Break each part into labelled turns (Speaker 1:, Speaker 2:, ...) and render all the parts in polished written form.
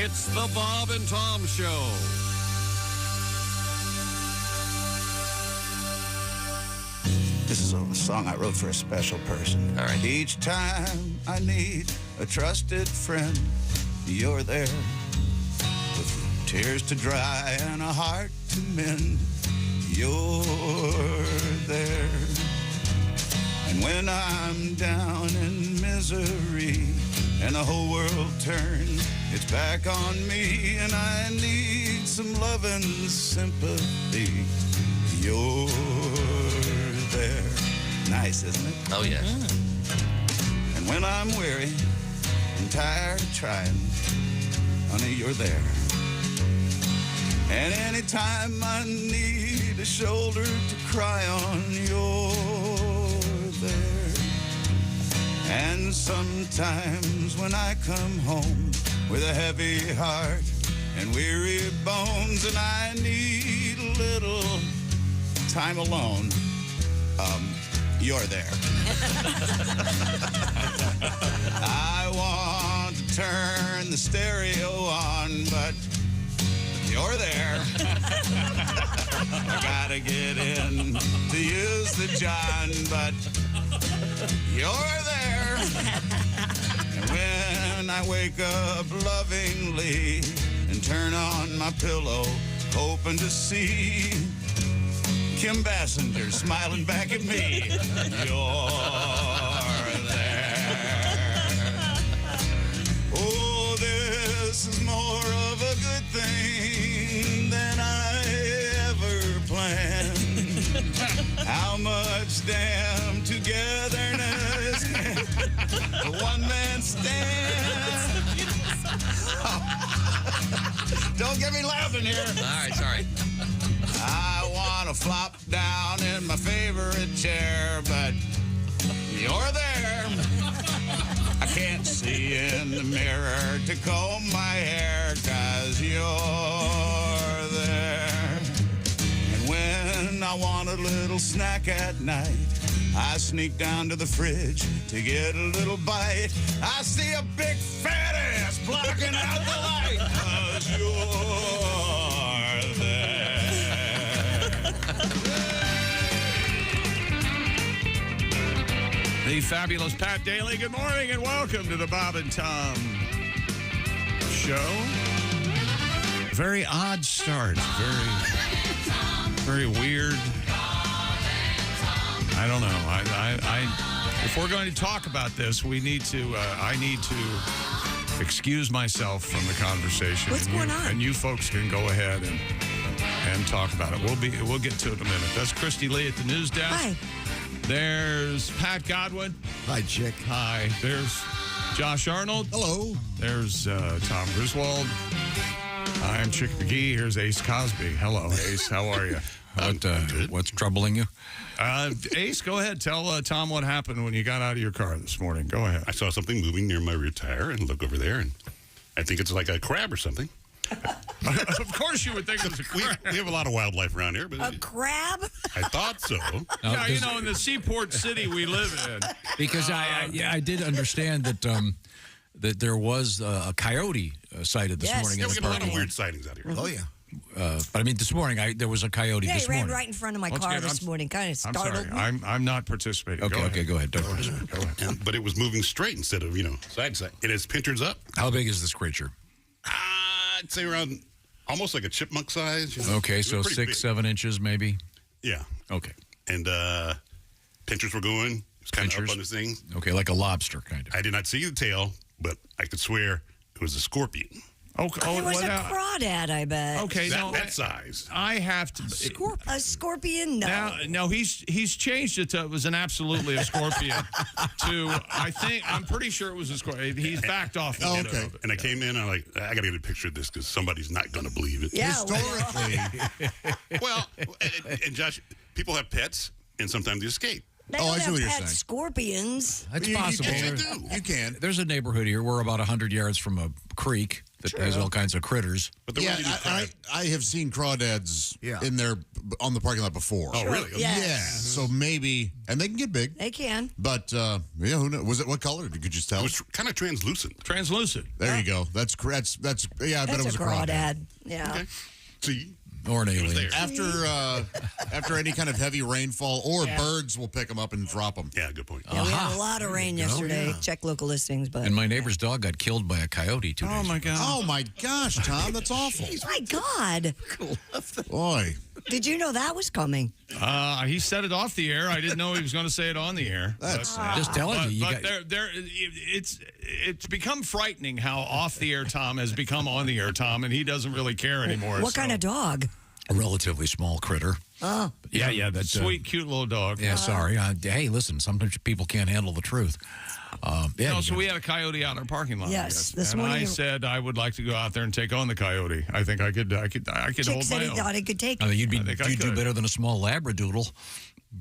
Speaker 1: It's the Bob and Tom Show.
Speaker 2: This is a song I wrote for a special person.
Speaker 3: All right.
Speaker 2: Each time I need a trusted friend, you're there. With tears to dry and a heart to mend, you're there. And when I'm down in misery and the whole world turns its back on me and I need some love and sympathy, you're there. Nice, isn't it?
Speaker 3: Oh, yes.
Speaker 2: And when I'm weary and tired of trying, honey, you're there. And anytime I need a shoulder to cry on, you're there. And sometimes when I come home with a heavy heart and weary bones and I need a little time alone, you're there. I want to turn the stereo on, but you're there. I gotta get in to use the John, but you're there. And when I wake up lovingly and turn on my pillow, hoping to see Kim Bassinger smiling back at me, you're there. Oh, this is more of a good thing than I ever planned. How much damn togetherness can a one-man stand? Don't get me laughing here.
Speaker 3: All right, sorry.
Speaker 2: I want to flop down in my favorite chair, but you're there. I can't see in the mirror to comb my hair, 'cause you're there. And when I want a little snack at night, I sneak down to the fridge to get a little bite. I see a big fat ass blocking out the light, 'cause you're there.
Speaker 4: The fabulous Pat Daly. Good morning and welcome to the Bob and Tom Show. Very odd start. Very weird. I don't know. If we're going to talk about this, we need to. I need to excuse myself from the conversation.
Speaker 5: What's going on?
Speaker 4: And you folks can go ahead and talk about it. We'll get to it in a minute. That's Christy Lee at the news desk.
Speaker 5: Hi.
Speaker 4: There's Pat Godwin.
Speaker 6: Hi, Chick.
Speaker 4: Hi. There's Josh Arnold.
Speaker 6: Hello.
Speaker 4: There's Tom Griswold. I'm Chick McGee. Here's Ace Cosby. Hello, Ace. How are you?
Speaker 6: What's troubling you?
Speaker 4: Ace, go ahead. Tell Tom what happened when you got out of your car this morning. Go ahead.
Speaker 7: I saw something moving near my rear tire and look over there, and I think it's like a crab or something.
Speaker 4: Of course you would think it was a crab.
Speaker 7: We have a lot of wildlife around here, but
Speaker 5: A crab?
Speaker 7: I thought so.
Speaker 4: Yeah, you know, in the seaport city we live in.
Speaker 6: Because I did understand that that there was a coyote sighted this morning.
Speaker 7: Yeah,
Speaker 6: in
Speaker 7: we
Speaker 6: the
Speaker 7: get a lot of
Speaker 6: parking
Speaker 7: weird sightings out here.
Speaker 6: Oh, yeah. But I mean, this morning, there was a coyote
Speaker 5: Yeah,
Speaker 6: this
Speaker 5: he ran
Speaker 6: morning.
Speaker 5: right in front of my
Speaker 4: Once
Speaker 5: car
Speaker 4: again,
Speaker 5: this morning. Kind of
Speaker 4: I'm
Speaker 5: startled
Speaker 4: sorry.
Speaker 5: me.
Speaker 4: I'm not participating.
Speaker 6: Okay, go ahead. Don't worry.
Speaker 4: Go ahead.
Speaker 7: But it was moving straight instead of, side to side. And its pinchers up.
Speaker 6: How big is this creature?
Speaker 7: I'd say around almost like a chipmunk size.
Speaker 6: Okay,
Speaker 7: It was
Speaker 6: so
Speaker 7: pretty
Speaker 6: 6,
Speaker 7: big.
Speaker 6: 7 inches maybe?
Speaker 7: Yeah.
Speaker 6: Okay.
Speaker 7: And pinchers were going. It was kind of up
Speaker 6: Pinchers?
Speaker 7: on this thing.
Speaker 6: Okay, like a lobster, kind of.
Speaker 7: I did not see the tail, but I could swear it was a scorpion.
Speaker 4: Oh,
Speaker 5: It was a crawdad, I bet.
Speaker 4: Okay,
Speaker 7: That size.
Speaker 4: I have to.
Speaker 5: A scorpion? No.
Speaker 4: No, he's changed it to it was absolutely a scorpion. I'm pretty sure it was a scorpion. He's backed off. A bit of it.
Speaker 7: And I came in and I'm like, I got to get a picture of this because somebody's not going to believe it.
Speaker 5: Yeah,
Speaker 6: Historically.
Speaker 7: Well, and Josh, people have pets and sometimes they escape.
Speaker 5: They
Speaker 6: Oh,
Speaker 5: don't
Speaker 6: I see
Speaker 5: have
Speaker 6: what you're
Speaker 5: pet
Speaker 6: saying.
Speaker 5: scorpions.
Speaker 6: That's
Speaker 7: You
Speaker 6: possible.
Speaker 7: can.
Speaker 6: You can. There's a neighborhood here. We're about 100 yards from a creek that has all kinds of critters.
Speaker 7: But the way you describe-
Speaker 3: I have seen crawdads in there on the parking lot before.
Speaker 7: Oh, really? Okay.
Speaker 5: Yes.
Speaker 3: Yeah, so maybe, and they can get big.
Speaker 5: They can.
Speaker 3: But, yeah, who knows? Was it, what color? Could you tell?
Speaker 7: It was kind of translucent.
Speaker 4: Translucent.
Speaker 3: There you go. That's, yeah, I bet
Speaker 5: That's
Speaker 3: it was
Speaker 5: a
Speaker 3: a crawdad.
Speaker 5: crawdad. Yeah.
Speaker 7: Okay. See?
Speaker 6: Or an
Speaker 7: It was
Speaker 6: alien.
Speaker 7: there.
Speaker 3: After any kind of heavy rainfall, or birds will pick them up and drop them.
Speaker 7: Yeah, good point.
Speaker 5: Yeah, we had a lot of rain yesterday. Check local listings, but
Speaker 6: And my neighbor's dog got killed by a coyote 2 days
Speaker 4: Oh, my
Speaker 6: ago.
Speaker 4: God.
Speaker 3: Oh my gosh, Tom, that's awful.
Speaker 5: my God,
Speaker 3: Boy,
Speaker 5: did you know that was coming?
Speaker 4: He said it off the air. I didn't know he was going to say it on the air.
Speaker 3: that's
Speaker 6: Just telling you.
Speaker 4: But
Speaker 6: got,
Speaker 4: it's become frightening how off the air Tom has become on the air Tom, and he doesn't really care anymore.
Speaker 5: What kind of dog?
Speaker 6: a relatively small critter.
Speaker 5: Oh.
Speaker 6: Yeah, that's
Speaker 4: sweet, cute little dog.
Speaker 6: Yeah, sorry. Hey, listen, sometimes people can't handle the truth.
Speaker 4: So we had a coyote out in our parking lot.
Speaker 5: Yes, this
Speaker 4: and
Speaker 5: morning
Speaker 4: I said I would like to go out there and take on the coyote. I think I could
Speaker 5: Chick
Speaker 4: hold
Speaker 5: said
Speaker 4: my
Speaker 5: he
Speaker 4: own.
Speaker 5: thought he could take
Speaker 6: I
Speaker 5: it.
Speaker 6: mean, you'd
Speaker 4: I
Speaker 6: do
Speaker 4: could.
Speaker 6: better than a small Labradoodle.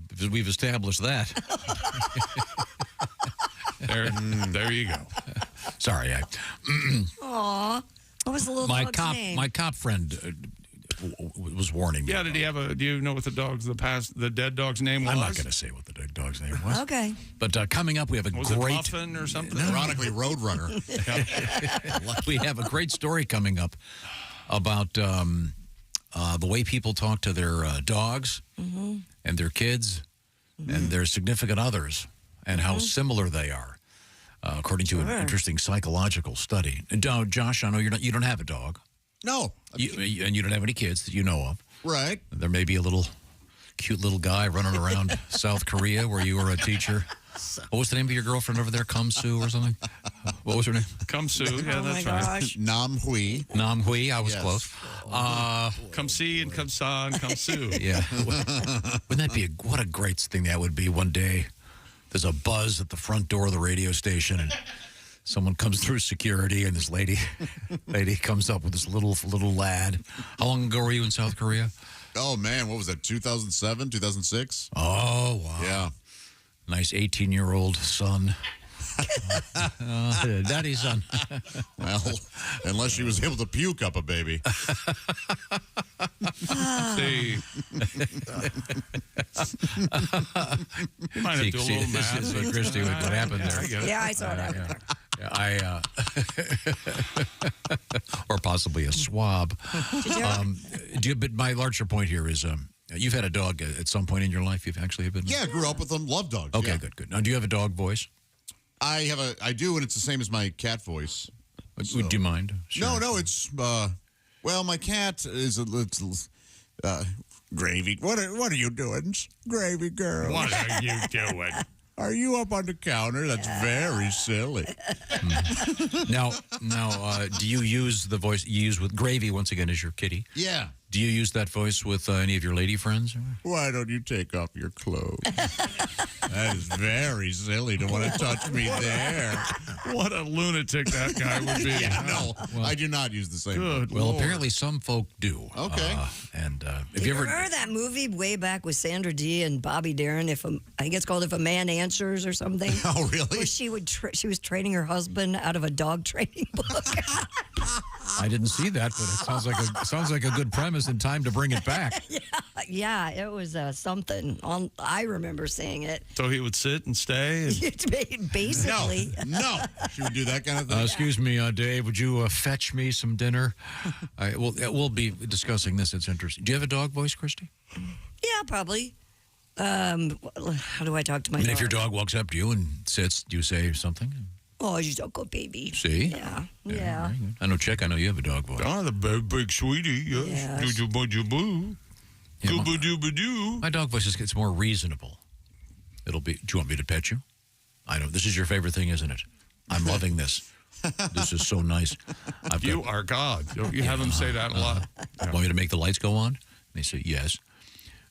Speaker 6: Because we've established that.
Speaker 4: There you go.
Speaker 6: Sorry,
Speaker 5: Aw. What was the little dog's name?
Speaker 6: my cop friend was warning me.
Speaker 4: Yeah, did he have do you know what the dead dog's name was?
Speaker 6: I'm not going to say what the dead dog's name was.
Speaker 5: Okay.
Speaker 6: But coming up, we have a
Speaker 4: Was it
Speaker 6: great.
Speaker 4: Muffin or something?
Speaker 3: ironically Roadrunner.
Speaker 6: We have a great story coming up about the way people talk to their dogs and their kids and their significant others and how similar they are, according to an interesting psychological study. And Josh, I know you don't have a dog.
Speaker 3: No.
Speaker 6: And you don't have any kids that you know of.
Speaker 3: Right.
Speaker 6: There may be a cute little guy running around South Korea where you were a teacher. What was the name of your girlfriend over there? Kum Soo or something? What was her name?
Speaker 4: Kum Soo. Yeah,
Speaker 5: Oh my
Speaker 4: that's right.
Speaker 5: gosh.
Speaker 3: Nam Hui.
Speaker 6: Nam Hui. I was
Speaker 3: Yes.
Speaker 6: close.
Speaker 4: Come see and come saw and come sue.
Speaker 6: Yeah. Wouldn't that be what a great thing that would be one day? There's a buzz at the front door of the radio station and someone comes through security and this lady comes up with this little lad. How long ago were you in South Korea?
Speaker 3: Oh, man. What was that, 2007, 2006?
Speaker 6: Oh, wow.
Speaker 3: Yeah.
Speaker 6: Nice 18-year-old son. Daddy's son.
Speaker 3: Well, unless she was able to puke up a baby.
Speaker 4: See. You might have to do a little math.
Speaker 6: See, Christy, what happened there?
Speaker 4: I get it.
Speaker 5: Yeah, I saw that.
Speaker 6: Yeah, or possibly a swab. But my larger point here is, you've had a dog at some point in your life. You've actually been.
Speaker 3: Yeah, grew up with them. Love dogs.
Speaker 6: Okay,
Speaker 3: yeah.
Speaker 6: good. Now, do you have a dog voice?
Speaker 3: I do, and it's the same as my cat voice.
Speaker 6: Would you mind? Sure.
Speaker 3: No, it's, well, my cat is a little, Gravy. What are you doing, Gravy girl?
Speaker 4: What are you doing?
Speaker 3: Are you up on the counter? That's very silly.
Speaker 6: Now, do you use the voice you use with Gravy once again as your kitty?
Speaker 3: Yeah.
Speaker 6: Do you use that voice with any of your lady friends?
Speaker 3: Why don't you take off your clothes? That is very silly to want to touch me there.
Speaker 4: What a lunatic that guy would be.
Speaker 3: Yeah, no, I do not use the same.
Speaker 4: Good
Speaker 6: Well,
Speaker 4: Lord.
Speaker 6: apparently some folk do.
Speaker 3: Okay.
Speaker 6: And
Speaker 5: Do
Speaker 6: have
Speaker 5: you
Speaker 6: you ever?
Speaker 5: remember that movie way back with Sandra Dee and Bobby Darin? I think it's called If a Man Answers or something.
Speaker 3: Oh, really?
Speaker 5: Where she was training her husband out of a dog training book.
Speaker 6: I didn't see that, but it sounds like a good premise and time to bring it back.
Speaker 5: Yeah, it was something. I remember seeing it.
Speaker 4: So he would sit and stay. And
Speaker 5: Basically.
Speaker 3: No. She would do that kind of thing.
Speaker 6: Excuse me, Dave, would you fetch me some dinner? We'll be discussing this. It's interesting. Do you have a dog voice, Christy?
Speaker 5: Yeah, probably. How do I talk to my
Speaker 6: I mean,
Speaker 5: dog?
Speaker 6: if your dog walks up to you and sits, do you say something?
Speaker 5: Oh, you're so good, baby.
Speaker 6: See?
Speaker 5: Yeah.
Speaker 6: Very good. I know, Chick, I know you have a dog voice.
Speaker 4: the big sweetie. Yes.
Speaker 5: Yes.
Speaker 4: Do-do-ba-do-boo.
Speaker 6: Yeah,
Speaker 4: Gooba-dooba-doo.
Speaker 6: my dog voice gets more reasonable. It'll be, do you want me to pet you? I know, this is your favorite thing, isn't it? I'm loving this. This is so nice.
Speaker 4: You are God. You have him say that a lot.
Speaker 6: Want me to make the lights go on? And they say, yes.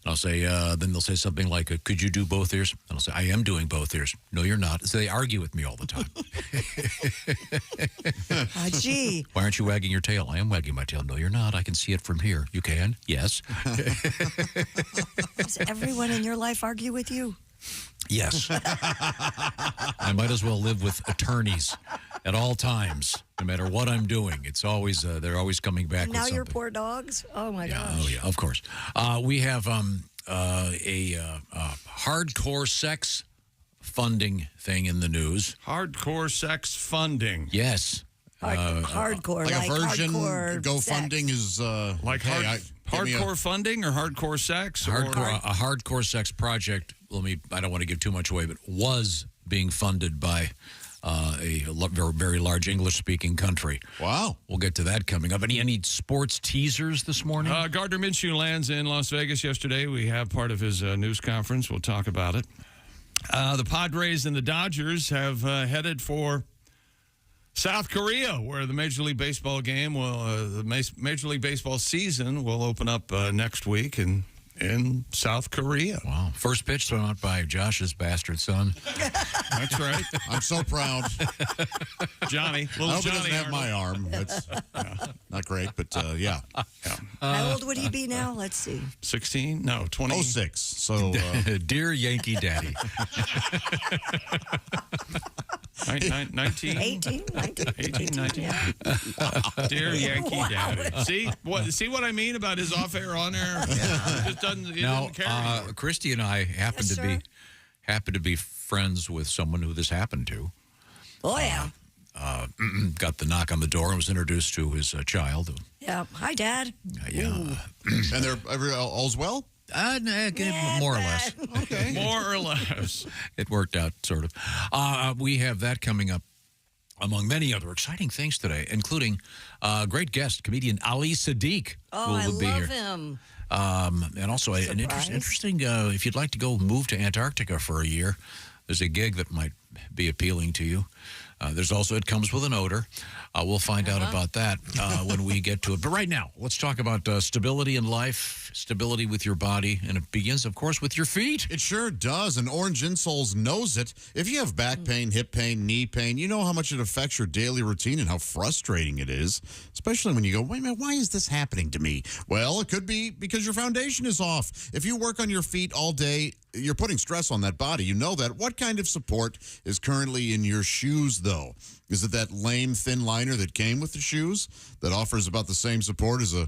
Speaker 6: And I'll say, then they'll say something like, could you do both ears? And I'll say, I am doing both ears. No, you're not. So they argue with me all the time.
Speaker 5: Gee.
Speaker 6: Why aren't you wagging your tail? I am wagging my tail. No, you're not. I can see it from here. You can? Yes.
Speaker 5: Does everyone in your life argue with you?
Speaker 6: Yes. I might as well live with attorneys at all times, no matter what I'm doing. It's always they're always coming back.
Speaker 5: And now
Speaker 6: with
Speaker 5: your
Speaker 6: something.
Speaker 5: poor dogs. Oh my
Speaker 6: Yeah,
Speaker 5: gosh.
Speaker 6: oh yeah, of course. We have a hardcore sex funding thing in the news.
Speaker 4: Hardcore sex funding.
Speaker 6: Yes.
Speaker 5: Hardcore,
Speaker 3: Like a version
Speaker 5: hardcore
Speaker 3: GoFunding
Speaker 5: sex.
Speaker 3: is
Speaker 4: Like
Speaker 3: hey,
Speaker 4: hardcore funding or hardcore sex?
Speaker 6: A hardcore sex project. I don't want to give too much away, but was being funded by very large English-speaking country.
Speaker 3: Wow.
Speaker 6: We'll get to that coming up. Any sports teasers this morning?
Speaker 4: Gardner Minshew lands in Las Vegas yesterday. We have part of his news conference. We'll talk about it. The Padres and the Dodgers have headed for South Korea, where the Major League Baseball game the Major League Baseball season will open up next week in South Korea.
Speaker 6: Wow. First pitch thrown out by Josh's bastard son.
Speaker 4: That's right.
Speaker 3: I'm so proud.
Speaker 4: Johnny. Little
Speaker 3: I hope
Speaker 4: Johnny
Speaker 3: he doesn't have
Speaker 4: Arnold.
Speaker 3: my arm. That's not great, but yeah.
Speaker 5: How old would he be now? Let's see.
Speaker 4: 16? No, 20.
Speaker 3: 06. So
Speaker 6: Dear Yankee Daddy.
Speaker 4: 19?
Speaker 5: 18, 19.
Speaker 4: 18, 19.
Speaker 5: Yeah.
Speaker 4: Dear Yankee Daddy. See what I mean about his off-air, on-air? Just doesn't carry anymore.
Speaker 6: Christy and I happen
Speaker 5: Yes,
Speaker 6: to be friends with someone who this happened to.
Speaker 5: Oh, yeah.
Speaker 6: Got the knock on the door and was introduced to his child.
Speaker 5: Yeah. Hi, Dad.
Speaker 3: and they're all's well?
Speaker 6: More or less.
Speaker 3: Okay.
Speaker 4: More or less.
Speaker 6: It worked out, sort of. We have that coming up, among many other exciting things today, including great guest, comedian Ali Saddiq.
Speaker 5: Oh, I
Speaker 6: will be
Speaker 5: love
Speaker 6: here.
Speaker 5: him.
Speaker 6: And also an interesting, if you'd like to go move to Antarctica for a year, there's a gig that might be appealing to you. There's also, it comes with an odor. We'll find out about that when we get to it. But right now, let's talk about stability in life, stability with your body, and it begins, of course, with your feet.
Speaker 3: It sure does, and Orange Insoles knows it. If you have back pain, hip pain, knee pain, you know how much it affects your daily routine and how frustrating it is, especially when you go, wait a minute, why is this happening to me? Well, it could be because your foundation is off. If you work on your feet all day, you're putting stress on that body. You know that. What kind of support is currently in your shoes, though? Is it that lame thin liner that came with the shoes that offers about the same support as a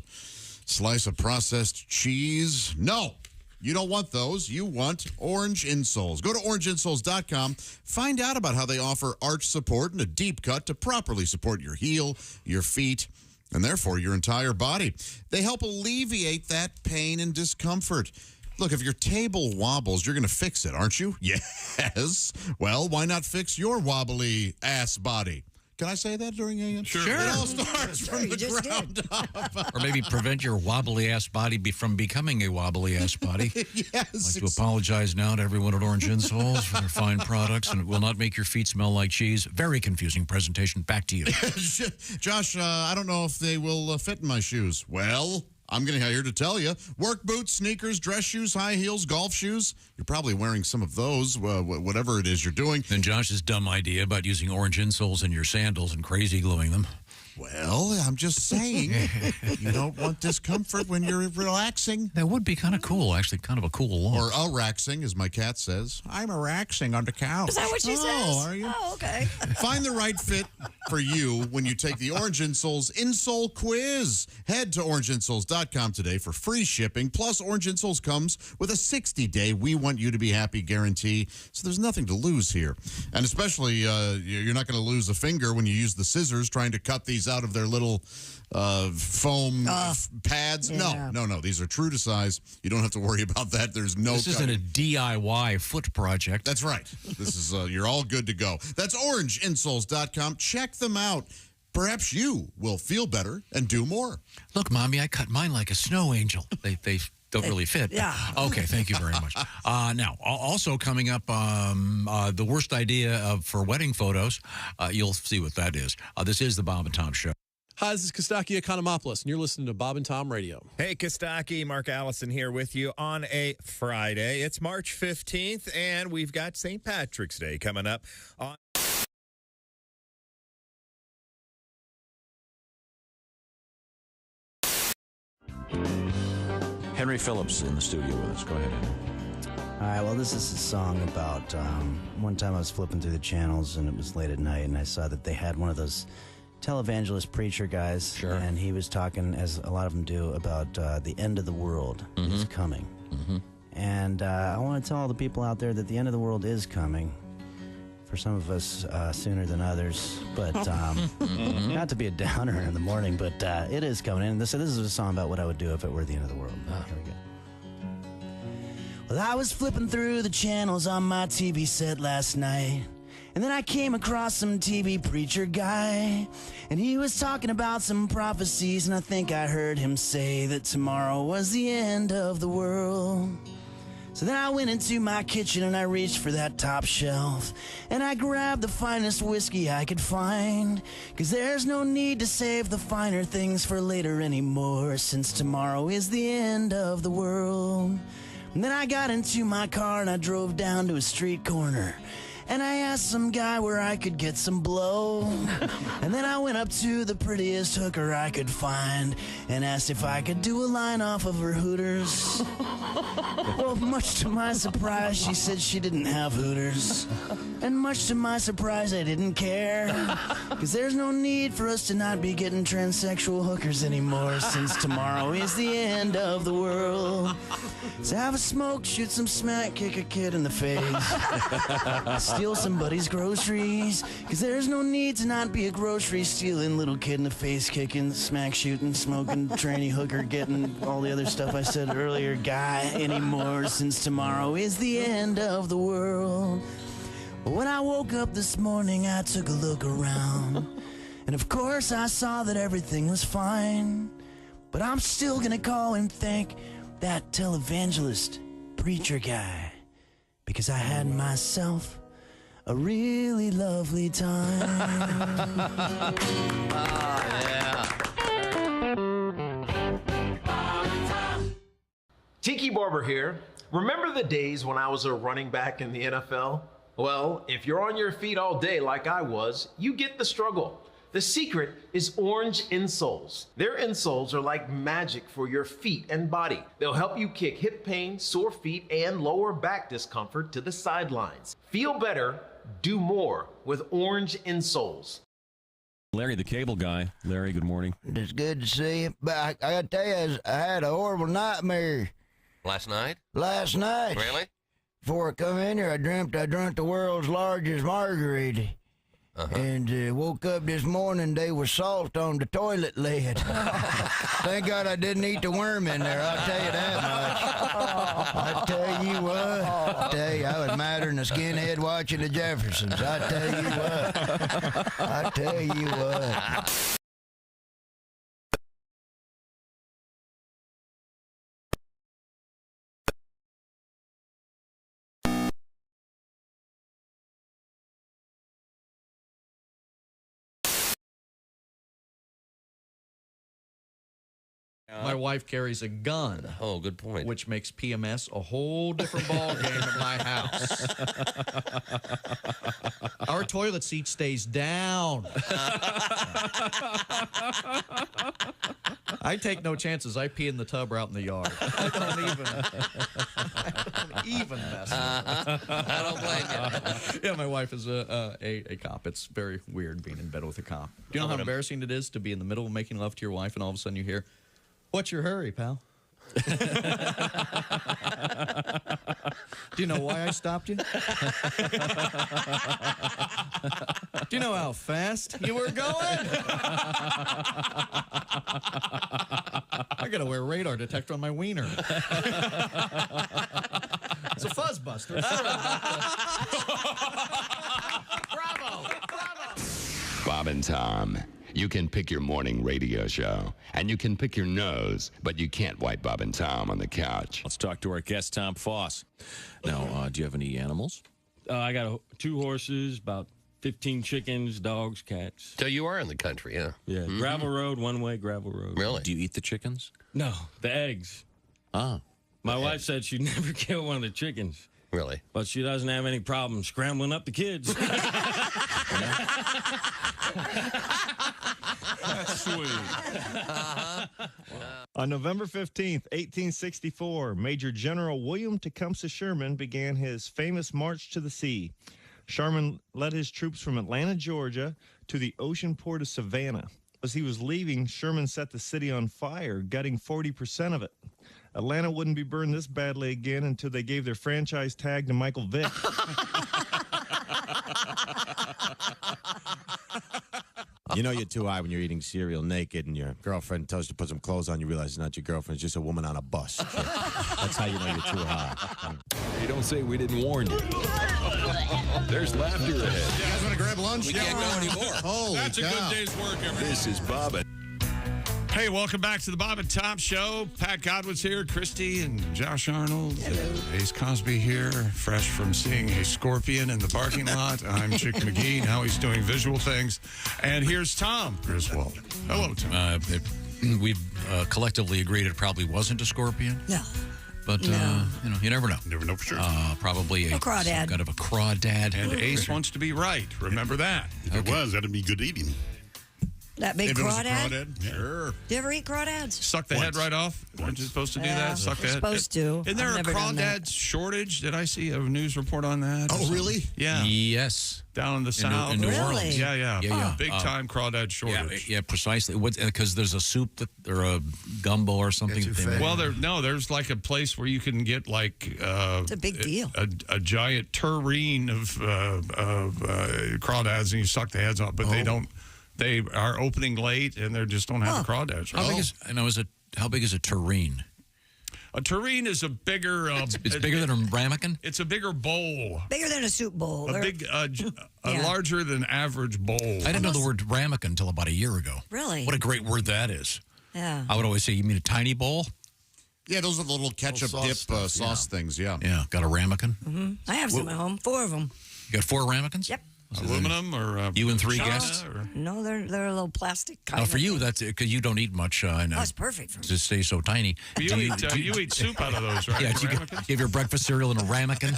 Speaker 3: slice of processed cheese? No. You don't want those. You want Orange Insoles. Go to orangeinsoles.com. Find out about how they offer arch support and a deep cut to properly support your heel, your feet, and therefore your entire body. They help alleviate that pain and discomfort. Look, if your table wobbles, you're going to fix it, aren't you? Yes. Well, why not fix your wobbly ass body? Can I say that during AM?
Speaker 4: Sure.
Speaker 3: It all starts from the ground up.
Speaker 6: Or maybe prevent your wobbly-ass body from becoming a wobbly-ass body.
Speaker 3: Yes.
Speaker 6: I'd like to apologize now to everyone at Orange Insoles for their fine products, and it will not make your feet smell like cheese. Very confusing presentation. Back to you.
Speaker 3: Josh, I don't know if they will fit in my shoes. Well, I'm here to tell you. Work boots, sneakers, dress shoes, high heels, golf shoes. You're probably wearing some of those, whatever it is you're doing.
Speaker 6: And Josh's dumb idea about using orange insoles in your sandals and crazy gluing them.
Speaker 3: Well, I'm just saying, you don't want discomfort when you're relaxing.
Speaker 6: That would be kind of cool, actually, kind of a cool look.
Speaker 3: Or a-raxing, as my cat says. I'm a-raxing on the couch.
Speaker 5: Is that what she says?
Speaker 3: Oh, are you?
Speaker 5: Oh, okay.
Speaker 3: Find the right fit for you when you take the Orange Insoles Insole Quiz. Head to orangeinsoles.com today for free shipping. Plus, Orange Insoles comes with a 60-day We Want You to Be Happy guarantee, so there's nothing to lose here. And especially, you're not going to lose a finger when you use the scissors trying to cut these out of their little foam pads.
Speaker 5: Yeah.
Speaker 3: No. These are true to size. You don't have to worry about that. There's no
Speaker 6: This isn't a DIY foot project.
Speaker 3: That's right. This is, you're all good to go. That's orangeinsoles.com. Check them out. Perhaps you will feel better and do more.
Speaker 6: Look, Mommy, I cut mine like a snow angel. They don't really fit.
Speaker 5: Yeah.
Speaker 6: Okay, thank you very much. Now, also coming up, the worst idea for wedding photos. You'll see what that is. This is the Bob and Tom Show.
Speaker 8: Hi, this is Kostaki Economopoulos, and you're listening to Bob and Tom Radio.
Speaker 9: Hey, Kostaki, Mark Allison here with you on a Friday. It's March 15th, and we've got St. Patrick's Day coming up on.
Speaker 6: Henry Phillips in the studio with us. Go ahead, Henry.
Speaker 10: All right, well, this is a song about one time I was flipping through the channels and it was late at night and I saw that they had one of those televangelist preacher guys.
Speaker 6: Sure.
Speaker 10: And he was talking, as a lot of them do, about the end of the world is coming. And I want to tell all the people out there that the end of the world is coming. For some of us, sooner than others. But not to be a downer in the morning, but it is coming. And so this is a song about what I would do if it were the end of the world. Here we go. Well, I was flipping through the channels on my TV set last night, and then I came across some TV preacher guy, and he was talking about some prophecies, and I think I heard him say that tomorrow was the end of the world. So then I went into my kitchen and I reached for that top shelf, and I grabbed the finest whiskey I could find, 'cause there's no need to save the finer things for later anymore, since tomorrow is the end of the world. And then I got into my car and I drove down to a street corner, and I asked some guy where I could get some blow. And then I went up to the prettiest hooker I could find and asked if I could do a line off of her Hooters. Well, much to my surprise, she said she didn't have Hooters. And much to my surprise, I didn't care, 'cause there's no need for us to not be getting transsexual hookers anymore, since tomorrow is the end of the world. So have a smoke, shoot some smack, kick a kid in the face, steal somebody's groceries, 'cause there's no need to not be a grocery stealing little kid in the face, kicking, smack shooting, smoking, tranny hooker, getting all the other stuff I said earlier guy anymore, since tomorrow is the end of the world. But when I woke up this morning, I took a look around, and of course I saw that everything was fine. But I'm still gonna call and thank that televangelist preacher guy, because I had myself a really lovely time.
Speaker 11: Tiki Barber here. Remember the days when I was a running back in the NFL? Well, if you're on your feet all day like I was, you get the struggle. The secret is orange insoles. Their insoles are like magic for your feet and body. They'll help you kick hip pain, sore feet, and lower back discomfort to the sidelines. Feel better, do more with orange insoles.
Speaker 12: Larry, the cable guy. Larry, good morning.
Speaker 13: It's good to see you. But I got to tell you, I had a horrible nightmare.
Speaker 14: Last night?
Speaker 13: Last night.
Speaker 14: Really?
Speaker 13: Before I come in here, I dreamt I drunk the world's largest margarita. And woke up this morning, there was salt on the toilet lid. Thank God I didn't eat the worm in there, I'll tell you that much. I tell you what, I was madder than a skinhead watching the Jeffersons. I tell you what.
Speaker 15: My wife carries a gun.
Speaker 14: Oh, good point.
Speaker 15: Which makes PMS a whole different ball game at my house. Our toilet seat stays down. I take no chances. I pee in the tub or out in the yard. I don't even mess with it.
Speaker 14: I don't blame you.
Speaker 15: Yeah, my wife is a cop. It's very weird being in bed with a cop. Do you know how embarrassing it is to be in the middle of making love to your wife and all of a sudden you hear, "What's your hurry, pal?" Do you know why I stopped you? Do you know how fast you were going? I gotta wear a radar detector on my wiener. It's a fuzz buster. Bravo!
Speaker 16: Bob and Tom. You can pick your morning radio show, and you can pick your nose, but you can't wipe Bob and Tom on the couch.
Speaker 12: Let's talk to our guest, Tom Foss. Now, do you have any animals?
Speaker 17: I got 2 horses, about 15 chickens, dogs, cats.
Speaker 14: So you are in the country, yeah?
Speaker 17: Yeah, gravel road, one-way gravel road.
Speaker 14: Really?
Speaker 12: Do you eat the chickens?
Speaker 17: No, the eggs.
Speaker 12: Ah.
Speaker 17: My wife said she'd never kill one of the chickens.
Speaker 14: Really?
Speaker 17: But she doesn't have any problem scrambling up the kids.
Speaker 18: On November 15th, 1864, Major General William Tecumseh Sherman began his famous March to the Sea. Sherman led his troops from Atlanta, Georgia, to the ocean port of Savannah. As he was leaving, Sherman set the city on fire, gutting 40% of it. Atlanta wouldn't be burned this badly again until they gave their franchise tag to Michael Vick.
Speaker 19: You know you're too high when you're eating cereal naked and your girlfriend tells you to put some clothes on. You realize it's not your girlfriend. It's just a woman on a bus. That's how you know you're too high.
Speaker 12: Hey, don't say we didn't warn you. There's laughter ahead.
Speaker 3: You guys want to grab lunch?
Speaker 12: We can't go anymore.
Speaker 3: Holy
Speaker 1: That's
Speaker 3: cow.
Speaker 1: a good day's work, everybody.
Speaker 12: This is Bob and
Speaker 4: Hey, welcome back to the Bob and Tom Show. Pat Godwin's here, Christy and Josh Arnold. Ace Cosby here, fresh from seeing a scorpion in the parking lot. I'm Chick McGee. Now he's doing visual things. And here's Tom Griswold. Hello, Tom.
Speaker 6: We've collectively agreed it probably wasn't a scorpion.
Speaker 5: No.
Speaker 6: But, you never know.
Speaker 4: Never know for sure.
Speaker 6: Probably
Speaker 5: A crawdad.
Speaker 6: some kind of a crawdad.
Speaker 4: And Ace wants to be right. Remember that.
Speaker 7: If it was, that'd be good eating.
Speaker 5: That big
Speaker 3: If it was a
Speaker 5: crawdad?
Speaker 3: crawdad, sure.
Speaker 5: Do you ever eat crawdads?
Speaker 4: Suck the head right off? Aren't you supposed to do
Speaker 5: Yeah,
Speaker 4: that? Suck the
Speaker 5: you're
Speaker 4: head?
Speaker 5: supposed to.
Speaker 4: Isn't there
Speaker 5: I've
Speaker 4: a
Speaker 5: never done that.
Speaker 4: crawdad shortage? Did I see a news report on that?
Speaker 3: Oh, really?
Speaker 4: Yeah.
Speaker 6: Yes.
Speaker 4: Down in the south.
Speaker 6: In New
Speaker 5: Really?
Speaker 6: Orleans.
Speaker 4: Yeah, yeah.
Speaker 6: Yeah.
Speaker 4: Big time crawdad shortage.
Speaker 6: Yeah, precisely. Because there's a soup or a gumbo or something.
Speaker 13: That's
Speaker 6: that they
Speaker 13: your
Speaker 6: make.
Speaker 4: Well, there's like a place where you can get like
Speaker 5: It's a big deal.
Speaker 4: a giant tureen of crawdads, and you suck the heads off, but they don't. They are opening late, and they just don't have the crawdads.
Speaker 6: How big is? How big is a tureen?
Speaker 4: A tureen is a bigger.
Speaker 6: It's bigger than a ramekin.
Speaker 4: It's a bigger bowl.
Speaker 5: Bigger than a soup bowl.
Speaker 4: A
Speaker 5: They're-
Speaker 4: big, a
Speaker 5: Yeah.
Speaker 4: larger than average bowl.
Speaker 6: I didn't know the word ramekin until about a year ago.
Speaker 5: Really?
Speaker 6: What a great word that is.
Speaker 5: Yeah.
Speaker 6: I would always say, you mean a tiny bowl?
Speaker 3: Yeah, those are the little ketchup
Speaker 19: Little
Speaker 3: dip
Speaker 19: sauce
Speaker 3: sauce things, yeah.
Speaker 6: Yeah, got a ramekin.
Speaker 5: Mm-hmm. I have some at home. 4 of them.
Speaker 6: You got 4 ramekins?
Speaker 5: Yep.
Speaker 4: Aluminum or
Speaker 6: you and 3
Speaker 4: China
Speaker 6: guests?
Speaker 4: or-
Speaker 5: No, they're a little plastic kind
Speaker 6: Oh,
Speaker 5: of
Speaker 6: for you,
Speaker 5: thing.
Speaker 6: that's because you don't eat much.
Speaker 5: That's perfect for me.
Speaker 6: To stay so tiny.
Speaker 4: You eat soup out of those, right?
Speaker 6: Yeah, do you
Speaker 4: Ramekins?
Speaker 6: give your breakfast cereal in a ramekin.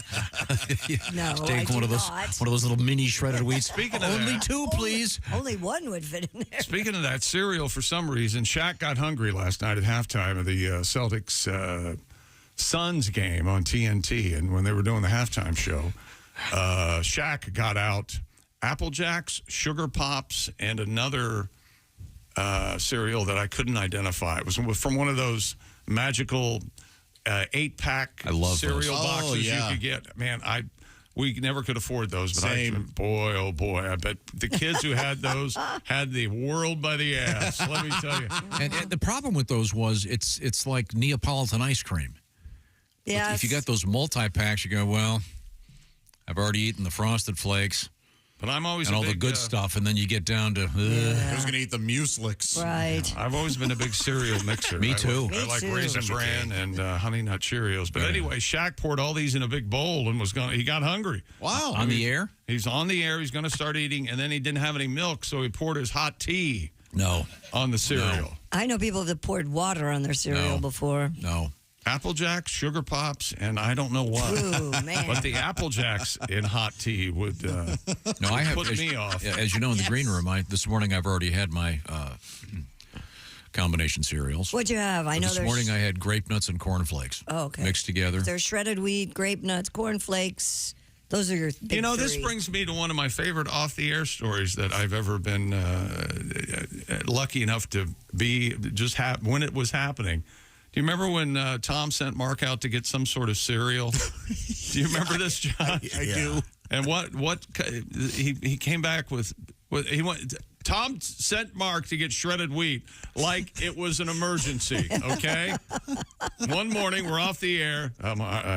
Speaker 5: No,
Speaker 6: Take
Speaker 5: I
Speaker 6: one
Speaker 5: do
Speaker 6: of those,
Speaker 5: not.
Speaker 6: one of those little mini shredded wheats.
Speaker 4: Speaking of
Speaker 6: Only
Speaker 4: that-
Speaker 6: 2, please.
Speaker 5: Only one would fit in there.
Speaker 4: Speaking of that cereal, for some reason, Shaq got hungry last night at halftime of the Celtics Suns game on TNT, and when they were doing the halftime show, Shaq got out Apple Jacks, Sugar Pops, and another cereal that I couldn't identify. It was from one of those magical 8-pack cereal boxes you could get. Man, we never could afford those, but oh boy, I bet the kids who had those had the world by the ass. Let me tell you.
Speaker 6: And the problem with those was it's like Neapolitan ice cream.
Speaker 5: Yeah.
Speaker 6: If you got those multi-packs, you go, well, I've already eaten the Frosted Flakes.
Speaker 4: But I'm always
Speaker 6: and
Speaker 4: a
Speaker 6: all
Speaker 4: big,
Speaker 6: the good stuff, and then you get down to.
Speaker 3: Who's going to eat the muesliks?
Speaker 5: Right.
Speaker 4: I've always been a big cereal mixer.
Speaker 6: Me too.
Speaker 4: I like
Speaker 5: too.
Speaker 4: Raisin Bran and Honey Nut Cheerios. But anyway, Shaq poured all these in a big bowl and he got hungry.
Speaker 3: Wow.
Speaker 6: On the air?
Speaker 4: He's on the air. He's going to start eating, and then he didn't have any milk, so he poured his hot tea on the cereal.
Speaker 5: I know people that poured water on their cereal before.
Speaker 6: No.
Speaker 4: Apple Jacks, Sugar Pops, and I don't know what.
Speaker 5: Ooh, man.
Speaker 4: But the Apple Jacks in hot tea would
Speaker 6: I have,
Speaker 4: put me off.
Speaker 6: As you know, in the green room, this morning I've already had my combination cereals.
Speaker 5: What'd you have? I know
Speaker 6: This
Speaker 5: there's.
Speaker 6: morning I had grape nuts and cornflakes.
Speaker 5: Oh, okay.
Speaker 6: Mixed together.
Speaker 5: There's shredded wheat, grape nuts, cornflakes. Those are your big
Speaker 4: This
Speaker 5: three.
Speaker 4: brings me to one of my favorite off-the-air stories that I've ever been lucky enough to be when it was happening. Do you remember when Tom sent Mark out to get some sort of cereal? Do you remember this, John?
Speaker 3: I do.
Speaker 4: And what he came back with he went. Tom sent Mark to get shredded wheat like it was an emergency, okay? One morning, we're off the air.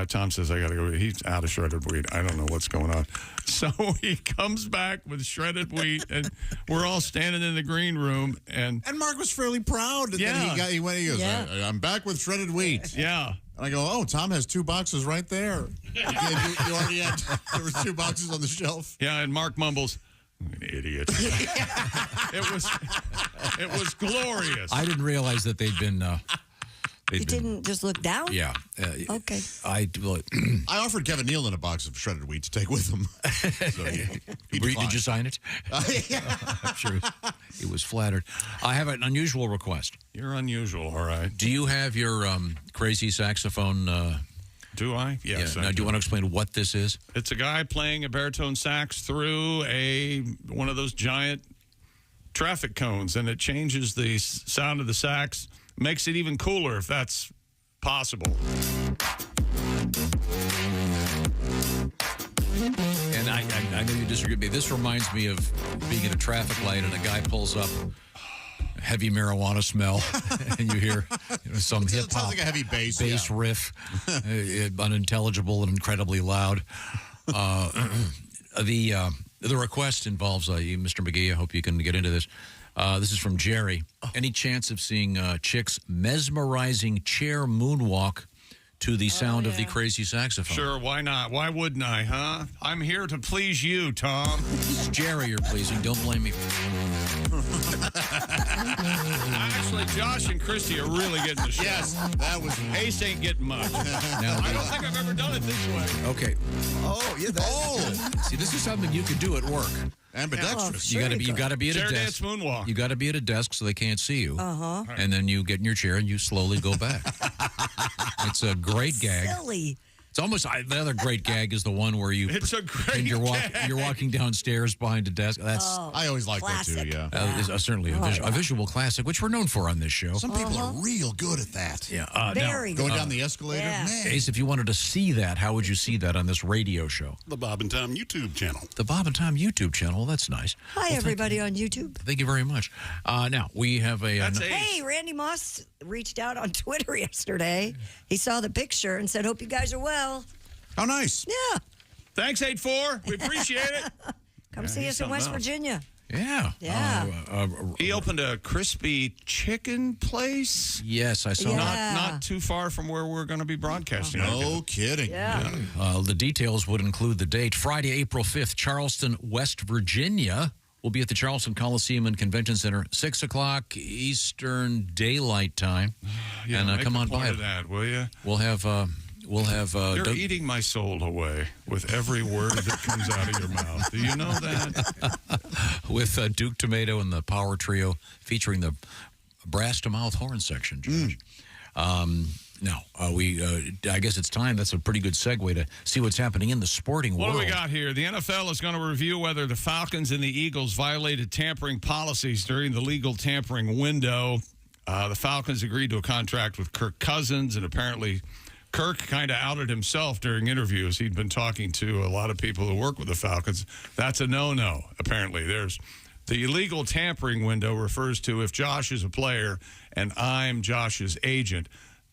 Speaker 4: Tom says, I got to go. He's out of shredded wheat. I don't know what's going on. So he comes back with shredded wheat, and we're all standing in the green room. And
Speaker 3: Mark was fairly proud. And then he goes,
Speaker 5: Yeah.
Speaker 3: I'm back with shredded wheat.
Speaker 4: Yeah.
Speaker 3: And I go, oh, Tom has 2 boxes right there. You already had, there was 2 boxes on the shelf.
Speaker 4: Yeah, and Mark mumbles, idiot. It was glorious.
Speaker 6: I didn't realize that they'd been
Speaker 5: You didn't just look down?
Speaker 6: Yeah.
Speaker 5: Okay.
Speaker 3: I offered Kevin Nealon a box of shredded wheat to take with him. So he
Speaker 6: Did you sign it? I'm sure he was flattered. I have an unusual request.
Speaker 4: You're unusual, all right.
Speaker 6: Do you have your crazy saxophone?
Speaker 4: Do I? Yes.
Speaker 6: Yeah. Now, do you want to explain what this is?
Speaker 4: It's a guy playing a baritone sax through one of those giant traffic cones, and it changes the sound of the sax, makes it even cooler if that's possible.
Speaker 6: And I know you disagree with me. This reminds me of being at a traffic light and a guy pulls up, heavy marijuana smell, and you hear some hip hop,
Speaker 3: like a heavy bass
Speaker 6: riff, unintelligible and incredibly loud. The request involves you, Mr. McGee. I hope you can get into this. This is from Jerry. Any chance of seeing Chick's mesmerizing chair moonwalk to the sound of the crazy saxophone?
Speaker 4: Sure, why not? Why wouldn't I, huh? I'm here to please you, Tom.
Speaker 6: It's Jerry you're pleasing. Don't blame me.
Speaker 4: Actually, Josh and Christy are really getting the show.
Speaker 3: Yes, that was...
Speaker 4: Ace ain't getting much. I don't think I've ever done it this way.
Speaker 6: Okay.
Speaker 19: Oh, yeah.
Speaker 6: See, this is something you can do at work.
Speaker 3: Ambidextrous.
Speaker 6: You got to be at a
Speaker 4: Chair
Speaker 6: desk.
Speaker 4: dance moonwalk.
Speaker 6: You got to be at a desk so they can't see you.
Speaker 5: Uh-huh.
Speaker 6: And then you get in your chair and you slowly go back. It's a great gag.
Speaker 5: Silly.
Speaker 6: It's almost the other great gag is the one where you
Speaker 4: It's a great
Speaker 6: you're
Speaker 4: gag.
Speaker 6: walking downstairs behind a desk. That's
Speaker 3: I always like
Speaker 5: classic.
Speaker 3: that too. Yeah.
Speaker 6: is certainly a visual classic, which we're known for on this show.
Speaker 3: Some people are real good at that.
Speaker 6: Yeah,
Speaker 5: Very
Speaker 3: Going
Speaker 5: good.
Speaker 3: down the escalator.
Speaker 5: Yeah.
Speaker 3: Man.
Speaker 6: Ace, if you wanted to see that, how would you see that on this radio show?
Speaker 7: The Bob and Tom YouTube channel.
Speaker 6: The Bob and Tom YouTube channel. Well, that's nice.
Speaker 5: Hi, everybody on YouTube.
Speaker 6: Thank you very much. Now, we have a...
Speaker 4: That's Ace.
Speaker 5: Hey, Randy Moss reached out on Twitter yesterday. He saw the picture and said, hope you guys are well.
Speaker 3: How nice.
Speaker 5: Yeah.
Speaker 4: Thanks, 8-4. We appreciate it.
Speaker 5: Come see
Speaker 4: he's
Speaker 5: us in West
Speaker 4: something else.
Speaker 5: Virginia.
Speaker 6: Yeah.
Speaker 5: Yeah.
Speaker 4: He opened a crispy chicken place.
Speaker 6: Yes, I saw
Speaker 5: Yeah.
Speaker 6: that.
Speaker 4: Not too far from where we're going to be broadcasting.
Speaker 3: No kidding.
Speaker 5: Yeah.
Speaker 6: The details would include the date. Friday, April 5th, Charleston, West Virginia. We'll be at the Charleston Coliseum and Convention Center, 6 o'clock Eastern Daylight Time.
Speaker 4: Yeah,
Speaker 6: and
Speaker 4: make
Speaker 6: come
Speaker 4: a
Speaker 6: on
Speaker 4: point
Speaker 6: by.
Speaker 4: of that, will you?
Speaker 6: We'll have
Speaker 4: You're
Speaker 6: Doug-
Speaker 4: eating my soul away with every word that comes out of your mouth. Do you know that?
Speaker 6: with Duke Tomato and the Power Trio featuring the brass to mouth horn section, Judge. I guess it's time. That's a pretty good segue to see what's happening in the sporting
Speaker 4: What
Speaker 6: world.
Speaker 4: do we got here? The NFL is going to review whether the Falcons and the Eagles violated tampering policies during the legal tampering window. The Falcons agreed to a contract with Kirk Cousins, and apparently Kirk kind of outed himself during interviews. He'd been talking to a lot of people who work with the Falcons. That's a no-no, apparently. There's the illegal tampering window refers to if Josh is a player and I'm Josh's agent,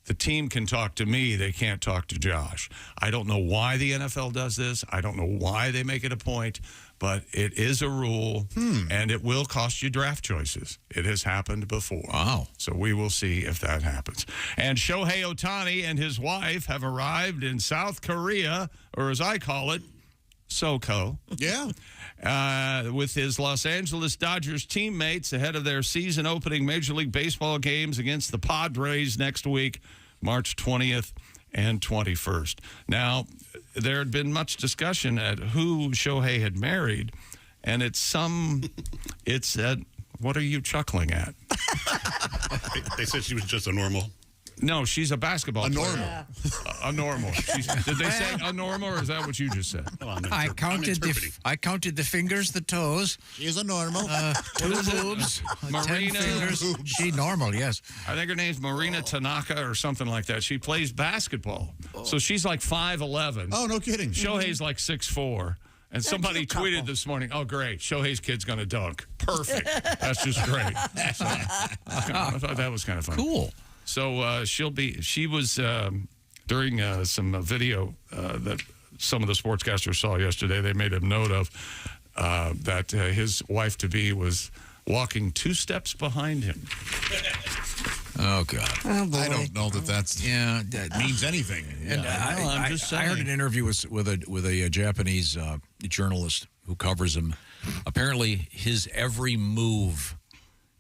Speaker 4: the team can talk to me. They can't talk to Josh. I don't know why the NFL does this. I don't know why they make it a point, but it is a rule, and it will cost you draft choices. It has happened before.
Speaker 6: Wow.
Speaker 4: So we will see if that happens. And Shohei Ohtani and his wife have arrived in South Korea, or as I call it, SoCo.
Speaker 3: Yeah.
Speaker 4: With his Los Angeles Dodgers teammates ahead of their season-opening Major League Baseball games against the Padres next week, March 20th and 21st. Now, there had been much discussion at who Shohei had married, and it's at, what are you chuckling at?
Speaker 7: They said she was just a normal.
Speaker 4: No, she's a basketball player.
Speaker 3: normal.
Speaker 4: A normal. Did they say a normal, or is that what you just said?
Speaker 6: I counted the fingers, the toes.
Speaker 3: She's a normal.
Speaker 6: 2 boobs, 10 fingers. She normal, yes.
Speaker 4: I think her name's Marina Tanaka or something like that. She plays basketball. So she's like 5'11".
Speaker 3: Oh, no kidding.
Speaker 4: Shohei's like 6'4". And somebody tweeted this morning, oh, great, Shohei's kid's going to dunk. Perfect. That's just great. So, I thought that was kind of fun.
Speaker 6: Cool.
Speaker 4: So she was during some video that some of the sportscasters saw yesterday, they made a note of that his wife-to-be was walking 2 steps behind him.
Speaker 6: Oh, God.
Speaker 5: Oh, boy.
Speaker 3: I don't know that means anything.
Speaker 6: And
Speaker 4: I'm just saying.
Speaker 6: I heard an interview with a Japanese journalist who covers him. Apparently, his every move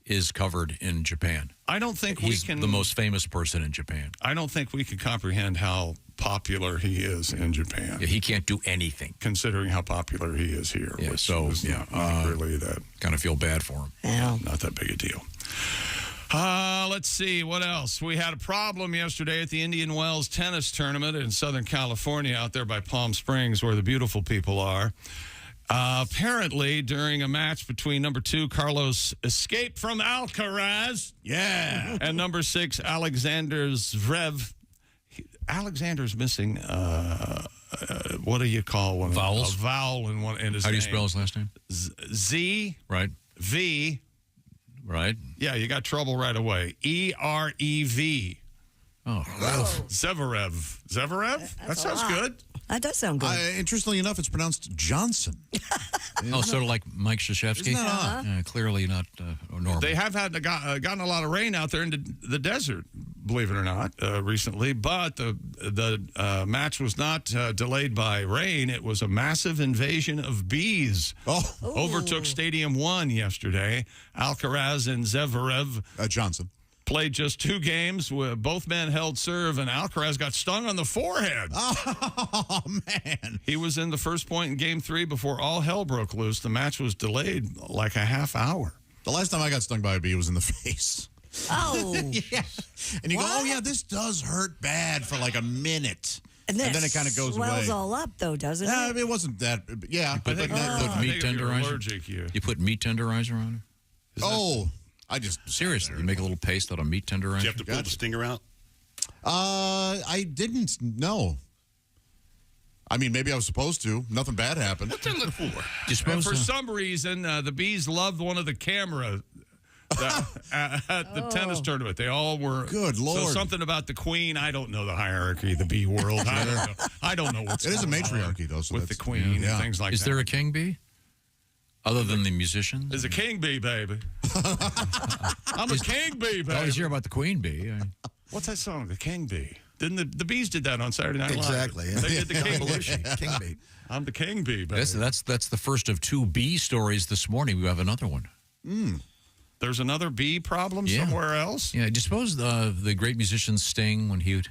Speaker 6: is covered in Japan.
Speaker 4: I don't think
Speaker 6: He's
Speaker 4: we can.
Speaker 6: the most famous person in Japan.
Speaker 4: I don't think we can comprehend how popular he is in Japan.
Speaker 6: Yeah, he can't do anything,
Speaker 4: considering how popular he is here.
Speaker 6: Yeah,
Speaker 4: which
Speaker 6: so
Speaker 4: is
Speaker 6: yeah,
Speaker 4: not really that.
Speaker 6: Kind of feel bad for him.
Speaker 5: Yeah.
Speaker 4: Not that big a deal. Let's see what else. We had a problem yesterday at the Indian Wells tennis tournament in Southern California, out there by Palm Springs, where the beautiful people are. Apparently, during a match between number 2, Carlos Escape from Alcaraz.
Speaker 3: Yeah.
Speaker 4: And number 6, Alexander Zverev. Alexander's missing, what do you call one?
Speaker 6: Vowels?
Speaker 4: A vowel in one. In his
Speaker 6: How do you
Speaker 4: name.
Speaker 6: spell his last name?
Speaker 4: Z.
Speaker 6: Right.
Speaker 4: V.
Speaker 6: Right.
Speaker 4: Yeah, you got trouble right away. EREV.
Speaker 6: Oh,
Speaker 4: Zverev. Zverev? That sounds good.
Speaker 5: That does sound good.
Speaker 3: Interestingly enough, it's pronounced Johnson.
Speaker 6: Oh, sort of like Mike Krzyzewski?
Speaker 3: Isn't that odd?
Speaker 6: Clearly not normal.
Speaker 4: They have gotten a lot of rain out there in the desert, believe it or not, recently. But the match was not delayed by rain. It was a massive invasion of bees. Overtook Stadium 1 yesterday. Alcaraz and Zverev.
Speaker 3: Johnson.
Speaker 4: Played just 2 games. Both men held serve, and Alcaraz got stung on the forehead.
Speaker 3: Oh, man.
Speaker 4: He was in the first point in Game 3 before all hell broke loose. The match was delayed like a half hour.
Speaker 3: The last time I got stung by a bee was in the face.
Speaker 5: Oh.
Speaker 3: Yeah. And you go, oh, yeah, this does hurt bad for like a minute.
Speaker 5: And then
Speaker 3: it kind of goes away.
Speaker 5: swells all up, though, doesn't it?
Speaker 3: I mean, it wasn't that. Yeah.
Speaker 6: You put meat tenderizer. You put meat tenderizer on it.
Speaker 3: I just
Speaker 6: seriously. You make a little paste out of meat tenderizer.
Speaker 7: Do you have to pull the stinger out?
Speaker 3: I didn't know. I mean, maybe I was supposed to. Nothing bad happened.
Speaker 7: What's that look for?
Speaker 4: And for some reason, the bees loved one of the camera at the tennis tournament. They all were.
Speaker 3: Good Lord.
Speaker 4: So something about the queen. I don't know the hierarchy of the bee world. I don't know what's
Speaker 3: It is a
Speaker 4: going on
Speaker 3: matriarchy, though. So
Speaker 4: with the queen and things like that.
Speaker 6: Is there a king bee? Other than the musicians?
Speaker 4: There's a king bee, baby. I'm a king bee, baby.
Speaker 6: I always hear about the queen bee.
Speaker 4: What's that song? The king bee. Didn't the bees did that on Saturday Night Live?
Speaker 20: Exactly. Yeah.
Speaker 4: They did the king
Speaker 20: Belushi, king bee.
Speaker 4: I'm the king bee, baby.
Speaker 6: That's the first of 2 bee stories this morning. We have another one.
Speaker 4: There's another bee problem somewhere else?
Speaker 6: Yeah, do you suppose the great musician Sting, when he would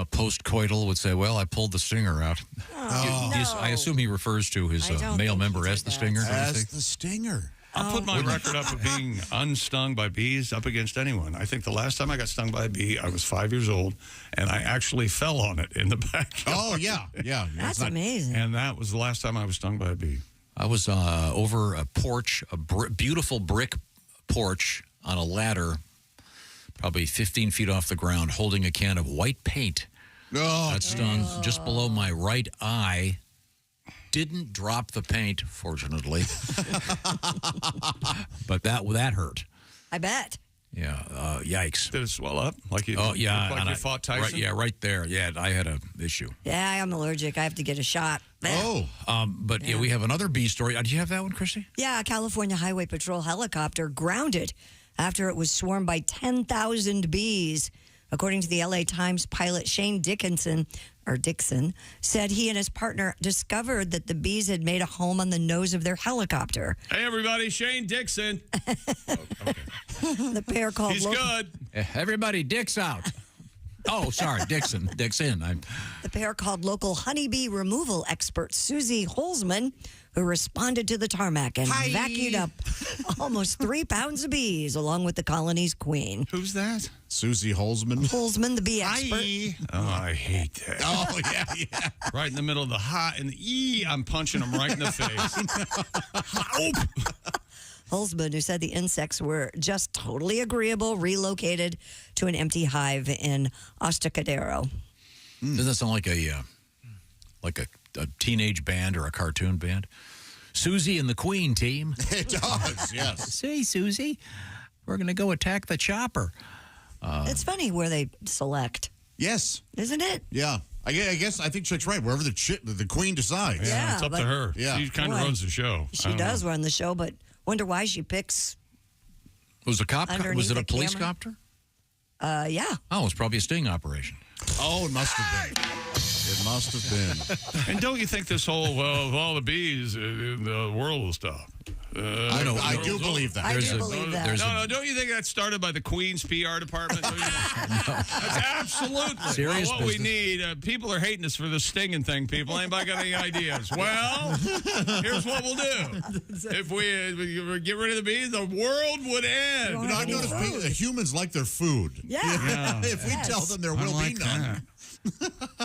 Speaker 6: post-coital, would say, well, I pulled the stinger out? I assume he refers to his male member as the stinger.
Speaker 3: As the stinger.
Speaker 4: I'll put my record up of being unstung by bees up against anyone. I think the last time I got stung by a bee, I was 5 years old, and I actually fell on it in the backyard.
Speaker 3: Oh, yeah. Yeah.
Speaker 5: That's amazing.
Speaker 4: And that was the last time I was stung by a bee.
Speaker 6: I was over a porch, beautiful brick porch on a ladder, probably 15 feet off the ground, holding a can of white paint. That stung just below my right eye. Didn't drop the paint, fortunately. But that hurt.
Speaker 5: I bet.
Speaker 6: Yeah, yikes.
Speaker 4: Did it swell up? Like you,
Speaker 6: like
Speaker 4: you fought Tyson?
Speaker 6: Right there. Yeah, I had an issue.
Speaker 5: Yeah, I'm allergic. I have to get a shot.
Speaker 6: But we have another bee story. Do you have that one, Christy?
Speaker 5: Yeah, a California Highway Patrol helicopter grounded after it was swarmed by 10,000 bees. According to the LA Times, pilot Shane Dixon said he and his partner discovered that the bees had made a home on the nose of their helicopter.
Speaker 4: Hey, everybody, Shane Dixon.
Speaker 5: The pair called.
Speaker 4: He's good.
Speaker 6: Everybody, Dick's out. Oh, sorry, Dixon. Dick's in.
Speaker 5: The pair called local honeybee removal expert Susie Holzman, who responded to the tarmac and vacuumed up almost 3 pounds of bees, along with the colony's queen.
Speaker 4: Who's that?
Speaker 3: Susie Holzman.
Speaker 5: Holzman, the bee expert.
Speaker 4: Oh, I hate that.
Speaker 3: Oh, yeah.
Speaker 4: Right in the middle of the ha and the E, I'm punching him right in the face.
Speaker 5: Holzman, who said the insects were just totally agreeable, relocated to an empty hive in Ostacadero.
Speaker 6: Doesn't that sound like a teenage band or a cartoon band? Susie and the Queen team.
Speaker 3: It does, yes.
Speaker 6: Say, Susie, we're going to go attack the chopper.
Speaker 5: It's funny where they select.
Speaker 3: Yes.
Speaker 5: Isn't it?
Speaker 3: Yeah. I think Chick's right. Wherever the Queen decides.
Speaker 4: Yeah, it's up to her.
Speaker 3: Yeah.
Speaker 4: She kind of runs the show.
Speaker 5: She does run the show, but wonder why she picks.
Speaker 6: Was it a police
Speaker 5: camera.
Speaker 6: copter?
Speaker 5: Yeah.
Speaker 6: Oh, it was probably a sting operation.
Speaker 3: Oh, it must have been. It must have been.
Speaker 4: And don't you think this whole, of all the bees in the world will stop?
Speaker 3: I do believe that.
Speaker 5: I do believe that.
Speaker 4: No, don't you think that started by the Queen's PR department? That's absolutely
Speaker 6: Serious
Speaker 4: what we need. People are hating us for the stinging thing, people. Anybody got any ideas? Well, here's what we'll do. If we get rid of the bees, the world would end.
Speaker 3: I've noticed humans like their food.
Speaker 5: Yeah.
Speaker 3: If we tell them there will be none.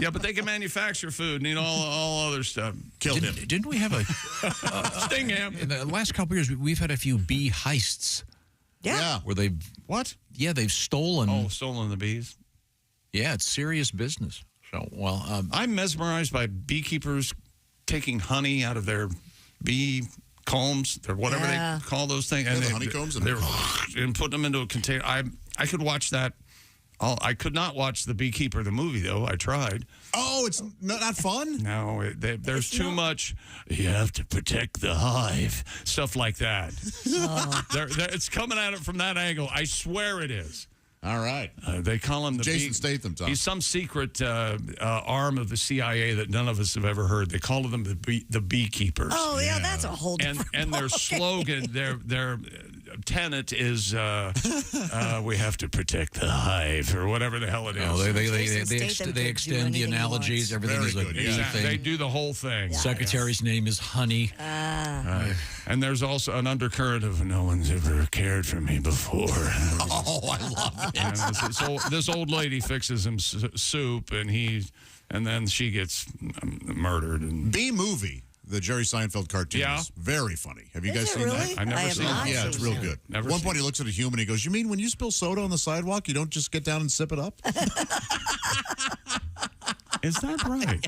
Speaker 4: Yeah, but they can manufacture food, need all other stuff.
Speaker 6: Didn't we have a
Speaker 4: sting him?
Speaker 6: In the last couple of years? We've had a few bee heists.
Speaker 5: Yeah.
Speaker 6: Where they've
Speaker 4: what?
Speaker 6: Yeah, they've stolen.
Speaker 4: Oh, stolen the bees.
Speaker 6: Yeah, it's serious business. So, well,
Speaker 4: I'm mesmerized by beekeepers taking honey out of their bee combs, or whatever they call those things,
Speaker 3: and the honeycombs,
Speaker 4: and putting them into a container. I could watch that. I could not watch The Beekeeper, the movie, though. I tried.
Speaker 3: Oh, it's not fun?
Speaker 4: No, there's too much. You have to protect the hive. Stuff like that. It's coming at it from that angle. I swear it is.
Speaker 3: All right.
Speaker 4: They call him
Speaker 3: Jason Statham, Tom.
Speaker 4: He's some secret arm of the CIA that none of us have ever heard. They call them the beekeepers.
Speaker 5: Oh, yeah, that's a whole different
Speaker 4: And their slogan, their tenet is we have to protect the hive, or whatever the hell it is.
Speaker 6: No, they extend the analogies. Everything is like
Speaker 4: exactly. They do the whole thing.
Speaker 6: Secretary's name is Honey.
Speaker 4: And there's also an undercurrent of no one's ever cared for me before.
Speaker 3: Oh, I love it.
Speaker 4: And this old lady fixes him soup, and then she gets murdered. And
Speaker 3: B-Movie, the Jerry Seinfeld cartoon, is very funny. Have you guys seen that?
Speaker 4: I've never seen it.
Speaker 3: Yeah, it's real good. At one point, he looks at a human, he goes, "You mean when you spill soda on the sidewalk, you don't just get down and sip it up?"
Speaker 4: Is that right?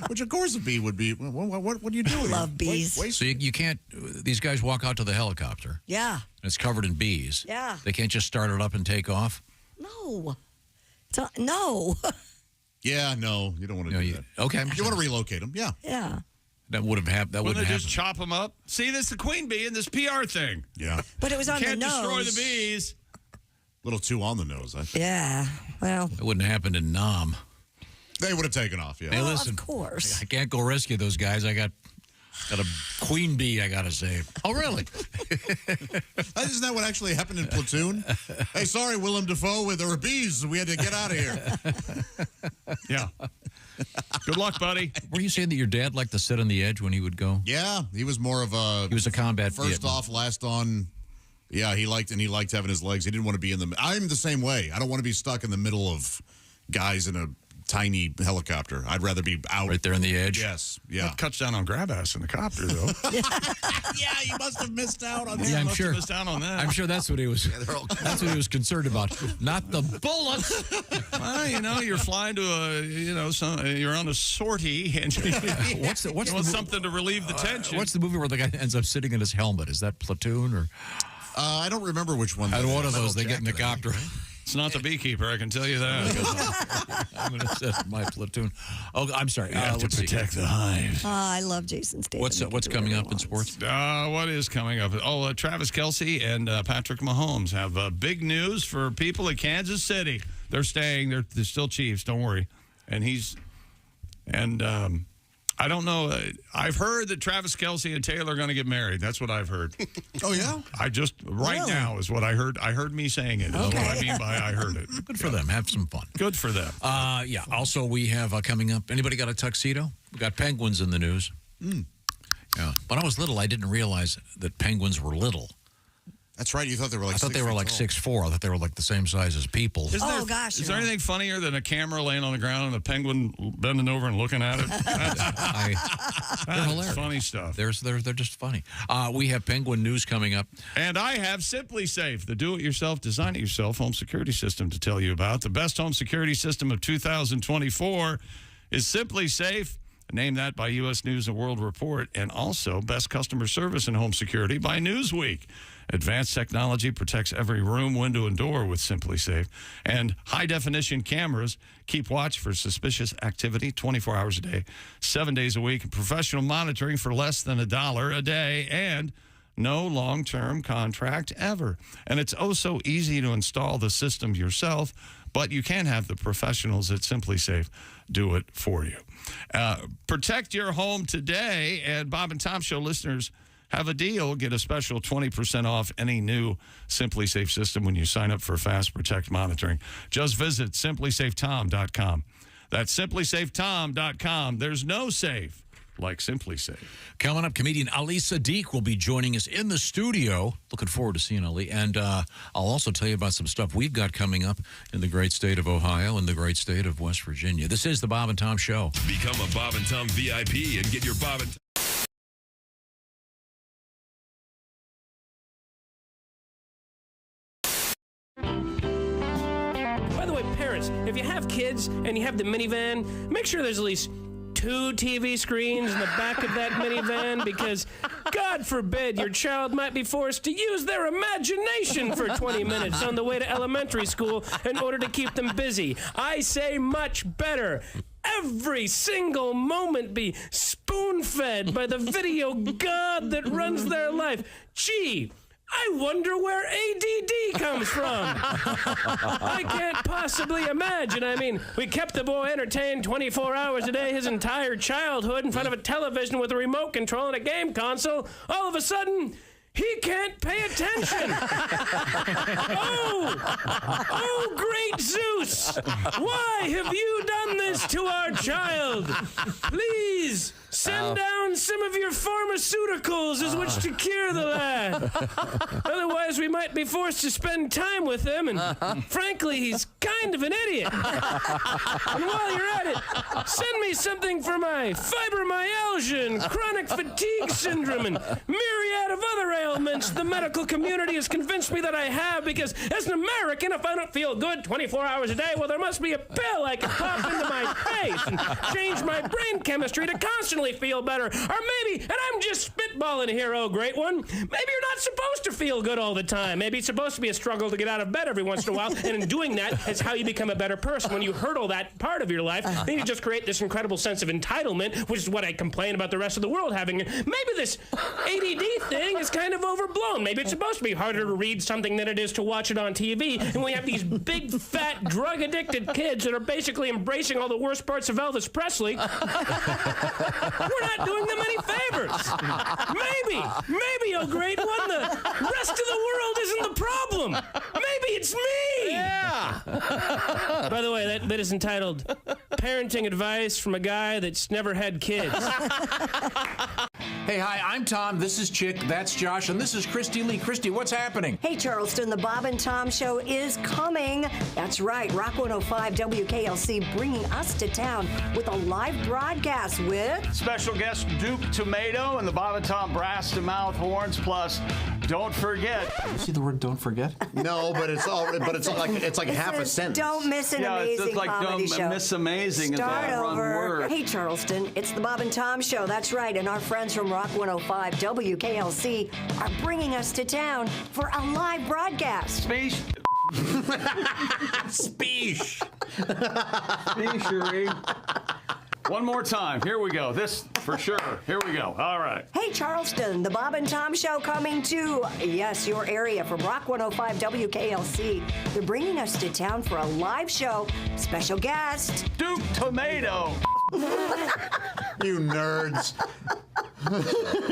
Speaker 3: Which, of course, a bee would be. What are you doing?
Speaker 5: Love bees.
Speaker 6: So you can't. These guys walk out to the helicopter.
Speaker 5: Yeah.
Speaker 6: And it's covered in bees.
Speaker 5: Yeah.
Speaker 6: They can't just start it up and take off.
Speaker 5: No. No.
Speaker 3: Yeah, no, you don't want to do that.
Speaker 6: Okay.
Speaker 3: You want to relocate them, yeah.
Speaker 5: Yeah.
Speaker 6: That would have happened. That wouldn't
Speaker 4: they
Speaker 6: happen.
Speaker 4: just chop them up? See, this is the queen bee in this PR thing.
Speaker 3: Yeah.
Speaker 5: But it was on the
Speaker 4: Can't
Speaker 5: nose.
Speaker 4: destroy the bees.
Speaker 3: A little too on the nose, I think.
Speaker 5: Yeah. Well.
Speaker 6: It wouldn't have happened in Nam.
Speaker 3: They would have taken off, yeah.
Speaker 6: Hey, listen.
Speaker 5: Of course.
Speaker 6: I can't go rescue those guys. I got a queen bee I got to save. Oh, really?
Speaker 3: Isn't that what actually happened in Platoon? Hey, sorry, Willem Dafoe, there were bees. We had to get out of here.
Speaker 4: Yeah. Good luck, buddy.
Speaker 6: Were you saying that your dad liked to sit on the edge when he would go?
Speaker 3: Yeah, he was more of a...
Speaker 6: He was a combat
Speaker 3: First off, last on... Yeah, he liked having his legs. He didn't want to be in the... I'm the same way. I don't want to be stuck in the middle of guys in a tiny helicopter. I'd rather be out.
Speaker 6: Right there on the edge?
Speaker 3: Yes, yeah.
Speaker 4: That cuts down on grab ass in the copter, though.
Speaker 3: Yeah, you must have missed out on that.
Speaker 6: Yeah, I'm sure.
Speaker 4: Missed out on that.
Speaker 6: I'm sure that's what he was. That's what he was concerned about, not the bullets.
Speaker 4: Well, you're flying to you're on a sortie, and
Speaker 6: what's
Speaker 4: you want something to relieve the tension.
Speaker 6: What's the movie where the guy ends up sitting in his helmet? Is that Platoon or?
Speaker 3: I don't remember which one.
Speaker 6: Out of one of those, they get in the copter.
Speaker 4: It's not the beekeeper, I can tell you that.
Speaker 6: I'm going to set my platoon. Oh, I'm sorry.
Speaker 4: You have to protect the hive.
Speaker 5: I love Jason Statham.
Speaker 6: What's coming up in sports?
Speaker 4: What is coming up? Oh, Travis Kelce and Patrick Mahomes have big news for people at Kansas City. They're staying. They're still Chiefs. Don't worry. I don't know. I've heard that Travis Kelce and Taylor are going to get married. That's what I've heard.
Speaker 3: Oh, yeah?
Speaker 4: Now is what I heard. I heard me saying it. That's what I mean by I heard it.
Speaker 6: Good for them. Have some fun.
Speaker 4: Good for them.
Speaker 6: Yeah. Also, we have coming up. Anybody got a tuxedo? We got penguins in the news. Yeah. When I was little, I didn't realize that penguins were little.
Speaker 3: That's right. You thought they were like 6
Speaker 6: I thought they were like 6'4". I thought they were like the same size as people.
Speaker 4: Is there anything funnier than a camera laying on the ground and a penguin bending over and looking at it?
Speaker 6: They're hilarious.
Speaker 4: Funny stuff.
Speaker 6: They're just funny. We have penguin news coming up.
Speaker 4: And I have Simply Safe, the do-it-yourself, design-it-yourself home security system to tell you about. The best home security system of 2024 is Simply Safe. Named that by U.S. News and World Report, and also Best Customer Service in Home Security by Newsweek. Advanced technology protects every room, window, and door with Simply Safe. And high-definition cameras keep watch for suspicious activity 24 hours a day, 7 days a week. Professional monitoring for less than $1 a day, and no long-term contract ever. And it's oh so easy to install the system yourself, but you can have the professionals at Simply Safe do it for you. Protect your home today, and Bob and Tom Show listeners have a deal. Get a special 20% off any new Simply Safe system when you sign up for Fast Protect monitoring. Just visit simplysafetom.com. That's simplysafetom.com. There's no safe like Simply Safe.
Speaker 6: Coming up, comedian Ali Saddiq will be joining us in the studio. Looking forward to seeing Ali. And I'll also tell you about some stuff we've got coming up in the great state of Ohio and the great state of West Virginia. This is the Bob and Tom Show.
Speaker 12: Become a Bob and Tom VIP and get your Bob and Tom.
Speaker 20: By the way, parents, if you have kids and you have the minivan, make sure there's at least 2 TV screens in the back of that minivan, because God forbid your child might be forced to use their imagination for 20 minutes on the way to elementary school in order to keep them busy. I say much better. Every single moment be spoon-fed by the video god that runs their life. Gee, I wonder where ADD comes from. I can't possibly imagine. I mean, we kept the boy entertained 24 hours a day his entire childhood in front of a television with a remote control and a game console. All of a sudden, he can't pay attention. Oh, great Zeus! Why have you done this to our child? Please send down some of your pharmaceuticals as which to cure the lad. Otherwise, we might be forced to spend time with him, and frankly, he's kind of an idiot. And while you're at it, send me something for my fibromyalgia and chronic fatigue syndrome and myriad of other ailments the medical community has convinced me that I have, because as an American, if I don't feel good 24 hours a day, well, there must be a pill I can pop into my face and change my brain chemistry to constantly feel better. Or maybe, and I'm just spitballing here, oh great one, maybe you're not supposed to feel good all the time. Maybe it's supposed to be a struggle to get out of bed every once in a while, and in doing that, it's how you become a better person. When you hurdle that part of your life, then you just create this incredible sense of entitlement, which is what I complain about the rest of the world having. Maybe this ADD thing is kind of overblown. Maybe it's supposed to be harder to read something than it is to watch it on TV, and we have these big, fat, drug-addicted kids that are basically embracing all the worst parts of Elvis Presley. We're not doing them any favors. Maybe, oh great one, the rest of the world isn't the problem. Maybe it's me. Yeah. By the way, that bit is entitled Parenting Advice from a Guy That's Never Had Kids.
Speaker 6: Hey, hi, I'm Tom. This is Chick. That's Josh. And this is Christy Lee. Christy, what's happening?
Speaker 5: Hey, Charleston, the Bob and Tom Show is coming. That's right. Rock 105 WKLC bringing us to town with a live broadcast with
Speaker 21: special guest Duke Tomato and the Bob and Tom Brass to Mouth Horns. Plus, don't forget.
Speaker 6: You see the word "don't forget"?
Speaker 3: No, but it's like half a sentence.
Speaker 5: Don't miss an amazing
Speaker 21: it's like
Speaker 5: comedy
Speaker 21: don't
Speaker 5: show.
Speaker 21: miss amazing.
Speaker 5: Start
Speaker 21: is that
Speaker 5: over.
Speaker 21: word.
Speaker 5: Hey, Charleston, it's the Bob and Tom Show. That's right, and our friends from Rock 105 WKLC are bringing us to town for a live broadcast.
Speaker 21: Speech. One more time. Here we go. This for sure. Here we go. All right.
Speaker 5: Hey, Charleston, the Bob and Tom Show coming to, yes, your area from Rock 105 WKLC. They're bringing us to town for a live show. Special guest
Speaker 21: Duke Tomato.
Speaker 3: You nerds.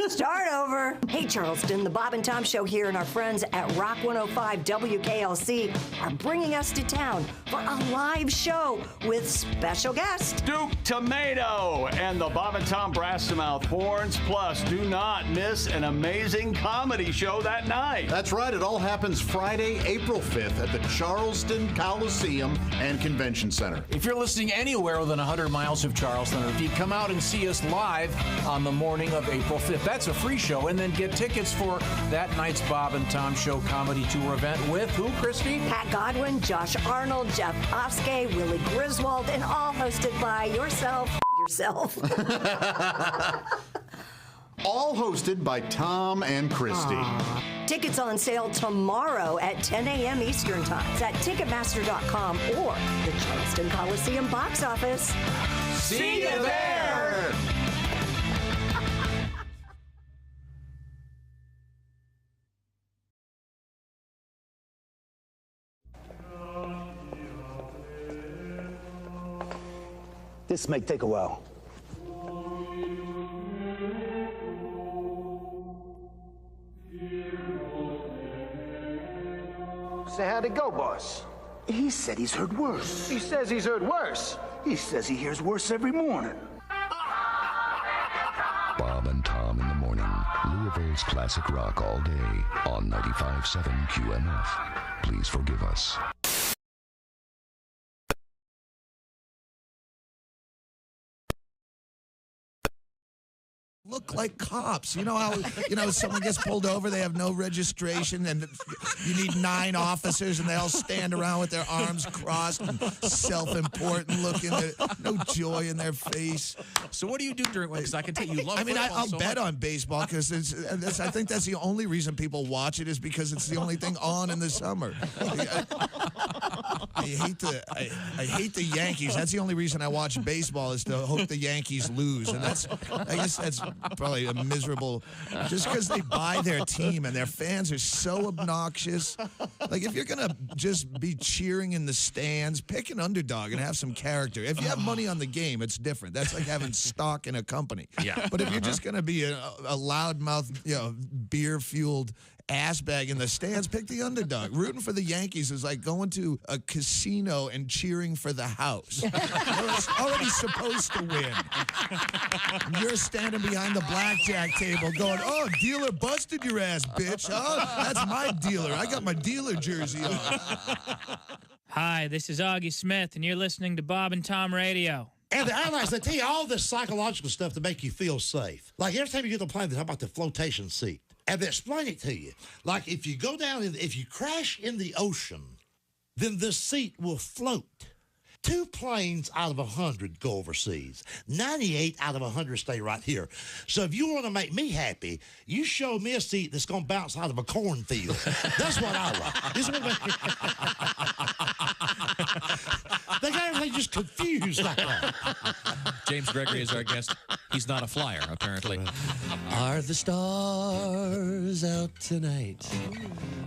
Speaker 5: Start over. Hey, Charleston, the Bob and Tom Show here and our friends at Rock 105 WKLC are bringing us to town for a live show with special guest
Speaker 21: Duke Tomato and the Bob and Tom Brass to Mouth Horns. Plus, do not miss an amazing comedy show that night.
Speaker 3: That's right. It all happens Friday, April 5th at the Charleston Coliseum and Convention Center.
Speaker 6: If you're listening anywhere within 100 miles of Charleston, or if you come out and see us live on the morning of April 5th, that's a free show, and then get tickets for that night's Bob and Tom Show comedy tour event with who, Christy?
Speaker 5: Pat Godwin, Josh Arnold, Jeff Oskay, Willie Griswold, and all hosted by yourself.
Speaker 3: All hosted by Tom and Christy.
Speaker 5: Tickets on sale tomorrow at 10 a.m. Eastern Time. It's at Ticketmaster.com or the Charleston Coliseum box office.
Speaker 21: See you there!
Speaker 22: This may take a while. Say, how'd it go, boss?
Speaker 13: He said he's heard worse.
Speaker 22: He says he's heard worse.
Speaker 13: He says he hears worse every morning.
Speaker 16: Bob and Tom in the morning. Louisville's classic rock all day on 95.7 QMF. Please forgive us.
Speaker 2: Look like cops. You know how, someone gets pulled over, they have no registration, and you need 9 officers, and they all stand around with their arms crossed and self-important looking, no joy in their face.
Speaker 6: So what do you do during, because I can tell you love football
Speaker 2: I'll
Speaker 6: so
Speaker 2: bet
Speaker 6: much.
Speaker 2: on baseball because I think that's the only reason people watch it is because it's the only thing on in the summer. I hate the Yankees. That's the only reason I watch baseball is to hope the Yankees lose, and I guess that's probably a miserable. Just because they buy their team and their fans are so obnoxious. Like if you're gonna just be cheering in the stands, pick an underdog and have some character. If you have money on the game, it's different. That's like having stock in a company.
Speaker 6: Yeah.
Speaker 2: But if you're just gonna be a loudmouth, beer fueled ass bag in the stands, pick the underdog. Rooting for the Yankees is like going to a casino and cheering for the house. You're already supposed to win. You're standing behind the blackjack table going, oh, dealer busted your ass, bitch. Oh, that's my dealer. I got my dealer jersey on.
Speaker 8: Hi, this is Augie Smith, and you're listening to Bob and Tom Radio.
Speaker 23: And the airlines, they tell you all this psychological stuff to make you feel safe. Like every time you get on a plane, they talk about the flotation seat. And they explain it to you. Like if you go down, if you crash in the ocean, then this seat will float. 2 planes out of 100 go overseas. 98 out of 100 stay right here. So if you want to make me happy, you show me a seat that's going to bounce out of a cornfield. That's what I like. This is what they got everything just confused like that.
Speaker 6: James Gregory is our guest. He's not a flyer, apparently.
Speaker 24: Are the stars out tonight?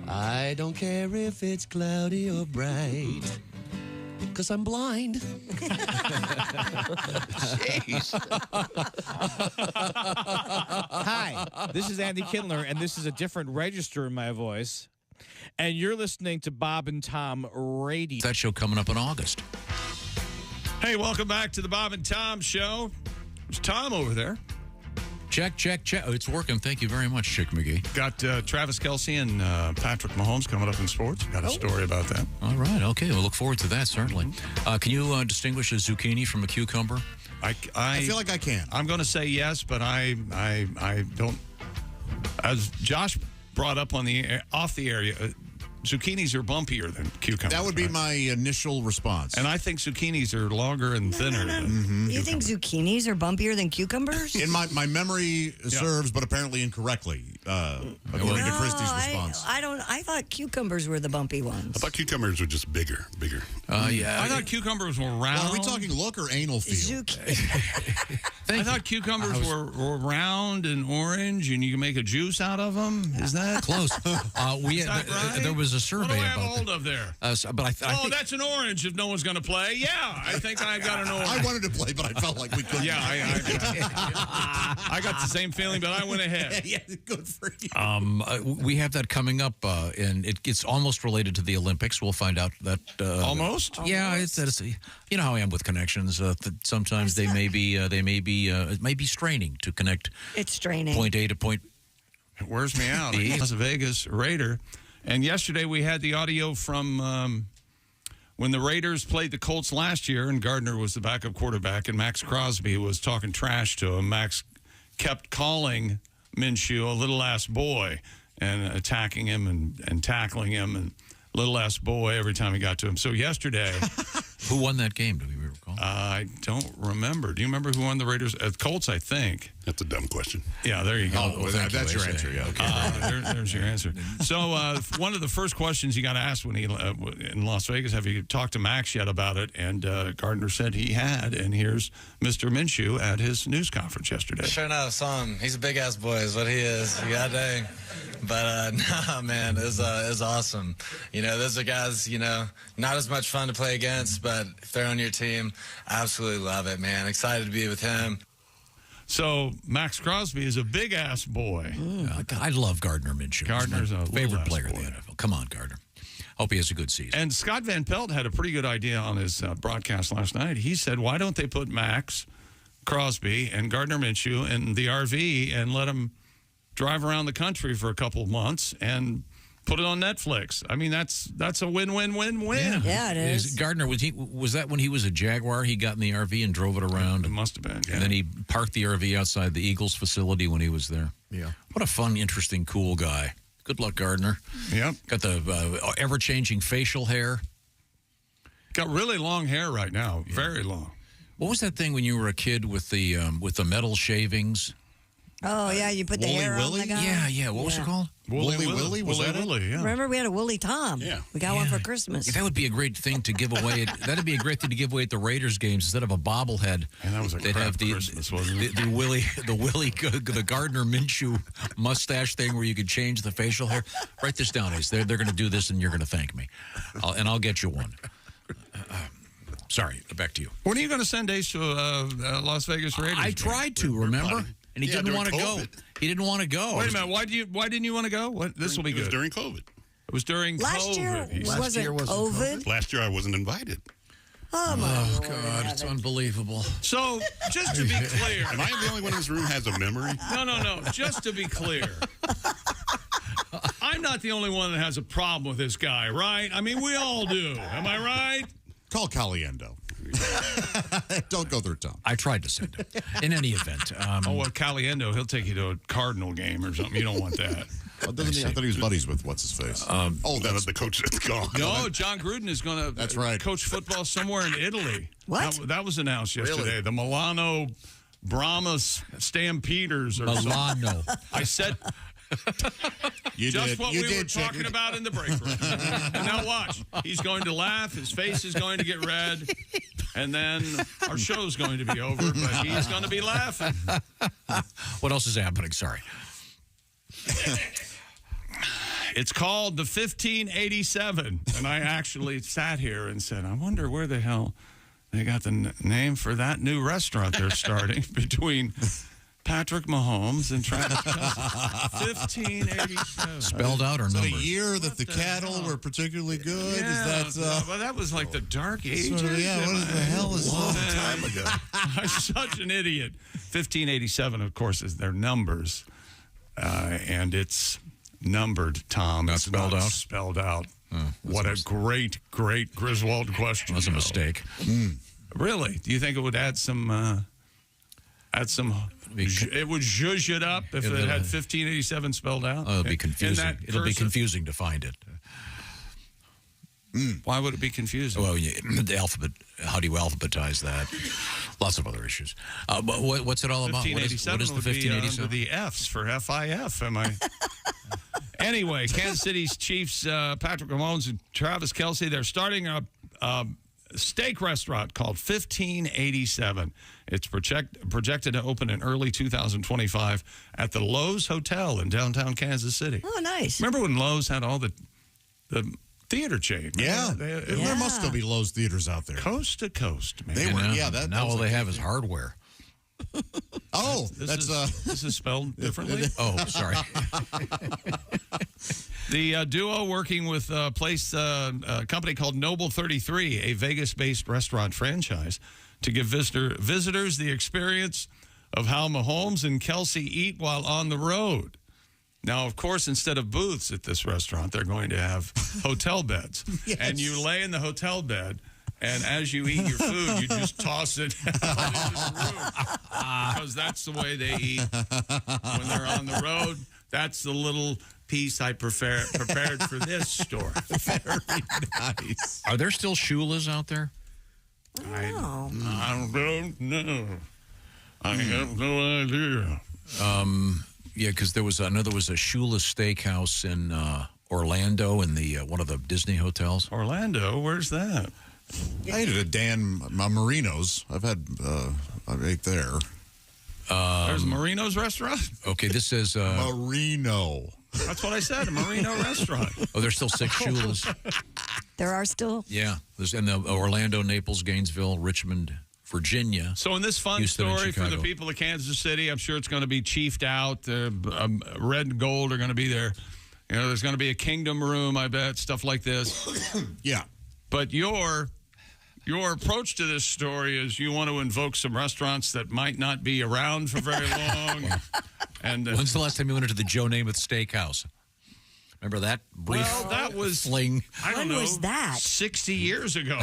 Speaker 24: I don't care if it's cloudy or bright, 'cause I'm blind.
Speaker 6: Jeez.
Speaker 25: Hi, this is Andy Kindler, and this is a different register in my voice. And you're listening to Bob and Tom Radio.
Speaker 6: That show coming up in August.
Speaker 4: Hey, welcome back to the Bob and Tom Show. There's Tom over there.
Speaker 6: Check. Oh, it's working. Thank you very much, Chick McGee.
Speaker 4: Got Travis Kelce and Patrick Mahomes coming up in sports. Got a story about that.
Speaker 6: All right. Okay. We'll look forward to that, certainly. Can you distinguish a zucchini from a cucumber?
Speaker 4: I
Speaker 3: feel like I can.
Speaker 4: I'm going to say yes, but I don't. As Josh brought up off the area, zucchinis are bumpier than cucumbers.
Speaker 3: That would be my initial response.
Speaker 4: And I think zucchinis are longer and thinner than
Speaker 5: You think zucchinis are bumpier than cucumbers?
Speaker 3: In my memory serves, but apparently incorrectly, according to Christie's response.
Speaker 5: I thought cucumbers were the bumpy ones.
Speaker 7: I thought cucumbers were just bigger.
Speaker 4: I thought cucumbers were round.
Speaker 3: Well, are we talking look or anal feel?
Speaker 4: I thought cucumbers were round and orange, and you can make a juice out of them. Is that
Speaker 6: close? There was a survey
Speaker 4: what do I have
Speaker 6: about
Speaker 4: hold of there?
Speaker 6: But I think
Speaker 4: that's an orange if no one's going to play. Yeah, I think I got an orange.
Speaker 3: I wanted to play, but I felt like we couldn't.
Speaker 4: Yeah, I got the same feeling, but I went ahead.
Speaker 3: Yeah, good for you.
Speaker 6: We have that coming up, and it's almost related to the Olympics. We'll find out that.
Speaker 4: Almost?
Speaker 6: Yeah, it's you know how I am with connections. Sometimes it may be straining to connect.
Speaker 5: It's straining.
Speaker 6: Point A to point.
Speaker 4: It wears me out. Las Vegas Raider. And yesterday we had the audio from when the Raiders played the Colts last year, and Gardner was the backup quarterback, and Max Crosby was talking trash to him. Max kept calling Minshew a little ass boy and attacking him and tackling him and little ass boy every time he got to him. So yesterday...
Speaker 6: Who won that game, do we recall?
Speaker 4: I don't remember. Do you remember who won the Raiders? Colts, I think.
Speaker 7: That's a dumb question.
Speaker 4: Yeah, there you go.
Speaker 3: That's your answer. Yeah, okay.
Speaker 4: There's your answer. So one of the first questions you got to ask when he in Las Vegas, have you talked to Max yet about it? And Gardner said he had. And here's Mr. Minshew at his news conference yesterday.
Speaker 26: Sure enough, saw him. He's a big ass boy, is what he is. Yeah, dang. But nah, man, it was awesome. You know, those are guys, not as much fun to play against, but if they're on your team, absolutely love it, man. Excited to be with him.
Speaker 4: So Max Crosby is a big ass boy.
Speaker 6: I love Gardner Minshew.
Speaker 4: Gardner's a
Speaker 6: favorite player
Speaker 4: boy.
Speaker 6: in the NFL. Come on, Gardner. Hope he has a good season.
Speaker 4: And Scott Van Pelt had a pretty good idea on his broadcast last night. He said, why don't they put Max Crosby and Gardner Minshew in the RV and let them drive around the country for a couple of months and put it on Netflix? I mean, that's a win-win-win-win.
Speaker 5: Yeah, it is.
Speaker 6: Gardner, was that when he was a Jaguar? He got in the RV and drove it around?
Speaker 4: It must have been, yeah.
Speaker 6: And then he parked the RV outside the Eagles facility when he was there.
Speaker 2: Yeah.
Speaker 6: What a fun, interesting, cool guy. Good luck, Gardner.
Speaker 4: Yep.
Speaker 6: Got the ever-changing facial hair.
Speaker 4: Got really long hair right now. Yeah. Very long.
Speaker 6: What was that thing when you were a kid with the metal shavings?
Speaker 5: Oh, yeah, you put the hair on the guy.
Speaker 6: Yeah. What was it called?
Speaker 4: Woolly Willy? Was that
Speaker 6: Willy,
Speaker 4: yeah.
Speaker 5: Remember, we had a Woolly Tom.
Speaker 4: Yeah.
Speaker 5: We got one for Christmas.
Speaker 6: That would be a great thing to give away. That'd be a great thing to give away at the Raiders games instead of a bobblehead.
Speaker 4: And that was a crap Christmas, wasn't it?
Speaker 6: The Gardner Minshew mustache thing where you could change the facial hair. Write this down, Ace. They're going to do this, and you're going to thank me. I'll get you one. Sorry, back to you.
Speaker 4: When are you going to send Ace to Las Vegas Raiders?
Speaker 6: I tried to, remember? And he didn't want to go. He didn't want to go.
Speaker 4: Wait a minute. Why didn't you want to go? This will be good.
Speaker 7: It was during COVID.
Speaker 4: It was during
Speaker 5: Last
Speaker 4: COVID.
Speaker 5: year wasn't COVID.
Speaker 7: Last year I wasn't invited.
Speaker 5: Oh, my Lord,
Speaker 6: God, it's unbelievable.
Speaker 4: So, just to be clear.
Speaker 7: Am I the only one in this room has a memory?
Speaker 4: No. Just to be clear. I'm not the only one that has a problem with this guy, right? I mean, we all do. Am I right?
Speaker 3: Call Caliendo. Don't go through Tom.
Speaker 6: I tried to send him. In any event.
Speaker 4: Caliendo, he'll take you to a Cardinal game or something. You don't want that.
Speaker 3: I thought he was buddies with what's-his-face.
Speaker 7: That's the coach that's gone.
Speaker 4: No, John Gruden is going to coach football somewhere in Italy.
Speaker 5: What?
Speaker 4: That was announced yesterday. Really? The Milano Brahma Stampeders. Or
Speaker 6: Milano.
Speaker 4: Something. I said... What we were talking about in the break room. And now watch. He's going to laugh. His face is going to get red. And then our show's going to be over, but he's going to be laughing.
Speaker 6: What else is happening? Sorry.
Speaker 4: It's called the 1587. And I actually sat here and said, I wonder where the hell they got the name for that new restaurant they're starting between Patrick Mahomes and Travis Kelce. 1587.
Speaker 6: Spelled out or
Speaker 3: Is
Speaker 6: numbered?
Speaker 3: it a year that the cattle were particularly good?
Speaker 4: Yeah,
Speaker 3: Is that,
Speaker 4: well, that was like the dark ages.
Speaker 3: what the hell is
Speaker 4: a long
Speaker 3: that?
Speaker 4: time ago. I'm such an idiot. 1587, of course, is their numbers. And it's numbered, Tom.
Speaker 6: Not
Speaker 4: it's
Speaker 6: spelled
Speaker 4: not
Speaker 6: out?
Speaker 4: Spelled out. What a great Griswold question.
Speaker 6: That's a mistake.
Speaker 4: Really? Do you think it would add some... it would zhuzh it up if it had 1587 spelled out.
Speaker 6: Oh, it'll be confusing. It'll be confusing to find it.
Speaker 4: Why would it be confusing?
Speaker 6: Well, the alphabet. How do you alphabetize that? Lots of other issues. What's it all about? What is the 1587?
Speaker 4: The F's for FIF. Am I? Anyway, Kansas City's Chiefs, Patrick Mahomes and Travis Kelce, they're starting a steak restaurant called 1587. It's projected to open in early 2025 at the Lowe's Hotel in downtown Kansas City.
Speaker 5: Oh, nice.
Speaker 4: Remember when Lowe's had all the theater chain?
Speaker 3: Yeah. There must still be Lowe's theaters out there.
Speaker 4: Coast to coast, man.
Speaker 3: They were,
Speaker 6: now all they have is hardware.
Speaker 4: This is spelled differently.
Speaker 6: Oh, sorry.
Speaker 4: The duo working with a company called Noble 33, a Vegas-based restaurant franchise, to give visitors the experience of how Mahomes and Kelce eat while on the road. Now, of course, instead of booths at this restaurant, they're going to have hotel beds. Yes. And you lay in the hotel bed, and as you eat your food, you just toss it out into the room. Because that's the way they eat when they're on the road. That's the little piece I prepared for this store.
Speaker 3: Very nice.
Speaker 6: Are there still Shulas out there?
Speaker 4: I don't know. I have no idea.
Speaker 6: Yeah, because I know there was a Shula Steakhouse in Orlando in the one of the Disney hotels.
Speaker 4: Orlando? Where's that?
Speaker 3: I ate at Marino's. I ate there.
Speaker 4: There's Marino's restaurant?
Speaker 6: Okay, this says...
Speaker 3: Marino.
Speaker 4: That's what I said, a Marino restaurant.
Speaker 6: Oh, there's still 6 Shulas.
Speaker 5: There are still?
Speaker 6: Yeah. There's in the Orlando, Naples, Gainesville, Richmond, Virginia.
Speaker 4: So in this fun
Speaker 6: Houston,
Speaker 4: story for the people of Kansas City, I'm sure it's going to be chiefed out. Red and gold are going to be there. You know, there's going to be a kingdom room, I bet, stuff like this.
Speaker 3: Yeah.
Speaker 4: But your approach to this story is you want to invoke some restaurants that might not be around for very long. And
Speaker 6: when's the last time you went into the Joe Namath Steakhouse? Remember that brief
Speaker 4: that was
Speaker 6: fling?
Speaker 4: I don't
Speaker 5: When
Speaker 4: know,
Speaker 5: was that?
Speaker 4: 60 years ago.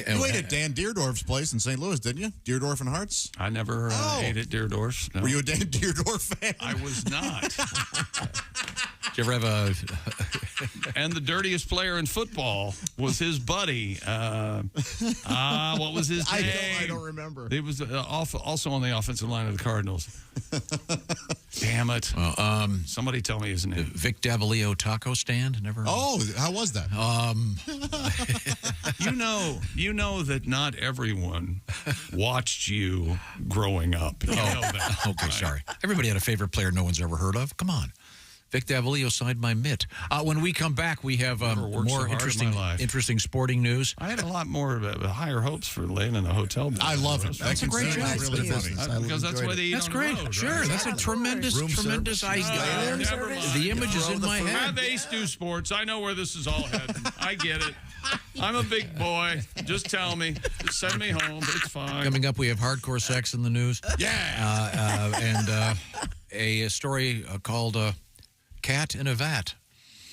Speaker 3: You ate at Dan Deerdorf's place in St. Louis, didn't you? Deerdorf and Hearts?
Speaker 4: I never ate at Deerdorf's. No.
Speaker 3: Were you a Dan Deerdorf fan?
Speaker 4: I was not.
Speaker 6: Did you ever have
Speaker 4: And the dirtiest player in football was his buddy. What was his name?
Speaker 3: I don't remember.
Speaker 4: It was also on the offensive line of the Cardinals. Damn it. Somebody tell me his name.
Speaker 6: Vic Davalio Taco Stand? Never.
Speaker 3: Oh, how was that?
Speaker 4: You know that not everyone watched you growing up. You know that.
Speaker 6: Okay, sorry. Everybody had a favorite player no one's ever heard of. Come on. Vic Davalio signed my mitt. When we come back, we have more interesting sporting news.
Speaker 4: I had a lot more higher hopes for laying in a hotel bed.
Speaker 3: I love it.
Speaker 6: That's a great job.
Speaker 3: Really funny.
Speaker 4: Because that's why they eat
Speaker 6: That's
Speaker 4: on
Speaker 6: great.
Speaker 4: the road,
Speaker 6: Sure,
Speaker 4: right?
Speaker 6: that's a tremendous idea.
Speaker 4: Never mind.
Speaker 6: The image is in my head.
Speaker 4: Have Ace do sports. I know where this is all heading. I get it. I'm a big boy. Just tell me. Just send me home. It's fine.
Speaker 6: Coming up, we have hardcore sex in the news.
Speaker 3: Yeah.
Speaker 6: And a story called Cat in a Vat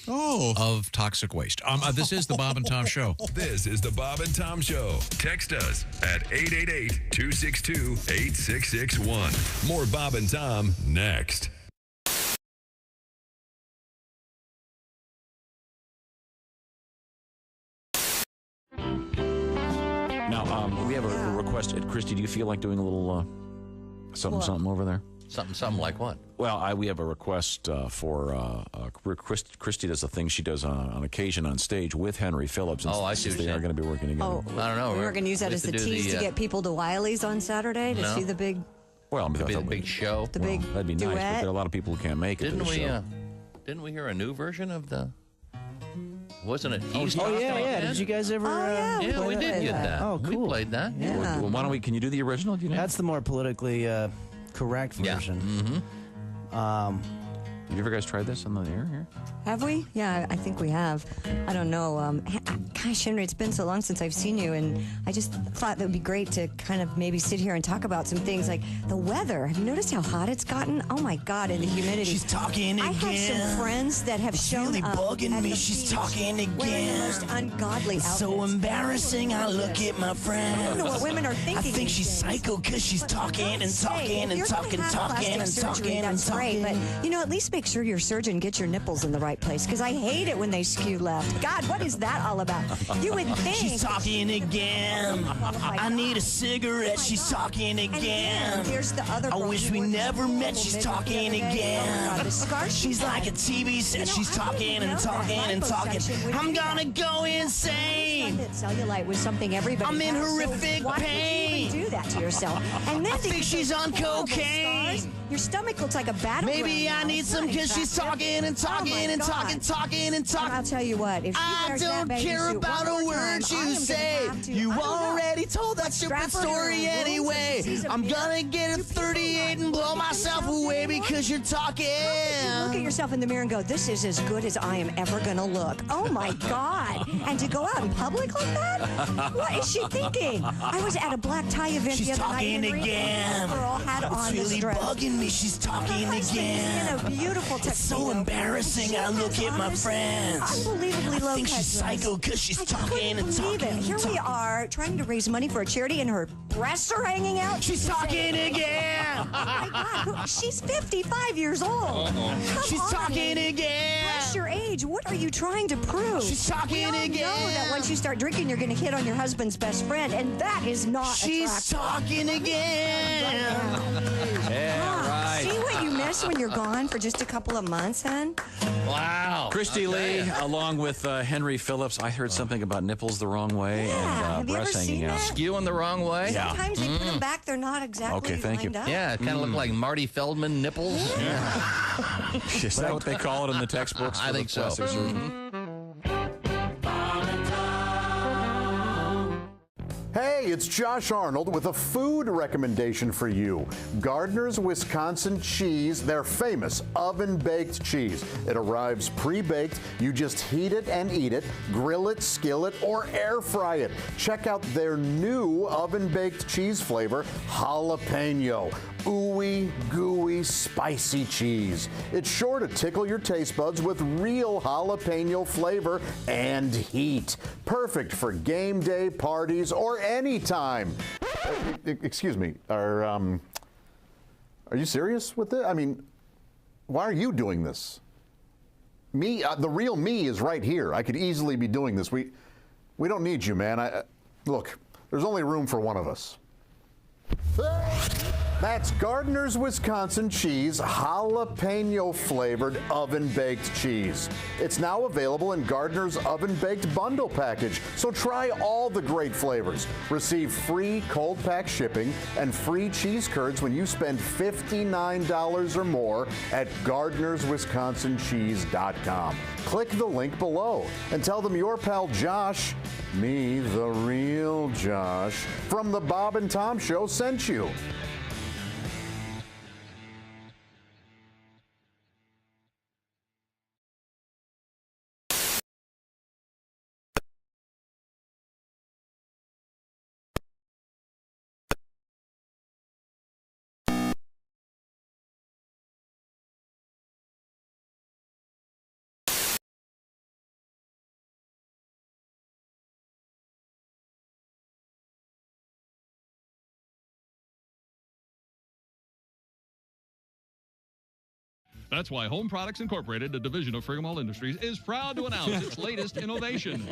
Speaker 6: of Toxic Waste. This is the Bob and Tom Show.
Speaker 12: This is the Bob and Tom Show. Text us at 888-262-8661. More Bob and Tom next.
Speaker 9: Now, we have a request. Christy, do you feel like doing a little something over there?
Speaker 10: Something like what?
Speaker 9: Well, we have a request for Christy does a thing she does on occasion on stage with Henry Phillips. And
Speaker 10: I see.
Speaker 9: They are going to be working together.
Speaker 5: Oh,
Speaker 10: I don't know.
Speaker 5: We were going to use that as the tease to get people to Wiley's on Saturday to see the big.
Speaker 9: Well,
Speaker 10: the big show.
Speaker 5: The big
Speaker 9: that'd be nice, but
Speaker 5: duet.
Speaker 9: there are a lot of people who can't make it.
Speaker 10: Didn't we hear a new version of the? Wasn't it?
Speaker 11: Yeah. Did you guys ever?
Speaker 10: Yeah, we did get that.
Speaker 11: Oh, cool.
Speaker 10: We played that.
Speaker 5: Yeah.
Speaker 9: Well, why don't we? Can you do the original? Do you know?
Speaker 11: That's the more politically correct version.
Speaker 10: Mm-hmm.
Speaker 9: Have you ever guys tried this on the air here?
Speaker 5: Have we? Yeah, I think we have. I don't know. Gosh, Henry, it's been so long since I've seen you, and I just thought that would be great to kind of maybe sit here and talk about some things like the weather. Have you noticed how hot it's gotten? Oh my God, and the humidity.
Speaker 11: She's talking again.
Speaker 5: I have some friends that have shown
Speaker 11: really
Speaker 5: up
Speaker 11: bugging
Speaker 5: at
Speaker 11: me.
Speaker 5: the
Speaker 11: She's
Speaker 5: beach
Speaker 11: talking
Speaker 5: wearing the
Speaker 11: again.
Speaker 5: most ungodly outfits.
Speaker 11: So embarrassing. I look at my friend.
Speaker 5: I don't know what women are thinking.
Speaker 11: I think
Speaker 5: these
Speaker 11: she's
Speaker 5: days.
Speaker 11: psycho because she's talking and talking and talking and talking and talking and
Speaker 5: that's great,
Speaker 11: talking.
Speaker 5: but at least make sure your surgeon gets your nipples in the right place, because I hate it when they skew left. God, what is that all about? You would think.
Speaker 11: She's talking again. I need a cigarette. She's talking
Speaker 5: And
Speaker 11: again.
Speaker 5: here's the other
Speaker 11: I
Speaker 5: girl
Speaker 11: wish
Speaker 5: who
Speaker 11: we
Speaker 5: wore this
Speaker 11: never
Speaker 5: horrible
Speaker 11: met. She's
Speaker 5: midget
Speaker 11: talking
Speaker 5: the other day.
Speaker 11: again.
Speaker 5: Oh, God, the scars she
Speaker 11: She's like a
Speaker 5: had.
Speaker 11: TV set. She's
Speaker 5: I
Speaker 11: talking
Speaker 5: didn't
Speaker 11: and
Speaker 5: know
Speaker 11: talking
Speaker 5: that
Speaker 11: and talking.
Speaker 5: liposuction would
Speaker 11: I'm
Speaker 5: do
Speaker 11: gonna
Speaker 5: that.
Speaker 11: go insane.
Speaker 5: That cellulite was something everybody
Speaker 11: I'm in
Speaker 5: has, so
Speaker 11: horrific
Speaker 5: why
Speaker 11: pain.
Speaker 5: would you even do that to yourself? And then
Speaker 11: I think she's on cocaine.
Speaker 5: Scars, your stomach looks like a battleground.
Speaker 11: Maybe I
Speaker 5: now.
Speaker 11: need
Speaker 5: It's
Speaker 11: some
Speaker 5: not
Speaker 11: because she's
Speaker 5: attractive.
Speaker 11: talking and talking
Speaker 5: Oh, my
Speaker 11: and
Speaker 5: God.
Speaker 11: talking and
Speaker 5: And
Speaker 11: talking.
Speaker 5: I'll tell you what, if she
Speaker 11: I
Speaker 5: wears that
Speaker 11: don't
Speaker 5: bathing
Speaker 11: care
Speaker 5: suit
Speaker 11: about
Speaker 5: one
Speaker 11: a
Speaker 5: more
Speaker 11: word
Speaker 5: time, I am
Speaker 11: you
Speaker 5: gonna
Speaker 11: say.
Speaker 5: have to-
Speaker 11: You
Speaker 5: I don't know.
Speaker 11: already told that
Speaker 5: Strap
Speaker 11: stupid
Speaker 5: her to her
Speaker 11: story
Speaker 5: rules and
Speaker 11: anyway.
Speaker 5: she's a
Speaker 11: I'm
Speaker 5: mirror.
Speaker 11: gonna get a 38 and blow myself away because you're talking.
Speaker 5: You look at yourself in the mirror and go, this is as good as I am ever going to look. Oh, my God. And to go out in public like that? What is she thinking? I was at a black tie event
Speaker 11: She's
Speaker 5: the other night.
Speaker 11: talking
Speaker 5: Henry,
Speaker 11: again.
Speaker 5: and the girl had on
Speaker 11: It's
Speaker 5: this
Speaker 11: really
Speaker 5: dress.
Speaker 11: bugging me. She's talking
Speaker 5: Her husband's
Speaker 11: again.
Speaker 5: in a beautiful
Speaker 11: It's so
Speaker 5: tuxedo.
Speaker 11: embarrassing.
Speaker 5: She
Speaker 11: I look
Speaker 5: has
Speaker 11: at
Speaker 5: on
Speaker 11: my
Speaker 5: this
Speaker 11: friends.
Speaker 5: Unbelievably low
Speaker 11: I think
Speaker 5: cut
Speaker 11: she's
Speaker 5: dress.
Speaker 11: psycho because she's
Speaker 5: I
Speaker 11: talking
Speaker 5: couldn't
Speaker 11: and
Speaker 5: believe
Speaker 11: talking
Speaker 5: it.
Speaker 11: and
Speaker 5: Here we
Speaker 11: talking.
Speaker 5: are trying to raise money for a charity, and her breasts are hanging out.
Speaker 11: She's talking again.
Speaker 5: Oh my God, she's 55 years old. Come
Speaker 11: She's
Speaker 5: on,
Speaker 11: talking
Speaker 5: Amy.
Speaker 11: again.
Speaker 5: Press your age. What are you trying to prove?
Speaker 11: She's talking
Speaker 5: we all
Speaker 11: again.
Speaker 5: know that once you start drinking, you're going to hit on your husband's best friend, and that is not
Speaker 11: She's
Speaker 5: attractive.
Speaker 11: talking again.
Speaker 9: Yeah, right.
Speaker 5: See what you miss when you're gone for just a couple of months, hon?
Speaker 10: Wow.
Speaker 9: Christy Lee, along with Henry Phillips. I heard something about nipples the wrong way
Speaker 5: Yeah.
Speaker 9: and
Speaker 5: Have you
Speaker 9: breasts
Speaker 5: ever
Speaker 9: hanging
Speaker 5: seen
Speaker 9: out.
Speaker 5: that?
Speaker 10: Skewing the wrong way.
Speaker 9: Yeah.
Speaker 5: Sometimes they put them back, they're not exactly
Speaker 9: Okay, thank you.
Speaker 5: lined up.
Speaker 10: Yeah, it kind of looked like Marty Feldman nipples.
Speaker 9: Is that what they call it in the textbooks?
Speaker 10: I
Speaker 9: for
Speaker 10: think
Speaker 9: the
Speaker 10: so.
Speaker 9: plastic surgeon?
Speaker 13: Hey,
Speaker 1: it's Josh Arnold with a food recommendation for you. Gardner's Wisconsin cheese, their famous oven-baked cheese. It arrives pre-baked. You just heat it and eat it, grill it, skillet, or air fry it. Check out their new oven-baked cheese flavor, jalapeno. Ooey, gooey, spicy cheese. It's sure to tickle your taste buds with real jalapeno flavor and heat. Perfect for game day, parties, or any time. Excuse me, are you serious with this? I mean, why are you doing this? Me, the real me is right here. I could easily be doing this. We don't need you, man. Look, there's only room for one of us. That's Gardner's Wisconsin cheese, jalapeno flavored oven baked cheese. It's now available in Gardner's oven baked bundle package. So try all the great flavors. Receive free cold pack shipping and free cheese curds when you spend $59 or more at Gardner'sWisconsinCheese.com. Click the link below and tell them your pal Josh, me, the real Josh, from the Bob and Tom Show sent you.
Speaker 14: That's why Home Products Incorporated, a division of Frigamall Industries, is proud to announce its latest innovation,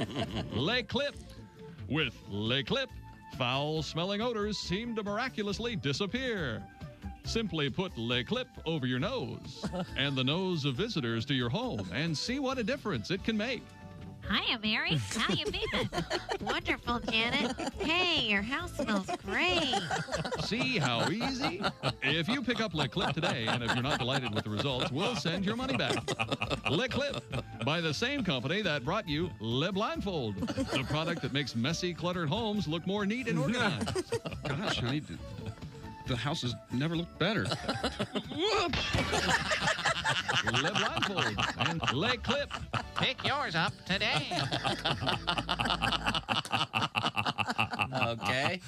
Speaker 14: Le Clip. With Le Clip, foul-smelling odors seem to miraculously disappear. Simply put Le Clip over your nose and the nose of visitors to your home and see what a difference it can make.
Speaker 15: Hiya, Mary. How you been? Wonderful, Janet. Hey, your house smells great.
Speaker 14: See how easy? If you pick up Le Clip today, and if you're not delighted with the results, we'll send your money back. Le Clip, by the same company that brought you Le Blindfold, the product that makes messy, cluttered homes look more neat and organized.
Speaker 17: Gosh, honey, the house has never looked better.
Speaker 14: Le Blindfold and Le Clip.
Speaker 15: Pick yours up today. Okay.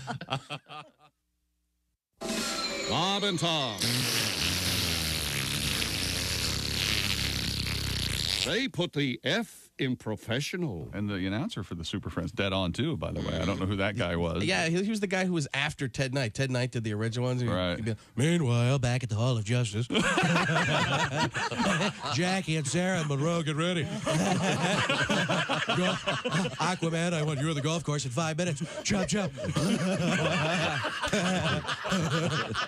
Speaker 17: Bob and Tom. They put the F in professional.
Speaker 4: And the announcer for the Super Friends, dead on too, by the way. I don't know who that guy was.
Speaker 24: Yeah, he was the guy who was after Ted Knight. Ted Knight did the original ones.
Speaker 4: Right.
Speaker 24: He'd be, meanwhile, back at the Hall of Justice, Jackie and Sarah and Monroe, get ready. Aquaman, I want you on the golf course in 5 minutes. Chop, chop.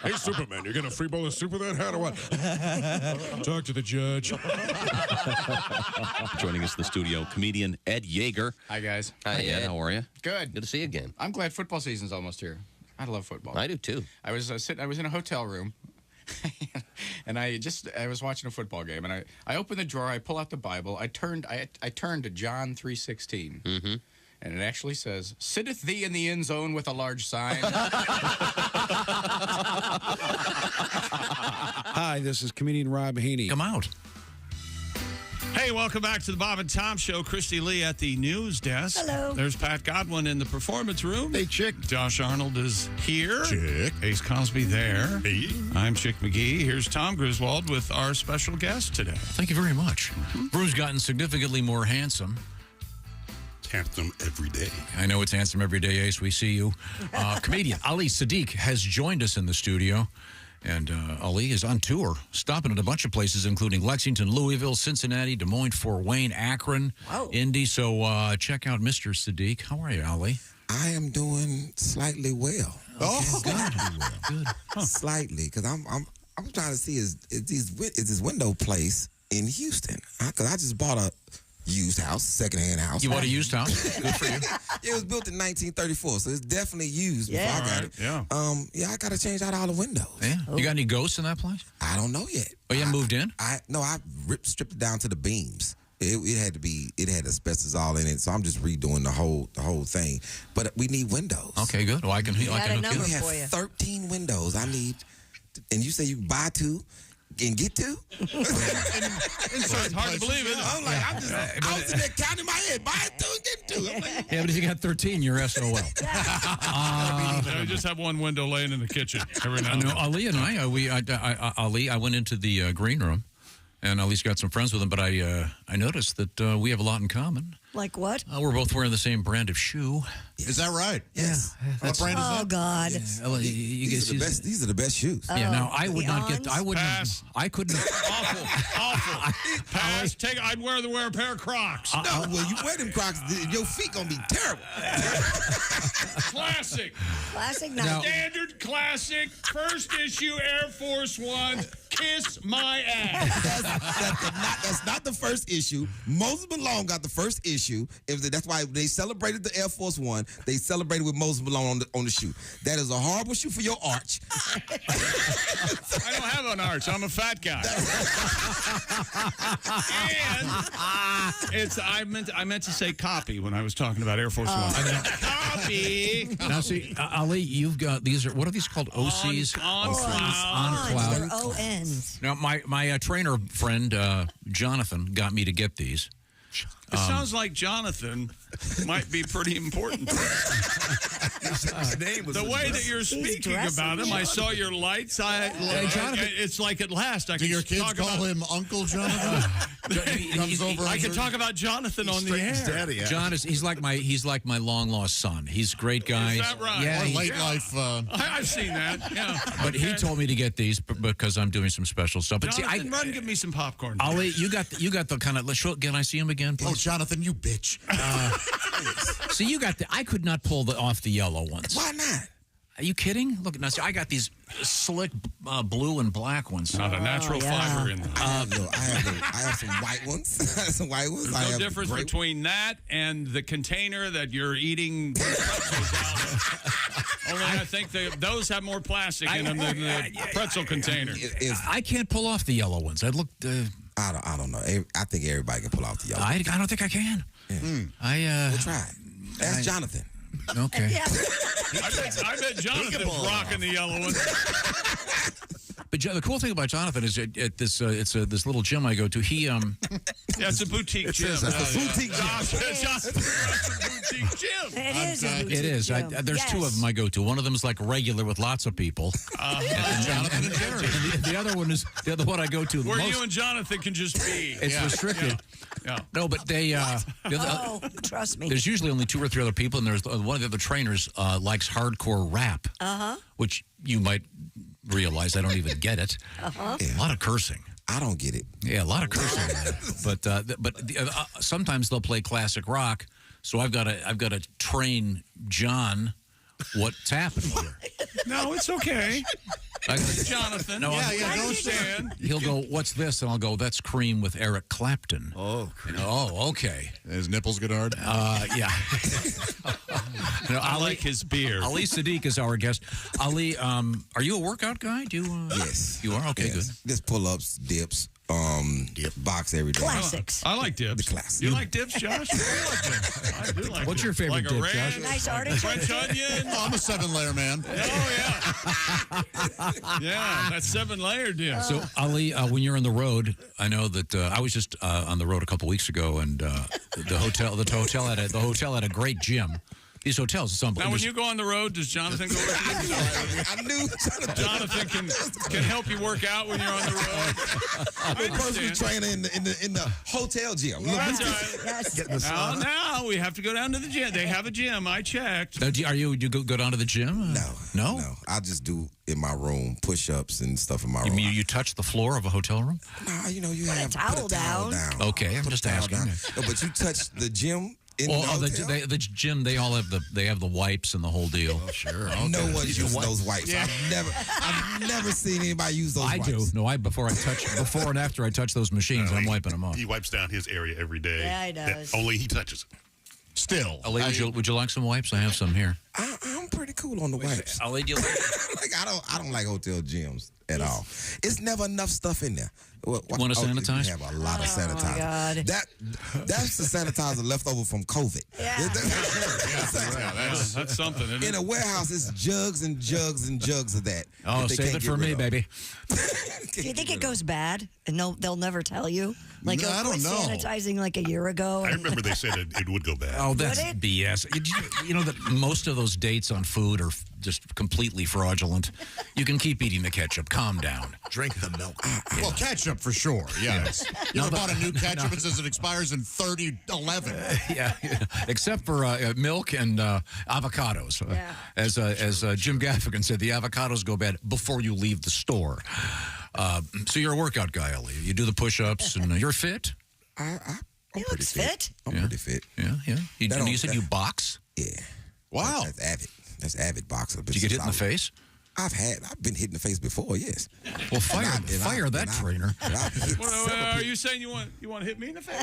Speaker 18: Hey, Superman, you're going to free bowl of soup with that hat or what? Talk to the judge.
Speaker 19: Joining us in the studio, comedian Ed Yeager.
Speaker 27: Hi, guys.
Speaker 19: Hi, Ed. How are you?
Speaker 27: Good.
Speaker 19: Good to see you again.
Speaker 27: I'm glad football season's almost here. I love football.
Speaker 19: I do, too.
Speaker 27: I was I was in a hotel room, and I was watching a football game, and I opened the drawer, I pull out the Bible, I turned to John 3:16.
Speaker 19: Mm-hmm.
Speaker 27: And it actually says, "Sitteth thee in the end zone with a large sign."
Speaker 18: Hi, this is comedian Rob Haney.
Speaker 6: Come out.
Speaker 4: Hey, welcome back to the Bob and Tom Show. Christy Lee at the news desk.
Speaker 5: Hello.
Speaker 4: There's Pat Godwin in the performance room.
Speaker 18: Hey, Chick.
Speaker 4: Josh Arnold is here.
Speaker 18: Chick.
Speaker 4: Ace Cosby there.
Speaker 18: Hey.
Speaker 4: I'm Chick McGee. Here's Tom Griswold with our special guest today.
Speaker 6: Thank you very much. Bruce gotten significantly more handsome.
Speaker 18: Handsome every day.
Speaker 6: I know it's handsome every day, Ace. We see you. Comedian Ali Saddiq has joined us in the studio. And Ali is on tour, stopping at a bunch of places, including Lexington, Louisville, Cincinnati, Des Moines, Fort Wayne, Akron, Indy. So check out Mr. Saddiq. How are you, Ali?
Speaker 28: I am doing slightly well.
Speaker 6: Oh, good. Good.
Speaker 28: Huh. Slightly, because I'm trying to see is this window place in Houston? Because I just bought a used house, secondhand house.
Speaker 6: You bought a used house? Good for you.
Speaker 28: It was built in 1934, so it's definitely used before I got it.
Speaker 4: Yeah.
Speaker 28: Yeah, I got to change out all the windows.
Speaker 6: Yeah. You got any ghosts in that place?
Speaker 28: I don't know yet.
Speaker 6: Oh, you haven't moved in?
Speaker 28: I stripped it down to the beams. It had to be. It had asbestos all in it, so I'm just redoing the whole thing. But we need windows.
Speaker 6: Okay, good. Well, I can hook you.
Speaker 28: We have 13 windows. I need, and you say you buy 2 and get 2.
Speaker 4: It's hard to believe it.
Speaker 28: I'm like, I was in there counting my head, buy 2 and get 2. I'm like,
Speaker 6: Yeah, but if you got 13, you're SOL.
Speaker 4: I just have one window laying in the kitchen every now and then.
Speaker 6: Ali and I went into the green room, and Ali's got some friends with him, but I noticed that we have a lot in common.
Speaker 5: Like what?
Speaker 6: We're both wearing the same brand of shoe.
Speaker 3: Is that right?
Speaker 28: Yes.
Speaker 3: What brand is that?
Speaker 5: Oh God!
Speaker 28: These are the best shoes.
Speaker 6: Yeah. Now I would not get. I wouldn't.
Speaker 4: Pass.
Speaker 6: I couldn't.
Speaker 4: Awful. Pass. I'd wear a pair of Crocs.
Speaker 28: No, well, you wear them Crocs, your feet gonna be terrible.
Speaker 4: Classic.
Speaker 5: Classic.
Speaker 4: Standard classic. First issue Air Force One. Kiss my ass.
Speaker 28: That's not the first issue. Moses Malone got the first issue. That's why they celebrated the Air Force One. They celebrated with Moses Malone on the shoe. That is a horrible shoe for your arch.
Speaker 4: I don't have an arch. I'm a fat guy. And I meant to say copy when I was talking about Air Force One. Copy.
Speaker 6: Now see, Ali, you've got these. What are these called? OCs.
Speaker 4: On
Speaker 6: cloud.
Speaker 5: They're ONs.
Speaker 6: Now my trainer friend Jonathan got me to get these.
Speaker 4: It sounds like Jonathan might be pretty important.
Speaker 28: His name was
Speaker 4: the way that you're speaking about him, I saw your lights. It's like at last I
Speaker 3: Do
Speaker 4: can
Speaker 3: your kids
Speaker 4: talk
Speaker 3: call
Speaker 4: about
Speaker 3: him Uncle Jonathan? Comes over.
Speaker 4: I can talk about Jonathan on the air.
Speaker 3: Daddy, yeah.
Speaker 6: John he's like my long lost son. He's a great guy.
Speaker 4: Is that right?
Speaker 6: Yeah,
Speaker 3: late life.
Speaker 4: I've seen that. Yeah,
Speaker 6: but he told me to get these because I'm doing some special stuff. But
Speaker 4: Jonathan, run, give me some popcorn.
Speaker 6: Ali, you got the kind of. Can I see him again, please?
Speaker 3: Oh, Jonathan, you bitch.
Speaker 6: See, you got I could not pull off the yellow ones.
Speaker 28: Why not?
Speaker 6: Are you kidding? Look, now see, I got these slick blue and black ones.
Speaker 4: Not a natural fiber in them.
Speaker 28: I have some white ones.
Speaker 4: There's no difference between that and the container that you're eating pretzels out of. Only I think those have more plastic in them than the pretzel container.
Speaker 6: I can't pull off the yellow ones. I looked.
Speaker 28: I don't know. I think everybody can pull off the yellow.
Speaker 6: I don't think I can.
Speaker 28: Yeah. We'll try it. That's Jonathan.
Speaker 6: Okay.
Speaker 4: I bet Jonathan's rocking the yellow one.
Speaker 6: But the cool thing about Jonathan is at this this little gym I go to. He
Speaker 4: Yeah, it's a boutique gym.
Speaker 28: It's a boutique gym.
Speaker 4: It's a boutique gym.
Speaker 5: It is.
Speaker 6: It is. There's two of them I go to. One of them is like regular with lots of people. And Jonathan and Jerry. And the other one is the other one I go to.
Speaker 4: Where you and Jonathan can just be.
Speaker 6: It's restricted.
Speaker 4: Yeah.
Speaker 6: No, but they.
Speaker 5: Trust me.
Speaker 6: There's usually only 2 or 3 other people, and there's one of the other trainers likes hardcore rap, which you might realize I don't even get it. A lot of cursing.
Speaker 28: I don't get it.
Speaker 6: Yeah, a lot of cursing. but sometimes they'll play classic rock, so I've got to train John what's happening here.
Speaker 4: No, it's okay. Jonathan.
Speaker 6: No,
Speaker 4: don't stand.
Speaker 6: He'll go, what's this? And I'll go, that's Cream with Eric Clapton.
Speaker 3: Oh,
Speaker 6: okay.
Speaker 3: His nipples get hard?
Speaker 6: Yeah.
Speaker 4: I like his beard.
Speaker 6: Ali Saddiq is our guest. Ali, are you a workout guy? Do you?
Speaker 28: Yes.
Speaker 6: You are? Okay, good.
Speaker 28: Just pull-ups, dips, box every day.
Speaker 5: Classics.
Speaker 4: I like dips.
Speaker 28: The classics.
Speaker 4: You like dips, Josh? I do like
Speaker 6: What's
Speaker 4: dips.
Speaker 6: your favorite
Speaker 4: like
Speaker 6: dip,
Speaker 4: ranch,
Speaker 6: Josh?
Speaker 5: Nice artichoke.
Speaker 4: French onion.
Speaker 3: Oh, I'm a 7-layer man.
Speaker 4: Oh, yeah. Yeah, that's 7-layer dip.
Speaker 6: So, Ali, when you're on the road, I know that I was just on the road a couple weeks ago, and the hotel had a great gym. These hotels, it's unbelievable.
Speaker 4: Now, when you go on the road, does Jonathan go with you?
Speaker 28: I knew
Speaker 4: Jonathan can help you work out when you're on the road.
Speaker 28: I'm a personal trainer in the hotel gym.
Speaker 4: Well, that's right.
Speaker 5: Yes.
Speaker 4: Now we have to go down to the gym. They have a gym. I checked.
Speaker 6: Now, do you go down to the gym?
Speaker 28: No. I just do in my room push-ups and stuff in my room.
Speaker 6: You mean you touch the floor of a hotel room?
Speaker 28: No, you have
Speaker 5: a towel down.
Speaker 6: Okay, I'm just asking.
Speaker 28: No, but you touch the gym.
Speaker 6: The gym, they all have the wipes and the whole deal.
Speaker 3: Oh, sure.
Speaker 28: Okay. No one uses those wipes. Yeah. I've never seen anybody use those wipes.
Speaker 6: I do. No, before and after I touch those machines, I'm wiping them off.
Speaker 7: He wipes down his area every day.
Speaker 5: Yeah, he does.
Speaker 7: Only he touches it.
Speaker 3: Still.
Speaker 6: Ali, would you like some wipes? I have some here.
Speaker 28: I'm pretty cool on the wipes.
Speaker 6: Ali, do you
Speaker 28: like I don't like hotel gyms at all. It's never enough stuff in there.
Speaker 6: Want to sanitize?
Speaker 28: You have a lot of sanitizer.
Speaker 5: God.
Speaker 28: That's the sanitizer left over from COVID.
Speaker 4: That's something, isn't it?
Speaker 28: In a warehouse, it's jugs and jugs and jugs of that.
Speaker 6: Oh, save it for me, baby.
Speaker 5: Do you think it goes bad and they'll never tell you? Like,
Speaker 1: No, I don't know.
Speaker 5: sanitizing like a year ago.
Speaker 7: I remember they said it would go bad.
Speaker 6: Oh, that's BS. You know that most of those dates on food are just completely fraudulent. You can keep eating the ketchup. Calm down.
Speaker 2: Drink the milk.
Speaker 3: Well, ketchup for sure. Yes. You ever bought a new ketchup and says it expires in 3011?
Speaker 6: Yeah, except for milk and avocados. As Jim Gaffigan said, the avocados go bad before you leave the store. So you're a workout guy, Ali. You do the push-ups, and you're fit?
Speaker 28: I'm
Speaker 5: He looks fit.
Speaker 28: I'm pretty fit.
Speaker 6: Yeah. You said you box?
Speaker 28: Yeah.
Speaker 6: Wow.
Speaker 28: That's avid. That's avid boxer.
Speaker 6: Did you get hit in the face?
Speaker 28: I've been hit in the face before, yes.
Speaker 6: Well, fire that trainer.
Speaker 4: Are you saying you want to hit me in the face?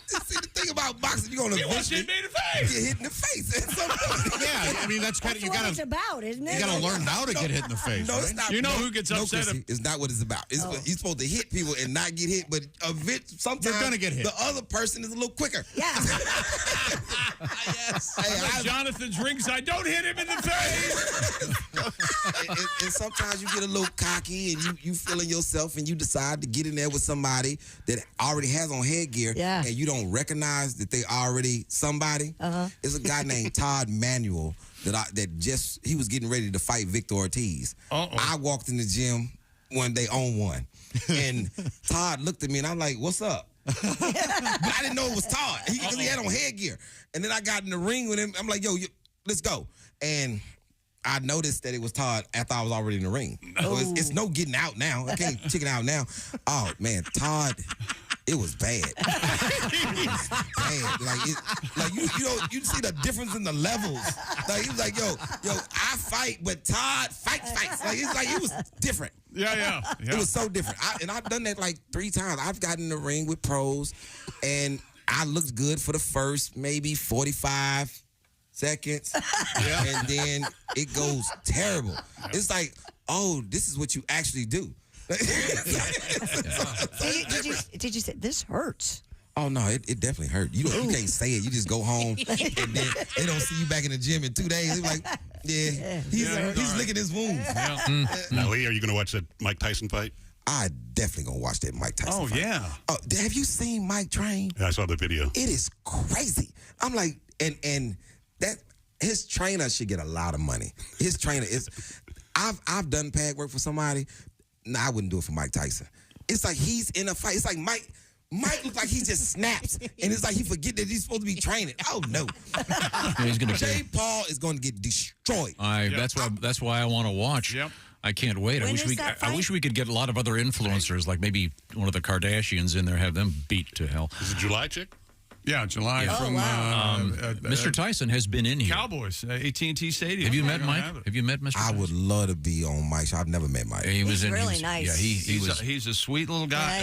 Speaker 28: See, the thing about boxing, you're going to
Speaker 4: hit me in the face.
Speaker 28: Get hit in the face at some point.
Speaker 3: Yeah, I mean, that's kind of, you
Speaker 5: what
Speaker 3: got
Speaker 5: it's about, isn't it?
Speaker 3: You got to learn how to get hit in the face.
Speaker 28: No,
Speaker 3: right?
Speaker 28: it's not.
Speaker 4: You know who gets upset?
Speaker 28: Chrissy, it's not what it's about. It's you're supposed to hit people and not get hit, but sometimes
Speaker 3: You're gonna get hit.
Speaker 28: The other person is a little quicker.
Speaker 5: Yeah.
Speaker 28: Yes.
Speaker 4: Jonathan's ringside. Don't hit him in the face.
Speaker 28: And sometimes you get a little cocky and you feeling yourself and you decide to get in there with somebody that already has on headgear and you don't recognize that they already somebody. There's a guy named Todd Manuel he was getting ready to fight Victor Ortiz. I walked in the gym one day on one, and Todd looked at me and I'm like, "What's up?" But I didn't know it was Todd because he had on headgear. And then I got in the ring with him. I'm like, "Yo, let's go." And I noticed that it was Todd after I was already in the ring. So it's no getting out now. I can't chicken out now. Oh man, Todd, it was bad. It was bad. Like you see the difference in the levels. Like he was like, yo, I fight, but Todd fights. Like it was different.
Speaker 4: Yeah.
Speaker 28: It was so different. I've done that like 3 times. I've gotten in the ring with pros, and I looked good for the first maybe 45 seconds, and then it goes terrible. It's like, oh, this is what you actually do.
Speaker 5: Did you say this hurts?
Speaker 28: Oh no, it definitely hurt. You can't say it. You just go home, and then they don't see you back in the gym in 2 days. They're like, he's licking his wounds.
Speaker 7: Now, Lee, are you going to watch that Mike Tyson fight?
Speaker 28: I definitely gonna watch that Mike Tyson fight.
Speaker 4: Yeah.
Speaker 28: Oh, have you seen Mike train?
Speaker 7: Yeah, I saw the video.
Speaker 28: It is crazy. I'm like, and that his trainer should get a lot of money. His trainer is. I've done pad work for somebody. No, I wouldn't do it for Mike Tyson. It's like he's in a fight. It's like Mike looks like he just snaps, and it's like he forget that he's supposed to be training. Oh no,
Speaker 6: he's gonna.
Speaker 28: Jay Paul is going to get destroyed.
Speaker 6: That's why I want to watch.
Speaker 4: Yep.
Speaker 6: I can't wait. I wish we could get a lot of other influencers, like maybe one of the Kardashians in there, have them beat to hell.
Speaker 7: Is it July, chick?
Speaker 4: Yeah, July from
Speaker 6: Mr. Tyson has been in here.
Speaker 4: Cowboys, AT&T Stadium.
Speaker 6: Have you met Mike? Have you met Mr.
Speaker 28: I would love to be on Mike's show. I've never met Mike.
Speaker 6: He's
Speaker 5: really nice.
Speaker 6: Yeah,
Speaker 4: he's a sweet little guy.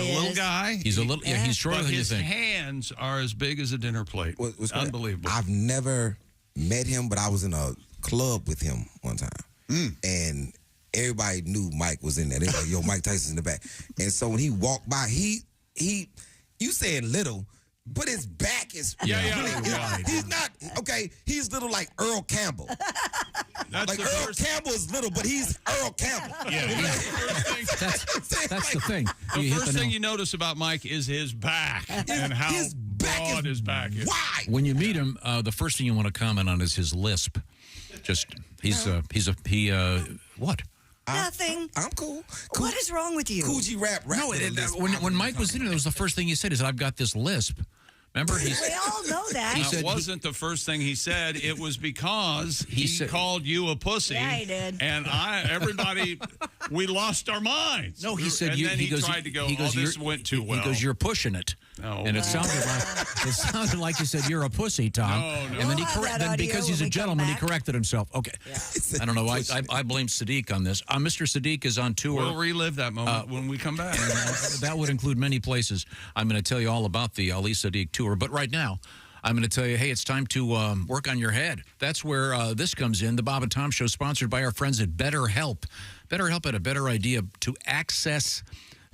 Speaker 6: He's a little. Yeah, he's shorter than you think.
Speaker 4: His hands are as big as a dinner plate. Unbelievable.
Speaker 28: I've never met him, but I was in a club with him one time, and everybody knew Mike was in there. They were like, "Yo, Mike Tyson's in the back." And so when he walked by, you said little. But his back is
Speaker 4: wide.
Speaker 28: He's not he's little like Earl Campbell. Earl Campbell is little, but he's Earl Campbell.
Speaker 6: Yeah, that's the thing.
Speaker 4: The first thing you notice about Mike is his back and how broad his back is.
Speaker 28: Why?
Speaker 6: When you meet him, the first thing you want to comment on is his lisp. What?
Speaker 5: Nothing.
Speaker 28: I'm cool.
Speaker 5: What is wrong with you?
Speaker 28: Coogee rap.
Speaker 6: No, when Mike was in there, that was the first thing he said is, "I've got this lisp." Remember?
Speaker 5: We all know that.
Speaker 4: It wasn't the first thing he said. It was because he called you a pussy.
Speaker 5: Yeah, he did.
Speaker 4: And everybody, we lost our minds.
Speaker 6: No, he said,
Speaker 4: and then he tried to go, this went too well.
Speaker 6: He goes, "You're pushing it."
Speaker 4: No.
Speaker 6: And it sounded like you said, "You're a pussy, Tom."
Speaker 4: No.
Speaker 6: And then because he's a gentleman, he corrected himself. Okay. Yeah. I don't know. I blame Saddiq on this. Mr. Saddiq is on tour.
Speaker 4: We'll relive that moment when we come back.
Speaker 6: That would include many places. I'm going to tell you all about the Ali Saddiq tour. But right now, I'm going to tell you, hey, it's time to work on your head. That's where this comes in. The Bob and Tom Show, sponsored by our friends at BetterHelp. BetterHelp had a better idea to access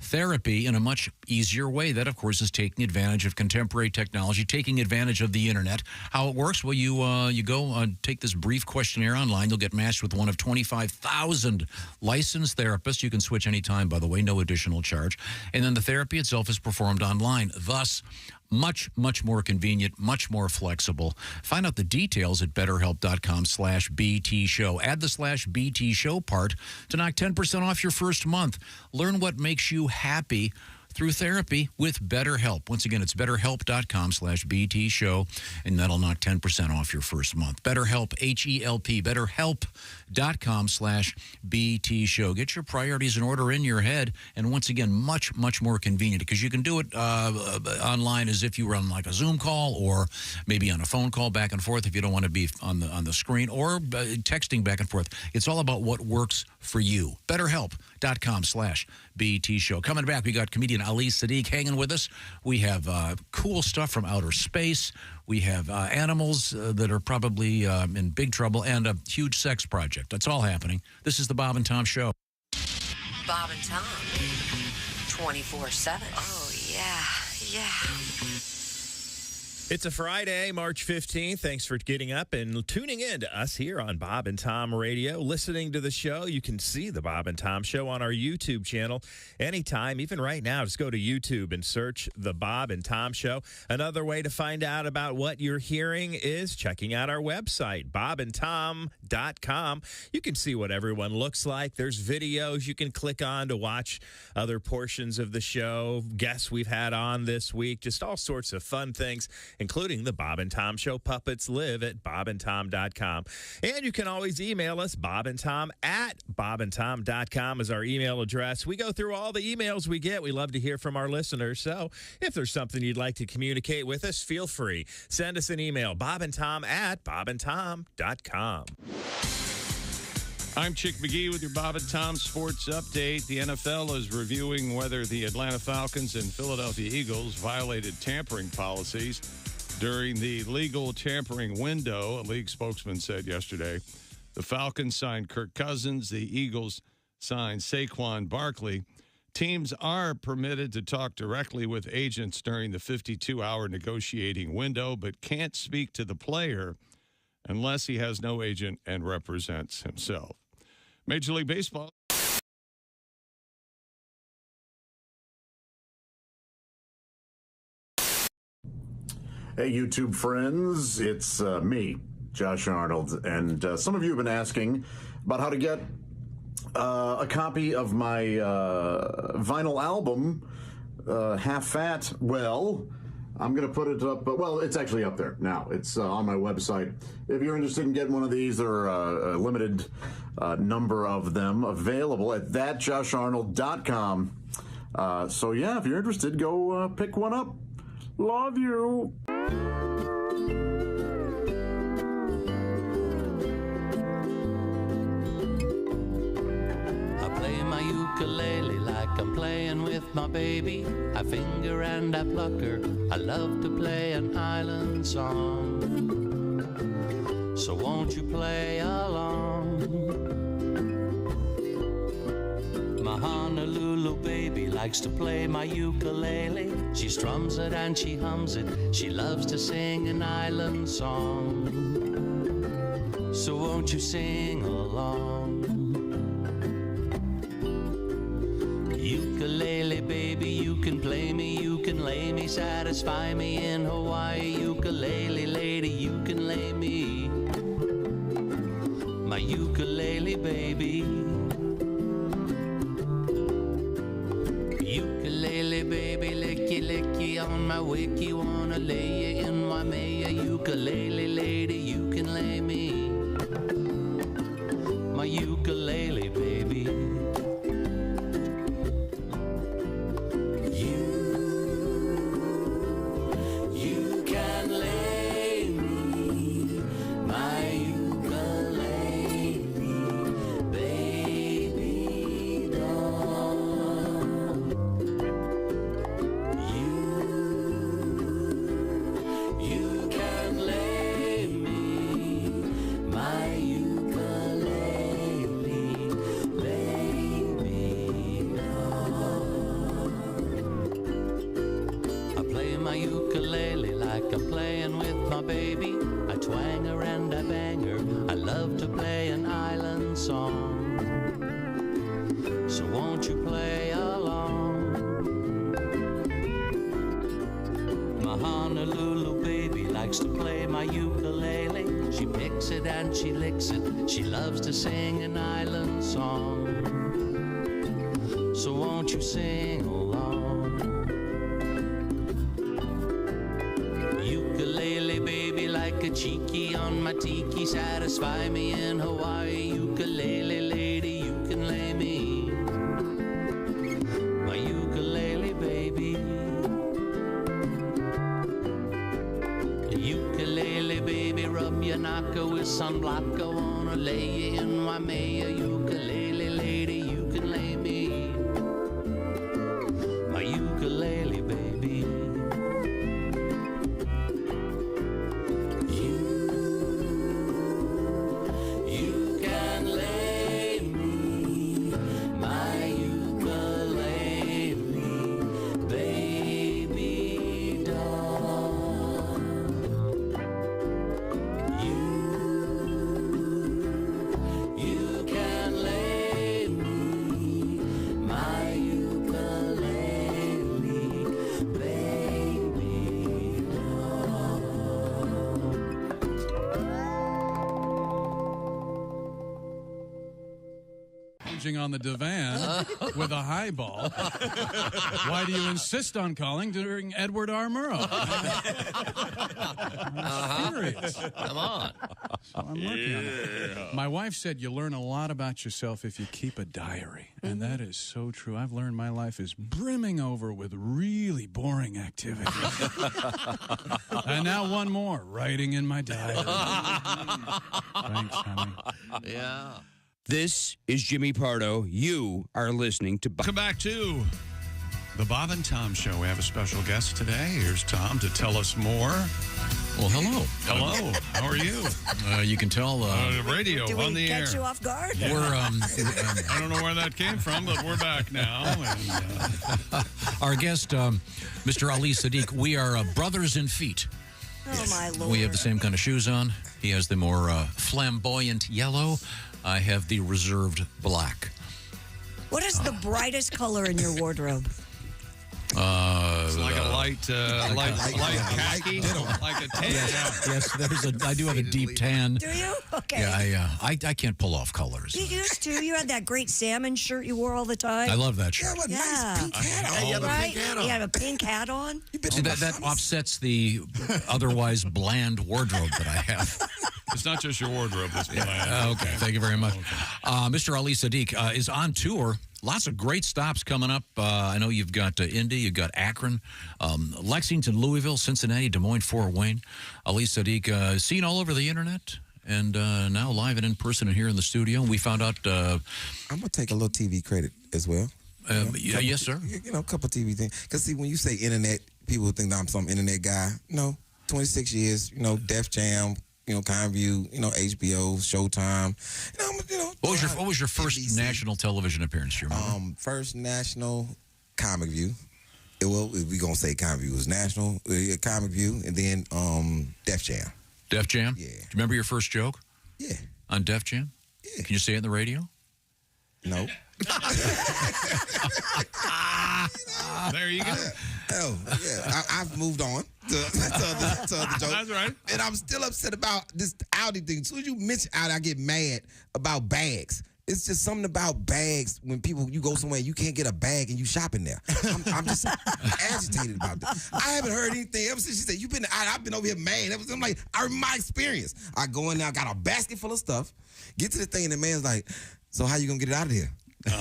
Speaker 6: therapy in a much easier way. That, of course, is taking advantage of contemporary technology, taking advantage of the internet. How it works? Well, you go take this brief questionnaire online. You'll get matched with one of 25,000 licensed therapists. You can switch anytime, by the way, no additional charge. And then the therapy itself is performed online. Thus, much, much more convenient, much more flexible. Find out the details at betterhelp.com/BT show. Add the /BT show part to knock 10% off your first month. Learn what makes you happy through therapy with BetterHelp. Once again, it's betterhelp.com/BT show, and that'll knock 10% off your first month. BetterHelp, H-E-L-P, betterhelp.com/BT show. Get your priorities in order in your head, and once again, much, much more convenient because you can do it online as if you were on like a Zoom call or maybe on a phone call back and forth if you don't want to be on the screen, or texting back and forth. It's all about what works for you. BetterHelp.com/BT show. Coming back, we got comedian Ali Saddiq hanging with us. We have cool stuff from outer space. We have animals that are probably in big trouble, and a huge sex project. That's all happening. This is the Bob and Tom Show.
Speaker 8: Bob and Tom, 24/7. Oh, yeah.
Speaker 16: It's a Friday, March 15th. Thanks for getting up and tuning in to us here on Bob and Tom Radio. Listening to the show, you can see the Bob and Tom Show on our YouTube channel anytime, even right now. Just go to YouTube and search the Bob and Tom Show. Another way to find out about what you're hearing is checking out our website, bobandtom.com. You can see what everyone looks like. There's videos you can click on to watch other portions of the show, guests we've had on this week, just all sorts of fun things, including the Bob and Tom Show puppets live at bobandtom.com. And you can always email us, bobandtom@bobandtom.com is our email address. We go through all the emails we get. We love to hear from our listeners. So if there's something you'd like to communicate with us, feel free. Send us an email, bobandtom@bobandtom.com.
Speaker 4: I'm Chick McGee with your Bob and Tom Sports Update. The NFL is reviewing whether the Atlanta Falcons and Philadelphia Eagles violated tampering policies during the legal tampering window, a league spokesman said yesterday. The Falcons signed Kirk Cousins. The Eagles signed Saquon Barkley. Teams are permitted to talk directly with agents during the 52-hour negotiating window, but can't speak to the player unless he has no agent and represents himself. Major League Baseball.
Speaker 1: Hey, YouTube friends, it's me, Josh Arnold, and some of you have been asking about how to get a copy of my vinyl album, Half Fat. Well, I'm going to put it up, well, it's actually up there now. It's on my website. If you're interested in getting one of these, there are a limited number of them available at thatjosharnold.com. So, yeah, if you're interested, go pick one up. Love you.
Speaker 24: I play my ukulele like I'm playing with my baby. I finger and I pluck her. I love to play an island song. So won't you play along? My Honolulu baby likes to play my ukulele. She strums it and she hums it. She loves to sing an island song. So won't you sing along? Ukulele baby, you can play me, you can lay me, satisfy me in Hawaii. Ukulele lady, you can lay me. My ukulele baby. Ukulele baby, licky licky on my wiki. Wanna lay you in Waimea. Ukulele lady, you can lay me. My ukulele baby. You can lay me. My ukulele baby doll. You can ukulele like I'm playing with my baby. I twang her and I bang her. I love to play an island song. So won't you play along? My Honolulu baby likes to play my ukulele. She picks it and she licks it. She loves to sing an island song. So won't you sing along? Ukulele baby like a cheeky on my tiki. Satisfy me in Hawaii. Ukulele lady, you can lay me. My ukulele baby. Ukulele baby, rub your knocker with sunblock. I wanna lay you in Waimea. Ukulele lady, you can lay me. My ukulele baby. You can lay me. My ukulele baby doll. You can lay me, my ukulele baby doll.
Speaker 11: Lounging on the divan with a highball. Why do you insist on calling during Edward R. Murrow? I'm serious.
Speaker 10: Come on.
Speaker 11: So I'm working on it. My wife said you learn a lot about yourself if you keep a diary. And that is so true. I've learned my life is brimming over with really boring activities. And now one more, writing in my diary. Thanks, honey.
Speaker 10: Yeah.
Speaker 12: This is Jimmy Pardo. You are listening to...
Speaker 4: Come back to the Bob and Tom Show. We have a special guest today. Here's Tom to tell us more.
Speaker 6: Well, hello.
Speaker 4: Hello. How are you?
Speaker 6: You can tell...
Speaker 4: radio
Speaker 5: Do
Speaker 4: on
Speaker 5: we
Speaker 4: the air.
Speaker 5: catch you off guard?
Speaker 4: Yeah.
Speaker 6: We're...
Speaker 4: I don't know where that came from, but we're back now. And,
Speaker 6: our guest, Mr. Ali Saddiq, we are brothers in feet.
Speaker 5: Oh, my Lord.
Speaker 6: We have the same kind of shoes on. He has the more flamboyant yellow. I have the reserved black.
Speaker 5: What is the brightest color in your wardrobe?
Speaker 4: it's like a light khaki, like a tan.
Speaker 6: Yes, I do have a deep tan.
Speaker 5: Do you? Okay.
Speaker 6: Yeah, I can't pull off colors.
Speaker 5: You used to. You had that great salmon shirt you wore all the time.
Speaker 6: I love that shirt.
Speaker 5: Yeah, nice pink hat on.
Speaker 6: you have a
Speaker 5: right?
Speaker 6: pink hat on.
Speaker 5: You have a pink hat on.
Speaker 6: See, that offsets the otherwise bland wardrobe that I have.
Speaker 4: It's not just your wardrobe that's bland.
Speaker 6: Okay, thank you very much. Mr. Ali Saddiq is on tour. Lots of great stops coming up. I know you've got Indy, you've got Akron, Lexington, Louisville, Cincinnati, Des Moines, Fort Wayne. Ali Saddiq, seen all over the internet, and now live and in person and here in the studio. We found out...
Speaker 28: I'm going to take a little TV credit as well.
Speaker 6: Yes, sir.
Speaker 28: You know, a couple TV things. Because, see, when you say internet, people think that I'm some internet guy. No, 26 years, you know, Def Jam, you know, Conview, you know, HBO, Showtime.
Speaker 6: What was your first NBC. National television appearance? Do you remember?
Speaker 28: First national Comic View. Well, we gonna say Comic View was national. Comic View, and then Def Jam.
Speaker 6: Def Jam. Yeah. Do you remember your first joke?
Speaker 28: Yeah.
Speaker 6: On Def Jam.
Speaker 28: Yeah.
Speaker 6: Can you say it in the radio?
Speaker 28: No.
Speaker 4: There you go.
Speaker 28: Yeah. I've moved on to other jokes.
Speaker 4: That's right.
Speaker 28: And I'm still upset about this Audi thing. As soon as you mention Audi, I get mad about bags. It's just something about bags when you go somewhere and you can't get a bag and you shopping there. I'm just agitated about that. I haven't heard anything ever since she said, I've been over here mad. I'm like, I remember my experience. I go in there, I got a basket full of stuff, get to the thing, and the man's like, so how you gonna get it out of here?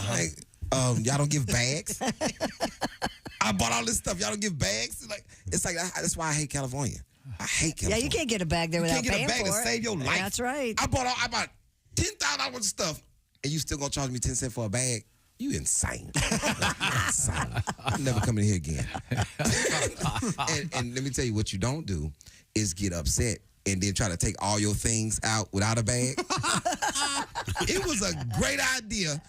Speaker 28: Like, y'all don't give bags? I bought all this stuff. Y'all don't give bags? It's like that's why I hate California. I hate California.
Speaker 5: Yeah, you can't get a bag there without paying for it.
Speaker 28: You can't get a bag to save your life.
Speaker 5: That's right.
Speaker 28: I bought $10,000 worth of stuff, and you still gonna charge me 10 cents for a bag? You insane. I'm never coming here again. and let me tell you, what you don't do is get upset and then try to take all your things out without a bag. It was a great idea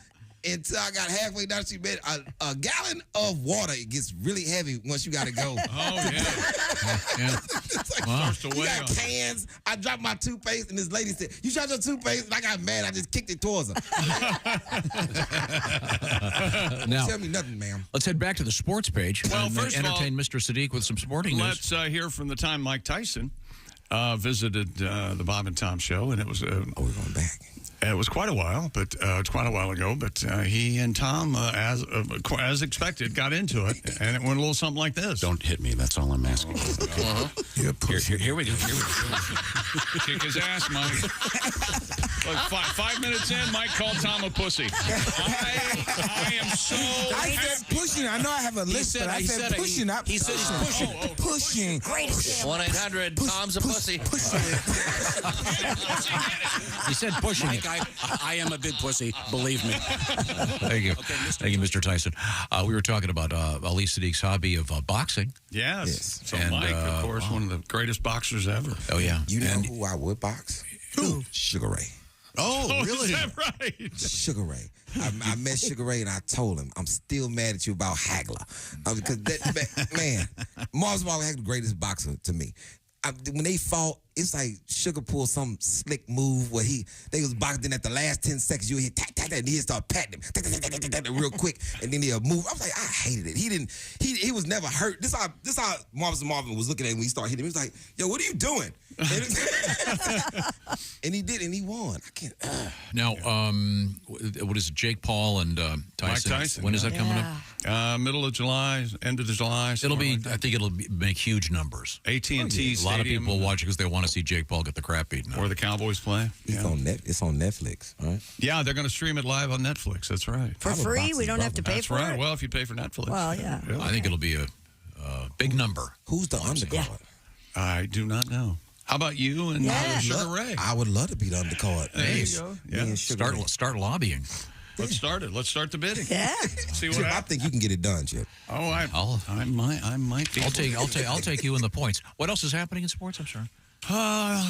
Speaker 28: until I got halfway down. She made a gallon of water. It gets really heavy once you got to go.
Speaker 4: Oh, yeah.
Speaker 28: It's like,
Speaker 4: Wow.
Speaker 28: you got cans. I dropped my toothpaste, and this lady said, "You dropped your toothpaste?" And I got mad. I just kicked it towards her.
Speaker 6: Now,
Speaker 28: Tell me nothing, ma'am.
Speaker 6: let's head back to the sports page
Speaker 4: Well,
Speaker 6: and
Speaker 4: first of all,
Speaker 6: entertain Mr. Saddiq with some sporting news.
Speaker 4: Let's hear from the time Mike Tyson visited the Bob and Tom show, and it was
Speaker 28: we're going back.
Speaker 4: It was quite a while, but it's quite a while ago. But he and Tom, as expected, got into it, and it went a little something like this.
Speaker 19: Don't hit me. That's all I'm asking.
Speaker 6: Here we go.
Speaker 4: Kick his ass, Mike. Look, 5 minutes in, Mike called Tom a pussy. I am so
Speaker 9: I said pushing. I know I have a list, but I said pushing.
Speaker 19: He said he's pushing.
Speaker 9: Pushing.
Speaker 19: 1-800-Tom's a pussy.
Speaker 6: He said pushing.
Speaker 19: Mike, I am a big pussy. Believe me.
Speaker 6: Thank you. Thank you, Mr. Tyson. We were talking about Ali Saddiq's hobby of boxing.
Speaker 4: Yes. So
Speaker 6: And,
Speaker 4: Mike, of course, one of the greatest boxers ever.
Speaker 6: Oh, yeah.
Speaker 28: You know who I would box? Who? Sugar Ray.
Speaker 4: Oh, really? Is that right?
Speaker 28: Sugar Ray. I met Sugar Ray and I told him, I'm still mad at you about Hagler. Because man, Marvin Marley Hagler, the greatest boxer to me. When they fought, it's like Sugar pulled some slick move where they was boxing at the last 10 seconds. You hear tack, tack, tack, and he'd start patting him real quick, and then he'll move. I was like, I hated it. He was never hurt. This how Marvin was looking at him when he started hitting him. He was like, yo, what are you doing? And he did, and he won. I can't.
Speaker 6: Now, what is it? Jake Paul and Tyson.
Speaker 4: Mike Tyson.
Speaker 6: When is that coming up?
Speaker 4: Middle of July, end of July.
Speaker 6: It'll be. I think it'll make huge numbers.
Speaker 4: AT&T Stadium.
Speaker 6: A lot of people watch it because they want to see Jake Paul get the crap beaten out.
Speaker 4: Or the Cowboys play.
Speaker 28: It's on Netflix, right?
Speaker 4: Yeah, they're going to stream it live on Netflix. That's right.
Speaker 5: For free? We don't have to pay
Speaker 4: That's
Speaker 5: for
Speaker 4: right.
Speaker 5: it?
Speaker 4: Well, if you pay for Netflix.
Speaker 5: Well, yeah.
Speaker 6: I think it'll be a big number.
Speaker 28: Who's the undercard?
Speaker 4: I do not know. How about you and Sugar Ray?
Speaker 28: I would love to be the undercard.
Speaker 4: There you go. Yeah.
Speaker 6: Start lobbying.
Speaker 4: Let's start it. Let's start the bidding.
Speaker 5: Yeah.
Speaker 4: See what
Speaker 28: Chip, I
Speaker 4: happens.
Speaker 28: think you can get it done, Chip.
Speaker 4: Oh, I might be.
Speaker 6: I'll take you in the points. What else is happening in sports? I'm sorry.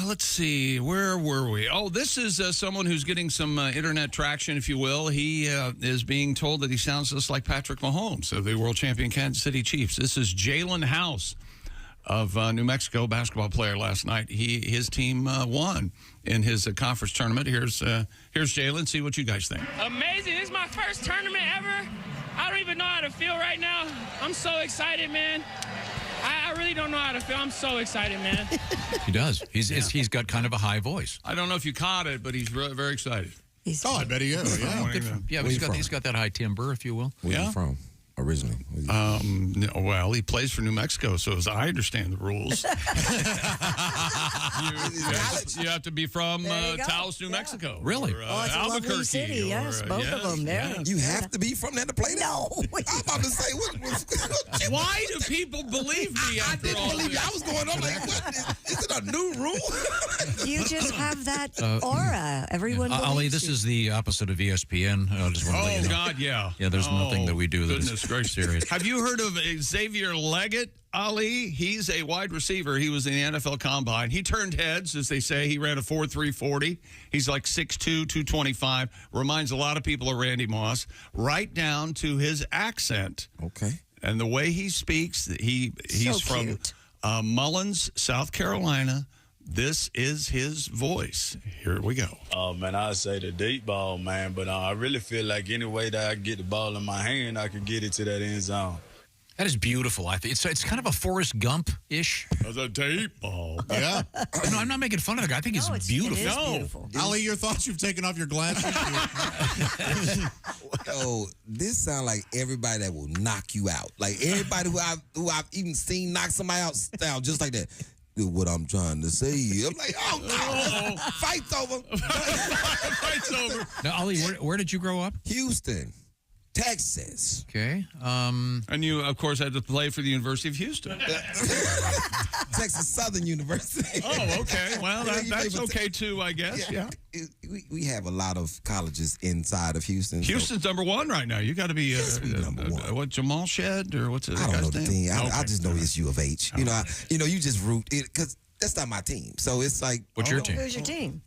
Speaker 4: Let's see. Where were we? Oh, this is someone who's getting some internet traction, if you will. He is being told that he sounds just like Patrick Mahomes of the world champion Kansas City Chiefs. This is Jalen House of New Mexico, basketball player last night. His team won in his conference tournament. Here's Jalen. See what you guys think.
Speaker 13: Amazing. This is my first tournament ever. I don't even know how to feel right now. I'm so excited, man. I really don't know how to feel. I'm so excited, man.
Speaker 6: He does. He's got kind of a high voice.
Speaker 4: I don't know if you caught it, but he's very excited.
Speaker 1: I bet he is.
Speaker 6: Yeah, but he's got that high timbre, if you will.
Speaker 28: Where you from? Originally?
Speaker 4: Well, he plays for New Mexico, so as I understand the rules, you have to be from Taos, New Mexico.
Speaker 6: Really?
Speaker 4: Or,
Speaker 5: it's a lovely
Speaker 4: Albuquerque.
Speaker 5: city, yes, both of them there.
Speaker 28: You have to be from there to play that?
Speaker 5: No.
Speaker 28: I'm about to say,
Speaker 4: Why do people believe me
Speaker 28: I
Speaker 4: after
Speaker 28: didn't
Speaker 4: all
Speaker 28: believe you.
Speaker 4: this?
Speaker 28: I was going on like, what? Is it a new rule?
Speaker 5: You just have that aura. Everyone believes
Speaker 6: Ali, this
Speaker 5: you.
Speaker 6: is the opposite of ESPN. I just want to let you know.
Speaker 4: God, yeah.
Speaker 6: Yeah, there's nothing that we do that
Speaker 4: Goodness
Speaker 6: is
Speaker 4: gracious.
Speaker 6: serious.
Speaker 4: Have you heard of Xavier Leggett, Ali? He's a wide receiver. He was in the NFL Combine. He turned heads, as they say. He ran a 4.3 40. He's like 6'2", 225. Reminds a lot of people of Randy Moss, right down to his accent.
Speaker 28: Okay.
Speaker 4: And the way he speaks, he's from Mullins, South Carolina. This is his voice. Here we go.
Speaker 20: Oh, man, I say the deep ball, man. But I really feel like any way that I get the ball in my hand, I can get it to that end zone.
Speaker 6: That is beautiful. I think it's kind of a Forrest Gump-ish.
Speaker 4: The deep ball.
Speaker 1: Yeah.
Speaker 6: No, I'm not making fun of the guy. I think it's beautiful.
Speaker 5: It is beautiful.
Speaker 3: Ali, your thoughts? You've taken off your glasses.
Speaker 28: Yo, this sound like everybody that will knock you out. Like everybody who I've even seen knock somebody out sound just like that. What I'm trying to say. I'm like, oh, no. Fight's over.
Speaker 4: Fight's over.
Speaker 6: Now, Ali, where did you grow up?
Speaker 28: Houston, Texas.
Speaker 6: Okay.
Speaker 4: And you, of course, had to play for the University of Houston.
Speaker 28: Texas Southern University.
Speaker 4: Oh, okay. Well, that's okay, too, I guess. Yeah.
Speaker 28: We have a lot of colleges inside of Houston.
Speaker 4: Houston's number one right now. You got to be
Speaker 28: number one.
Speaker 4: What, Jamal Shed or what's his
Speaker 28: I don't know the
Speaker 4: name?
Speaker 28: team. I just know it's U of H. You know, you just root it because that's not my team. So it's like,
Speaker 6: what's your team?
Speaker 5: Who's your team?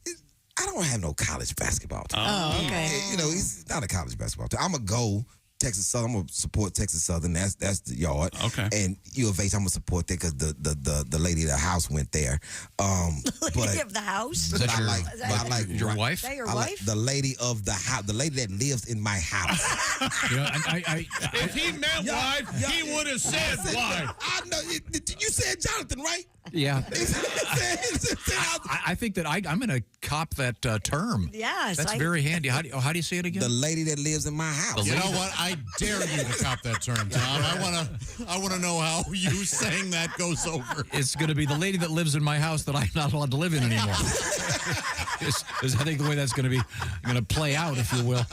Speaker 28: I don't have no college basketball team.
Speaker 5: Oh, okay.
Speaker 28: You know, he's not a college basketball team. I'm going to go Texas Southern. I'm going to support Texas Southern. That's the yard.
Speaker 4: Okay.
Speaker 28: And U of H, I'm going to support that because the lady of the house went there.
Speaker 5: Lady of the house?
Speaker 28: Is that
Speaker 6: your wife?
Speaker 5: Is that your
Speaker 28: I
Speaker 5: wife?
Speaker 28: like the lady of the house, the lady that lives in my house.
Speaker 4: If he meant wife, he would have said wife.
Speaker 28: I know. You said Jonathan, right?
Speaker 6: Yeah. I think that I'm going to cop that term.
Speaker 5: Yes.
Speaker 6: That's very handy. How do you say it again?
Speaker 28: The lady that lives in my house.
Speaker 3: You know what? I dare you to cop that term, Tom. I want to know how you saying that goes over.
Speaker 6: It's going to be the lady that lives in my house that I'm not allowed to live in anymore. is I think the way that's going to play out, if you will.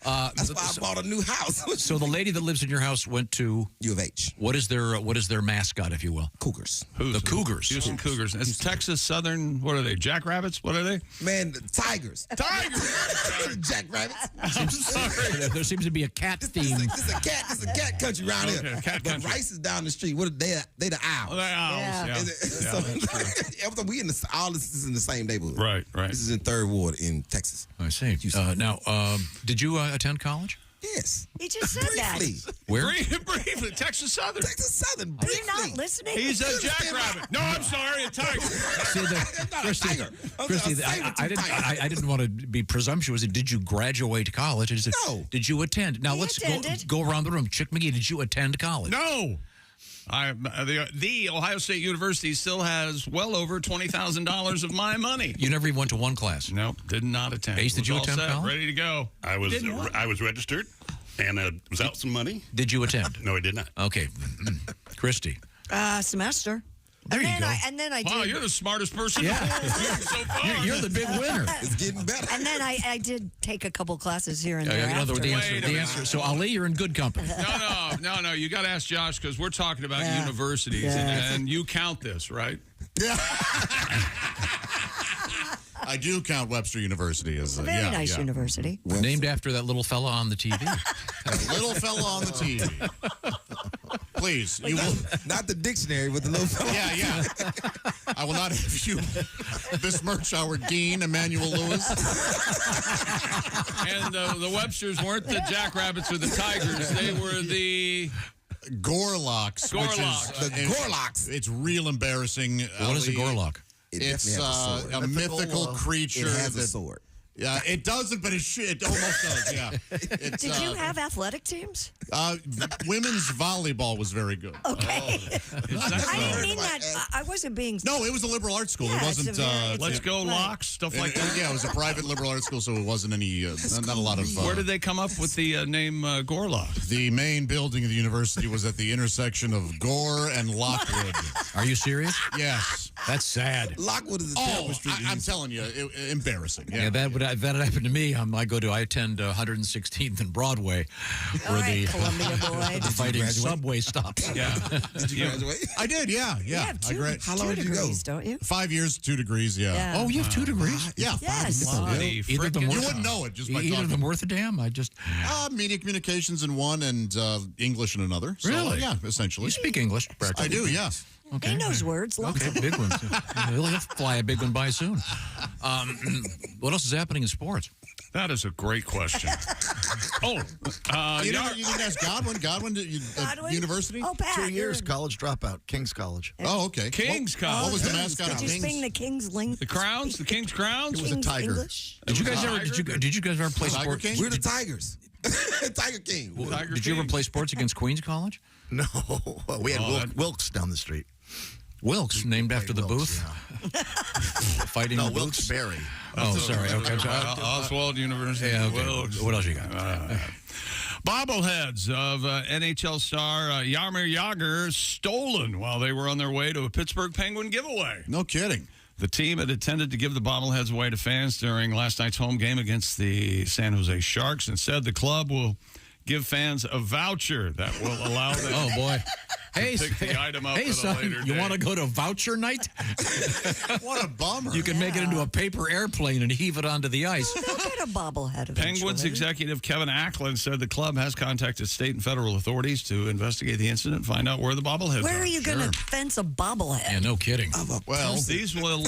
Speaker 28: That's why I bought a new house.
Speaker 6: So the lady that lives in your house went to
Speaker 28: U of H.
Speaker 6: What is their mascot, if you will?
Speaker 28: Cougars.
Speaker 6: The Cougars.
Speaker 4: Houston Cougars. It's Texas Southern. What are they? Jackrabbits? What are they?
Speaker 28: Man, Tigers.
Speaker 4: Tigers.
Speaker 28: Jackrabbits.
Speaker 4: I'm sorry.
Speaker 6: There seems to be a cat theme.
Speaker 28: It's a cat country around here.
Speaker 4: Cat
Speaker 28: but
Speaker 4: country.
Speaker 28: Rice is down the street. What are they? They the owls.
Speaker 4: Oh, they're owls. Yeah.
Speaker 28: So, we all this is in the same neighborhood.
Speaker 4: Right.
Speaker 28: This is in 3rd Ward in Texas.
Speaker 6: I see. Now, did you attend college?
Speaker 28: Yes.
Speaker 5: He just said
Speaker 28: Briefly.
Speaker 5: that.
Speaker 6: Where?
Speaker 4: Briefly. Texas Southern.
Speaker 28: Texas Southern.
Speaker 5: Are you
Speaker 28: Briefly.
Speaker 5: not listening?
Speaker 4: He's a jackrabbit. No, I'm sorry, a tiger.
Speaker 6: Christy, I didn't want to be presumptuous. Did you graduate college? I said,
Speaker 28: No.
Speaker 6: Did you attend? Now, let's go around the room. Chick McGee, did you attend college?
Speaker 4: No. The Ohio State University still has well over $20,000 of my money.
Speaker 6: You never even went to one class?
Speaker 4: Nope, did not attend.
Speaker 6: Ace, did you
Speaker 4: Was all
Speaker 6: attend
Speaker 4: set,
Speaker 6: college?
Speaker 4: Ready to go.
Speaker 7: I was registered and was out some money.
Speaker 6: Did you attend?
Speaker 7: No, I did not.
Speaker 6: Okay. Christy.
Speaker 5: Semester.
Speaker 6: There you go.
Speaker 5: And then I
Speaker 4: Wow,
Speaker 5: did.
Speaker 4: you're the smartest person so far.
Speaker 6: You're the big winner.
Speaker 28: It's getting better.
Speaker 5: And then I did take a couple classes here and there.
Speaker 6: The answer. So, Ali, you're in good company.
Speaker 4: No. You got to ask Josh because we're talking about universities, and you count this, right?
Speaker 3: Yeah. I do count Webster University as
Speaker 5: a very nice university.
Speaker 6: Named after that little fella on the TV.
Speaker 3: Little fella on the TV. Please, you will
Speaker 28: not the dictionary, but the little fella.
Speaker 3: Yeah. I will not have you besmirch our dean, Emmanuel Lewis.
Speaker 4: And the Websters weren't the Jackrabbits or the Tigers; they were the
Speaker 3: Gorlocks.
Speaker 28: The Gorlocks.
Speaker 3: It's real embarrassing.
Speaker 6: What is a Gorlock?
Speaker 3: It's a mythical creature.
Speaker 28: It has a sword.
Speaker 3: Yeah, it doesn't, but it almost does. Yeah.
Speaker 5: Did you have athletic teams?
Speaker 3: Women's volleyball was very good.
Speaker 5: Okay. I didn't mean that. I wasn't being.
Speaker 3: No, it was a liberal arts school. It wasn't.
Speaker 4: Let's go locks, stuff like that.
Speaker 3: Yeah, it was a private liberal arts school, so it wasn't any. Not a lot of.
Speaker 4: Where did they come up with the name Gorlock?
Speaker 3: The main building of the university was at the intersection of Gore and Lockwood.
Speaker 6: Are you serious?
Speaker 3: Yes.
Speaker 6: That's sad.
Speaker 28: Lockwood is a terrible street.
Speaker 3: I'm telling you, embarrassing.
Speaker 6: Yeah, that happened to me. I attend 116th and Broadway, where the fighting subway stops.
Speaker 4: Yeah.
Speaker 28: Did you graduate?
Speaker 3: I did. Yeah.
Speaker 28: How long did you go?
Speaker 5: Don't you?
Speaker 3: 5 years, 2 degrees. Yeah.
Speaker 6: Oh, you have 2 degrees?
Speaker 3: Yeah.
Speaker 5: Yes.
Speaker 3: You wouldn't know it just by
Speaker 6: Either of
Speaker 3: talking.
Speaker 6: them worth a damn.
Speaker 3: Media communications in one and English in another. So,
Speaker 6: Really?
Speaker 3: Yeah, essentially.
Speaker 6: You speak English, practically.
Speaker 3: I do. Yes.
Speaker 6: Okay.
Speaker 5: He knows words.
Speaker 6: Okay, big ones. He'll fly a big one by soon. What else is happening in sports?
Speaker 4: That is a great question.
Speaker 3: You didn't ask Godwin? Godwin, university?
Speaker 5: Oh, Pat.
Speaker 14: 2 years, college dropout, King's College.
Speaker 3: Oh, okay.
Speaker 4: King's College.
Speaker 3: What was the mascot of
Speaker 5: Did you
Speaker 3: King's?
Speaker 5: sing the King's Link?
Speaker 4: The Crowns? The King's Crowns?
Speaker 14: It was a tiger.
Speaker 5: English?
Speaker 6: Did you guys ever play
Speaker 3: Tiger
Speaker 6: sports?
Speaker 3: King?
Speaker 28: We're the Tigers. Tiger King.
Speaker 6: Did you ever play sports against Queens College?
Speaker 14: No. We had Wilkes down the street.
Speaker 6: Wilkes, named after the booth?
Speaker 14: Yeah.
Speaker 6: Fighting the
Speaker 14: Wilkes
Speaker 6: booths?
Speaker 14: Berry.
Speaker 6: Oh, sorry. Okay.
Speaker 4: Oswald University.
Speaker 6: Yeah, okay.
Speaker 4: Wilkes.
Speaker 6: What else you got?
Speaker 4: Bobbleheads of NHL star Jaromir Jagr stolen while they were on their way to a Pittsburgh Penguin giveaway.
Speaker 3: No kidding.
Speaker 4: The team had intended to give the bobbleheads away to fans during last night's home game against the San Jose Sharks. Instead, the club will give fans a voucher that will allow them.
Speaker 6: Oh, boy. Hey,
Speaker 4: pick the item up at a
Speaker 6: son,
Speaker 4: later
Speaker 6: you
Speaker 4: date.
Speaker 6: want to go to voucher night?
Speaker 3: What a bummer.
Speaker 6: You can make it into a paper airplane and heave it onto the ice.
Speaker 5: They'll get a bobblehead eventually.
Speaker 4: Penguins executive Kevin Ackland said the club has contacted state and federal authorities to investigate the incident, find out where the bobbleheads
Speaker 5: Where are you going to fence a bobblehead?
Speaker 6: Yeah, no kidding.
Speaker 4: Well, these will,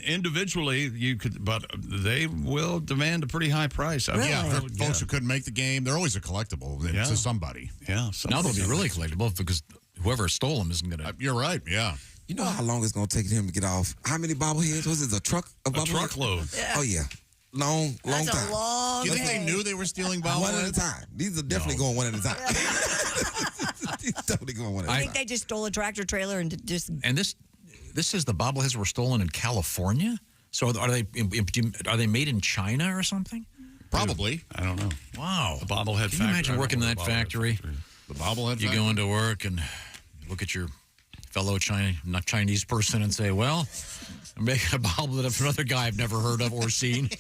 Speaker 4: individually you could, but they will demand a pretty high price.
Speaker 3: Yeah, for folks who couldn't make the game, they're always a collectible to somebody.
Speaker 4: Yeah,
Speaker 6: now they'll be really collectible because whoever stole them isn't going to.
Speaker 3: You're right. Yeah.
Speaker 28: You know how long it's going to take him to get off? How many bobbleheads? Was it a truck? A
Speaker 4: truckload.
Speaker 28: Yeah. Oh, yeah. Long
Speaker 5: That's
Speaker 28: time.
Speaker 5: a long
Speaker 3: Do you think
Speaker 5: day.
Speaker 3: they knew they were stealing bobbleheads?
Speaker 28: One at a time. These are definitely going one at a time. These definitely going one at a
Speaker 5: I
Speaker 28: time.
Speaker 5: think they just stole a tractor trailer and just.
Speaker 6: And this says the bobbleheads were stolen in California. So are they made in China or something?
Speaker 3: Probably.
Speaker 4: I don't know.
Speaker 6: Wow.
Speaker 4: The bobblehead
Speaker 6: Can
Speaker 4: factory.
Speaker 6: you imagine working in that factory?
Speaker 3: The bobblehead
Speaker 6: You
Speaker 3: factory?
Speaker 6: go into work and look at your fellow Chinese person and say, well, I'm making a bobblehead for another guy I've never heard of or seen.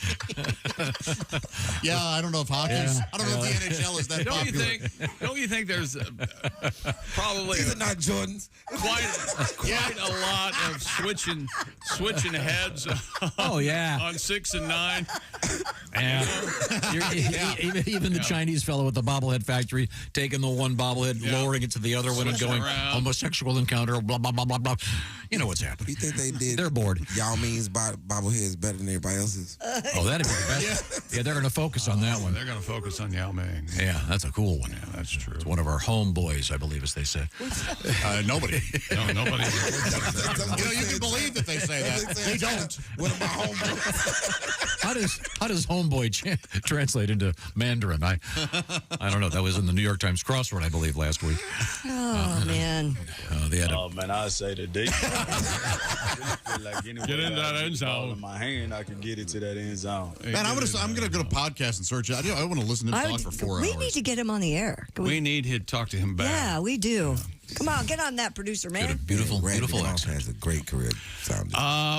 Speaker 3: Yeah, I don't know if hockey's. I don't know if the NHL is that popular.
Speaker 4: Don't you think there's probably
Speaker 28: These are not Jordans.
Speaker 4: quite a lot of switching heads
Speaker 6: Oh, yeah.
Speaker 4: on 6 and 9?
Speaker 6: Yeah. Even the Chinese fellow at the bobblehead factory taking the one bobblehead, lowering it to the other one and
Speaker 4: Switching
Speaker 6: going,
Speaker 4: around.
Speaker 6: homosexual encounter, blah, blah, blah, blah, blah. You know what's happening.
Speaker 28: You think they did?
Speaker 6: They're bored.
Speaker 28: Yao Ming's bobbleheads better than everybody else's?
Speaker 6: Oh, that'd be the best. Yeah, they're going to focus on that one.
Speaker 4: They're going to focus on Yao Ming.
Speaker 6: Yeah, that's a cool one.
Speaker 4: Yeah, that's true.
Speaker 6: It's one of our homeboys, I believe, as they say.
Speaker 3: Nobody.
Speaker 4: No, nobody.
Speaker 3: You can believe that they say that. They don't.
Speaker 28: What about homeboy?
Speaker 6: How does homeboy translate into Mandarin? I don't know. That was in the New York Times crossword, I believe, last week.
Speaker 5: Oh, man.
Speaker 6: They had
Speaker 20: Oh man, I say the deep.
Speaker 4: Get in that end zone.
Speaker 20: In my hand, I can get it to that end zone.
Speaker 3: Man, I'm gonna go to podcast and search it. I want to listen to him talk for 4
Speaker 5: we
Speaker 3: hours.
Speaker 5: need to get him on the air. Can
Speaker 4: We need to talk to him back.
Speaker 5: Yeah, we do. Come on, get on that, producer man.
Speaker 6: beautiful
Speaker 28: accent. Has a great career.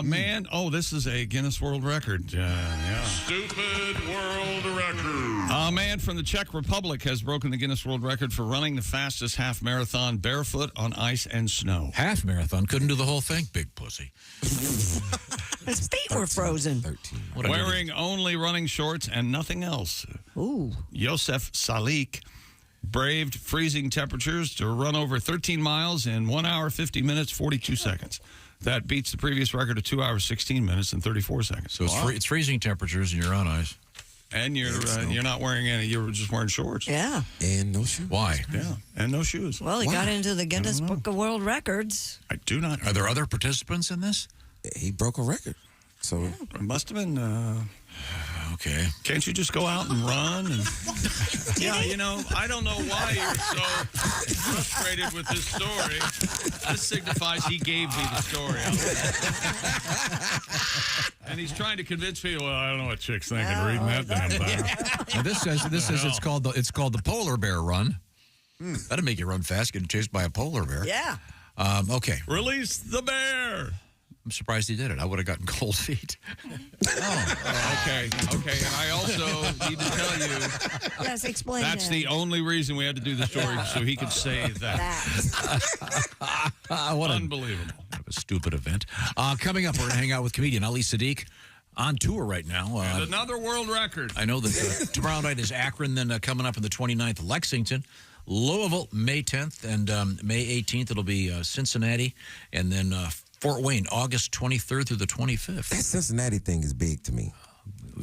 Speaker 4: Man. Oh, this is a Guinness World Record. Yeah.
Speaker 18: Stupid world record.
Speaker 4: A man from the Czech Republic has broken the Guinness World Record for running the fastest half marathon barefoot on ice and snow.
Speaker 6: half marathon. Couldn't do the whole thing, big pussy.
Speaker 5: His feet were frozen.
Speaker 4: Wearing only running shorts and nothing else.
Speaker 5: Ooh.
Speaker 4: Jeff Oskay braved freezing temperatures to run over 13 miles in 1 hour, 50 minutes, 42 seconds. That beats the previous record of 2 hours, 16 minutes, and 34 seconds.
Speaker 6: So it's freezing temperatures and you're on ice.
Speaker 4: And you're not wearing any. You're just wearing shorts.
Speaker 5: Yeah.
Speaker 28: And no shoes.
Speaker 6: Why?
Speaker 4: Yeah. And no shoes.
Speaker 5: Well, he got into the Guinness Book of World Records.
Speaker 4: I do not.
Speaker 6: Are there other participants in this?
Speaker 28: He broke a record. So
Speaker 4: it must have been.
Speaker 6: Okay.
Speaker 4: Can't you just go out and run? And yeah, I don't know why you're so frustrated with this story. This signifies he gave me the story. And he's trying to convince people. Well, I don't know what chicks thinking reading that damn thing.
Speaker 6: Now this says it's called the polar bear run. That'd make you run fast, getting chased by a polar bear.
Speaker 5: Yeah.
Speaker 6: Okay.
Speaker 4: Release the bear.
Speaker 6: I'm surprised he did it. I would have gotten cold feet.
Speaker 4: Okay. And I also need to tell you.
Speaker 5: Yes, explain
Speaker 4: That's
Speaker 5: that.
Speaker 4: the only reason we had to do the story, so he could say that.
Speaker 6: What
Speaker 4: Unbelievable.
Speaker 6: A stupid event. Coming up, we're going to hang out with comedian Ali Saddiq on tour right now.
Speaker 4: And another world record.
Speaker 6: I know that tomorrow night is Akron, then coming up on the 29th, Lexington. Louisville, May 10th, and May 18th, it'll be Cincinnati, and then Fort Wayne, August 23rd through the 25th.
Speaker 28: that Cincinnati thing is big to me.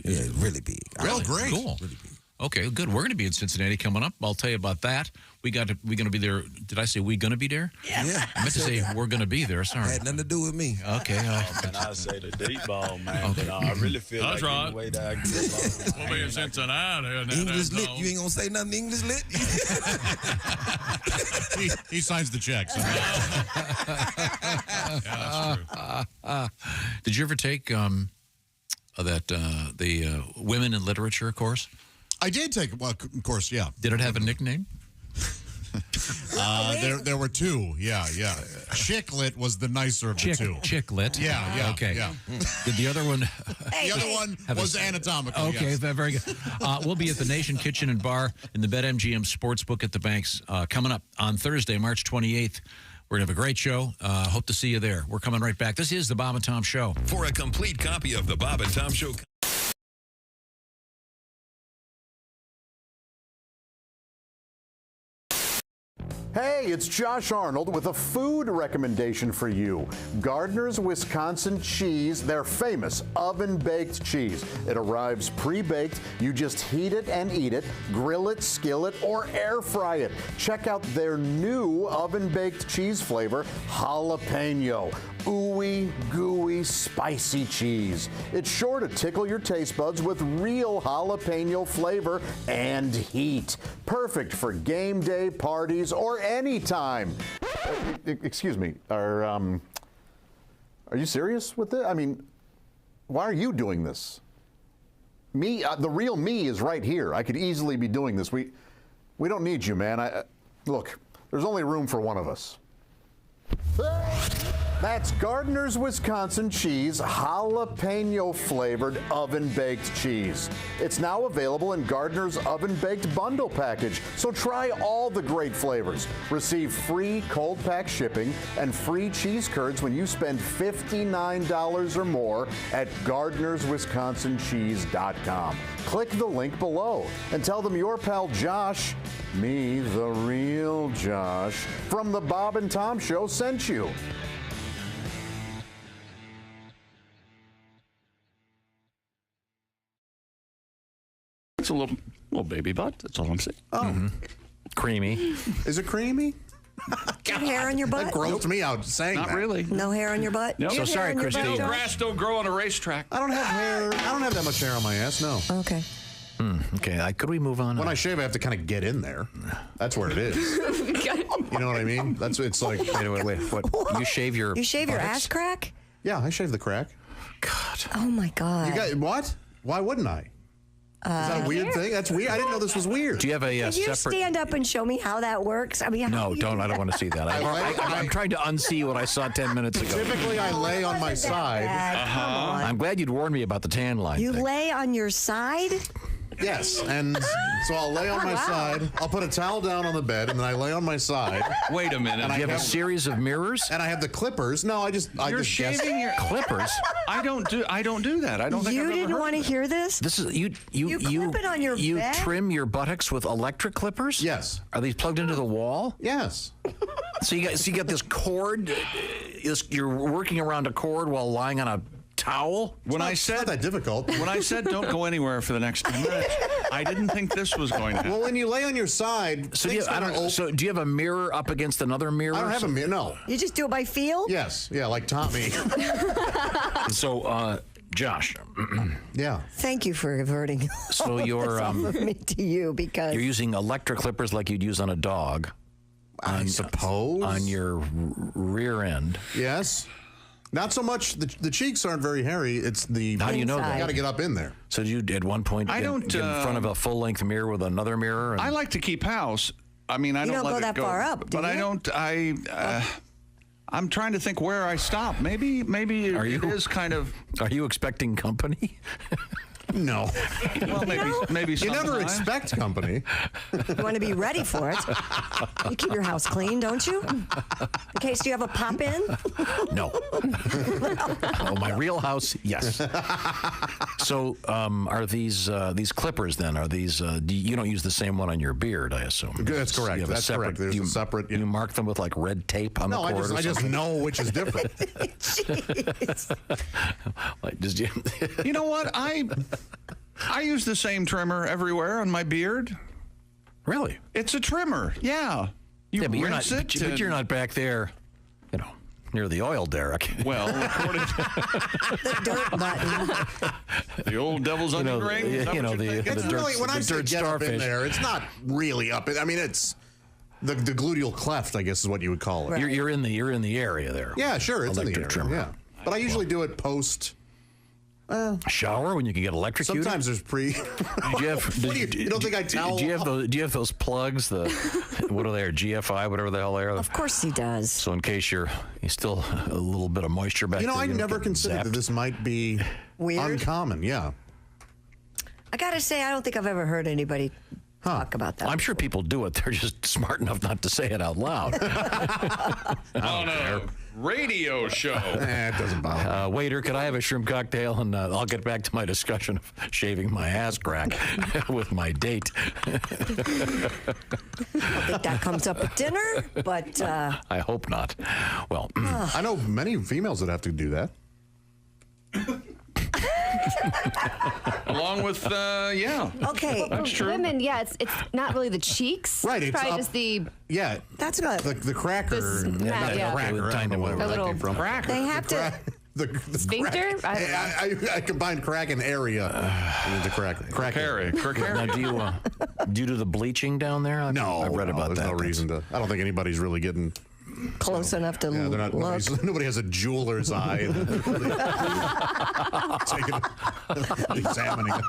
Speaker 28: Yeah, really big.
Speaker 6: Really? Great. Cool. Really big. Okay, good. We're going to be in Cincinnati coming up. I'll tell you about that. We're going to be there. Did I say we going to be there?
Speaker 28: Yeah.
Speaker 6: I meant to say we're going to be there. Sorry.
Speaker 28: Had nothing to do with me.
Speaker 6: Okay.
Speaker 20: Man, I say the deep ball, man.
Speaker 6: Okay.
Speaker 20: But I really feel
Speaker 4: That's
Speaker 20: like
Speaker 4: right.
Speaker 20: in the way that I get the ball.
Speaker 4: We'll be in Cincinnati. And
Speaker 28: English lit. You ain't gonna say nothing English lit.
Speaker 3: He signs the checks.
Speaker 6: Did you ever take the women in literature course?
Speaker 3: I did take it. Well, of course, yeah.
Speaker 6: Did it have a nickname?
Speaker 3: There were two. Yeah. Chicklet was the nicer of the two.
Speaker 6: Chicklet.
Speaker 3: Yeah.
Speaker 6: Okay.
Speaker 3: Yeah.
Speaker 6: Did the other one?
Speaker 3: The other one was anatomical.
Speaker 6: Okay,
Speaker 3: yes.
Speaker 6: very good. We'll be at the Nation Kitchen and Bar in the BetMGM Sportsbook at the Banks coming up on Thursday, March 28th. We're going to have a great show. Hope to see you there. We're coming right back. This is the Bob and Tom Show.
Speaker 15: For a complete copy of the Bob and Tom Show.
Speaker 1: Hey, it's Josh Arnold with a food recommendation for you. Gardner's Wisconsin cheese, their famous oven-baked cheese. It arrives pre-baked. You just heat it and eat it, grill it, skillet, or air fry it. Check out their new oven-baked cheese flavor, jalapeno. Ooey, gooey, spicy cheese. It's sure to tickle your taste buds with real jalapeno flavor and heat. Perfect for game day, parties, or any time. Excuse me, are you serious with this? I mean, why are you doing this? Me, the real me is right here. I could easily be doing this. We don't need you, man. Look, there's only room for one of us. That's Gardner's Wisconsin cheese, jalapeno flavored oven baked cheese. It's now available in Gardner's oven baked bundle package, so try all the great flavors. Receive free cold pack shipping and free cheese curds when you spend $59 or more at Gardner'sWisconsinCheese.com. Click the link below and tell them your pal Josh, me, the real Josh, from the Bob and Tom Show sent you.
Speaker 10: It's a little baby butt. That's all I'm saying.
Speaker 1: Oh.
Speaker 6: Creamy.
Speaker 1: Is it creamy?
Speaker 5: Got hair on your butt?
Speaker 1: That grossed me out saying
Speaker 10: Not
Speaker 1: that.
Speaker 10: really.
Speaker 5: No hair on your butt?
Speaker 10: Nope.
Speaker 5: Do you have hair on your butt,
Speaker 10: No
Speaker 5: Josh?
Speaker 10: grass don't grow on a racetrack.
Speaker 1: I don't have hair. I don't have that much hair on my ass, no.
Speaker 5: Okay.
Speaker 6: Okay, could we move on?
Speaker 1: When I shave, I have to kind of get in there. That's where it is. You know what I mean? It's like...
Speaker 6: Wait. What? You shave your...
Speaker 5: You shave your
Speaker 6: buttocks?
Speaker 5: ass crack?
Speaker 1: Yeah, I shave the crack.
Speaker 6: God.
Speaker 5: Oh, my God.
Speaker 1: You got what? Why wouldn't I? Is that a weird thing? That's weird. I didn't know this was weird.
Speaker 6: Do you have a
Speaker 5: Can you
Speaker 6: separate...
Speaker 5: stand up and show me how that works? I mean,
Speaker 6: No, don't. I don't want to see that. I'm trying to unsee what I saw 10 minutes ago.
Speaker 1: Typically, I lay on my side.
Speaker 5: Come on.
Speaker 6: I'm glad you'd warned me about the tan line.
Speaker 5: You
Speaker 6: thing.
Speaker 5: lay on your side?
Speaker 1: Yes, and so I'll lay on my side. I'll put a towel down on the bed, and then I lay on my side.
Speaker 10: Wait a minute.
Speaker 1: And
Speaker 6: You have a series of mirrors?
Speaker 1: And I have the clippers. No, I just
Speaker 10: You're
Speaker 1: guessed.
Speaker 10: shaving your
Speaker 6: Clippers?
Speaker 10: I don't do that. I don't think
Speaker 5: You
Speaker 10: I've ever
Speaker 5: didn't
Speaker 10: heard
Speaker 5: want to
Speaker 10: of
Speaker 5: hear this?
Speaker 6: This is you
Speaker 5: clip it on your
Speaker 6: You
Speaker 5: bed?
Speaker 6: trim your buttocks with electric clippers?
Speaker 1: Yes.
Speaker 6: Are these plugged into the wall?
Speaker 1: Yes.
Speaker 6: So you got this cord. You're working around a cord while lying on a towel.
Speaker 10: When I
Speaker 1: It's not
Speaker 10: said
Speaker 1: that difficult.
Speaker 10: when I said don't go anywhere for the next 10 minutes, I didn't think this was going to happen.
Speaker 1: Well, when you lay on your side,
Speaker 6: So do you have a mirror up against another mirror?
Speaker 1: I don't have a mirror. No.
Speaker 5: You just do it by feel?
Speaker 1: Yes. Yeah, like Tommy.
Speaker 6: So, Josh.
Speaker 1: Yeah.
Speaker 5: Thank you for averting
Speaker 6: So you're
Speaker 5: me to you because
Speaker 6: you're using electric clippers like you'd use on a dog.
Speaker 1: I suppose.
Speaker 6: On your rear end.
Speaker 1: Yes. Not so much. The cheeks aren't very hairy. It's the.
Speaker 6: How do you know that?
Speaker 1: You got to get up in there.
Speaker 6: So you at one point
Speaker 10: I don't,
Speaker 6: get in front of a full length mirror with another mirror. And
Speaker 10: I like to keep house. I mean, I
Speaker 5: You
Speaker 10: don't
Speaker 5: don't
Speaker 10: let
Speaker 5: go
Speaker 10: it
Speaker 5: that
Speaker 10: go
Speaker 5: far up, do
Speaker 10: but I
Speaker 5: you?
Speaker 10: don't. I'm trying to think where I stop. Maybe it is kind of.
Speaker 6: Are you expecting company?
Speaker 1: No.
Speaker 10: Well, maybe
Speaker 1: You never
Speaker 10: sometime.
Speaker 1: expect company.
Speaker 5: you want to be ready for it. You keep your house clean, don't you? In case you have a pop in?
Speaker 6: No. Oh, my real house, yes. So, are these clippers then? Are these? You don't use the same one on your beard, I assume.
Speaker 1: That's correct.
Speaker 6: You have
Speaker 1: That's correct. There's a separate.
Speaker 6: You mark them with like red tape on
Speaker 1: No,
Speaker 6: the cord.
Speaker 1: I just know which is different.
Speaker 6: Like,
Speaker 10: You know what? I use the same trimmer everywhere on my beard.
Speaker 6: Really?
Speaker 10: It's a trimmer. Yeah.
Speaker 6: But you're
Speaker 10: rinse
Speaker 6: not.
Speaker 10: it.
Speaker 6: But you're not back there, near the oil derrick.
Speaker 10: Well, according to
Speaker 5: The dirt button.
Speaker 10: the old devil's onion ring. Is that
Speaker 6: you know
Speaker 10: what
Speaker 6: the
Speaker 10: you're thinking?
Speaker 1: It's really, when I say
Speaker 6: dirt
Speaker 1: get up in
Speaker 6: starfish.
Speaker 1: there, it's not really up. I mean, it's the gluteal cleft, I guess, is what you would call it.
Speaker 6: You're in the area there.
Speaker 1: Yeah, sure, it's in the
Speaker 6: Electric
Speaker 1: area.
Speaker 6: trimmer.
Speaker 1: Yeah, but I usually do it post
Speaker 6: Shower when you can get electrocuted?
Speaker 1: Sometimes there's
Speaker 6: Jeff,
Speaker 1: you don't think I towel?
Speaker 6: Do you have those plugs? What are they? GFI, whatever the hell they are.
Speaker 5: Of course he does.
Speaker 6: So in case you're still a little bit of moisture back there.
Speaker 1: I never considered that this might be
Speaker 5: weird,
Speaker 1: uncommon. Yeah.
Speaker 5: I gotta say, I don't think I've ever heard anybody talk about that.
Speaker 6: I'm sure people do it. They're just smart enough not to say it out loud.
Speaker 4: On a radio show.
Speaker 1: It doesn't bother.
Speaker 6: Waiter, could I have a shrimp cocktail? And I'll get back to my discussion of shaving my ass crack with my date.
Speaker 5: I don't think that comes up at dinner, but...
Speaker 6: I hope not. Well,
Speaker 1: I know many females that have to do that.
Speaker 4: Along with, yeah.
Speaker 2: Okay.
Speaker 4: That's true.
Speaker 2: Women, yeah, it's not really the cheeks.
Speaker 1: Right.
Speaker 2: It's probably just the...
Speaker 1: Yeah.
Speaker 5: That's not...
Speaker 1: The cracker.
Speaker 2: The
Speaker 1: cracker. I don't know where that came from.
Speaker 2: Cracker.
Speaker 5: They have to...
Speaker 1: The
Speaker 2: sphincter?
Speaker 1: I combined crack and area into crack.
Speaker 6: Now, do you do the bleaching down there?
Speaker 1: No.
Speaker 6: I've read about
Speaker 1: there's
Speaker 6: that.
Speaker 1: No reason to. I don't think anybody's really getting...
Speaker 5: close enough to
Speaker 1: they're not,
Speaker 5: look.
Speaker 1: nobody has a jeweler's eye. Examining it.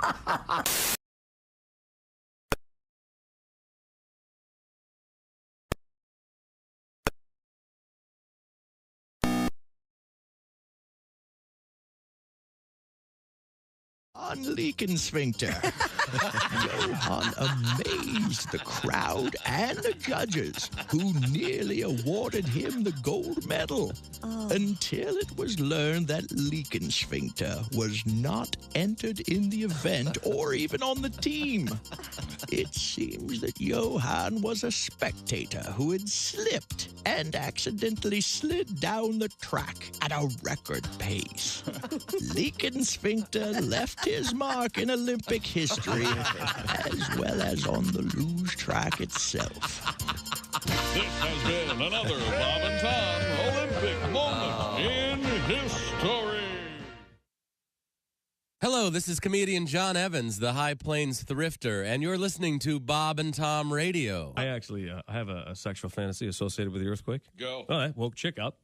Speaker 17: On leaking sphincter. Johan amazed the crowd and the judges, who nearly awarded him the gold medal, until it was learned that leaking sphincter was not entered in the event or even on the team. It seems that Johan was a spectator who had slipped and accidentally slid down the track at a record pace. Leaking sphincter left his mark in Olympic history, as well as on the luge track itself.
Speaker 4: This has been another Bob and Tom Olympic moment in history.
Speaker 21: Hello, this is comedian John Evans, the High Plains Thrifter, and you're listening to Bob and Tom Radio.
Speaker 22: I actually I have a sexual fantasy associated with the earthquake.
Speaker 4: Go.
Speaker 22: All right, woke chick up.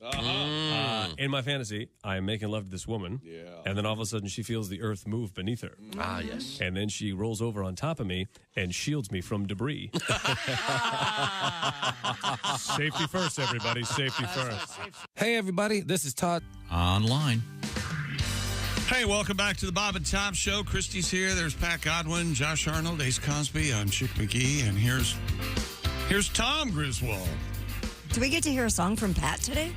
Speaker 22: In my fantasy, I'm making love to this woman.
Speaker 4: Yeah.
Speaker 22: And then all of a sudden, she feels the earth move beneath her.
Speaker 19: Ah, yes.
Speaker 22: And then she rolls over on top of me and shields me from debris. Safety first, everybody. Safety first.
Speaker 6: Hey, everybody. This is Todd.
Speaker 4: Online. Hey, welcome back to the Bob and Tom Show. Christy's here. There's Pat Godwin, Josh Arnold, Ace Cosby. I'm Chick McGee, and here's Tom Griswold.
Speaker 5: Do we get to hear a song from Pat today?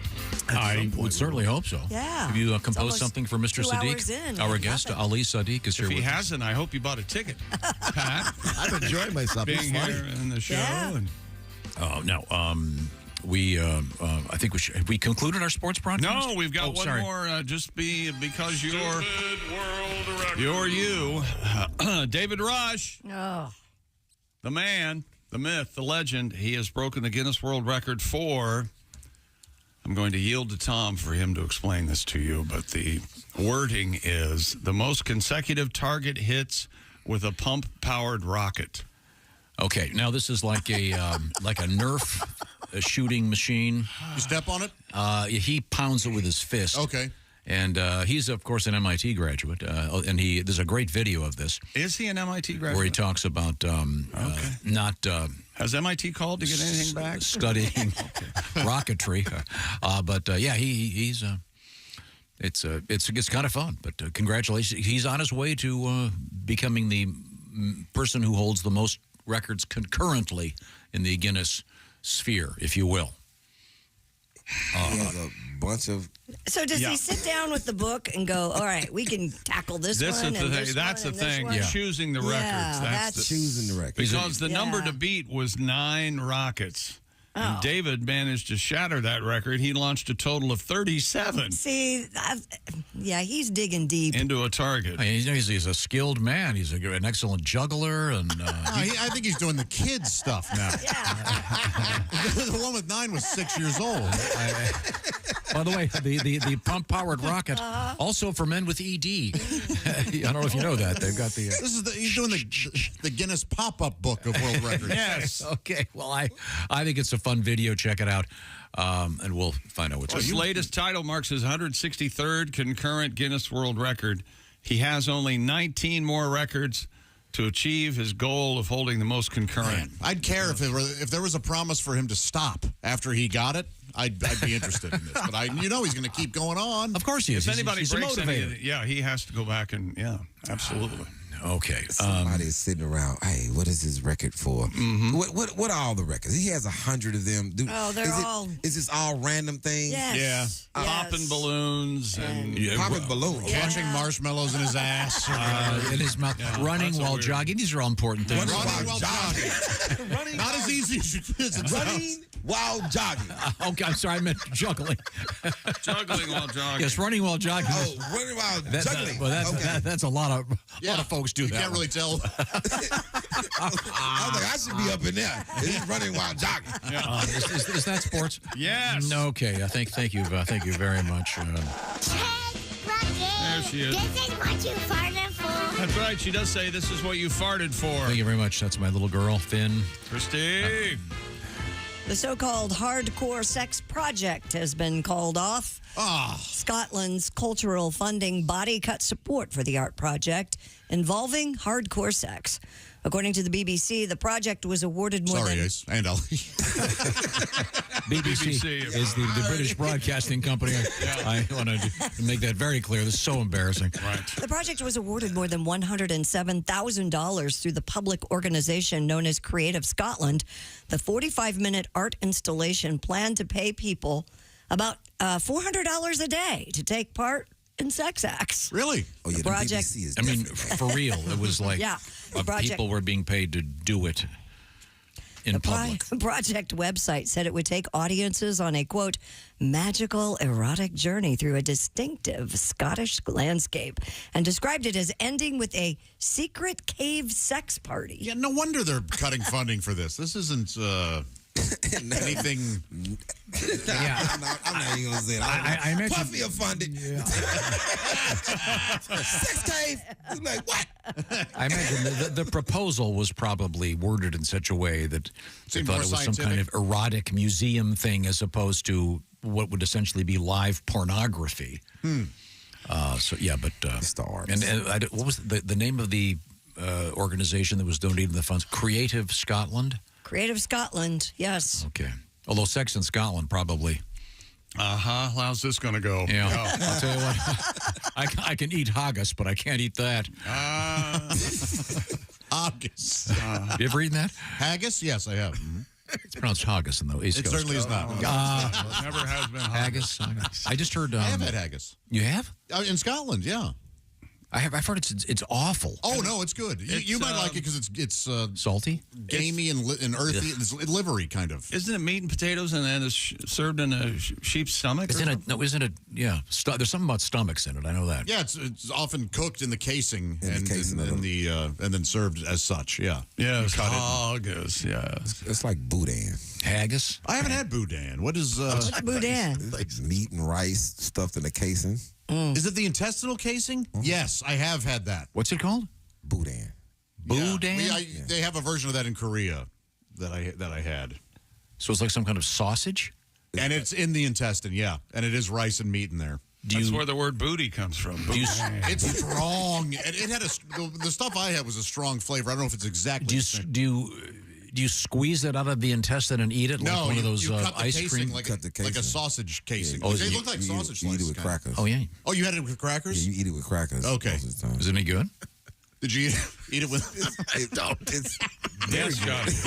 Speaker 6: I would certainly hope so.
Speaker 5: Yeah.
Speaker 6: Have you composed something for Mr.
Speaker 5: 2 hours
Speaker 6: Sadiq?
Speaker 5: in.
Speaker 6: Our guest, Ali Saddiq, is here
Speaker 4: If he
Speaker 6: with us.
Speaker 4: hasn't, I hope you bought a ticket, Pat.
Speaker 14: I've enjoyed myself.
Speaker 4: Being
Speaker 14: It's funny.
Speaker 4: here in the show.
Speaker 5: Yeah.
Speaker 4: And
Speaker 6: I think we concluded our sports broadcast?
Speaker 4: no, we've got one more. Because you're you, David Rush, the man, the myth, the legend. He has broken the Guinness World Record for. I'm going to yield to Tom for him to explain this to you, but the wording is the most consecutive target hits with a pump-powered rocket.
Speaker 6: Okay, now this is like a Nerf shooting machine.
Speaker 3: You step on it?
Speaker 6: He pounds it with his fist.
Speaker 3: Okay.
Speaker 6: And he's, of course, an MIT graduate. And there's a great video of this.
Speaker 4: Is he an MIT graduate?
Speaker 6: Where he talks about not...
Speaker 4: Has MIT called to get anything back?
Speaker 6: Studying rocketry. He's... It's kind of fun, but congratulations. He's on his way to becoming the person who holds the most records concurrently in the Guinness sphere, if you will.
Speaker 28: He has a bunch of...
Speaker 5: So does he sit down with the book and go, all right, we can tackle this one and this
Speaker 4: That's the
Speaker 5: one and this
Speaker 4: thing.
Speaker 5: one?
Speaker 4: Choosing the records.
Speaker 5: That's
Speaker 28: choosing the records.
Speaker 4: Because the number to beat was 9 rockets. And David managed to shatter that record. He launched a total of 37.
Speaker 5: See, he's digging deep.
Speaker 4: Into a target.
Speaker 6: He's a skilled man. He's an excellent juggler. And
Speaker 3: I think he's doing the kids stuff now. The one with 9 was 6 years old.
Speaker 6: By the way, the pump-powered rocket, also for men with ED. I don't know if you know that. They've got the...
Speaker 3: He's doing the Guinness pop-up book of world records.
Speaker 4: Yes.
Speaker 6: Okay, well, I think it's a fun video. Check it out, and we'll find out what's
Speaker 4: His latest title marks his 163rd concurrent Guinness World Record. He has only 19 more records to achieve his goal of holding the most concurrent.
Speaker 3: I'd care if there was a promise for him to stop after he got it. I'd be interested in this, but he's going to keep going on.
Speaker 6: Of course he is.
Speaker 4: If anybody
Speaker 6: he's
Speaker 4: breaks
Speaker 6: a
Speaker 4: any,
Speaker 6: motivator.
Speaker 4: he has to go back and absolutely.
Speaker 6: Okay.
Speaker 28: Somebody's sitting around. Hey, what is his record for? What are all the records? He has 100 of them. Is this all random things?
Speaker 5: Yes.
Speaker 4: Yeah. Popping balloons and
Speaker 28: popping balloons.
Speaker 3: Catching marshmallows in his ass.
Speaker 6: In his mouth. Running while jogging. These are all important things.
Speaker 3: Running while jogging. Not as easy as it
Speaker 28: Running while jogging.
Speaker 6: Okay, I'm sorry. I meant juggling.
Speaker 4: Juggling while jogging.
Speaker 6: Yes, running while jogging.
Speaker 28: Oh, running while juggling.
Speaker 6: Well, that's a lot of folks do
Speaker 3: you
Speaker 6: that.
Speaker 3: Can't really tell.
Speaker 28: I was like, I should be up in there. He's running while jogging.
Speaker 6: Is that sports?
Speaker 4: Yes.
Speaker 6: Okay. Thank you very much.
Speaker 4: There she is.
Speaker 8: This is what you farted for.
Speaker 4: That's right. She does say this is what you farted for.
Speaker 6: Thank you very much. That's my little girl, Finn.
Speaker 4: Christy.
Speaker 5: The so-called hardcore sex project has been called off. Scotland's cultural funding body cut support for the art project involving hardcore sex. According to the BBC, the project was awarded more than...
Speaker 3: Ace and Ali.
Speaker 6: BBC is the British Broadcasting Company. I want to make that very clear. This is so embarrassing.
Speaker 4: Right.
Speaker 5: The project was awarded more than $107,000 through the public organization known as Creative Scotland. The 45-minute art installation planned to pay people about $400 a day to take part in sex acts.
Speaker 3: Really?
Speaker 28: Oh, yeah,
Speaker 5: the project.
Speaker 6: I mean, for real. It was like people were being paid to do it in public.
Speaker 5: The project website said it would take audiences on a, quote, magical erotic journey through a distinctive Scottish landscape and described it as ending with a secret cave sex party.
Speaker 3: Yeah, no wonder they're cutting funding for this. This isn't anything.
Speaker 28: I'm not even going to say it.
Speaker 6: I mentioned
Speaker 28: Puffy funded. Sex cave. He's like, what?
Speaker 6: I imagine the proposal was probably worded in such a way that they thought it was some kind of erotic museum thing as opposed to what would essentially be live pornography. It's the arts. And what was the name of the organization that was donating the funds? Creative Scotland?
Speaker 5: Creative Scotland, yes.
Speaker 6: Okay. Although sex in Scotland probably.
Speaker 4: How's this going to go?
Speaker 6: Yeah. I'll tell you what. I can eat haggis, but I can't eat that.
Speaker 3: Haggis.
Speaker 6: You ever eaten that?
Speaker 3: Haggis? Yes, I have. Mm-hmm.
Speaker 6: It's pronounced haggis in the East Coast.
Speaker 3: It certainly is not.
Speaker 4: Never has been
Speaker 6: haggis. I just heard.
Speaker 3: I have had haggis.
Speaker 6: You have?
Speaker 3: In Scotland, yeah.
Speaker 6: I've heard it's awful.
Speaker 3: Oh no, it's good. You might like it because it's
Speaker 6: salty,
Speaker 3: gamey, and earthy. It's livery kind of.
Speaker 4: Isn't it meat and potatoes and then it's served in a sheep's stomach?
Speaker 6: Isn't it? Yeah. There's something about stomachs in it. I know that.
Speaker 3: Yeah, it's often cooked in the casing and then served as such. Yeah.
Speaker 4: Yeah. Haggis. Yeah.
Speaker 28: It's like boudin.
Speaker 6: Haggis.
Speaker 3: I haven't had boudin. What is
Speaker 5: what's boudin?
Speaker 28: It's like meat and rice stuffed in a casing.
Speaker 3: Is it the intestinal casing? Mm-hmm. Yes, I have had that.
Speaker 6: What's it called?
Speaker 28: Boudin.
Speaker 6: Boudin?
Speaker 3: Yeah. They have a version of that in Korea that I had.
Speaker 6: So it's like some kind of sausage?
Speaker 3: And it's in the intestine, yeah. And it is rice and meat in there.
Speaker 4: That's where the word booty comes from.
Speaker 3: It's strong. It had the stuff I had was a strong flavor. I don't know if it's exactly the same.
Speaker 6: Do you squeeze it out of the intestine and eat it like one of those ice cream?
Speaker 3: Like a sausage casing.
Speaker 6: Yeah.
Speaker 3: They look like sausage slices.
Speaker 28: You eat it with crackers.
Speaker 6: Oh, yeah.
Speaker 3: Oh, you had it with crackers?
Speaker 28: Yeah, you eat it with crackers.
Speaker 3: Okay.
Speaker 6: Is it any good?
Speaker 3: Did you eat it with...
Speaker 28: It's
Speaker 4: yes, Josh.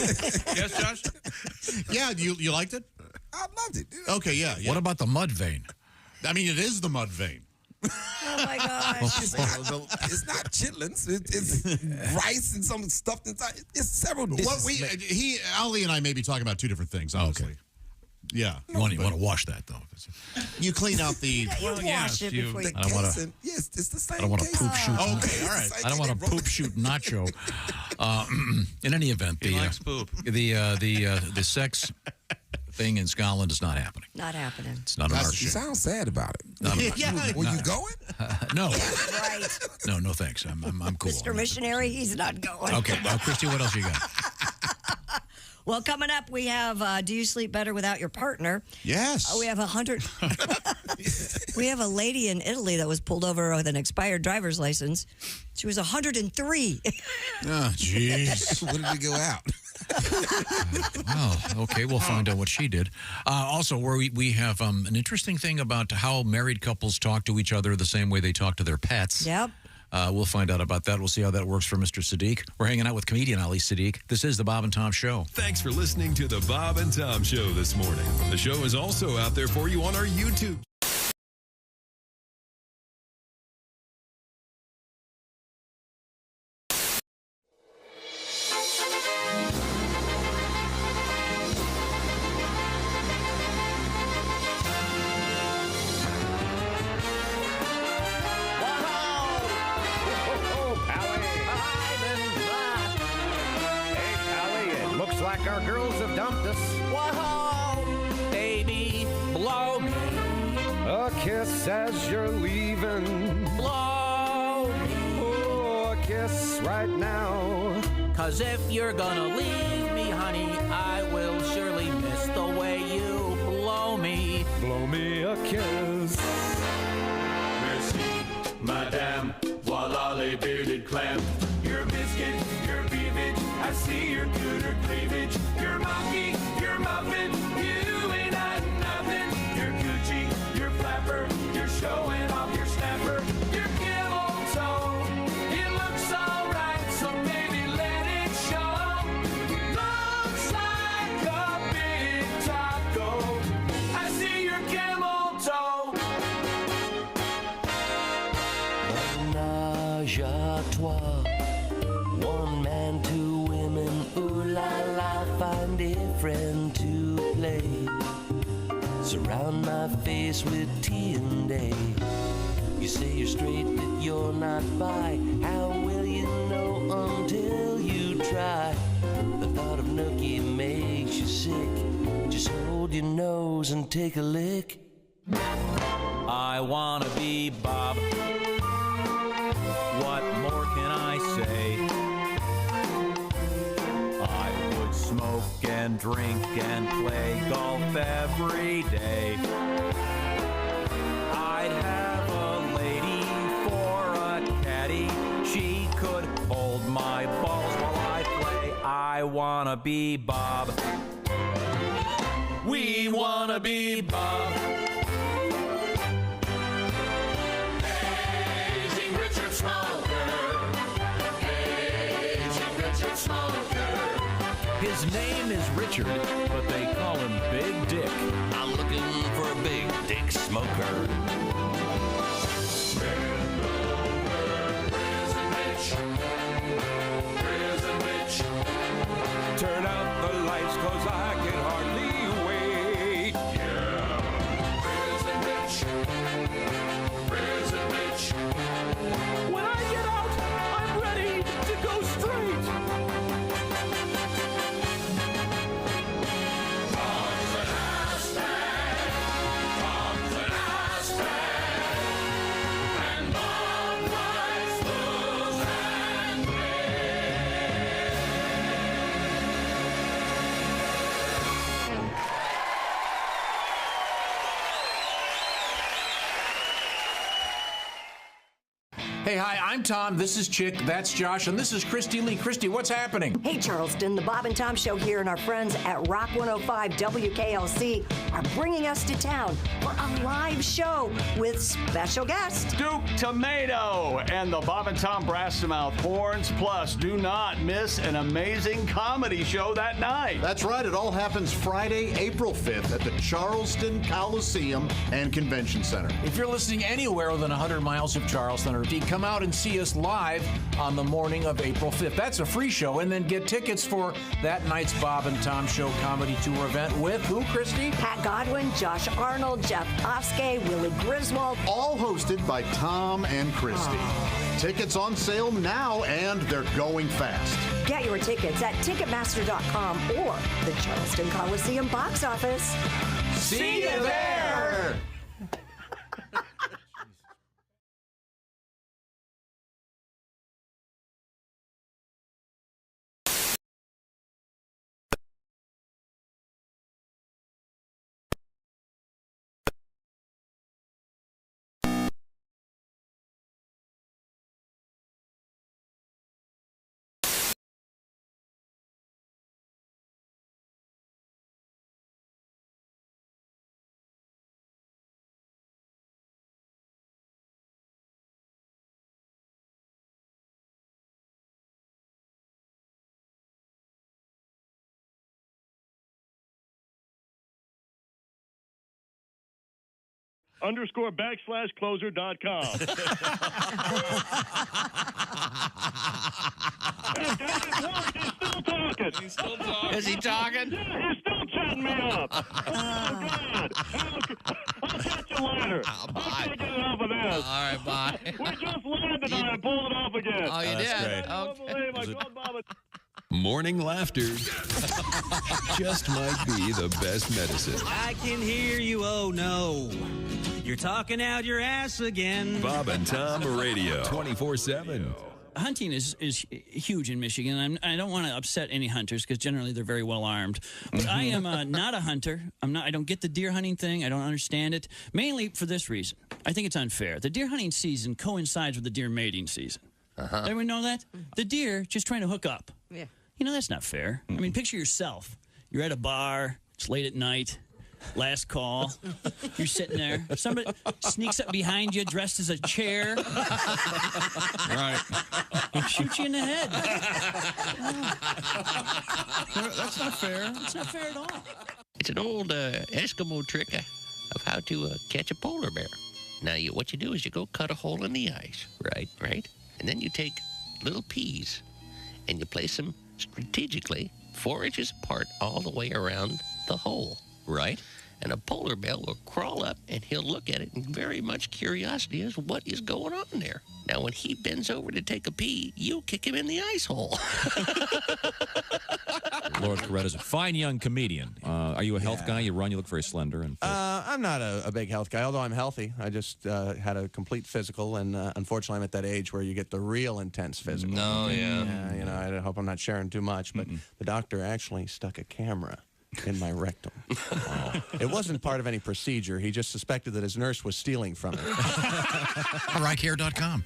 Speaker 4: Yes, Josh?
Speaker 3: Yeah, you liked it?
Speaker 28: I loved it.
Speaker 3: Okay, yeah.
Speaker 6: What about the mud vein?
Speaker 3: I mean, it is the mud vein.
Speaker 5: Oh my gosh!
Speaker 28: It's not chitlins. It's rice and something stuffed inside. It's several dishes.
Speaker 3: Ali and I may be talking about two different things. Honestly, okay. Yeah.
Speaker 6: You want to wash that though.
Speaker 3: You clean out the.
Speaker 5: You wash it before you.
Speaker 28: I don't want to. Yes, it's the same.
Speaker 6: I don't want to poop shoot.
Speaker 3: Okay, all right.
Speaker 6: I don't want to poop shoot nacho. In any event,
Speaker 4: he likes poop.
Speaker 6: The sex thing in Scotland is not happening.
Speaker 5: Not happening.
Speaker 6: It's not an art
Speaker 28: You
Speaker 6: show.
Speaker 28: sound sad about it. Were you going?
Speaker 6: No.
Speaker 5: Right.
Speaker 6: No, thanks. I'm cool.
Speaker 5: Mr. Missionary, he's not going.
Speaker 6: Okay, Christy, what else you got?
Speaker 5: Well, coming up, we have Do You Sleep Better Without Your Partner?
Speaker 3: Yes.
Speaker 5: We have we have a lady in Italy that was pulled over with an expired driver's license. She was 103.
Speaker 3: Oh, jeez.
Speaker 28: When did we go out?
Speaker 6: Oh, okay. We'll find out what she did. Also, where we have an interesting thing about how married couples talk to each other the same way they talk to their pets.
Speaker 5: Yep.
Speaker 6: We'll find out about that. We'll see how that works for Mr. Saddiq. We're hanging out with comedian Ali Saddiq. This is the Bob and Tom Show.
Speaker 15: Thanks for listening to the Bob and Tom Show this morning. The show is also out there for you on our YouTube.
Speaker 11: Looks like our girls have dumped us.
Speaker 12: Whoa, baby, blow me.
Speaker 11: A kiss as you're leaving.
Speaker 12: Blow me.
Speaker 11: Oh, a kiss right now.
Speaker 12: 'Cause if you're gonna leave me, honey, I will surely miss the way you blow me.
Speaker 11: Blow me a kiss.
Speaker 16: Merci, madame, voila les bearded clam. Your biscuit, your beavage, I see your cooter cleavage. Your monkey, your muffin, you ain't had nothing. Your Gucci, your flapper, you're showing off your snapper. Your camel toe, it looks alright, so baby let it show. Looks like a big taco. I see your camel toe. Menage à trois. One man, two women, ooh la la, find a friend to play. Surround my face with tea and day. You say you're straight, but you're not bi. How will you know until you try? The thought of nookie makes you sick. Just hold your nose and take a lick.
Speaker 12: I wanna be Bob. What more can I say? I would smoke and drink and play golf every day. I'd have a lady for a caddy. She could hold my balls while I play. I wanna be Bob. We wanna be Bob.
Speaker 16: Aging Richard Smoker. Aging Richard Smoker.
Speaker 6: His name is Richard, but they call him Big Dick.
Speaker 16: I'm looking for a big dick smoker. Bend over, prison bitch. Prison bitch.
Speaker 11: Turn out the lights 'cause I can hardly wait.
Speaker 16: Yeah. Prison bitch. Prison bitch.
Speaker 12: When I get out, I'm ready to go straight.
Speaker 16: Tom's an ass bag. Tom's an ass bag. And Bob likes blues and
Speaker 6: Hey, hi, I'm Tom. This is Chick. That's Josh. And this is Christy Lee. Christy, what's happening?
Speaker 5: Hey, Charleston, the Bob and Tom Show here, and our friends at Rock 105 WKLC are bringing us to town for a live show with special guest
Speaker 23: Duke Tomato and the Bob and Tom Brassmouth Horns. Plus, do not miss an amazing comedy show that night.
Speaker 1: That's right. It all happens Friday, April 5th at the Charleston Coliseum and Convention Center.
Speaker 6: If you're listening anywhere within 100 miles of Charleston or D, come out and see us live on the morning of April 5th. That's a free show. And then get tickets for that night's Bob and Tom Show comedy tour event with who, Christy?
Speaker 5: Pat Godwin, Josh Arnold, Jeff Oskay, Willie Griswold.
Speaker 1: All hosted by Tom and Christy. Tickets on sale now, and they're going fast.
Speaker 5: Get your tickets at Ticketmaster.com or the Charleston Coliseum box office.
Speaker 1: See you there!
Speaker 7: Jeff_closer.com. He's still talking.
Speaker 19: Is he talking?
Speaker 7: Yeah, he's still chatting me up. Oh, God. I'll catch you later.
Speaker 19: Bye.
Speaker 7: Get enough of this.
Speaker 19: All right, bye.
Speaker 7: We just landed and I pulled it off again.
Speaker 19: Oh, you did?
Speaker 7: I don't believe I called Bob.
Speaker 15: Morning laughter just might be the best medicine.
Speaker 9: I can hear you, oh no. You're talking out your ass again.
Speaker 15: Bob and Tom Radio, 24/7.
Speaker 13: Hunting is huge in Michigan. I don't want to upset any hunters because generally they're very well armed. But I am not a hunter. I don't get the deer hunting thing. I don't understand it. Mainly for this reason. I think it's unfair. The deer hunting season coincides with the deer mating season. Everyone know that? The deer just trying to hook up.
Speaker 5: Yeah.
Speaker 13: You know, that's not fair. I mean, picture yourself. You're at a bar. It's late at night. Last call. You're sitting there. Somebody sneaks up behind you dressed as a chair.
Speaker 4: Right.
Speaker 13: Shoot you in the head.
Speaker 4: That's not fair.
Speaker 13: It's not fair at all.
Speaker 17: It's an old Eskimo trick of how to catch a polar bear. Now, what you do is you go cut a hole in the ice, right? And then you take little peas and you place them strategically 4 inches apart all the way around the hole, right? And a polar bear will crawl up and he'll look at it in very much curiosity as what is going on there. Now, when he bends over to take a pee, you kick him in the ice hole.
Speaker 18: Lord Coretta's a fine young comedian. Are you a health guy? You run, you look very slender. And
Speaker 24: I'm not a big health guy, although I'm healthy. I just had a complete physical, and unfortunately I'm at that age where you get the real intense physical.
Speaker 19: No, yeah.
Speaker 24: You know, I hope I'm not sharing too much, but the doctor actually stuck a camera in my rectum. It wasn't part of any procedure. He just suspected that his nurse was stealing from him.
Speaker 6: RiCare.com.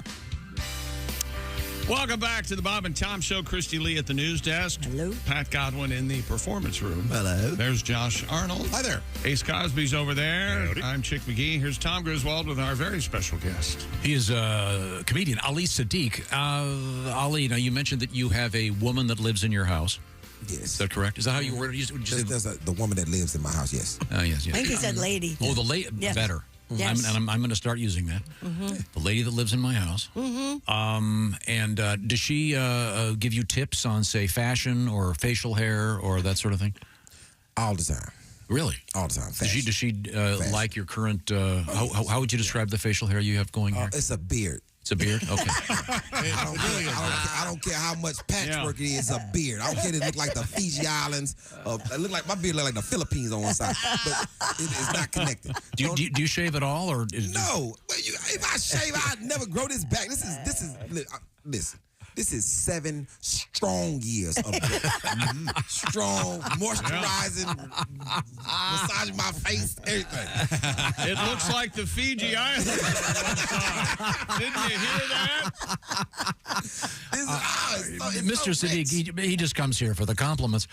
Speaker 4: Welcome back to the Bob and Tom Show. Christy Lee at the news desk.
Speaker 5: Hello.
Speaker 4: Pat Godwin in the performance room.
Speaker 14: Hello.
Speaker 4: There's Josh Arnold.
Speaker 14: Hi there.
Speaker 4: Ace Cosby's over there.
Speaker 3: Howdy.
Speaker 4: I'm Chick McGee. Here's Tom Griswold with our very special guest.
Speaker 6: He is comedian Ali Saddiq. Ali, now you mentioned that you have a woman that lives in your house.
Speaker 28: Yes.
Speaker 6: Is that correct? Is that how you worded it?
Speaker 28: There's the woman that lives in my house, yes.
Speaker 6: Yes.
Speaker 5: I think he said lady.
Speaker 6: Oh, the lady.
Speaker 5: Yes.
Speaker 6: Better.
Speaker 5: Yes.
Speaker 6: I'm going to start using that. The lady that lives in my house. And does she give you tips on, say, fashion or facial hair or that sort of thing?
Speaker 28: All the time.
Speaker 6: Really?
Speaker 28: All the time.
Speaker 6: Does she like your current, how would you describe the facial hair you have going here?
Speaker 28: It's a beard.
Speaker 6: It's a beard? Okay.
Speaker 28: I don't care how much patchwork it is. It's a beard. I don't care if it look like the Fiji Islands. My beard look like the Philippines on one side, but it's not connected.
Speaker 6: Do you shave at all, or
Speaker 28: no? If I shave, I'd never grow this back. Listen. This is 7 strong years of strong, moisturizing, massaging my face, everything.
Speaker 4: It looks like the Fiji Islands. Didn't you hear that?
Speaker 6: Mr. Saddiq, he just comes here for the compliments.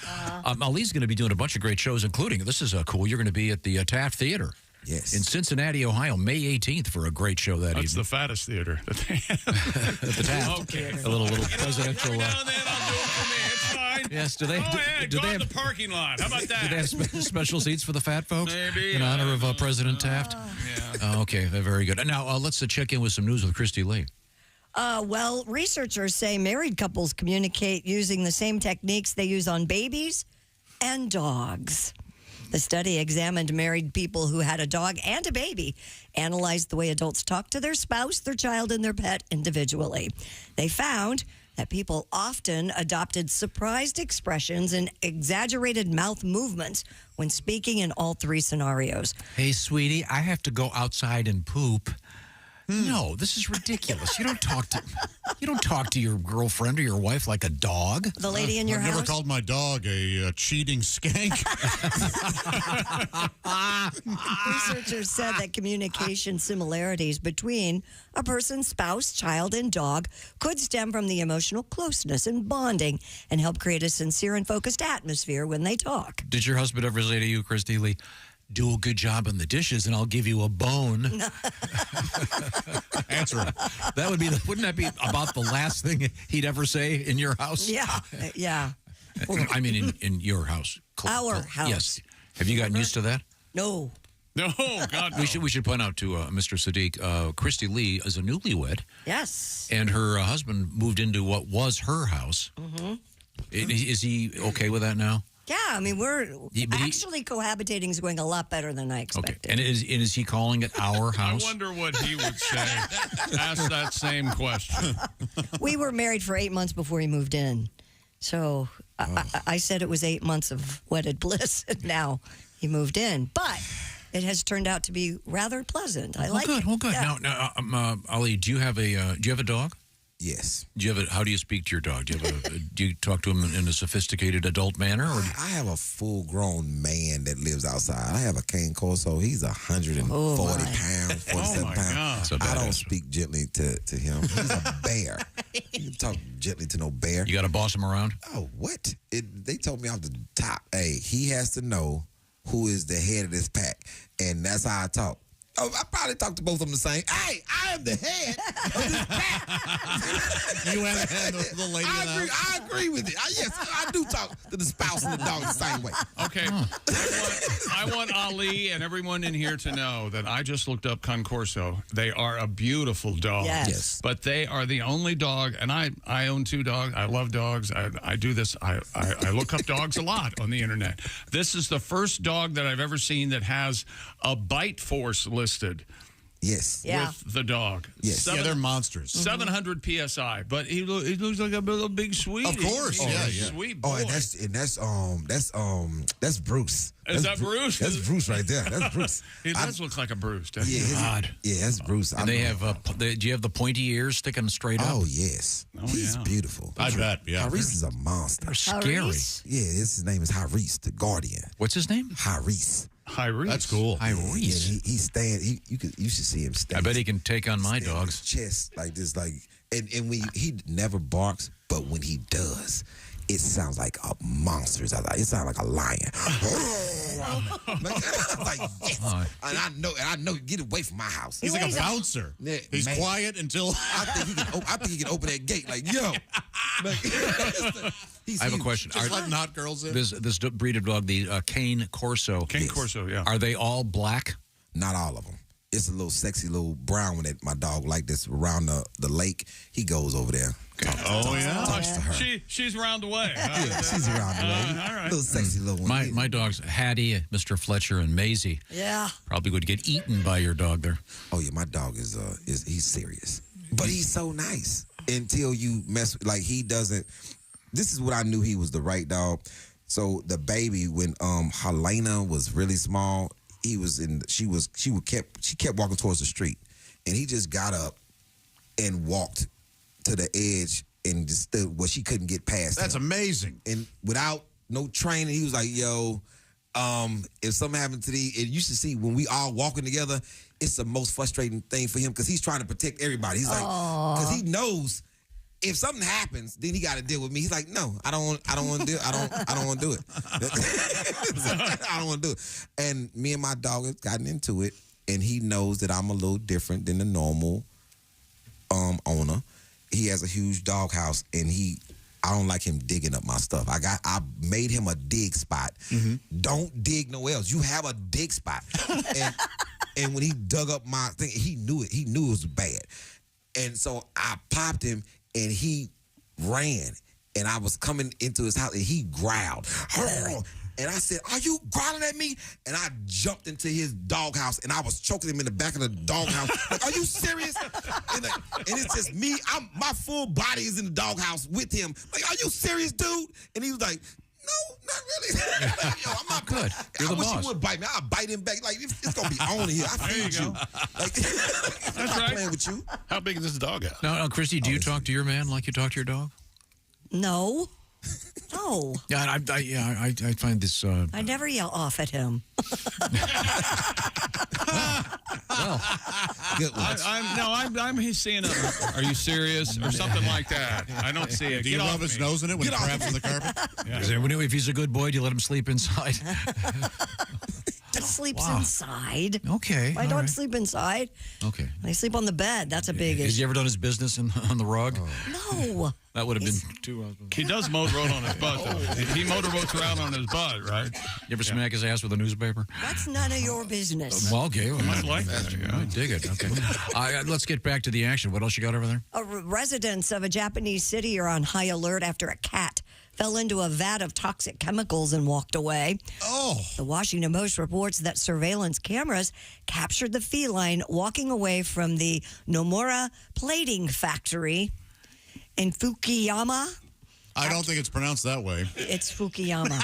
Speaker 6: Ali's going to be doing a bunch of great shows, including, this is cool, you're going to be at the Taft Theater.
Speaker 28: Yes.
Speaker 6: In Cincinnati, Ohio, May 18th for a great show that evening.
Speaker 4: That's the fattest theater that they have.
Speaker 6: At the Taft.
Speaker 4: Okay.
Speaker 6: A little presidential.
Speaker 4: Every now and then I'll do it for me. It's fine.
Speaker 6: Yes, do
Speaker 4: Go
Speaker 6: they
Speaker 4: in
Speaker 6: have
Speaker 4: the parking lot. How about that?
Speaker 6: Do they have special seats for the fat folks?
Speaker 4: Maybe.
Speaker 6: In honor of President Taft?
Speaker 4: Yeah.
Speaker 6: Okay, very good. Now, let's check in with some news with Christy Lee.
Speaker 5: Well, researchers say married couples communicate using the same techniques they use on babies and dogs. The study examined married people who had a dog and a baby, analyzed the way adults talk to their spouse, their child, and their pet individually. They found that people often adopted surprised expressions and exaggerated mouth movements when speaking in all 3 scenarios.
Speaker 6: Hey, sweetie, I have to go outside and poop. No, this is ridiculous. You don't talk to your girlfriend or your wife like a dog.
Speaker 5: The lady in your
Speaker 3: I've
Speaker 5: house?
Speaker 3: never called my dog a cheating skank.
Speaker 5: Researchers said that communication similarities between a person's spouse, child, and dog could stem from the emotional closeness and bonding and help create a sincere and focused atmosphere when they talk.
Speaker 6: Did your husband ever say to you, Christy Lee, do a good job on the dishes and I'll give you a bone? Answer him. Wouldn't that be about the last thing he'd ever say in your house?
Speaker 5: Yeah.
Speaker 6: I mean, in your house.
Speaker 5: Our house.
Speaker 6: Yes. Have you gotten used to that?
Speaker 5: No.
Speaker 4: No, God, no.
Speaker 6: We should point out to Mr. Saddiq, Christy Lee is a newlywed.
Speaker 5: Yes.
Speaker 6: And her husband moved into what was her house.
Speaker 5: Mm-hmm.
Speaker 6: Is he okay with that now?
Speaker 5: Yeah, I mean, we're actually cohabitating is going a lot better than I expected.
Speaker 6: And is he calling it our house?
Speaker 4: I wonder what he would say. Ask that same question.
Speaker 5: We were married for 8 months before he moved in. So I said it was 8 months of wedded bliss, and now he moved in. But it has turned out to be rather pleasant. I like it.
Speaker 6: Well, good.
Speaker 5: Yeah.
Speaker 6: Now, Ali, do you have a dog?
Speaker 28: Yes.
Speaker 6: How do you speak to your dog? Do you talk to him in a sophisticated adult manner? Or?
Speaker 28: I have a full-grown man that lives outside. I have a cane corso. He's 140 pounds, 47 pounds.
Speaker 6: So
Speaker 28: I don't speak gently to him. He's a bear. You can talk gently to no bear.
Speaker 6: You got to boss him around?
Speaker 28: Oh, what? They told me off the top, hey, he has to know who is the head of this pack, and that's how I talk. Oh, I probably talk to both of them the same. Hey, I am the head of this pack.
Speaker 3: You have the lady in the house?
Speaker 28: I agree with it. Yes, I do talk to the spouse and the dog the same way.
Speaker 4: Okay. I want Ali and everyone in here to know that I just looked up Concorso. They are a beautiful dog.
Speaker 28: Yes.
Speaker 4: But they are the only dog, and I own 2 dogs. I love dogs. I do this. I look up dogs a lot on the internet. This is the first dog that I've ever seen that has a bite force listed.
Speaker 28: Yes.
Speaker 4: With the dog.
Speaker 28: Yes.
Speaker 3: They're monsters.
Speaker 4: 700 PSI, but he looks like a little big sweetie.
Speaker 28: Of course.
Speaker 4: Sweet boy.
Speaker 28: Oh, and that's Bruce.
Speaker 4: Is that Bruce?
Speaker 28: That's Bruce right there. That's Bruce.
Speaker 4: He does look like a Bruce, doesn't he?
Speaker 28: Yeah, that's Bruce.
Speaker 6: And they have, do you have the pointy ears sticking straight up?
Speaker 28: Oh, yes. He's beautiful.
Speaker 3: I bet, yeah.
Speaker 28: Haris is a monster.
Speaker 6: They're scary.
Speaker 28: Yeah, his name is Haris, the Guardian.
Speaker 6: What's his name?
Speaker 28: Haris.
Speaker 3: That's cool.
Speaker 6: Haris.
Speaker 28: Yeah, you should see him stand.
Speaker 6: I bet he can take on my dogs.
Speaker 28: Chest like this, and when he never barks, but when he does, it sounds like a monster. It sounds like a lion. Like, yes. And I know. Get away from my house.
Speaker 3: He's like a bouncer.
Speaker 28: Yeah,
Speaker 3: He's
Speaker 28: man.
Speaker 3: quiet until.
Speaker 28: I think he can open that gate. Like, yo.
Speaker 6: I have a question.
Speaker 3: Just letting hot girls in.
Speaker 6: This breed of dog, the cane corso.
Speaker 4: Cane Corso, yeah.
Speaker 6: Are they all black?
Speaker 28: Not all of them. It's a little sexy little brown one that my dog like that's around the lake. He goes over there. Talks to her.
Speaker 4: She's around the way.
Speaker 28: Yeah, she's around the way.
Speaker 4: All right.
Speaker 28: Little sexy little one.
Speaker 6: My dogs, Hattie, Mr. Fletcher, and Maisie.
Speaker 5: Yeah.
Speaker 6: Probably would get eaten by your dog there.
Speaker 28: Oh yeah, my dog is he's serious, but he's so nice until you mess like he doesn't. This is what I knew he was the right dog. So the baby, when Helena was really small, she kept walking towards the street, and he just got up and walked to the edge and just stood where she couldn't get past.
Speaker 3: That's amazing.
Speaker 28: And without no training, he was like, "Yo, if something happened to and you should see when we all walking together, it's the most frustrating thing for him because he's trying to protect everybody. He's like, because he knows." If something happens, then he got to deal with me. He's like, no, I don't want to do it. I don't want to do it. I don't want to do it. And me and my dog have gotten into it, and he knows that I'm a little different than the normal owner. He has a huge dog house, and I don't like him digging up my stuff. I made him a dig spot. Mm-hmm. Don't dig nowhere else. You have a dig spot. and when he dug up my thing, he knew it. He knew it was bad. And so I popped him, and he ran, and I was coming into his house, and he growled. And I said, "Are you growling at me?" And I jumped into his doghouse, and I was choking him in the back of the doghouse. Like, are you serious? And it's just me. My full body is in the doghouse with him. Like, are you serious, dude? And he was like, "No, not really." Like, yo, I'm not
Speaker 6: good.
Speaker 28: I wish he would bite me. I'll bite him back. Like, it's gonna be on here. I feed you. Like, I'm not playing with you.
Speaker 4: How big is this dog house?
Speaker 6: No, Christy, do you talk to your man like you talk to your dog?
Speaker 5: No. No.
Speaker 6: Yeah, I find this.
Speaker 5: I never yell off at him.
Speaker 6: Well,
Speaker 28: good one.
Speaker 4: I'm seeing are you serious or something like that. I don't see it.
Speaker 3: Do you rub his nose in it when he craps on the carpet?
Speaker 6: If he's a good boy, do you let him sleep inside?
Speaker 5: sleeps
Speaker 6: Wow.
Speaker 5: inside.
Speaker 6: Okay.
Speaker 5: My
Speaker 6: all
Speaker 5: dogs
Speaker 6: right.
Speaker 5: sleep inside.
Speaker 6: Okay.
Speaker 5: They sleep on the bed. That's a big
Speaker 6: Has he
Speaker 5: issue.
Speaker 6: ever done his business on the rug?
Speaker 5: No.
Speaker 6: That would have been too.
Speaker 4: He does motorboat on his butt, though. He motorboats around on his butt, right?
Speaker 6: You ever smack his ass with a newspaper?
Speaker 5: That's none of your business.
Speaker 6: Well, okay. Well,
Speaker 4: Much like that, yeah.
Speaker 6: I dig it. Okay. Let's get back to the action. What else you got over there?
Speaker 5: Residents of a Japanese city are on high alert after a cat fell into a vat of toxic chemicals and walked away.
Speaker 3: Oh.
Speaker 5: The Washington Post reports that surveillance cameras captured the feline walking away from the Nomura plating factory in Fukuyama.
Speaker 3: I don't think it's pronounced that way.
Speaker 5: It's Fukuyama.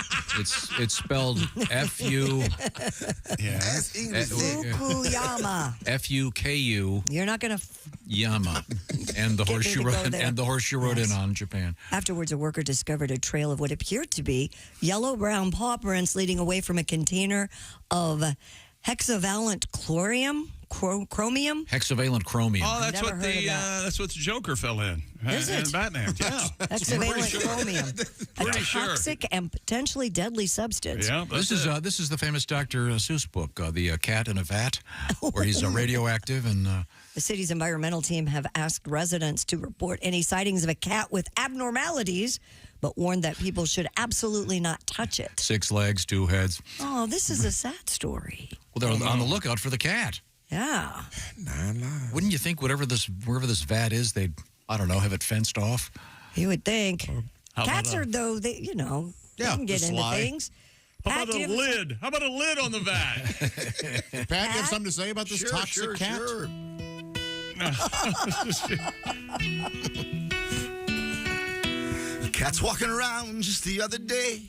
Speaker 6: It's spelled F-U.
Speaker 3: Yeah.
Speaker 5: Fukuyama.
Speaker 6: F-U-K-U.
Speaker 5: You're not going to...
Speaker 6: Yama. And the
Speaker 5: Get
Speaker 6: horse
Speaker 5: me
Speaker 6: you
Speaker 5: to go
Speaker 6: rode,
Speaker 5: there.
Speaker 6: and the horse you rode in on, Japan.
Speaker 5: Afterwards, a worker discovered a trail of what appeared to be yellow-brown paw prints leading away from a container of hexavalent chromium.
Speaker 6: Hexavalent chromium.
Speaker 4: Oh, that's
Speaker 5: Never
Speaker 4: what
Speaker 5: heard of
Speaker 4: that's what the Joker fell in.
Speaker 5: Is it?
Speaker 4: In Batman. Yeah.
Speaker 5: Hexavalent chromium, a
Speaker 4: Pretty sure.
Speaker 5: toxic and potentially deadly substance.
Speaker 4: Yeah,
Speaker 6: This is the famous Dr. Seuss book, The Cat in a Vat, where he's radioactive and.
Speaker 5: The city's environmental team have asked residents to report any sightings of a cat with abnormalities, but warned that people should absolutely not touch it.
Speaker 6: 6 legs, 2 heads.
Speaker 5: Oh, this is a sad story.
Speaker 6: Well, they're on the lookout for the cat.
Speaker 5: Yeah.
Speaker 28: 9 lives.
Speaker 6: Wouldn't you think wherever this vat is, they'd, I don't know, have it fenced off?
Speaker 5: You would think.
Speaker 4: How about
Speaker 5: Cats are, though, they can get into
Speaker 3: sly.
Speaker 5: things.
Speaker 4: How
Speaker 5: Pat,
Speaker 4: about
Speaker 5: do
Speaker 4: a
Speaker 5: you have-
Speaker 4: lid? How about a lid on the vat?
Speaker 3: Pat, you have something to say about this toxic cat?
Speaker 14: Sure. The cat's walking around just the other day.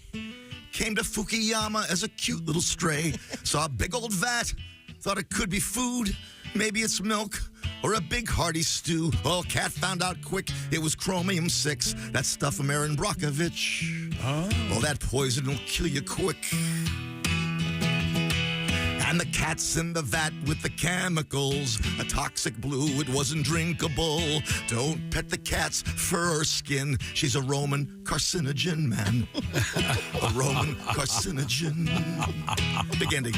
Speaker 14: Came to Fukuyama as a cute little stray. Saw a big old vat. Thought it could be food. Maybe it's milk or a big hearty stew. Well, cat found out quick it was chromium-6. That stuff from Aaron Brockovich. Oh. Well, that poison will kill you quick. And the cat's in the vat with the chemicals. A toxic blue, it wasn't drinkable. Don't pet the cat's fur or skin. She's a Roman carcinogen, man. A Roman carcinogen. Big ending.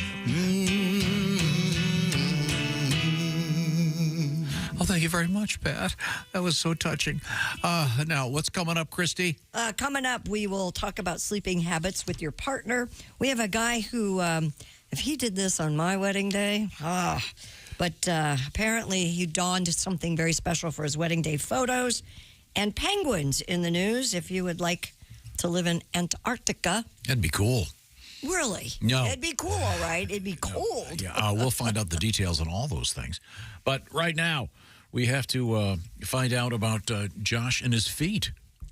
Speaker 6: Oh, thank you very much, Pat. That was so touching. Now, what's coming up, Christy?
Speaker 5: Coming up, we will talk about sleeping habits with your partner. We have a guy who, if he did this on my wedding day, but apparently he donned something very special for his wedding day photos. And penguins in the news, if you would like to live in Antarctica.
Speaker 6: That'd be cool.
Speaker 5: Really?
Speaker 6: No.
Speaker 5: It'd be cool, all right. It'd be cold.
Speaker 6: Yeah, we'll find out the details on all those things. But right now, we have to find out about Josh and his feet.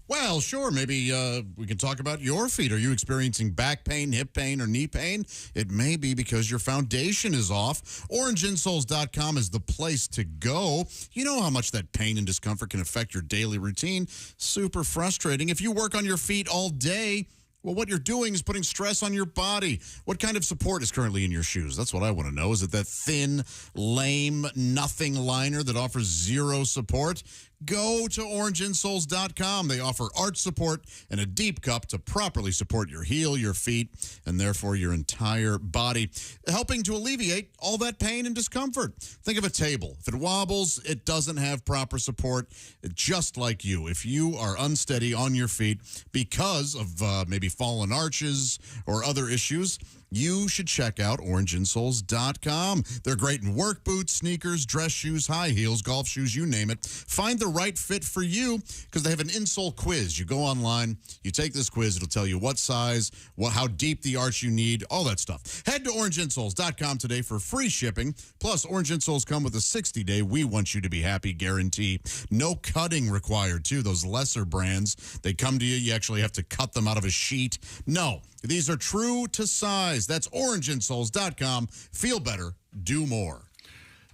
Speaker 3: Well, sure. Maybe we can talk about your feet. Are you experiencing back pain, hip pain, or knee pain? It may be because your foundation is off. OrangeInsoles.com is the place to go. You know how much that pain and discomfort can affect your daily routine. Super frustrating. If you work on your feet all day, well, what you're doing is putting stress on your body. What kind of support is currently in your shoes? That's what I want to know. Is it that thin, lame, nothing liner that offers zero support? Go to OrangeInsoles.com. They offer arch support and a deep cup to properly support your heel, your feet, and therefore your entire body, helping to alleviate all that pain and discomfort. Think of a table. If it wobbles, it doesn't have proper support, just like you. If you are unsteady on your feet because of maybe fallen arches or other issues, you should check out OrangeInsoles.com. They're great in work boots, sneakers, dress shoes, high heels, golf shoes, you name it. Find the right fit for you because they have an insole quiz. You go online, you take this quiz, it'll tell you what size, how deep the arch you need, all that stuff. Head to OrangeInsoles.com today for free shipping. Plus, Orange Insoles come with a 60-day We Want You to Be Happy guarantee. No cutting required, too. Those lesser brands, they come to you, you actually have to cut them out of a sheet. No, these are true to size. That's OrangeInsoles.com. Feel better, do more.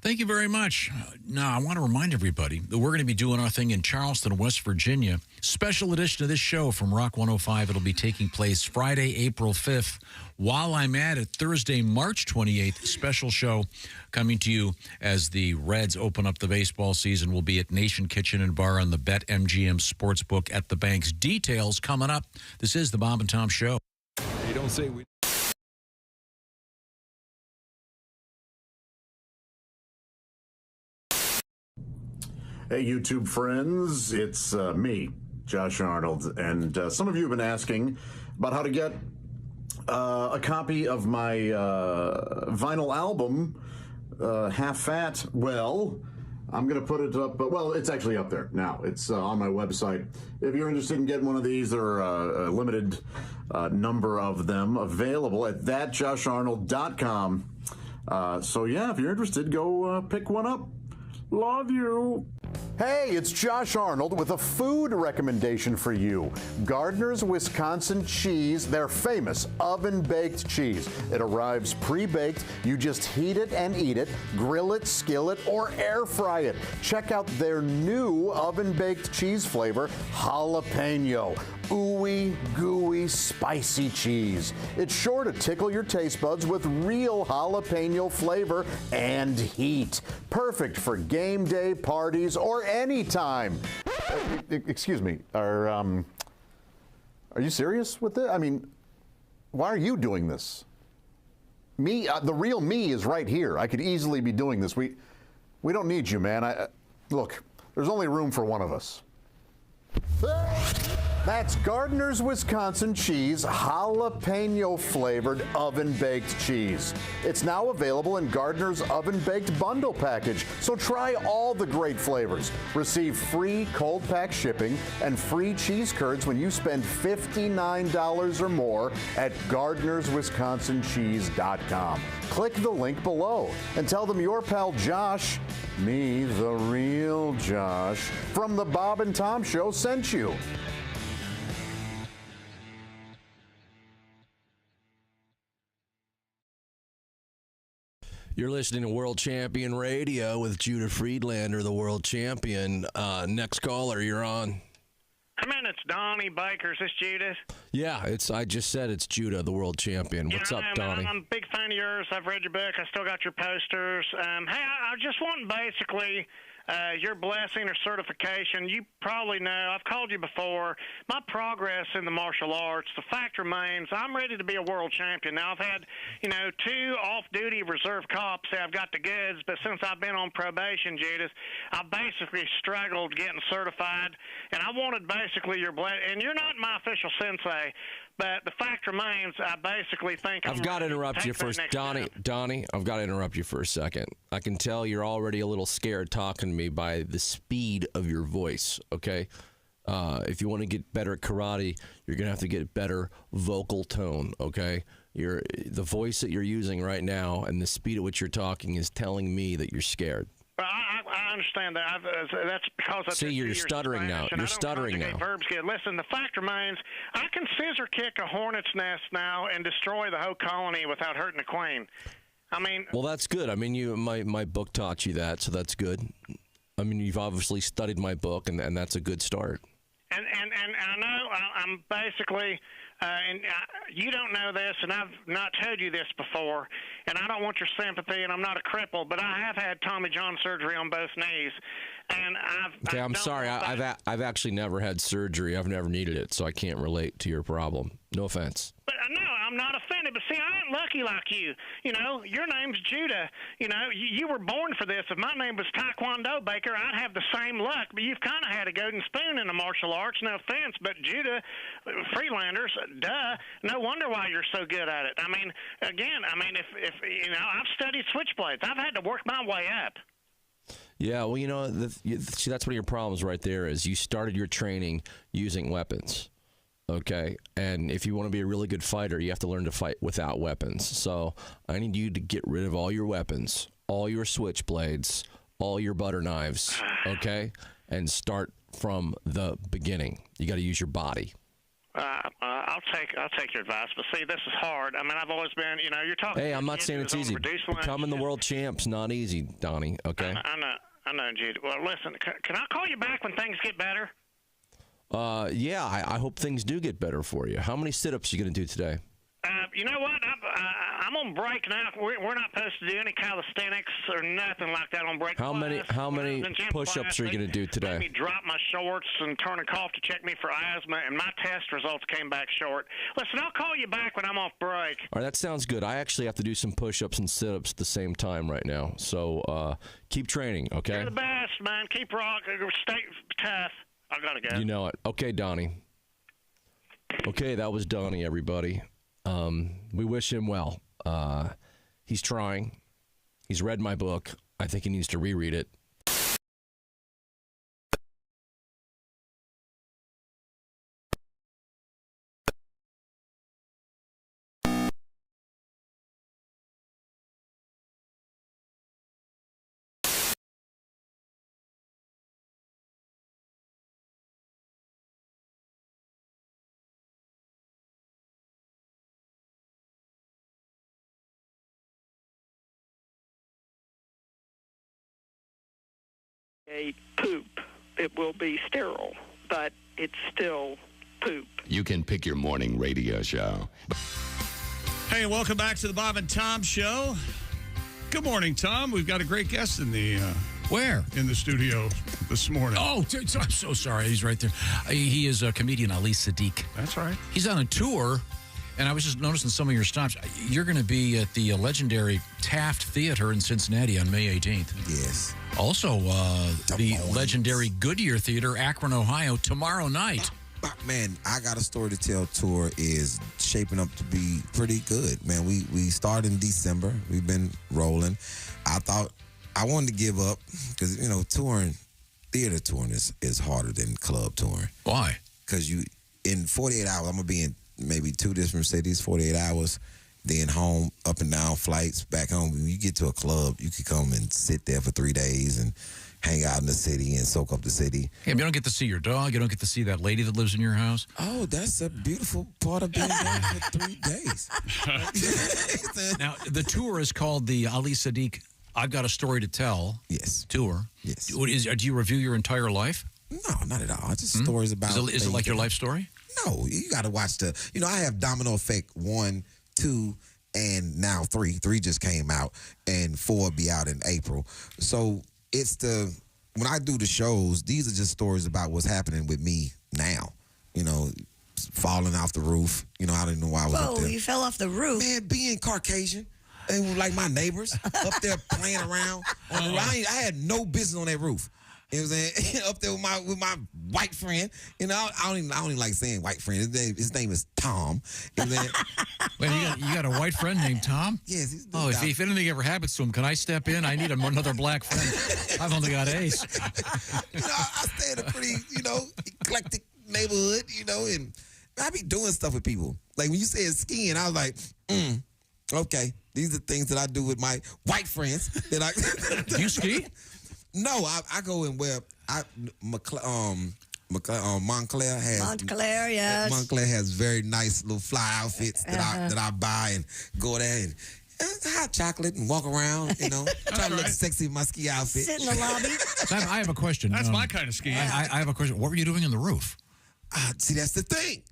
Speaker 6: Thank you very much. Now, I want to remind everybody that we're going to be doing our thing in Charleston, West Virginia. Special edition of this show from Rock 105. It'll be taking place Friday, April 5th. While I'm at it, Thursday, March 28th, special show coming to you as the Reds open up the baseball season. We'll be at Nation Kitchen and Bar on the BetMGM Sportsbook at the Banks. Details coming up. This is the Bob and Tom Show.
Speaker 15: You don't say we...
Speaker 1: Hey, YouTube friends, it's me, Josh Arnold, and some of you have been asking about how to get a copy of my vinyl album, Half Fat. Well, I'm going to put it up. Well, it's actually up there now. It's on my website. If you're interested in getting one of these, there are a limited number of them available at thatjosharnold.com. So, yeah, if you're interested, go pick one up. Love you. Hey, it's Josh Arnold with a food recommendation for you. Gardner's Wisconsin cheese, their famous oven-baked cheese. It arrives pre-baked. You just heat it and eat it, grill it, skillet, or air fry it. Check out their new oven-baked cheese flavor, jalapeno. Ooey, gooey, spicy cheese. It's sure to tickle your taste buds with real jalapeno flavor and heat. Perfect for game day, parties, or any time. Excuse me, are you serious with this? I mean, why are you doing this? Me, the real me is right here. I could easily be doing this. We don't need you, man. Look, there's only room for one of us. That's Gardner's Wisconsin cheese, jalapeno flavored oven baked cheese. It's now available in Gardner's oven baked bundle package. So try all the great flavors. Receive free cold pack shipping and free cheese curds when you spend $59 or more at Gardner'sWisconsinCheese.com. Click the link below and tell them your pal Josh, me, the real Josh, from the Bob and Tom Show sent you.
Speaker 2: You're listening to World Champion Radio with Judah Friedlander, the world champion. Next caller, you're on.
Speaker 10: Come in, it's Donnie Baker. Is this Judah?
Speaker 2: Yeah, I just said it's Judah, the world champion. What's up, Donnie?
Speaker 10: I'm a big fan of yours. I've read your book. I still got your posters. Hey, I just want basically your blessing or certification. You probably know, I've called you before, my progress in the martial arts, the fact remains I'm ready to be a world champion. Now, I've had, 2 off-duty reserve cops say I've got the goods, but since I've been on probation, Judith, I've basically struggled getting certified, and I wanted basically your blessing. And you're not my official sensei, but the fact remains, I basically think
Speaker 2: I've got to interrupt you first. Donnie, I've got to interrupt you for a second. I can tell you're already a little scared talking to me by the speed of your voice, okay? If you want to get better at karate, you're going to have to get better vocal tone, okay? The voice that you're using right now and the speed at which you're talking is telling me that you're scared.
Speaker 10: I understand that. That's because I
Speaker 2: you're stuttering now. You're stuttering now.
Speaker 10: Verbs good. Listen, the fact remains, I can scissor kick a hornet's nest now and destroy the whole colony without hurting the queen.
Speaker 2: Well, that's good. I mean, my book taught you that, so that's good. I mean, you've obviously studied my book, and that's a good start.
Speaker 10: And I know I'm basically, and you don't know this, and I've not told you this before, and I don't want your sympathy, and I'm not a cripple, but I have had Tommy John surgery on both knees, and
Speaker 2: I'm sorry. I've actually never had surgery. I've never needed it, so I can't relate to your problem. No offense.
Speaker 10: But no, I'm not offended. But see, I ain't lucky like you. Your name's Judah. You were born for this. If my name was Taekwondo Baker, I'd have the same luck. But you've kind of had a golden spoon in the martial arts. No offense, but Judah, Freelanders, duh. No wonder why you're so good at it. If I've studied switchblades, I've had to work my way up.
Speaker 2: Yeah, well, see, that's one of your problems right there is you started your training using weapons, okay? And if you want to be a really good fighter, you have to learn to fight without weapons. So I need you to get rid of all your weapons, all your switchblades, all your butter knives, okay? And start from the beginning. You got to use your body.
Speaker 10: I'll take your advice, but see, this is hard. I've always been, you're talking.
Speaker 2: Hey, I'm not saying it's easy. Becoming the world champ's not easy, Donnie. Okay.
Speaker 10: I know, Jude. Well, listen, can I call you back when things get better?
Speaker 2: Yeah, I hope things do get better for you. How many sit-ups are you going to do today?
Speaker 10: You know what? I'm I'm on break now. We're not supposed to do any calisthenics or nothing like that on break.
Speaker 2: How many push-ups are you going to do today?
Speaker 10: Made me drop my shorts and turn a cough to check me for asthma, and my test results came back short. Listen, I'll call you back when I'm off break.
Speaker 2: All right, that sounds good. I actually have to do some push-ups and sit-ups at the same time right now. So keep training, okay?
Speaker 10: You're the best, man. Keep rocking. Stay tough. I got to go.
Speaker 2: You know it. Okay, Donnie. Okay, that was Donnie, everybody. We wish him well. He's trying. He's read my book. I think he needs to reread it.
Speaker 8: A poop. It will be sterile, but it's still poop.
Speaker 11: You can pick your morning radio show.
Speaker 4: Hey, welcome back to the Bob and Tom Show. Good morning, Tom. We've got a great guest in the
Speaker 6: where
Speaker 4: in the studio this morning.
Speaker 6: Oh, I'm so sorry. He's right there. He is a comedian, Ali Saddiq.
Speaker 4: That's right.
Speaker 6: He's on a tour, and I was just noticing some of your stops. You're going to be at the legendary Taft Theater in Cincinnati on May 18th.
Speaker 28: Yes.
Speaker 6: Also, the legendary Goodyear Theater, Akron, Ohio, tomorrow night.
Speaker 28: Man, I Got a Story to Tell tour is shaping up to be pretty good, man. We started in December. We've been rolling. I thought I wanted to give up because, you know, theater touring is harder than club touring.
Speaker 6: Why?
Speaker 28: Because in 48 hours, I'm going to be in maybe 2 different cities, 48 hours, then home, up and down flights, back home. When you get to a club, you can come and sit there for 3 days and hang out in the city and soak up the city.
Speaker 6: Yeah, you don't get to see your dog. You don't get to see that lady that lives in your house.
Speaker 28: Oh, that's a beautiful part of being there for 3 days.
Speaker 6: Now, the tour is called the Ali Saddiq I've Got a Story to Tell tour.
Speaker 28: Yes.
Speaker 6: Do you review your entire life?
Speaker 28: No, not at all. It's just stories about...
Speaker 6: Is it like your life story?
Speaker 28: No, you got to watch I have Domino Effect 1, 2, and now 3. 3 just came out, and 4 will be out in April. So when I do the shows, these are just stories about what's happening with me now. You know, falling off the roof. You know, I didn't know why I was up there.
Speaker 5: You fell off the roof.
Speaker 28: Man, being Caucasian, and like my neighbors up there playing around on the roof. I had no business on that roof. You know what I'm saying? Up there with my white friend. You know, I don't even like saying white friend. His name is Tom. You know
Speaker 6: Wait, you got a white friend named Tom?
Speaker 28: Yes. He's
Speaker 6: if anything ever happens to him, can I step in? I need another black friend. I've only got Ace.
Speaker 28: I stay in a pretty, eclectic neighborhood, and I be doing stuff with people. Like when you said skiing, I was like, okay. These are things that I do with my white friends.
Speaker 6: Do you ski?
Speaker 28: No, I go and wear Montclair has
Speaker 5: Montclair, yes.
Speaker 28: Montclair has very nice little fly outfits that I buy and go there and hot chocolate and walk around, try to look sexy in my ski outfit.
Speaker 5: Sit in the lobby.
Speaker 6: So I have a question.
Speaker 4: That's my kind of skiing.
Speaker 6: I have a question. What were you doing on the roof?
Speaker 28: See, that's the thing.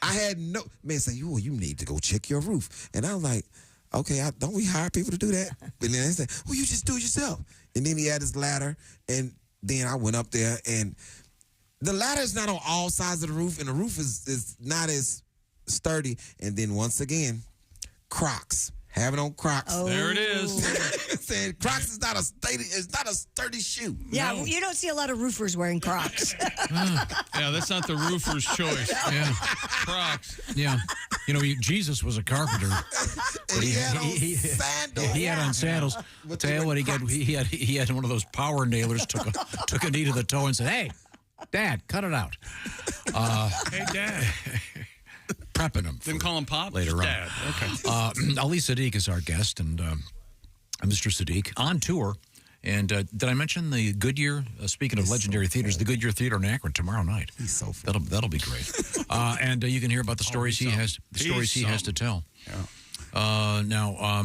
Speaker 28: I had man say, you need to go check your roof, and I was like, okay, don't we hire people to do that? And then they said, well, you just do it yourself. And then he had his ladder, and then I went up there, and the ladder is not on all sides of the roof, and the roof is not as sturdy. And then once again, Crocs. Having on Crocs.
Speaker 4: Oh. There it is.
Speaker 28: Said Crocs is not a sturdy shoe.
Speaker 5: Yeah, you don't see a lot of roofers wearing Crocs.
Speaker 4: Yeah, that's not the roofer's choice.
Speaker 6: Yeah.
Speaker 4: Crocs.
Speaker 6: Yeah. Jesus was a carpenter.
Speaker 28: And he had on sandals.
Speaker 6: He had on sandals. Tell you what, he had one of those power nailers, took a knee to the toe and said, hey, Dad, cut it out.
Speaker 4: Hey, Dad.
Speaker 6: Prepping him.
Speaker 4: Didn't call him Pop?
Speaker 6: Later on.
Speaker 4: Dad. Okay.
Speaker 6: Ali Saddiq is our guest, and Mr. Saddiq on tour. And did I mention the Goodyear? Speaking of legendary theaters, the Goodyear Theater in Akron tomorrow night.
Speaker 28: He's so funny.
Speaker 6: That'll be great. And you can hear about the stories he has. The stories he has to tell.
Speaker 4: Yeah.
Speaker 6: Now,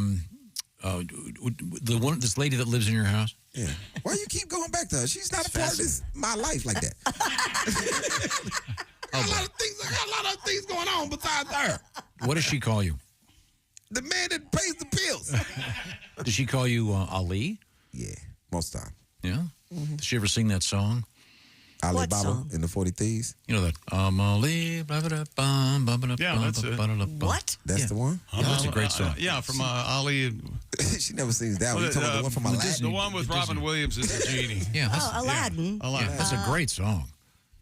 Speaker 6: this lady that lives in your house.
Speaker 28: Yeah. Why you keep going back to her? She's not a part of my life like that. I got a lot of things going on besides her.
Speaker 6: What does she call you?
Speaker 28: The man that pays the
Speaker 6: Does she call you Ali?
Speaker 28: Yeah, most time.
Speaker 6: Yeah? Does she ever sing that song?
Speaker 28: Ali
Speaker 5: What
Speaker 28: Baba
Speaker 5: song?
Speaker 28: in the 40 Thieves.
Speaker 6: You know that? Ali, blah, blah, blah, bum, bum, blah,
Speaker 4: Yeah,
Speaker 6: bum,
Speaker 4: that's it.
Speaker 6: blah, blah, blah.
Speaker 5: What?
Speaker 28: That's the one?
Speaker 6: Yeah, that's a great song.
Speaker 4: Yeah, from Ali.
Speaker 28: She never sings that one. You talking about the one from Aladdin?
Speaker 4: The one with Robin Williams as the genie.
Speaker 6: Yeah, that's,
Speaker 5: Aladdin.
Speaker 4: Aladdin.
Speaker 6: that's a great song.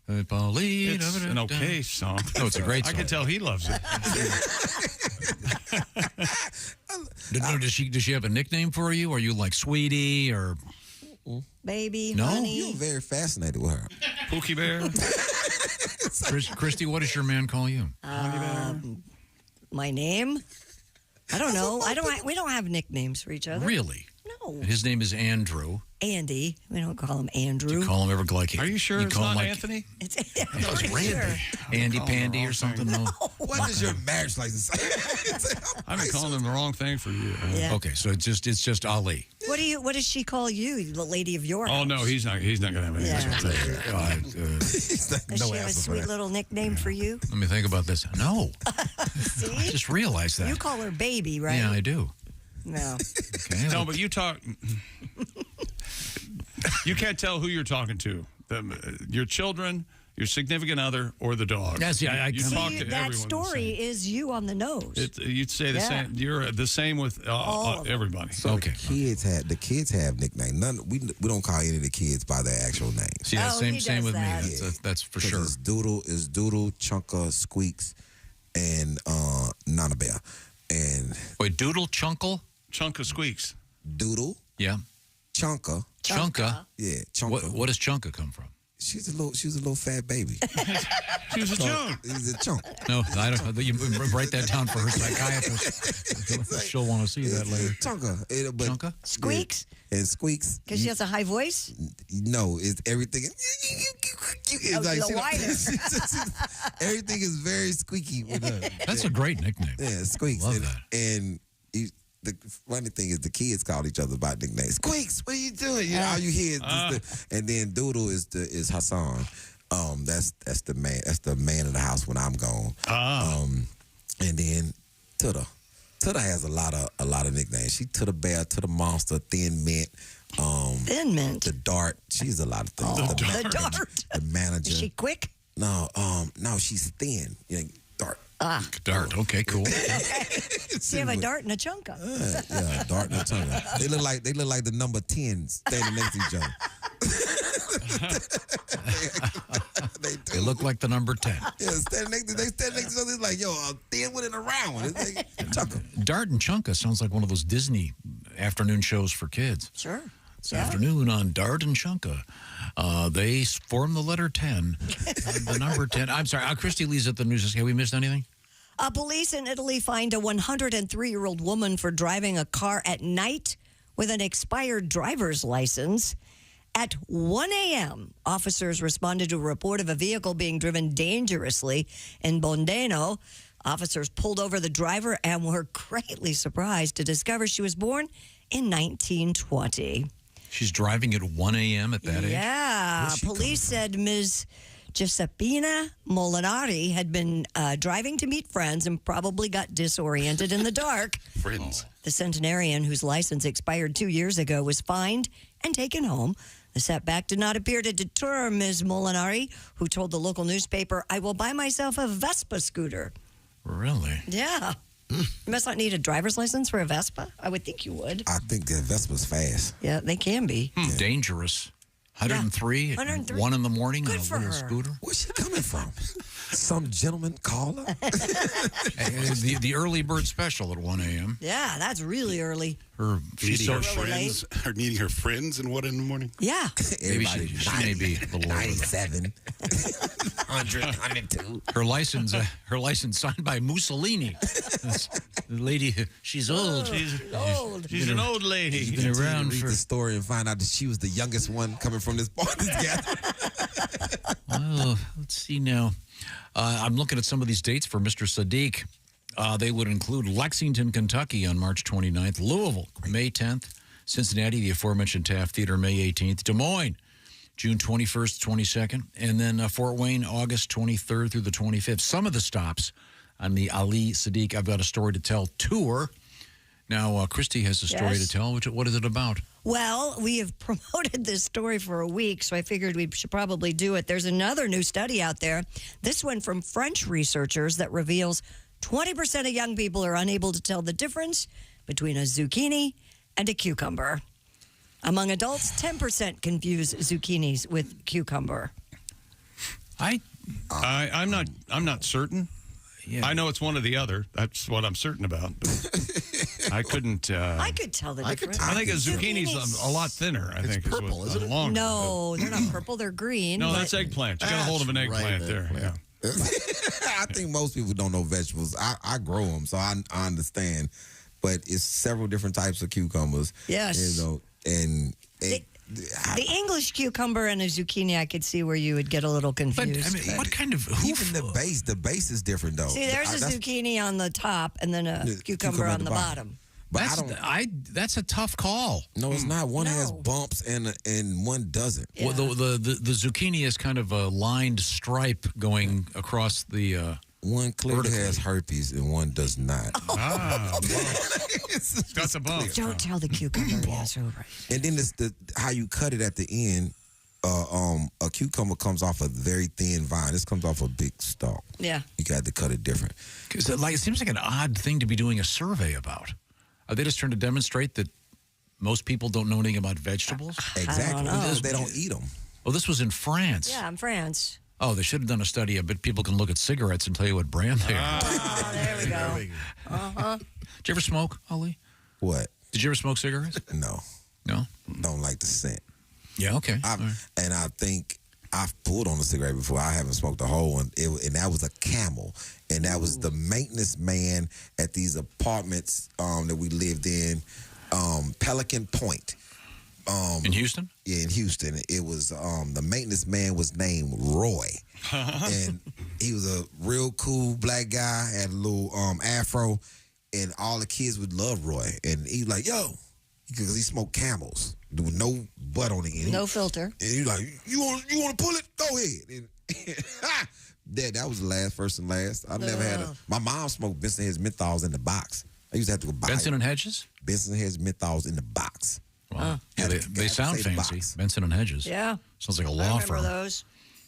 Speaker 4: It's an okay song.
Speaker 6: No, it's a great
Speaker 4: I
Speaker 6: song.
Speaker 4: can tell he loves it.
Speaker 6: Does she have a nickname for you? Are you like Sweetie or
Speaker 5: Baby,
Speaker 6: No?
Speaker 5: honey.
Speaker 28: You're very fascinated with her.
Speaker 4: Pookie Bear.
Speaker 6: Christy? What does your man call you?
Speaker 5: My name? I don't know. We don't have nicknames for each other.
Speaker 6: Really?
Speaker 5: No.
Speaker 6: His name is Andrew.
Speaker 5: Andy. We don't call him Andrew.
Speaker 6: You call him ever like?
Speaker 4: Are you sure it's
Speaker 6: call him
Speaker 4: not
Speaker 6: like
Speaker 4: Anthony?
Speaker 5: It's
Speaker 6: Randy. Andy Pandy or something? No.
Speaker 28: What does your marriage license say?
Speaker 4: I've been calling him the wrong thing for you.
Speaker 5: Yeah.
Speaker 6: Okay, so it's just Ali.
Speaker 5: What does she call you, the lady of your
Speaker 4: Oh
Speaker 5: house?
Speaker 4: no, he's not going to have any.
Speaker 5: Yeah.
Speaker 28: Does
Speaker 5: Does she have a sweet little nickname for you?
Speaker 6: Let me think about this. No,
Speaker 5: See?
Speaker 6: I just realized that.
Speaker 5: You call her baby, right?
Speaker 6: Yeah, I do.
Speaker 5: No.
Speaker 6: Okay.
Speaker 4: No, but you talk. You can't tell who you're talking to. Your children, your significant other, or the dog.
Speaker 6: Yes, yeah,
Speaker 4: You talk
Speaker 5: See,
Speaker 4: to
Speaker 5: that
Speaker 4: everyone
Speaker 5: story is you on the nose.
Speaker 4: You'd say the
Speaker 5: Yeah.
Speaker 4: same. You're the same with
Speaker 5: All of them.
Speaker 4: everybody.
Speaker 28: So the kids have nicknames. We don't call any of the kids by their actual names.
Speaker 6: See, that's
Speaker 5: he
Speaker 6: same with
Speaker 5: does
Speaker 6: me.
Speaker 5: that.
Speaker 6: That's for
Speaker 28: 'Cause
Speaker 6: sure.
Speaker 28: It's Doodle, Chunka, Squeaks, and Nana Bear. And
Speaker 6: Wait, Doodle, Chunkle?
Speaker 4: Chunka Squeaks.
Speaker 28: Doodle,
Speaker 6: Yeah.
Speaker 28: Chunka.
Speaker 6: Chunka?
Speaker 28: Yeah, Chunka.
Speaker 6: What does Chunka come from?
Speaker 28: She's a little fat baby.
Speaker 4: She was a chunk.
Speaker 28: He's a chunk.
Speaker 6: No, I don't. You write that down for her psychiatrist. She'll want to see that later.
Speaker 28: Chunka.
Speaker 6: Chunka?
Speaker 5: Squeaks?
Speaker 28: And Squeaks.
Speaker 5: Because she has a high voice?
Speaker 28: No, it's everything. It's
Speaker 5: Oh, the
Speaker 28: she-
Speaker 5: whiner.
Speaker 28: everything is very squeaky with her.
Speaker 6: That's a great nickname.
Speaker 28: Yeah, Squeaks.
Speaker 6: Love
Speaker 28: and,
Speaker 6: that.
Speaker 28: And the funny thing is the kids call each other by nicknames. Squeaks, what are you doing? You know, all you hear is and then Doodle is Hassan. That's the man. That's the man of the house when I'm gone. And then Tuda. Tuda has a lot of nicknames. She Tuda Bear, Tuda Monster, Thin Mint.
Speaker 5: Thin Mint.
Speaker 28: The Dart. She's a lot of things.
Speaker 5: The Dart.
Speaker 28: The manager.
Speaker 5: Is she quick?
Speaker 28: No, she's thin. Yeah, Dart.
Speaker 6: Dart. Okay, cool.
Speaker 5: You have a dart and a chunka.
Speaker 28: Yeah, Dart and a tongue. They look like the number 10 standing next to each other.
Speaker 6: They look like the number 10.
Speaker 28: Yeah, they stand next to each other. It's like, yo, a thin one and a round one. It's like Chunka.
Speaker 6: Dart and Chunka sounds like one of those Disney afternoon shows for kids.
Speaker 5: Sure.
Speaker 6: This afternoon on Dart and Chunka. They form the letter 10. The number 10. I'm sorry. Christy Lee's at the news. Have we missed anything?
Speaker 5: Police in Italy fined a 103-year-old woman for driving a car at night with an expired driver's license. At 1 a.m., officers responded to a report of a vehicle being driven dangerously in Bondeno. Officers pulled over the driver and were greatly surprised to discover she was born in 1920.
Speaker 6: She's driving at 1 a.m. at that age?
Speaker 5: Yeah. Police said Ms. Giuseppina Molinari had been driving to meet friends and probably got disoriented in the dark.
Speaker 11: Friends.
Speaker 5: The centenarian, whose license expired 2 years ago, was fined and taken home. The setback did not appear to deter Ms. Molinari, who told the local newspaper, "I will buy myself a Vespa scooter."
Speaker 6: Really?
Speaker 5: Yeah. You must not need a driver's license for a Vespa. I would think you would.
Speaker 28: I think that Vespa's fast.
Speaker 5: Yeah, they can be.
Speaker 6: Dangerous. 103 at 1 in the morning on a little scooter.
Speaker 28: Where's she coming from? Some gentleman caller?
Speaker 6: The early bird special at 1 a.m.
Speaker 5: Yeah, that's really early.
Speaker 6: She's
Speaker 11: Needing
Speaker 6: so
Speaker 11: her friends, or needing her friends and what in the morning?
Speaker 5: Yeah.
Speaker 6: Maybe she may be a little
Speaker 28: 97, 100, 102.
Speaker 6: Her license signed by Mussolini. The lady, she's old.
Speaker 5: Old.
Speaker 4: She's an old lady.
Speaker 6: She's been around
Speaker 28: read
Speaker 6: for.
Speaker 28: the story and find out that she was the youngest one coming from this gathering.
Speaker 6: Oh, let's see now. I'm looking at some of these dates for Mr. Saddiq. They would include Lexington, Kentucky on March 29th, Louisville, May 10th, Cincinnati, the aforementioned Taft Theater, May 18th, Des Moines, June 21st, 22nd, and then Fort Wayne, August 23rd through the 25th. Some of the stops on the Ali Saddiq I've Got a Story to Tell tour Now, Christy has a story
Speaker 5: Yes.
Speaker 6: to tell. What is it about?
Speaker 5: Well, we have promoted this story for a week, so I figured we should probably do it. There's another new study out there, this one from French researchers, that reveals 20% of young people are unable to tell the difference between a zucchini and a cucumber. Among adults, 10% confuse zucchinis with cucumber.
Speaker 4: I'm not certain. Yeah. I know it's one or the other. That's what I'm certain about. I couldn't.
Speaker 5: I could tell the difference.
Speaker 4: I think a zucchini's a lot think. I think
Speaker 28: purple, isn't it?
Speaker 4: Longer.
Speaker 5: No, they're not purple. They're green.
Speaker 4: No,
Speaker 5: but-
Speaker 4: that's eggplant. You got a hold of an eggplant there. Yeah.
Speaker 28: I think most people don't know vegetables. I grow them, so I understand. But it's several different types of cucumbers.
Speaker 5: Yes.
Speaker 28: You know, and
Speaker 5: the English cucumber and a zucchini, I could see where you would get a little confused.
Speaker 28: But, what kind of even the base is different though.
Speaker 5: See, there's a zucchini on the top and then a cucumber on the bottom.
Speaker 28: But
Speaker 6: that's a tough call.
Speaker 28: No, it's not. One has bumps and one doesn't.
Speaker 6: Yeah. Well, the zucchini is kind of a lined stripe going across the.
Speaker 28: One clearly has herpes and one does not.
Speaker 4: That's a bump.
Speaker 5: Don't tell the cucumber. Yes, right.
Speaker 28: And then it's how you cut it at the end. A cucumber comes off a very thin vine. This comes off a big stalk.
Speaker 5: Yeah.
Speaker 28: You got to cut it different.
Speaker 6: Because it seems like an odd thing to be doing a survey about. Are they just trying to demonstrate that most people don't know anything about vegetables?
Speaker 28: Exactly. Because they don't eat them.
Speaker 6: Oh, this was in France.
Speaker 5: Yeah, in France.
Speaker 6: Oh, they should have done a study. I bet people can look at cigarettes and tell you what brand they are.
Speaker 5: Oh, there we go.
Speaker 6: Did you ever smoke, Ali?
Speaker 28: What?
Speaker 6: Did you ever smoke cigarettes?
Speaker 28: No.
Speaker 6: No?
Speaker 28: Don't like the scent.
Speaker 6: Yeah, okay.
Speaker 28: And I think I've pulled on a cigarette before. I haven't smoked a whole one. And that was a Camel. And that was the maintenance man at these apartments that we lived in, Pelican Point.
Speaker 6: In Houston?
Speaker 28: Yeah, in Houston. It was the maintenance man was named Roy. And he was a real cool black guy, had a little afro, and all the kids would love Roy. And he was like, yo, because he smoked Camels with no butt on the end.
Speaker 5: No filter.
Speaker 28: And he was like, you want to pull it? Go ahead. And that was the first and last. I never had my mom smoked Benson Hedges menthols in the box. I used to have to go buy
Speaker 6: Benson and Hedges?
Speaker 28: Benson Hedges menthols in the box.
Speaker 6: Wow. Yeah, they sound fancy. Benson and Hedges.
Speaker 5: Yeah.
Speaker 6: Sounds like a
Speaker 5: I
Speaker 6: law
Speaker 5: remember
Speaker 6: firm.
Speaker 5: those.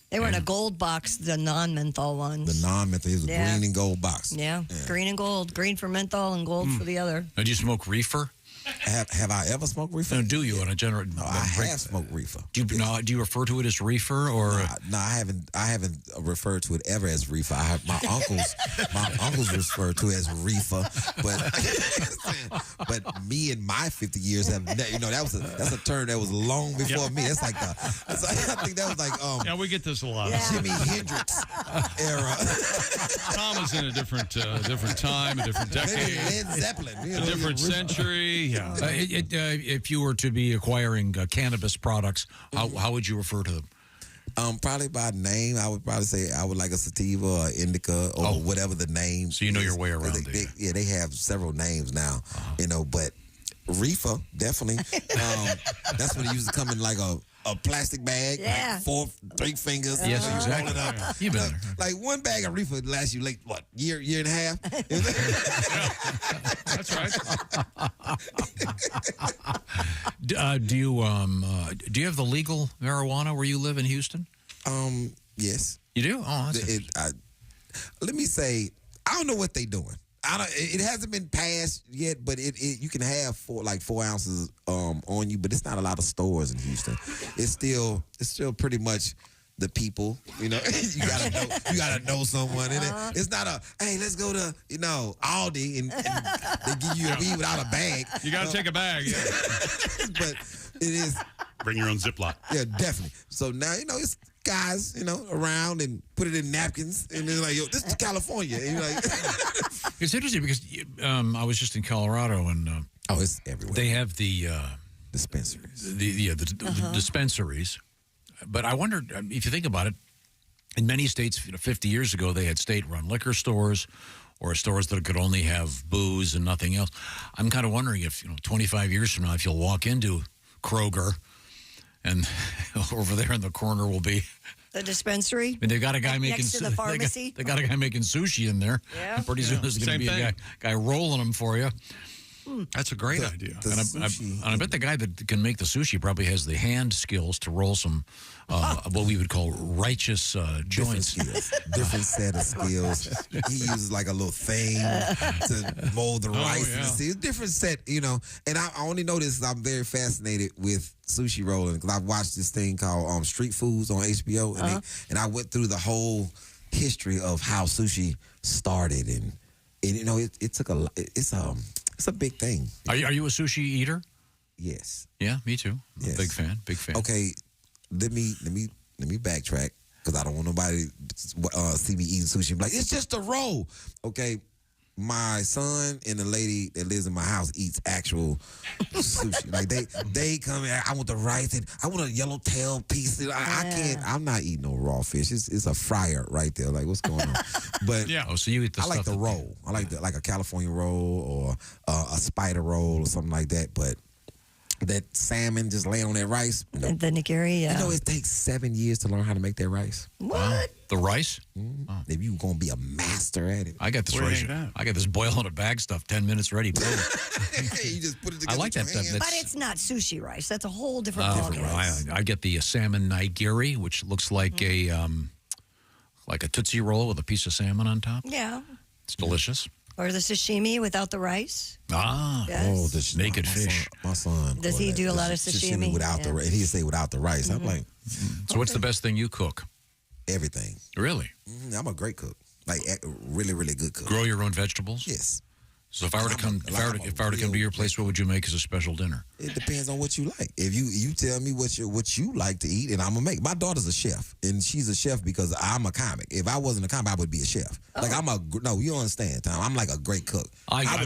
Speaker 5: They were in a gold box, the non-menthol ones.
Speaker 28: The non-menthol is a green and gold box.
Speaker 5: Yeah, green and gold. Green for menthol and gold for the other.
Speaker 6: Now, do you smoke reefer?
Speaker 28: Have I ever smoked reefer?
Speaker 6: No, do you on a general?
Speaker 28: No, I have smoked reefer.
Speaker 6: Do you refer to it as reefer or?
Speaker 28: No, I haven't referred to it ever as reefer. My uncles refer to it as reefer, but me and my 50 years have that's a term that was long before me. That's like I think that was like
Speaker 4: yeah, we get this a lot.
Speaker 28: Jimi Hendrix era.
Speaker 4: Tom is in a different time, a different decade,
Speaker 28: Maybe Led Zeppelin,
Speaker 4: a different century. Yeah.
Speaker 6: If you were to be acquiring cannabis products, how would you refer to them?
Speaker 28: Probably by name. I would probably say I would like a sativa or indica or whatever the name.
Speaker 6: So you know your way around
Speaker 28: it. They have several names now, but reefer, definitely. That's when it used to come in like a plastic bag, like 3 fingers.
Speaker 6: Yes, exactly.
Speaker 28: Roll it up.
Speaker 6: You better.
Speaker 28: Like one bag of reefer lasts you year and a half?
Speaker 4: That's right.
Speaker 6: Do you have the legal marijuana where you live in Houston?
Speaker 28: Yes.
Speaker 6: You do? Oh, that's
Speaker 28: let me say, I don't know what they're doing. It hasn't been passed yet, but you can have 4 ounces on you, but it's not a lot of stores in Houston. It's still pretty much the people. You gotta know someone in it. It's not hey, let's go to Aldi and they give you a weed without a bag.
Speaker 4: You gotta take a bag. Yeah.
Speaker 28: But it is
Speaker 11: bring your own Ziploc.
Speaker 28: Yeah, definitely. So now it's guys, around and put it in napkins, and they're like, "Yo, this is California." And you're like,
Speaker 6: it's interesting because I was just in Colorado and
Speaker 28: it's everywhere.
Speaker 6: They have the
Speaker 28: dispensaries.
Speaker 6: The dispensaries, but I wondered if you think about it. In many states, 50 years ago, they had state-run liquor stores or stores that could only have booze and nothing else. I'm kind of wondering if 25 years from now, if you'll walk into Kroger. And over there in the corner will be
Speaker 5: the dispensary.
Speaker 6: And they've got a guy making
Speaker 5: next to the pharmacy.
Speaker 6: They got a guy making sushi in there.
Speaker 5: Yeah.
Speaker 6: And pretty soon there's going to be a guy rolling them for you.
Speaker 4: That's a great idea.
Speaker 6: And I bet the guy that can make the sushi probably has the hand skills to roll some, what we would call righteous joints.
Speaker 28: Different set of skills. He uses like a little thing to mold the rice.
Speaker 6: yeah.
Speaker 28: It's a different set, you know. And I only know this, I'm very fascinated with sushi rolling because I've watched this thing called Street Foods on HBO, and I went through the whole history of how sushi started, and you know, it took it's a big thing.
Speaker 6: Are you a sushi eater?
Speaker 28: Yes.
Speaker 6: Yeah, me too.
Speaker 28: Yes.
Speaker 6: Big fan.
Speaker 28: Okay, let me backtrack because I don't want nobody see me eating sushi and be like, it's just a roll. Okay, my son and the lady that lives in my house eats actual sushi. Like they come in, I want the rice and I want a yellowtail piece. I can't. I'm not eating no raw fish. It's a fryer right there. Like, what's going on? But
Speaker 6: yeah. So you eat the
Speaker 28: I like
Speaker 6: stuff
Speaker 28: the roll. I like like a California roll or a spider roll or something like that. But that salmon just laying on that rice.
Speaker 5: The nigiri, yeah.
Speaker 28: You know, it takes 7 years to learn how to make that rice.
Speaker 5: What?
Speaker 6: The rice?
Speaker 28: Oh. If you gonna be a master at it.
Speaker 6: I got this rice. I got this boil on a bag stuff. 10 minutes ready. Boom.
Speaker 28: You just put it together.
Speaker 6: I like that stuff.
Speaker 5: But it's not sushi rice. That's a whole different ballgame.
Speaker 6: I get the salmon nigiri, which looks like a Tootsie Roll with a piece of salmon on top.
Speaker 5: Yeah.
Speaker 6: It's delicious.
Speaker 5: Or the sashimi without the rice.
Speaker 6: Ah,
Speaker 5: yes.
Speaker 28: The
Speaker 6: naked fish.
Speaker 28: My son.
Speaker 5: Does he do a lot of sashimi?
Speaker 28: Without the rice? He'd say without the rice. I'm like,
Speaker 6: so what's the best thing you cook?
Speaker 28: Everything.
Speaker 6: Really?
Speaker 28: I'm a great cook. Like, really, really good cook.
Speaker 6: Grow your own vegetables?
Speaker 28: Yes.
Speaker 6: So if I were to come, if I were to come to your place, what would you make as a special dinner?
Speaker 28: It depends on what you like. If you tell me what you like to eat, and I'm gonna make. My daughter's a chef, and she's a chef because I'm a comic. If I wasn't a comic, I would be a chef. Like no, you don't understand, Tom. I'm like a great cook. I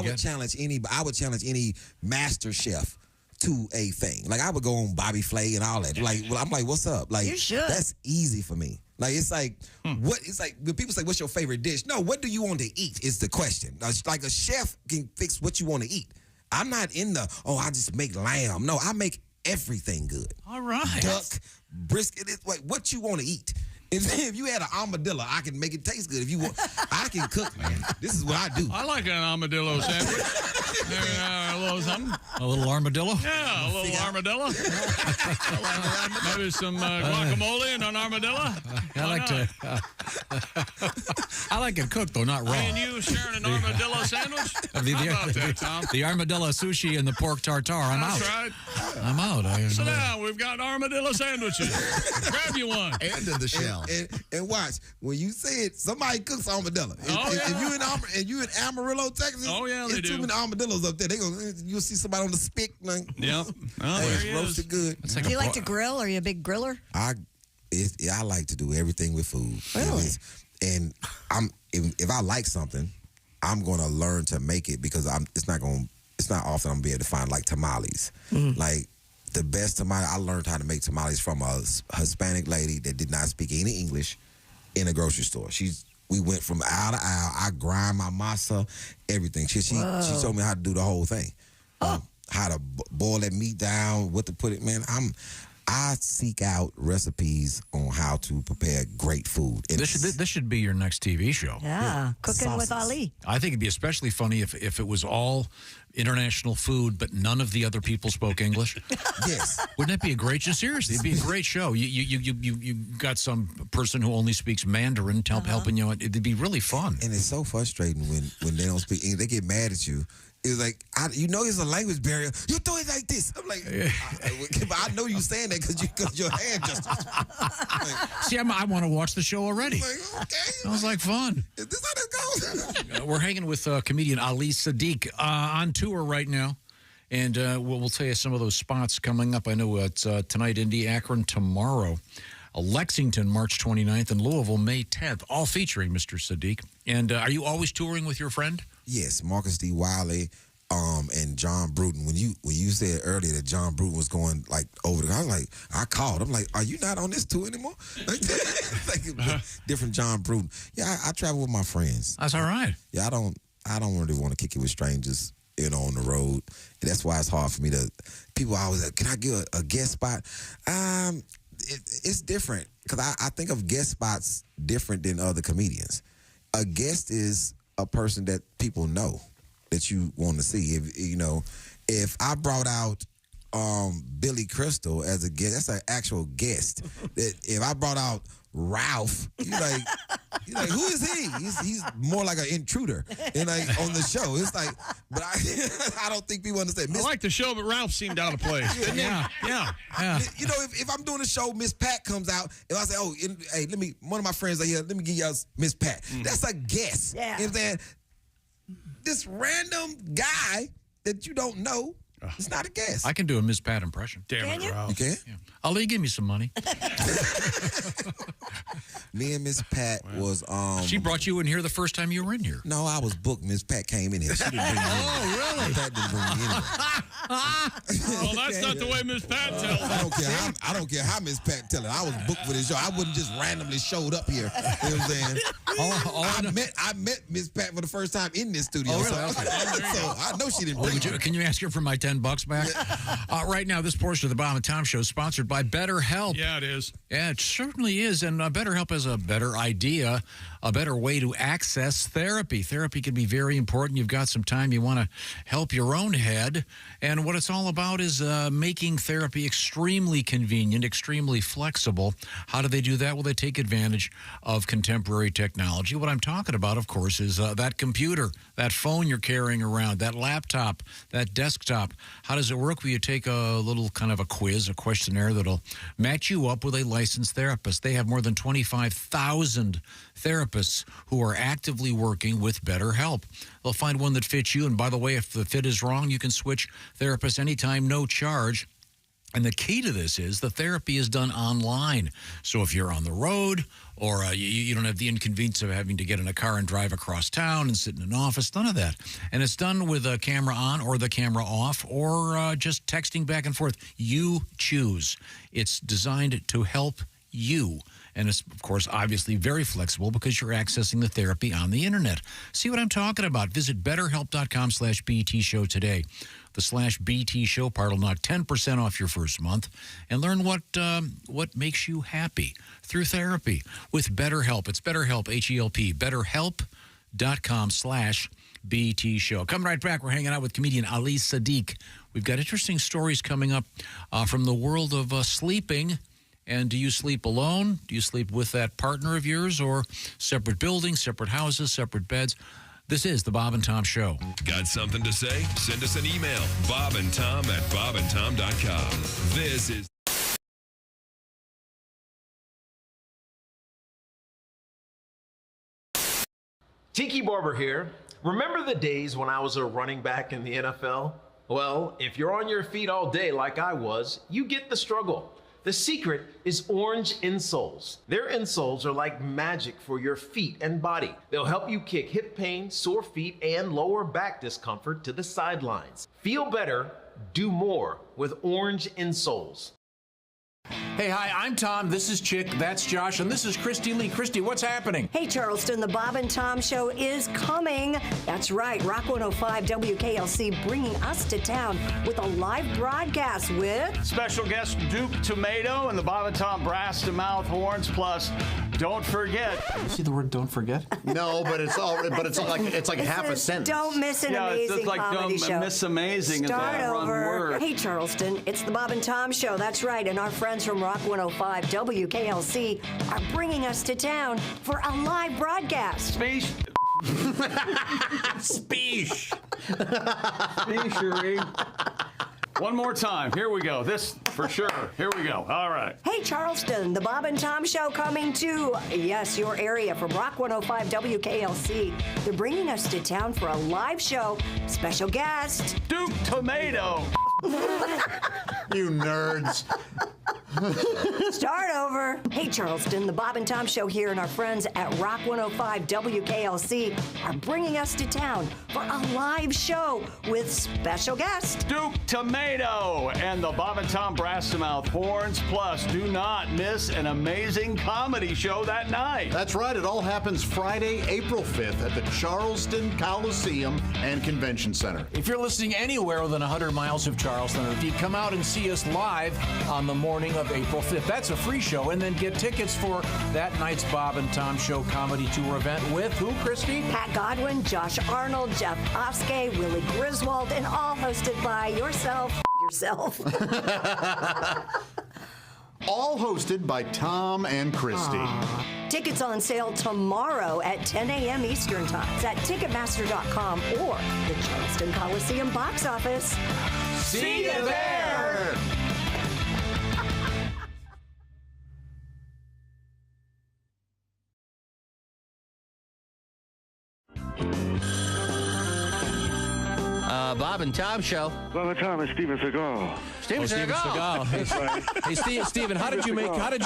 Speaker 28: would challenge any master chef to a thing. Like, I would go on Bobby Flay and all that. Like, well, I'm like, what's up? Like,
Speaker 5: you should.
Speaker 28: That's easy for me. Like, it's like, what? It's like when people say, what's your favorite dish? No, what do you want to eat is the question. Like, a chef can fix what you want to eat. I'm not in the, I just make lamb. No, I make everything good.
Speaker 4: All right.
Speaker 28: Duck, brisket, what you want to eat. If you had an armadillo, I can make it taste good. If you want, I can cook, man. This is what I do.
Speaker 4: I like an armadillo sandwich. A little something.
Speaker 6: A little armadillo?
Speaker 4: Yeah, a little armadillo. Maybe some guacamole and an armadillo.
Speaker 6: I like it cooked, though, not raw.
Speaker 4: Me and you sharing an armadillo sandwich? How about that, Tom?
Speaker 6: The armadillo sushi and the pork tartare. I'm out.
Speaker 4: That's right.
Speaker 6: I'm out.
Speaker 4: Sit down. We've got armadillo sandwiches. Grab you one.
Speaker 3: And in the shell.
Speaker 28: And watch, when you say it, somebody cooks armadillo. If you in Amarillo, Texas,
Speaker 4: they
Speaker 28: too many armadillos up there. You'll see somebody on the spit. Like,
Speaker 4: yep.
Speaker 28: It's roasted good.
Speaker 5: Do you like to grill? Are you a big griller?
Speaker 28: I like to do everything with food.
Speaker 5: Really?
Speaker 28: And if I like something, I'm gonna learn to make it because it's not often I'm gonna be able to find like tamales. Like, the best tamale, I learned how to make tamales from a Hispanic lady that did not speak any English in a grocery store. We went from aisle to aisle. I grind my masa, everything. She showed me how to do the whole thing. How to boil that meat down, what to put it, man. I seek out recipes on how to prepare great food.
Speaker 6: This should be your next TV show.
Speaker 5: Yeah, Cooking with Ali.
Speaker 6: I think it'd be especially funny if it was all international food, but none of the other people spoke English.
Speaker 28: Yes.
Speaker 6: Wouldn't that be a great show? Seriously, it'd be a great show. You got some person who only speaks Mandarin helping you. It'd be really fun.
Speaker 28: And it's so frustrating when they don't speak English. They get mad at you. It's like, it's a language barrier. You do it like this. I'm like, but I know you saying that because your hand just.
Speaker 6: See, I want to watch the show already.
Speaker 28: Okay.
Speaker 6: Sounds like fun.
Speaker 28: Is this how this goes?
Speaker 6: We're hanging with comedian Ali Saddiq on tour right now. And we'll tell you some of those spots coming up. I know it's tonight, Indy, Akron, tomorrow. Lexington, March 29th, and Louisville, May 10th, all featuring Mr. Saddiq. And are you always touring with your friend?
Speaker 28: Yes, Marcus D. Wiley and John Bruton. When you said earlier that John Bruton was going like over I was like, I called. I'm like, are you not on this tour anymore? Like, different John Bruton. Yeah, I travel with my friends.
Speaker 6: That's all right.
Speaker 28: Yeah, I don't really want to kick it with strangers, on the road. And that's why it's hard for me to. People always like, can I get a guest spot? It's different because I think of guest spots different than other comedians. A guest is a person that people know. that you want to see. If I brought out Billy Crystal as a guest, that's an actual guest. If I brought out Ralph, you're like, who is he? He's more like an intruder, and like on the show, it's like, but I don't think people understand.
Speaker 4: I like the show, but Ralph seemed out of place.
Speaker 28: Yeah. If I'm doing a show, Miss Pat comes out, and I say, hey, one of my friends are here, let me give y'all Miss Pat. That's a guess. Yeah. You know what I'm saying? This random guy that you don't know, it's not a guess.
Speaker 6: I can do a Miss Pat impression.
Speaker 28: Damn it, Ralph. You can?
Speaker 6: Yeah. Ali, give me some money.
Speaker 28: Me and Miss Pat was
Speaker 6: She brought you in here the first time you were in here.
Speaker 28: No, I was booked. Miss Pat came in here. She didn't bring me in.
Speaker 4: Oh, really?
Speaker 28: Miss Pat didn't bring me in here.
Speaker 4: Well, that's not the way Miss Pat tells it.
Speaker 28: I don't care how Miss Pat tell it. I was booked for this show. I wouldn't just randomly showed up here. You know what I'm saying? I met Miss Pat for the first time in this studio.
Speaker 6: Oh, really?
Speaker 28: So I know she didn't bring me.
Speaker 6: Can you ask her for my $10 back? Right now, this portion of the Bob and Tom Show is sponsored by BetterHelp.
Speaker 4: Yeah, it is.
Speaker 6: Yeah, it certainly is. And BetterHelp has a better idea, a better way to access therapy. Therapy can be very important. You've got some time. You want to help your own head. And what it's all about is making therapy extremely convenient, extremely flexible. How do they do that? Well, they take advantage of contemporary technology. What I'm talking about, of course, is that computer, that phone you're carrying around, that laptop, that desktop. How does it work? Well, you take a little kind of a quiz, a questionnaire that'll match you up with a licensed therapist. They have more than 25,000 therapists who are actively working with BetterHelp. They'll find one that fits you. And by the way, if the fit is wrong, you can switch therapists anytime, no charge. And the key to this is the therapy is done online. So if you're on the road or you don't have the inconvenience of having to get in a car and drive across town and sit in an office, none of that. And it's done with a camera on or the camera off or just texting back and forth. You choose. It's designed to help you. And it's, of course, obviously very flexible because you're accessing the therapy on the internet. See what I'm talking about? Visit betterhelp.com/BT show today. The /BT show part will knock 10% off your first month and learn what makes you happy through therapy with BetterHelp. It's BetterHelp, H-E-L-P, betterhelp.com/BT show. Coming right back, we're hanging out with comedian Ali Saddiq. We've got interesting stories coming up from the world of sleeping. And do you sleep alone? Do you sleep with that partner of yours or separate buildings, separate houses, separate beds? This is the Bob and Tom Show.
Speaker 15: Got something to say? Send us an email, bobandtom@bobandtom.com. This is...
Speaker 12: Tiki Barber here. Remember the days when I was a running back in the NFL? Well, if you're on your feet all day like I was, you get the struggle. The secret is orange insoles. Their insoles are like magic for your feet and body. They'll help you kick hip pain, sore feet, and lower back discomfort to the sidelines. Feel better, do more with orange insoles.
Speaker 16: Hey, hi, I'm Tom. This is Chick. That's Josh. And this is Christy Lee. Christy, what's happening?
Speaker 5: Hey, Charleston, the Bob and Tom Show is coming. That's right. Rock 105 WKLC bringing us to town with a live broadcast with
Speaker 23: special guest Duke Tomato and the Bob and Tom Brass to Mouth Horns. Plus, don't forget.
Speaker 16: See the word "don't forget"?
Speaker 1: No, but it's like half a sentence.
Speaker 5: Don't miss an amazing
Speaker 23: it's like
Speaker 5: comedy
Speaker 23: don't
Speaker 5: show.
Speaker 23: Miss amazing.
Speaker 5: Start
Speaker 23: is that
Speaker 5: over.
Speaker 23: word.
Speaker 5: Hey, Charleston, it's the Bob and Tom Show. That's right. And our friends from Rock 105 WKLC are bringing us to town for a live broadcast.
Speaker 23: Speech. Speechery. One more time. Here we go. This for sure. Here we go. All right.
Speaker 5: Hey, Charleston, the Bob and Tom Show coming to, yes, your area from Rock 105 WKLC. They're bringing us to town for a live show. Special guest,
Speaker 23: Duke Tomato.
Speaker 1: You nerds.
Speaker 5: Start over. Hey, Charleston, the Bob and Tom Show here and our friends at Rock 105 WKLC are bringing us to town for a live show with special guest
Speaker 23: Duke Tomato and the Bob and Tom Brass to Mouth Horns. Plus, do not miss an amazing comedy show that night.
Speaker 1: That's right. It all happens Friday, April 5th at the Charleston Coliseum and Convention Center.
Speaker 16: If you're listening anywhere within 100 miles of Charleston, or if you come out and see us live on the morning morning of April 5th. That's a free show. And then get tickets for that night's Bob and Tom Show comedy tour event with who, Christy?
Speaker 7: Pat Godwin, Josh Arnold, Jeff Oskay, Willie Griswold, and all hosted by yourself.
Speaker 1: All hosted by Tom and Christy.
Speaker 7: Tickets on sale tomorrow at 10 a.m. Eastern Time. It's at Ticketmaster.com or the Charleston Coliseum box office.
Speaker 16: See you there!
Speaker 9: Bob and Tom Show.
Speaker 20: Bob and Tom and Steven Seagal.
Speaker 9: Steven Seagal.
Speaker 20: That's right.
Speaker 24: Hey, Steven, how did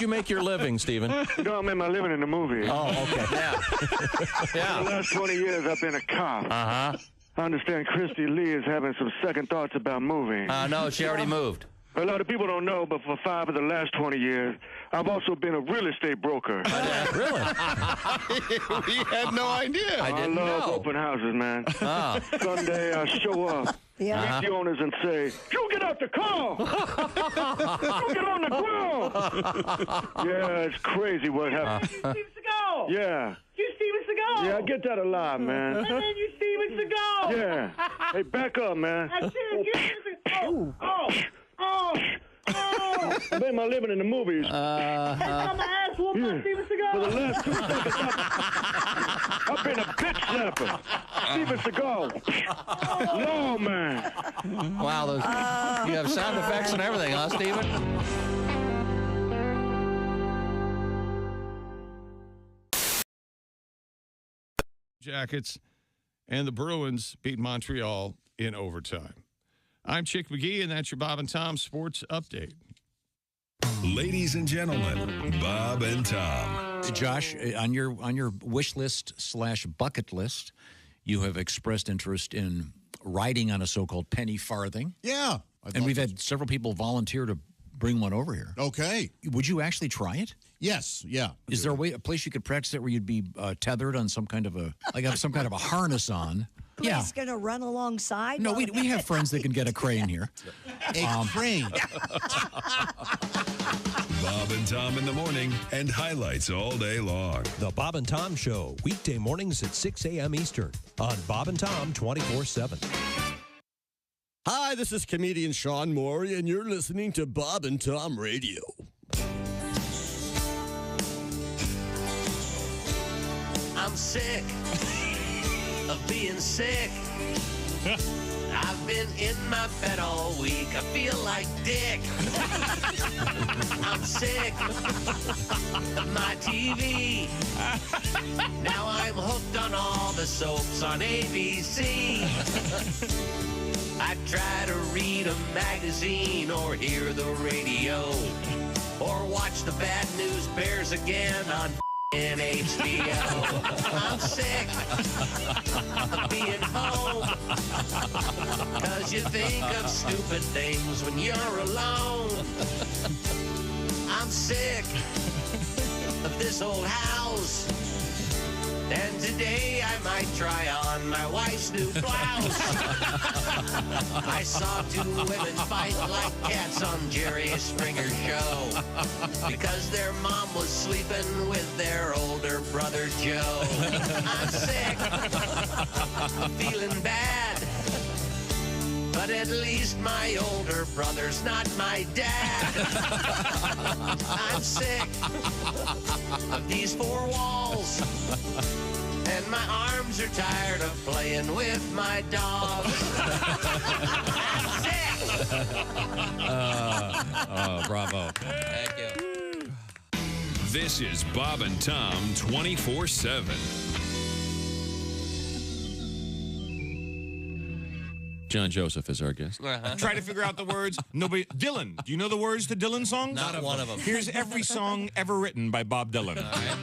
Speaker 24: you make your living, Steven?
Speaker 20: You know, I made my living in the movie.
Speaker 24: Oh, okay.
Speaker 9: Yeah.
Speaker 20: For the last 20 years, I've been a cop.
Speaker 9: Uh-huh.
Speaker 20: I understand Christy Lee is having some second thoughts about moving.
Speaker 9: No, she already moved.
Speaker 20: A lot of people don't know, but for 5 of the last 20 years, I've also been a real estate broker.
Speaker 24: Really?
Speaker 20: We had no idea. I love open houses, man.
Speaker 9: Oh.
Speaker 20: Sunday, I show up.
Speaker 7: Yeah.
Speaker 20: Meet the owners and say, "You get out the car! You get on the ground!" Yeah, it's crazy what happened.
Speaker 21: Steven Seagal!
Speaker 20: Yeah.
Speaker 21: You Steven Seagal!
Speaker 20: Yeah, I get that a lot, man.
Speaker 21: And then you Steven Seagal!
Speaker 20: Yeah. Hey, back up, man.
Speaker 21: That's it. You Steven Seagal! Oh!
Speaker 20: I made my living in the movies.
Speaker 21: Hey, got my ass whooped by Steven Seagal!
Speaker 20: For the last 2 seconds, I've been a bitch slapper. Steven Seagal. No, man.
Speaker 9: Wow, those, you have sound effects and everything, huh, Steven?
Speaker 4: Jackets, and the Bruins beat Montreal in overtime. I'm Chick McGee, and that's your Bob and Tom Sports Update.
Speaker 15: Ladies and gentlemen, Bob and Tom.
Speaker 6: Josh, on your wish list / bucket list, you have expressed interest in riding on a so-called penny farthing.
Speaker 3: Yeah.
Speaker 6: And we've had several people volunteer to bring one over here.
Speaker 3: Okay.
Speaker 6: Would you actually try it?
Speaker 3: Yes. Yeah.
Speaker 6: Is there a place you could practice it where you'd be tethered on some kind of a harness on?
Speaker 5: Yeah. He's going to run alongside?
Speaker 6: No, we have friends that can get a crane here.
Speaker 3: A crane.
Speaker 15: Bob and Tom in the morning and highlights all day long.
Speaker 22: The Bob and Tom Show, weekday mornings at 6 a.m. Eastern on Bob and Tom 24/7.
Speaker 25: Hi, this is comedian Sean Morey, and you're listening to Bob and Tom Radio.
Speaker 26: I'm sick of being sick. I've been in my bed all week. I feel like dick. I'm sick of my TV. Now I'm hooked on all the soaps on ABC. I try to read a magazine or hear the radio or watch the Bad News Bears again on HBO. I'm sick of being home, 'cause you think of stupid things when you're alone. I'm sick of this old house, and today I might try on my wife's new blouse. I saw 2 women fight like cats on Jerry Springer's show because their mom was sleeping with their older brother Joe. I'm sick of feeling bad, but at least my older brother's not my dad. I'm sick of these 4 walls, and my arms are tired of playing with my dog. I'm sick.
Speaker 18: Bravo.
Speaker 9: Thank you.
Speaker 15: This is Bob and Tom 24/7.
Speaker 18: John Joseph is our guest.
Speaker 27: Try to figure out the words. Nobody. Dylan. Do you know the words to Dylan songs?
Speaker 9: Not one of them.
Speaker 27: Here's every song ever written by Bob Dylan.
Speaker 9: All right.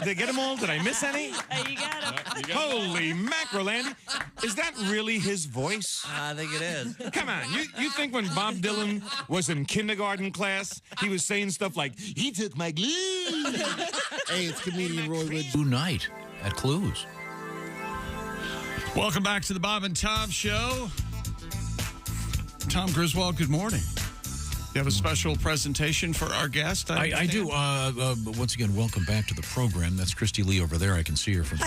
Speaker 27: Did I get them all? Did I miss any?
Speaker 13: Hey, you got him.
Speaker 27: Holy mackerel, Andy. Is that really his voice?
Speaker 9: I think it is.
Speaker 27: Come on. You think when Bob Dylan was in kindergarten class, he was saying stuff like, he took my glue?
Speaker 2: Hey, it's comedian Roy Wood.
Speaker 6: Tonight at Clues.
Speaker 4: Welcome back to the Bob and Tom Show. Tom Griswold, good morning. You have a special presentation for our guest?
Speaker 6: I do. Once again, welcome back to the program. That's Christy Lee over there. I can see her from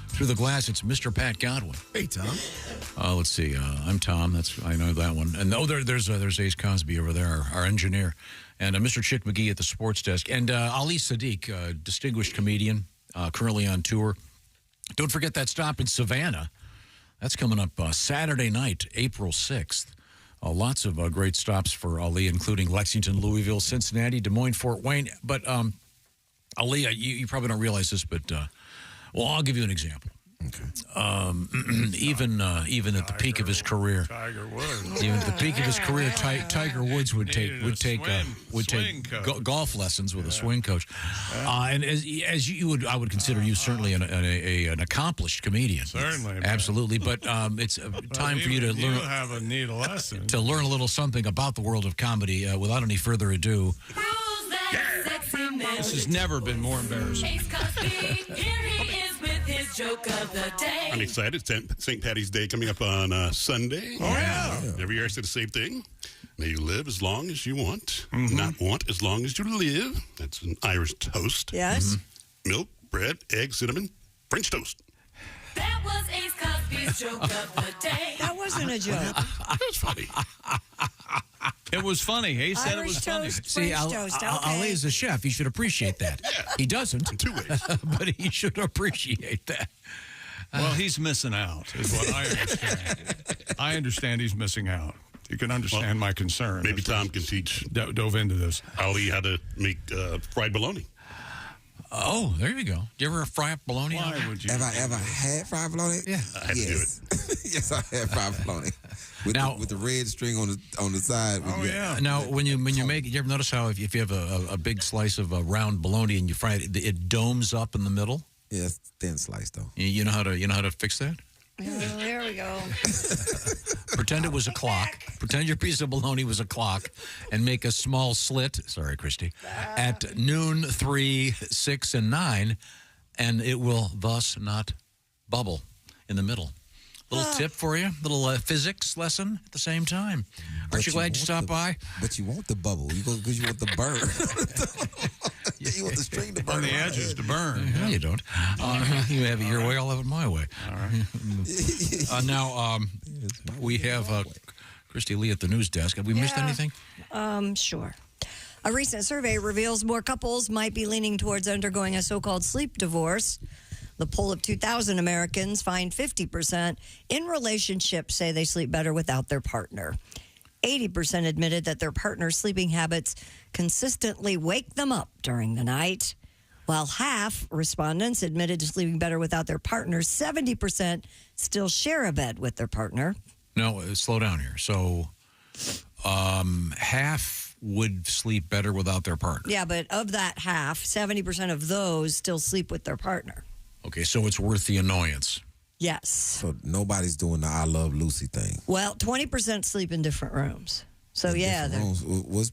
Speaker 6: through the glass. It's Mr. Pat Godwin.
Speaker 2: Hey, Tom.
Speaker 6: Let's see. I'm Tom. I know that one. And there's Ace Cosby over there, our engineer, and Mr. Chick McGee at the sports desk, and Ali Saddiq, distinguished comedian, currently on tour. Don't forget that stop in Savannah. That's coming up Saturday night, April 6th. Lots of great stops for Ali, including Lexington, Louisville, Cincinnati, Des Moines, Fort Wayne. But Ali, you probably don't realize this, but I'll give you an example. Okay. Even at the peak of his career,
Speaker 4: Tiger Woods.
Speaker 6: Even at the peak of his career, Tiger Woods would take golf lessons with a swing coach. And as you would, I would consider you certainly an accomplished comedian.
Speaker 4: Certainly, man.
Speaker 6: Absolutely. But it's time for you to learn.
Speaker 4: Need a lesson
Speaker 6: To learn a little something about the world of comedy. Without any further ado.
Speaker 8: This has never been more embarrassing. Joke of the day.
Speaker 10: I'm excited. St. Patty's Day coming up on Sunday.
Speaker 4: Oh, yeah.
Speaker 10: Every year I say the same thing. May you live as long as you want, not want as long as you live. That's an Irish toast.
Speaker 5: Yes.
Speaker 10: Milk, bread, egg, cinnamon, French toast.
Speaker 8: That was Ace Cosby's joke of the day.
Speaker 5: That wasn't a joke.
Speaker 10: That was funny.
Speaker 4: It was funny. He said
Speaker 5: Irish
Speaker 4: it was funny.
Speaker 5: toast,
Speaker 6: See,
Speaker 5: French toast.
Speaker 6: Ali is a chef. He should appreciate that. He doesn't.
Speaker 10: In 2 ways.
Speaker 6: But he should appreciate that.
Speaker 4: Well, he's missing out, is what I understand. I understand he's missing out. You can understand my concern.
Speaker 10: Maybe Tom can teach
Speaker 4: dove into this.
Speaker 10: Ali how to make fried bologna.
Speaker 6: Oh, there you go. Do you ever fry up bologna?
Speaker 4: Why would you?
Speaker 2: Have I ever had fried bologna?
Speaker 6: Yeah.
Speaker 10: I had to do it.
Speaker 2: Yes, I had fried bologna. With the red string on the side.
Speaker 4: Oh, yeah.
Speaker 6: Now, when you make it, you ever notice how if you have a big slice of round bologna and you fry it, it domes up in the middle?
Speaker 2: Yeah, it's thin slice though.
Speaker 6: You know how to fix that?
Speaker 5: Oh, there we go.
Speaker 6: Pretend it was a clock. Pretend your piece of bologna was a clock, and make a small slit. Sorry, Christy. At noon, 3, 6, and 9, and it will thus not bubble in the middle. Little tip for you, little physics lesson at the same time. Aren't you glad you stopped by?
Speaker 2: But you want the bubble. You go because you want the burn. You want the string to burn.
Speaker 4: On the edges to burn.
Speaker 6: No, you don't. You have it your way, I'll have it my way.
Speaker 4: All right.
Speaker 6: Now, we have Christy Lee at the news desk. Have we missed anything?
Speaker 5: Sure. A recent survey reveals more couples might be leaning towards undergoing a so-called sleep divorce. The poll of 2,000 Americans find 50% in relationships say they sleep better without their partner. 80% admitted that their partner's sleeping habits consistently wake them up during the night, while half respondents admitted to sleeping better without their partner. 70% still share a bed with their partner.
Speaker 6: No, slow down here. So half would sleep better without their partner.
Speaker 5: Yeah, but of that half, 70% of those still sleep with their partner.
Speaker 6: Okay, so it's worth the annoyance.
Speaker 5: Yes.
Speaker 2: So nobody's doing the I Love Lucy thing.
Speaker 5: Well, 20% sleep in different rooms. So, yeah.
Speaker 2: What's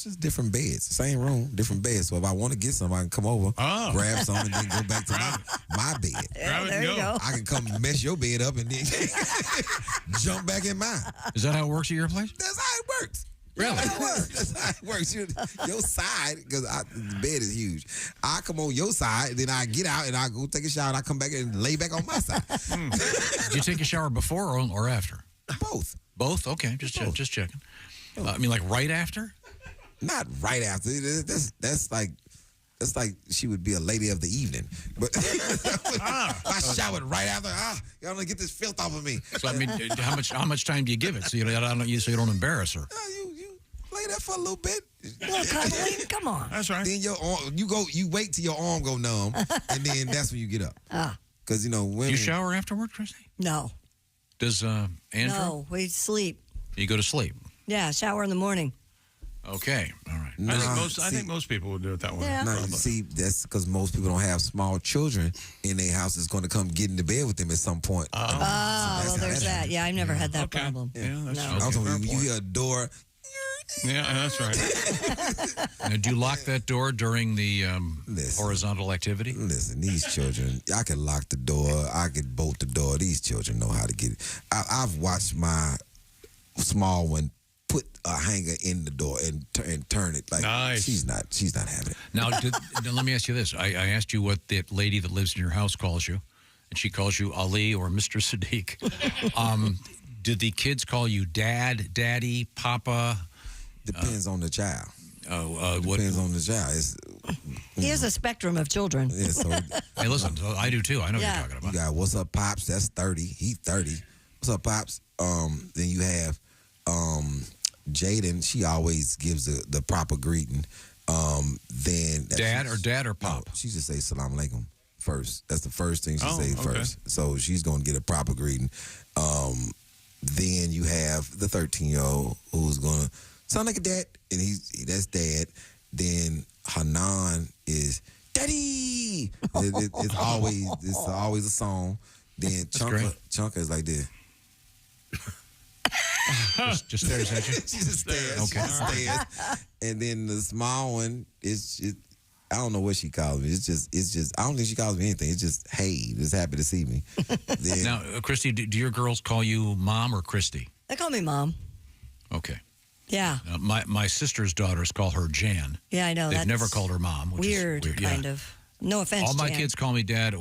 Speaker 2: just different beds? Same room, different beds. So if I want to get some, I can come over, grab some, and then go back to my bed.
Speaker 5: Yeah, there you go.
Speaker 2: I can come mess your bed up and then jump back in mine.
Speaker 6: Is that how it works at your place?
Speaker 2: That's how it works.
Speaker 6: Really?
Speaker 2: That's how it works. Your side, because the bed is huge. I come on your side, then I get out and I go take a shower and I come back and lay back on my side.
Speaker 6: Did you take a shower before or after?
Speaker 2: Both.
Speaker 6: Both? Okay, just checking. I mean, like right after?
Speaker 2: Not right after. That's like she would be a lady of the evening. But I showered right after. Y'all gonna get this filth off of me.
Speaker 6: So I mean, how much time do you give it so you don't embarrass her?
Speaker 2: You lay there for a little bit.
Speaker 5: Well, cuddling, come on.
Speaker 4: That's right.
Speaker 2: Then your arm, you wait till your arm go numb, and then that's when you get up. Because women.
Speaker 6: Do you shower afterward, Christy?
Speaker 5: No.
Speaker 6: Does Andrew?
Speaker 5: No, we sleep.
Speaker 6: You go to sleep.
Speaker 5: Yeah, shower in the morning.
Speaker 6: Okay, all right.
Speaker 4: I think most people would do it that way.
Speaker 5: Yeah.
Speaker 2: No, see, that's because most people don't have small children in their house that's going to come get into bed with them at some point.
Speaker 5: Well, there's that. Yeah, I've never had that problem.
Speaker 4: Yeah, that's
Speaker 5: No.
Speaker 4: okay.
Speaker 2: I'm talking
Speaker 4: Fair
Speaker 2: about you
Speaker 4: point.
Speaker 2: hear a door.
Speaker 4: Yeah, that's right.
Speaker 6: Now, do you lock that door during the horizontal activity?
Speaker 2: Listen, these children, I can lock the door, I can bolt the door. These children know how to get it. I've watched my small one put a hanger in the door and turn it. Like,
Speaker 4: nice.
Speaker 2: She's not having it.
Speaker 6: Now, now, let me ask you this. I asked you what that lady that lives in your house calls you, and she calls you Ali or Mr. Saddiq. Did the kids call you Dad, Daddy, Papa?
Speaker 2: Depends on the child.
Speaker 6: Depends
Speaker 2: on the child.
Speaker 5: He has a spectrum of children.
Speaker 2: Yeah, so,
Speaker 6: hey, listen, I do too. I know what you're talking about.
Speaker 2: You got what's up, Pops? That's 30. He's 30. What's up, Pops? Then you have Jaden. She always gives the proper greeting. Then
Speaker 6: Dad or Pop?
Speaker 2: No, she just say Salam Alaikum first. That's the first thing she say
Speaker 6: okay.
Speaker 2: first. So she's gonna get a proper greeting. Then you have the 13-year-old who's gonna sound like a dad, and that's Dad. Then Hanan is Daddy. It's always a song. Then Chunka is like this.
Speaker 6: just stares at you.
Speaker 2: She just stares.
Speaker 6: Okay.
Speaker 2: She just stares. And then the small one is I don't know what she calls me. It's just I don't think she calls me anything. It's just, hey, just happy to see me. Then,
Speaker 6: Now, Christy, do your girls call you Mom or Christy?
Speaker 5: They call me Mom.
Speaker 6: Okay.
Speaker 5: Yeah.
Speaker 6: My sister's daughters call her Jan.
Speaker 5: Yeah, I know.
Speaker 6: They've
Speaker 5: That's
Speaker 6: never called her Mom. Which
Speaker 5: weird,
Speaker 6: is weird,
Speaker 5: kind of. No offense,
Speaker 6: All my
Speaker 5: Jan.
Speaker 6: kids call me Dad.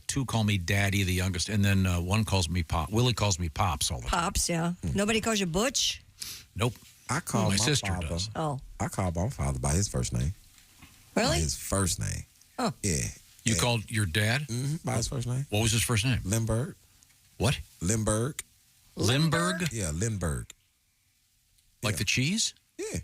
Speaker 6: Two call me Daddy, the youngest, and then one calls me Pop. Willie calls me Pops all the time.
Speaker 5: Pops, yeah. Nobody calls you Butch?
Speaker 6: Nope.
Speaker 2: I call
Speaker 6: my sister
Speaker 2: father.
Speaker 6: does.
Speaker 5: Oh.
Speaker 2: I call my father by his first name.
Speaker 5: Really?
Speaker 2: By his first name.
Speaker 5: Oh.
Speaker 2: Yeah.
Speaker 6: You called your dad?
Speaker 2: Mm-hmm. By his first name.
Speaker 6: What was his first name?
Speaker 2: Lindbergh.
Speaker 6: What?
Speaker 2: Lindbergh.
Speaker 6: Lindbergh?
Speaker 2: Yeah, Lindbergh.
Speaker 6: Like the cheese?
Speaker 2: Yeah.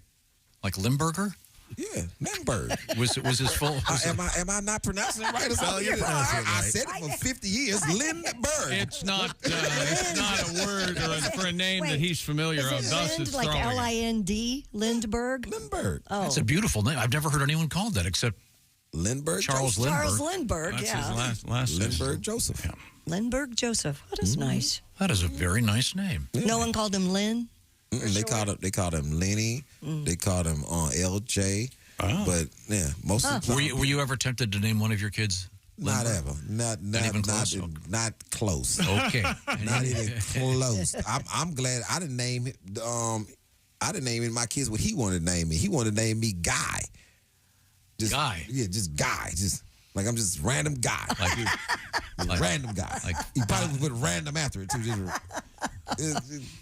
Speaker 6: Like Limburger?
Speaker 2: Yeah, Lindbergh.
Speaker 6: Was his full?
Speaker 2: Am I not pronouncing it right or something? I said it for 50 years. Lindbergh.
Speaker 4: It's not a word or for a name that he's familiar
Speaker 5: Is
Speaker 4: of.
Speaker 5: it
Speaker 4: Thus,
Speaker 5: Lind,
Speaker 4: it's
Speaker 5: like
Speaker 4: throwing.
Speaker 5: Lindbergh? Lindbergh?
Speaker 2: Lindbergh.
Speaker 5: Oh.
Speaker 6: That's a beautiful name. I've never heard anyone called that except
Speaker 2: Lindbergh.
Speaker 6: Charles
Speaker 2: Joseph.
Speaker 6: Lindbergh.
Speaker 5: Charles Lindbergh,
Speaker 4: That's
Speaker 5: yeah.
Speaker 4: his last name.
Speaker 2: Lindbergh Joseph. Yeah.
Speaker 5: Lindbergh Joseph. That is nice.
Speaker 6: That is a very nice name.
Speaker 5: No one called him Lynn?
Speaker 2: They called him Lenny. They called him LJ. But yeah, most of the
Speaker 6: Were you ever tempted to name one of your kids?
Speaker 2: Not ever. Not
Speaker 6: even close?
Speaker 2: Not close.
Speaker 6: Okay.
Speaker 2: Not even close. I'm glad I didn't name it. I didn't name my kids what he wanted to name me. He wanted to name me Guy.
Speaker 6: Guy.
Speaker 2: Yeah, just Guy. Just like I'm just random guy. Like random guy. Like he probably would put random after it too.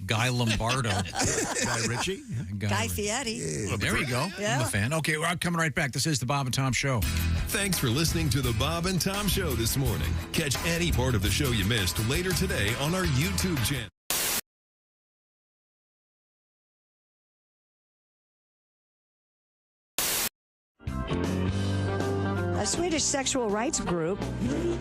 Speaker 6: Guy Lombardo.
Speaker 2: Guy Ritchie.
Speaker 5: Guy Fieri.
Speaker 2: Yeah.
Speaker 6: There you go.
Speaker 5: Yeah.
Speaker 6: I'm a fan. Okay, we're coming right back. This is the Bob and Tom Show.
Speaker 15: Thanks for listening to the Bob and Tom Show this morning. Catch any part of the show you missed later today on our YouTube channel.
Speaker 7: A Swedish sexual rights group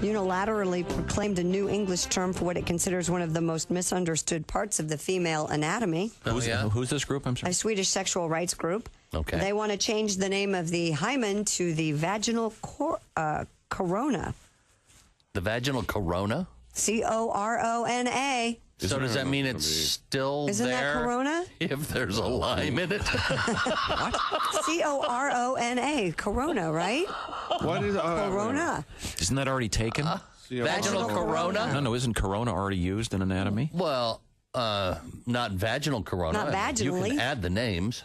Speaker 7: unilaterally proclaimed a new English term for what it considers one of the most misunderstood parts of the female anatomy.
Speaker 9: Who's this group? I'm sorry.
Speaker 7: A Swedish sexual rights group.
Speaker 9: Okay.
Speaker 7: They want to change the name of the hymen to the vaginal corona.
Speaker 9: The vaginal corona?
Speaker 7: Corona.
Speaker 9: So does that mean it's still
Speaker 7: Isn't
Speaker 9: there?
Speaker 7: that corona?
Speaker 9: If there's a lime in it?
Speaker 7: What? Corona. Corona, right?
Speaker 24: What is
Speaker 7: Corona?
Speaker 18: Isn't that already taken?
Speaker 9: Vaginal corona?
Speaker 18: No, isn't corona already used in anatomy?
Speaker 9: Well, not vaginal corona.
Speaker 7: Not
Speaker 9: You
Speaker 7: vaginally.
Speaker 9: can add the names.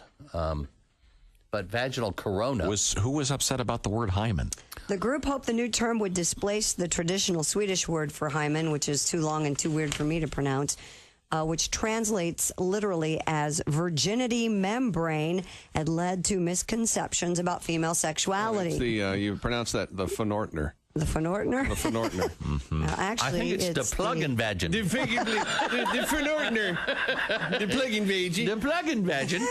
Speaker 9: But vaginal corona.
Speaker 18: Who was upset about the word hymen?
Speaker 7: The group hoped the new term would displace the traditional Swedish word for hymen, which is too long and too weird for me to pronounce, which translates literally as virginity membrane and led to misconceptions about female sexuality.
Speaker 24: It's the you pronounce that the Phenortner.
Speaker 7: The Phenortner?
Speaker 24: The Phenortner.
Speaker 7: Actually,
Speaker 9: I think it's the plug-in vagin.
Speaker 24: The Phenortner. The plug-in vagin.
Speaker 9: The plug-in vagin.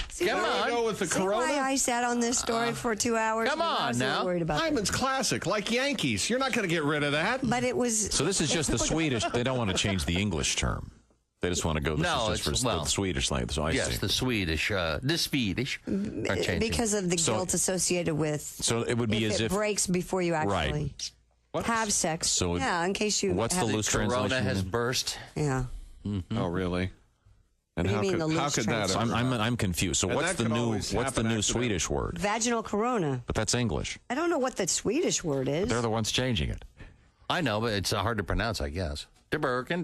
Speaker 7: See
Speaker 9: Come
Speaker 7: why-
Speaker 9: on.
Speaker 24: Go with the
Speaker 7: See
Speaker 24: corona.
Speaker 7: why I sat on this story for 2 hours?
Speaker 9: Come
Speaker 7: I
Speaker 9: on
Speaker 7: was a little
Speaker 9: now.
Speaker 7: worried about
Speaker 24: Hyman's classic, like Yankees. You're not going to get rid of that.
Speaker 7: But it was...
Speaker 18: So this is just the Swedish. They don't want to change the English term. They just want to go.
Speaker 26: No,
Speaker 18: it's just for the Swedish language. So I
Speaker 26: yes,
Speaker 18: see.
Speaker 26: the Swedish are changing.
Speaker 7: Because of the guilt associated with.
Speaker 18: So it would be as
Speaker 7: it
Speaker 18: if
Speaker 7: breaks before you actually have sex.
Speaker 18: So
Speaker 7: yeah, in case you.
Speaker 18: What's the loose translation?
Speaker 26: Corona has burst.
Speaker 7: Yeah.
Speaker 3: Mm-hmm. Oh, really? And
Speaker 7: What do you mean,
Speaker 3: how could that?
Speaker 18: I'm confused. So
Speaker 3: And
Speaker 18: what's
Speaker 3: that
Speaker 18: the
Speaker 3: could
Speaker 18: new
Speaker 3: always
Speaker 18: what's the
Speaker 3: happen
Speaker 18: new Swedish word?
Speaker 7: Vaginal corona.
Speaker 18: But that's English.
Speaker 7: I don't know what the Swedish word is.
Speaker 18: They're the ones changing it.
Speaker 26: I know, but it's hard to pronounce, I guess. Durkin.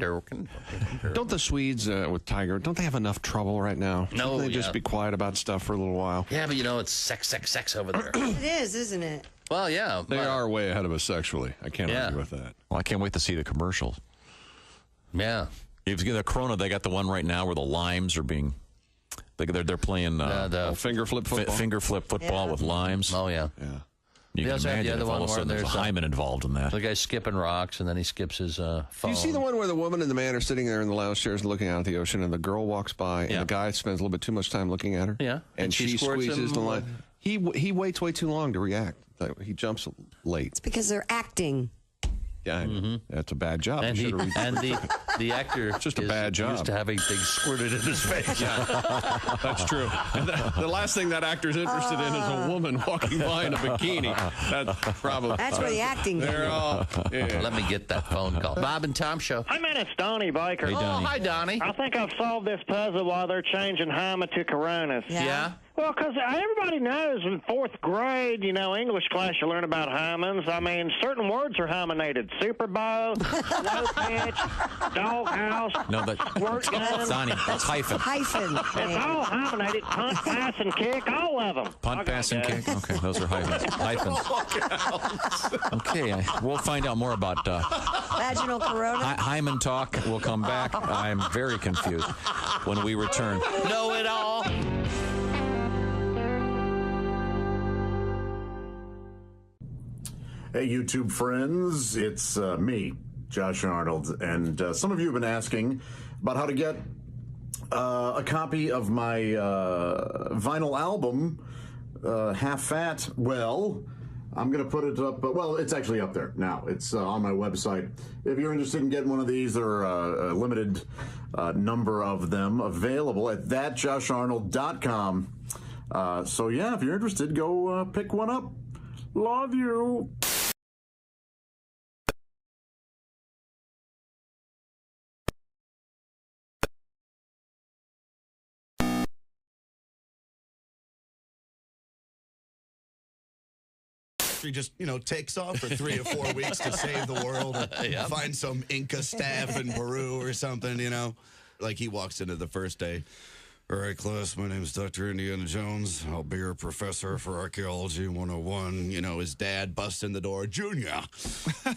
Speaker 3: Don't the Swedes with Tiger? Don't they have enough trouble right now?
Speaker 26: No,
Speaker 3: Shouldn't they just be quiet about stuff for a little while?
Speaker 26: Yeah, but it's sex over there.
Speaker 7: It is, isn't it?
Speaker 26: Well, yeah.
Speaker 3: They are way ahead of us sexually. I can't argue with that.
Speaker 18: Well, I can't wait to see the commercials.
Speaker 26: Yeah.
Speaker 18: If you get the Corona, they got the one right now where the limes are being. They're playing
Speaker 26: the
Speaker 3: finger flip football.
Speaker 18: Finger flip football with limes.
Speaker 26: Oh yeah.
Speaker 3: Yeah.
Speaker 18: You can
Speaker 26: also have the
Speaker 18: imagine
Speaker 26: other
Speaker 18: if all
Speaker 26: one
Speaker 18: of a
Speaker 26: where
Speaker 18: sudden there's a
Speaker 26: there's
Speaker 18: hymen involved in that.
Speaker 26: The guy's skipping rocks and then he skips his phone.
Speaker 3: Do you see the one where the woman and the man are sitting there in the lounge chairs looking out at the ocean, and the girl walks by, and the guy spends a little bit too much time looking at her?
Speaker 26: Yeah.
Speaker 3: And she
Speaker 26: squirts
Speaker 3: squeezes
Speaker 26: him.
Speaker 3: the line. He waits way too long to react. He jumps late.
Speaker 7: It's because they're acting.
Speaker 3: Yeah, that's a bad job.
Speaker 26: And, the actor
Speaker 3: it's just a bad job.
Speaker 26: Used to having things squirted in his face.
Speaker 3: Yeah, that's true. And the last thing that actor's interested in is a woman walking by in a bikini. That's probably.
Speaker 7: That's where the acting
Speaker 3: They're all. Yeah.
Speaker 26: Let me get that phone call. Bob and Tom Show.
Speaker 21: Hey, man, it's Donnie Baker.
Speaker 26: Hey, Donnie. Oh, hi, Donnie.
Speaker 21: I think I've solved this puzzle while they're changing Hyma to Coronas.
Speaker 26: Yeah?
Speaker 21: Well, because everybody knows in fourth grade, English class, you learn about hymens. I mean, certain words are hymenated. Super Bowl, low pitch, doghouse,
Speaker 18: No,
Speaker 21: squirt gun.
Speaker 18: Donnie, that's hyphen.
Speaker 7: Hyphen.
Speaker 21: It's all hymenated. Punt, pass, and kick, all of them.
Speaker 18: Punt, pass, and kick. Okay, those are hyphens. Okay, we'll find out more about
Speaker 7: Vaginal corona.
Speaker 18: hymen talk. We'll come back. I'm very confused when we return.
Speaker 26: Know it all.
Speaker 1: Hey, YouTube friends, it's me, Josh Arnold, and some of you have been asking about how to get a copy of my vinyl album, Half Fat. Well, I'm going to put it up, well, it's actually up there now. It's on my website. If you're interested in getting one of these, there are a limited number of them available at thatjosharnold.com. So, yeah, if you're interested, go pick one up. Love you.
Speaker 11: Just takes off for 3 or 4 weeks to save the world or find some Inca staff in Peru or something, like he walks into the first day. All right, class, my name is Dr. Indiana Jones. I'll be your professor for Archaeology 101. His dad busts in the door. Junior,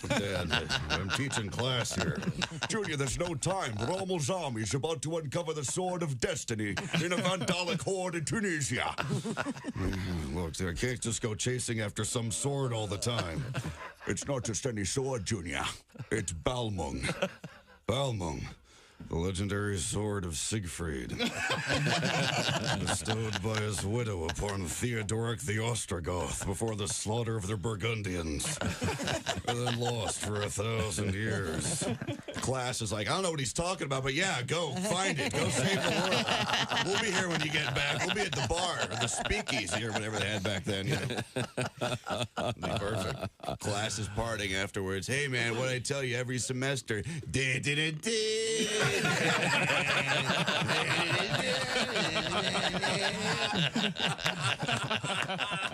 Speaker 11: Dad, I'm teaching class here. Junior, there's no time. Rommel Zombie's about to uncover the sword of destiny in a Vandalic horde in Tunisia. Look, I can't just go chasing after some sword all the time. It's not just any sword, Junior. It's Balmung. Balmung. The legendary sword of Siegfried, bestowed by his widow upon Theodoric the Ostrogoth before the slaughter of the Burgundians, and then lost for 1,000 years. Class is like, I don't know what he's talking about, but yeah, go find it. Go save the world. We'll be here when you get back. We'll be at the bar, or the speakeasy, or whatever they had back then. Perfect. Class is partying afterwards. Hey, man, what did I tell you every semester?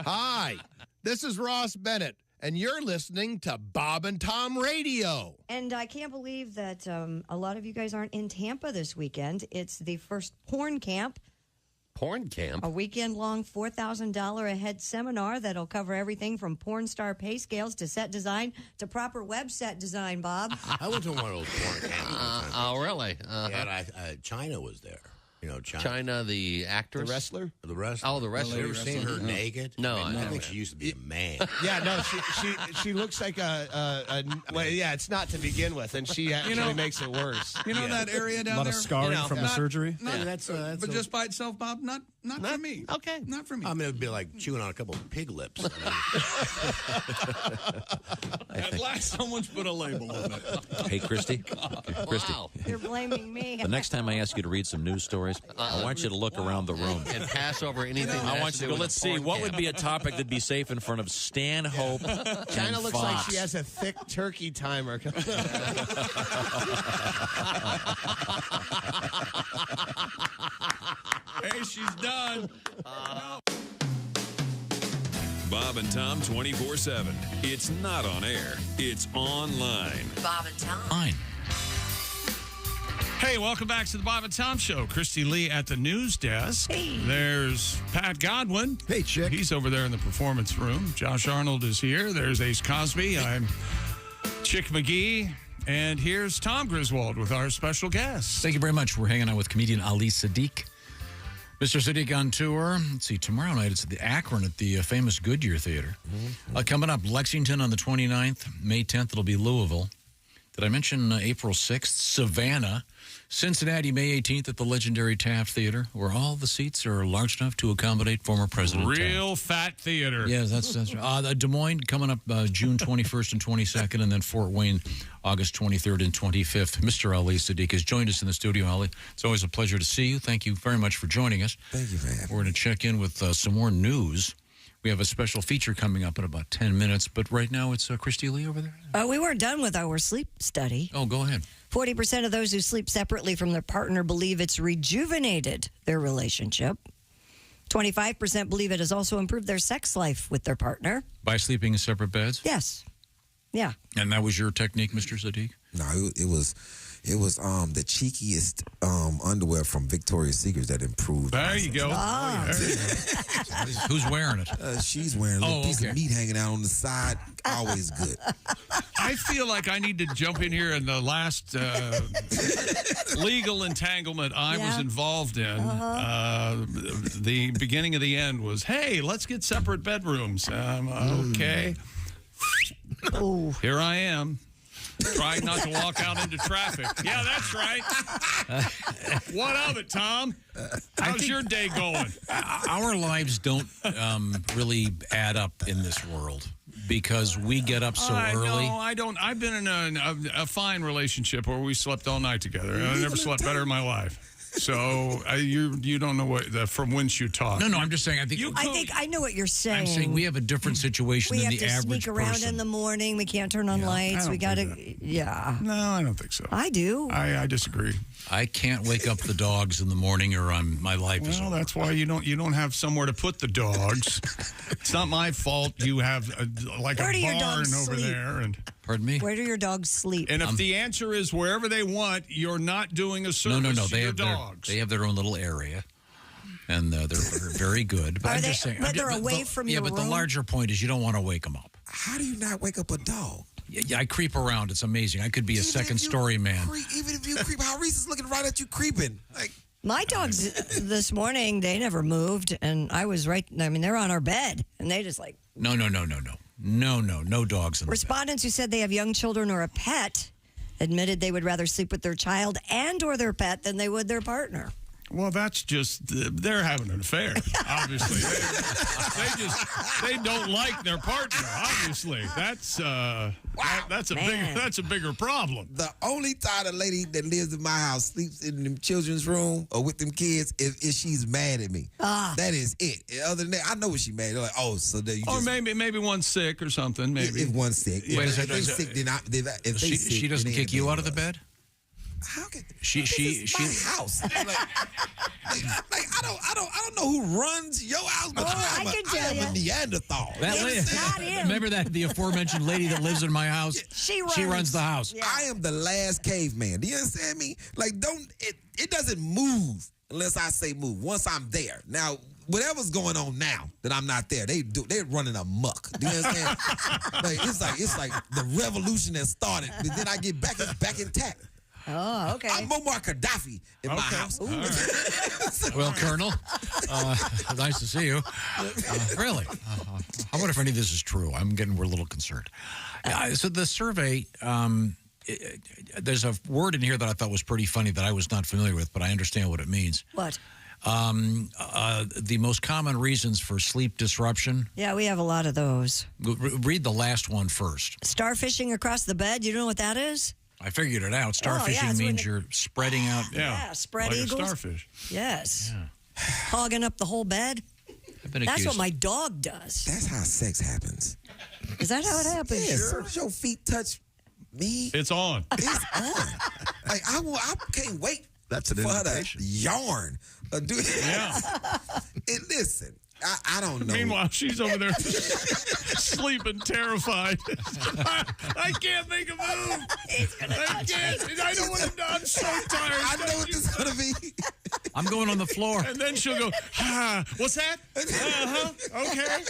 Speaker 12: Hi, this is Ross Bennett, and you're listening to Bob and Tom Radio.
Speaker 5: And I can't believe that a lot of you guys aren't in Tampa this weekend. It's the first porn camp.
Speaker 26: Porn camp?
Speaker 5: A weekend-long $4,000 a head seminar that'll cover everything from porn star pay scales to set design to proper web set design, Bob.
Speaker 14: I went to one of those porn camps.
Speaker 26: Oh, really?
Speaker 14: And China was there.
Speaker 26: China, the actress?
Speaker 14: The wrestler? The wrestler.
Speaker 26: Oh, the wrestler.
Speaker 14: You ever seen her naked?
Speaker 26: No,
Speaker 14: I think she used to be a man.
Speaker 12: Yeah, no, she looks like well, yeah, it's not to begin with, and she actually makes it worse.
Speaker 17: That area down there?
Speaker 19: A lot of scarring from the surgery?
Speaker 17: But just by itself, Bob, not
Speaker 4: Not for me.
Speaker 14: Okay.
Speaker 4: Not for me.
Speaker 14: I mean, it would be like chewing on a couple of pig lips.
Speaker 4: At last, someone's put a label on it.
Speaker 18: Hey, Christy. Christy.
Speaker 14: Wow.
Speaker 5: You're blaming me.
Speaker 18: The next time I ask you to read some news stories, I want you to look around the room.
Speaker 14: And pass over anything. that
Speaker 18: I
Speaker 14: has
Speaker 18: want
Speaker 14: to
Speaker 18: you to
Speaker 14: do
Speaker 18: go,
Speaker 14: with
Speaker 18: let's
Speaker 14: the
Speaker 18: see,
Speaker 14: porn
Speaker 18: what
Speaker 14: can.
Speaker 18: would be a topic that'd be safe in front of Stanhope
Speaker 12: China
Speaker 18: and
Speaker 12: looks
Speaker 18: Fox?
Speaker 12: like she has a thick turkey timer.
Speaker 4: Hey, she's done.
Speaker 15: Bob and Tom 24/7. It's not on air. It's online.
Speaker 8: Bob and Tom.
Speaker 6: Fine.
Speaker 4: Hey, welcome back to the Bob and Tom Show. Christy Lee at the news desk.
Speaker 5: Hey.
Speaker 4: There's Pat Godwin.
Speaker 12: Hey, chick.
Speaker 4: He's over there in the performance room. Josh Arnold is here. There's Ace Cosby. I'm Chick McGee. And here's Tom Griswold with our special guest.
Speaker 6: Thank you very much. We're hanging out with comedian Ali Saddiq. Mr. Saddiq on tour. Let's see, tomorrow night it's at the Akron at the famous Goodyear Theater. Coming up, Lexington on the 29th. May 10th, it'll be Louisville. Did I mention April 6th? Savannah. Cincinnati, May 18th at the legendary Taft Theater, where all the seats are large enough to accommodate former President
Speaker 4: Real
Speaker 6: Taft.
Speaker 4: fat theater.
Speaker 6: Yeah, that's right. Des Moines coming up June 21st and 22nd, and then Fort Wayne, August 23rd and 25th. Mr. Ali Saddiq has joined us in the studio. Ali, it's always a pleasure to see you. Thank you very much for joining us.
Speaker 2: Thank you for having me.
Speaker 6: We're going to check in with some more news. We have a special feature coming up in about 10 minutes, but right now it's Christy Lee over there.
Speaker 5: We weren't done with our sleep study.
Speaker 6: Oh, go ahead.
Speaker 5: 40% of those who sleep separately from their partner believe it's rejuvenated their relationship. 25% believe it has also improved their sex life with their partner.
Speaker 6: By sleeping in separate beds?
Speaker 5: Yes. Yeah.
Speaker 6: And that was your technique, Mr. Saddiq?
Speaker 2: No, it was the cheekiest underwear from Victoria's Secret that improved.
Speaker 4: There you go.
Speaker 5: Ah.
Speaker 4: There you go.
Speaker 6: Who's wearing it?
Speaker 2: She's wearing a little piece of meat hanging out on the side. Always good.
Speaker 4: I feel like I need to jump in here in the last legal entanglement I was involved in. The beginning of the end was, hey, let's get separate bedrooms. Okay. Here I am. Trying not to walk out into traffic. Yeah, that's right. What of it, Tom? How's your day going?
Speaker 6: Our lives don't really add up in this world because we get up so early.
Speaker 4: No, I don't. I've been in a fine relationship where we slept all night together. I never slept better in my life. So you don't know what from whence you talk.
Speaker 6: No, I'm just saying. I
Speaker 5: think I know what you're saying.
Speaker 6: I'm saying we have a different situation
Speaker 5: we
Speaker 6: than
Speaker 5: have
Speaker 6: the
Speaker 5: to
Speaker 6: average
Speaker 5: sneak around
Speaker 6: person.
Speaker 5: in the morning. We can't turn on lights. We got to,
Speaker 4: No, I don't think so.
Speaker 5: I do.
Speaker 4: I disagree.
Speaker 6: I can't wake up the dogs in the morning, or my life is over.
Speaker 4: Well, that's why you don't have somewhere to put the dogs. It's not my fault. You have a
Speaker 5: Where do your
Speaker 4: barn
Speaker 5: dogs
Speaker 4: over
Speaker 5: sleep?
Speaker 4: there, and
Speaker 6: pardon me.
Speaker 5: Where do your dogs sleep?
Speaker 4: And if the answer is wherever they want, you're not doing a service
Speaker 6: No.
Speaker 4: to your dogs.
Speaker 6: They have their own little area, and they're very good. But
Speaker 5: Are
Speaker 6: I'm
Speaker 5: they-
Speaker 6: just saying.
Speaker 5: but they're away from
Speaker 6: yeah,
Speaker 5: your
Speaker 6: but the
Speaker 5: room?
Speaker 6: larger point is you don't want to wake them up.
Speaker 2: How do you not wake up a dog?
Speaker 6: Yeah, I creep around. It's amazing. I could be a second-story man.
Speaker 2: Even if you creep, how Reese is looking right at you creeping. Like
Speaker 5: My dogs this morning, they never moved, and I was right. I mean, they're on our bed, and they just like.
Speaker 6: No dogs in the
Speaker 5: Respondents who said they have young children or a pet admitted they would rather sleep with their child and or their pet than they would their partner.
Speaker 4: Well, that's just they're having an affair. Obviously, they don't like their partner. Obviously, that's a bigger problem.
Speaker 2: the only time a lady that lives in my house sleeps in them children's room or with them kids if she's mad at me. That is it. Other than that, I know what she's mad. They're like, oh, so there you
Speaker 4: Or
Speaker 2: just.
Speaker 4: maybe one's sick or something. Maybe
Speaker 2: If one's sick.
Speaker 4: Yeah.
Speaker 2: If
Speaker 6: Wait a
Speaker 2: they
Speaker 6: second.
Speaker 2: sick, then if they sick,
Speaker 6: She doesn't
Speaker 2: then
Speaker 6: kick you out of the bed?
Speaker 2: How can
Speaker 6: She
Speaker 2: my house? I don't know who runs your house, but
Speaker 5: I can tell
Speaker 2: I am a
Speaker 5: you.
Speaker 2: Neanderthal.
Speaker 6: That lady,
Speaker 5: not him.
Speaker 6: remember that the aforementioned lady that lives in my house?
Speaker 5: She
Speaker 6: runs the house.
Speaker 2: I am the last caveman. Do you understand me? Like, it doesn't move unless I say move. Once I'm there. Now, whatever's going on now that I'm not there, they're running amok. Do you understand? it's like the revolution that started, but then I get back, it's back intact.
Speaker 5: Oh, okay.
Speaker 2: I'm Muammar Gaddafi in my house.
Speaker 6: Well, Colonel, nice to see you. Really? I wonder if any of this is true. We're a little concerned. So the survey, there's a word in here that I thought was pretty funny that I was not familiar with, but I understand what it means.
Speaker 5: What?
Speaker 6: The most common reasons for sleep disruption.
Speaker 5: Yeah, we have a lot of those.
Speaker 6: Read the last one first.
Speaker 5: Starfishing across the bed. You know what that is?
Speaker 6: I figured it out. Starfishing means you're spreading out.
Speaker 5: Yeah, spread
Speaker 3: like
Speaker 5: eagles.
Speaker 3: a starfish.
Speaker 5: Yes. Yeah. Hogging up the whole bed. That's what my dog does.
Speaker 2: That's how sex happens.
Speaker 5: Is that how it happens?
Speaker 2: Yeah, as soon as your feet touch me,
Speaker 3: it's on.
Speaker 2: It's on. Like I can't wait.
Speaker 11: That's an
Speaker 2: for her
Speaker 11: invitation.
Speaker 2: to yarn. Dude.
Speaker 3: Yeah.
Speaker 2: And listen, I don't know.
Speaker 3: Meanwhile, she's over there sleeping, terrified. I can't make a move. I can't. I don't want to. I'm so tired.
Speaker 2: I know what this is gonna be.
Speaker 6: I'm going on the floor.
Speaker 3: And then she'll go, what's that? Okay.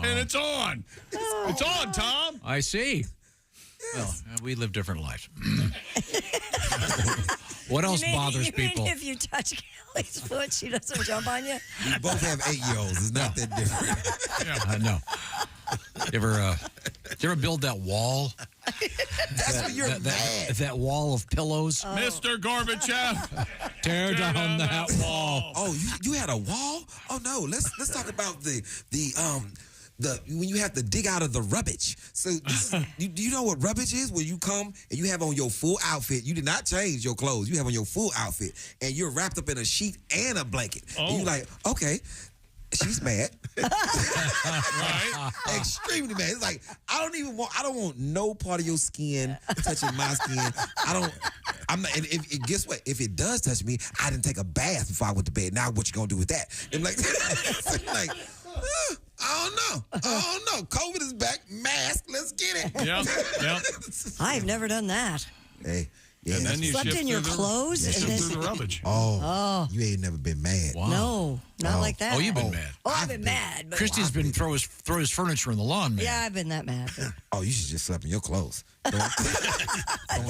Speaker 3: And it's on. It's on, Tom.
Speaker 6: I see. Yes. Well, we live different lives. What else bothers people?
Speaker 5: You mean if you touch Kelly's foot, she doesn't jump on you?
Speaker 2: We both have 8-year-olds. It's not that different.
Speaker 6: Yeah. I know. You ever build that wall?
Speaker 2: That's when you're mad.
Speaker 6: That wall of pillows.
Speaker 3: Mr. Gorbachev,
Speaker 6: tear down that wall.
Speaker 2: Oh, you had a wall? Oh no. Let's talk about the when you have to dig out of the rubbish. So do you know what rubbish is? When you come and you have on your full outfit, you did not change your clothes. You have on your full outfit, and you're wrapped up in a sheet and a blanket. And you're like, okay. She's mad. Right? Extremely mad. It's like, I don't want no part of your skin touching my skin. I'm not, and guess what? If it does touch me, I didn't take a bath before I went to bed. Now what you gonna do with that? And like, I don't know. COVID is back. Mask. Let's get it.
Speaker 3: Yep.
Speaker 5: I've never done that.
Speaker 2: Hey. Yeah,
Speaker 3: and then you
Speaker 5: slept in your clothes and then
Speaker 3: through the rubbish.
Speaker 2: Oh, you ain't never been mad.
Speaker 6: Wow.
Speaker 5: No, not like that.
Speaker 6: Oh, you've been mad.
Speaker 5: Oh, I've been mad. But
Speaker 6: Christy's been throw his furniture in the lawn, man.
Speaker 5: Yeah, I've been that mad.
Speaker 2: Oh, you should just sleep in your clothes. Throwing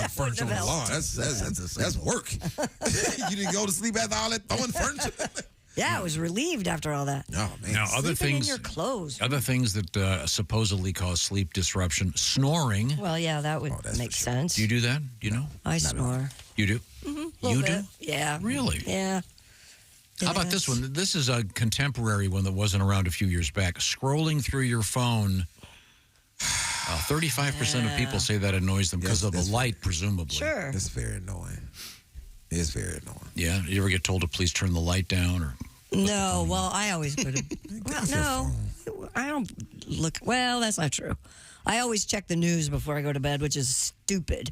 Speaker 2: furniture on the lawn. That's work. You didn't go to sleep after all that throwing furniture.
Speaker 5: Yeah, I was relieved after all that.
Speaker 2: Oh man.
Speaker 6: Now, other
Speaker 5: Sleeping
Speaker 6: things
Speaker 5: in your clothes.
Speaker 6: Other things that supposedly cause sleep disruption: snoring.
Speaker 5: Well, yeah, that would make sense.
Speaker 6: Do you do that? Do you know?
Speaker 5: I snore.
Speaker 6: You do?
Speaker 5: You
Speaker 6: do?
Speaker 5: Yeah.
Speaker 6: Really?
Speaker 5: Yeah.
Speaker 6: How about this one? This is a contemporary one that wasn't around a few years back. Scrolling through your phone. 35% of people say that annoys them because of the light, presumably.
Speaker 5: Sure.
Speaker 2: It's very annoying. It's very annoying.
Speaker 6: Yeah. You ever get told to please turn the light down or?
Speaker 5: No. Well, I always go to. Well, no, I don't look. Well, that's not true. I always check the news before I go to bed, which is stupid,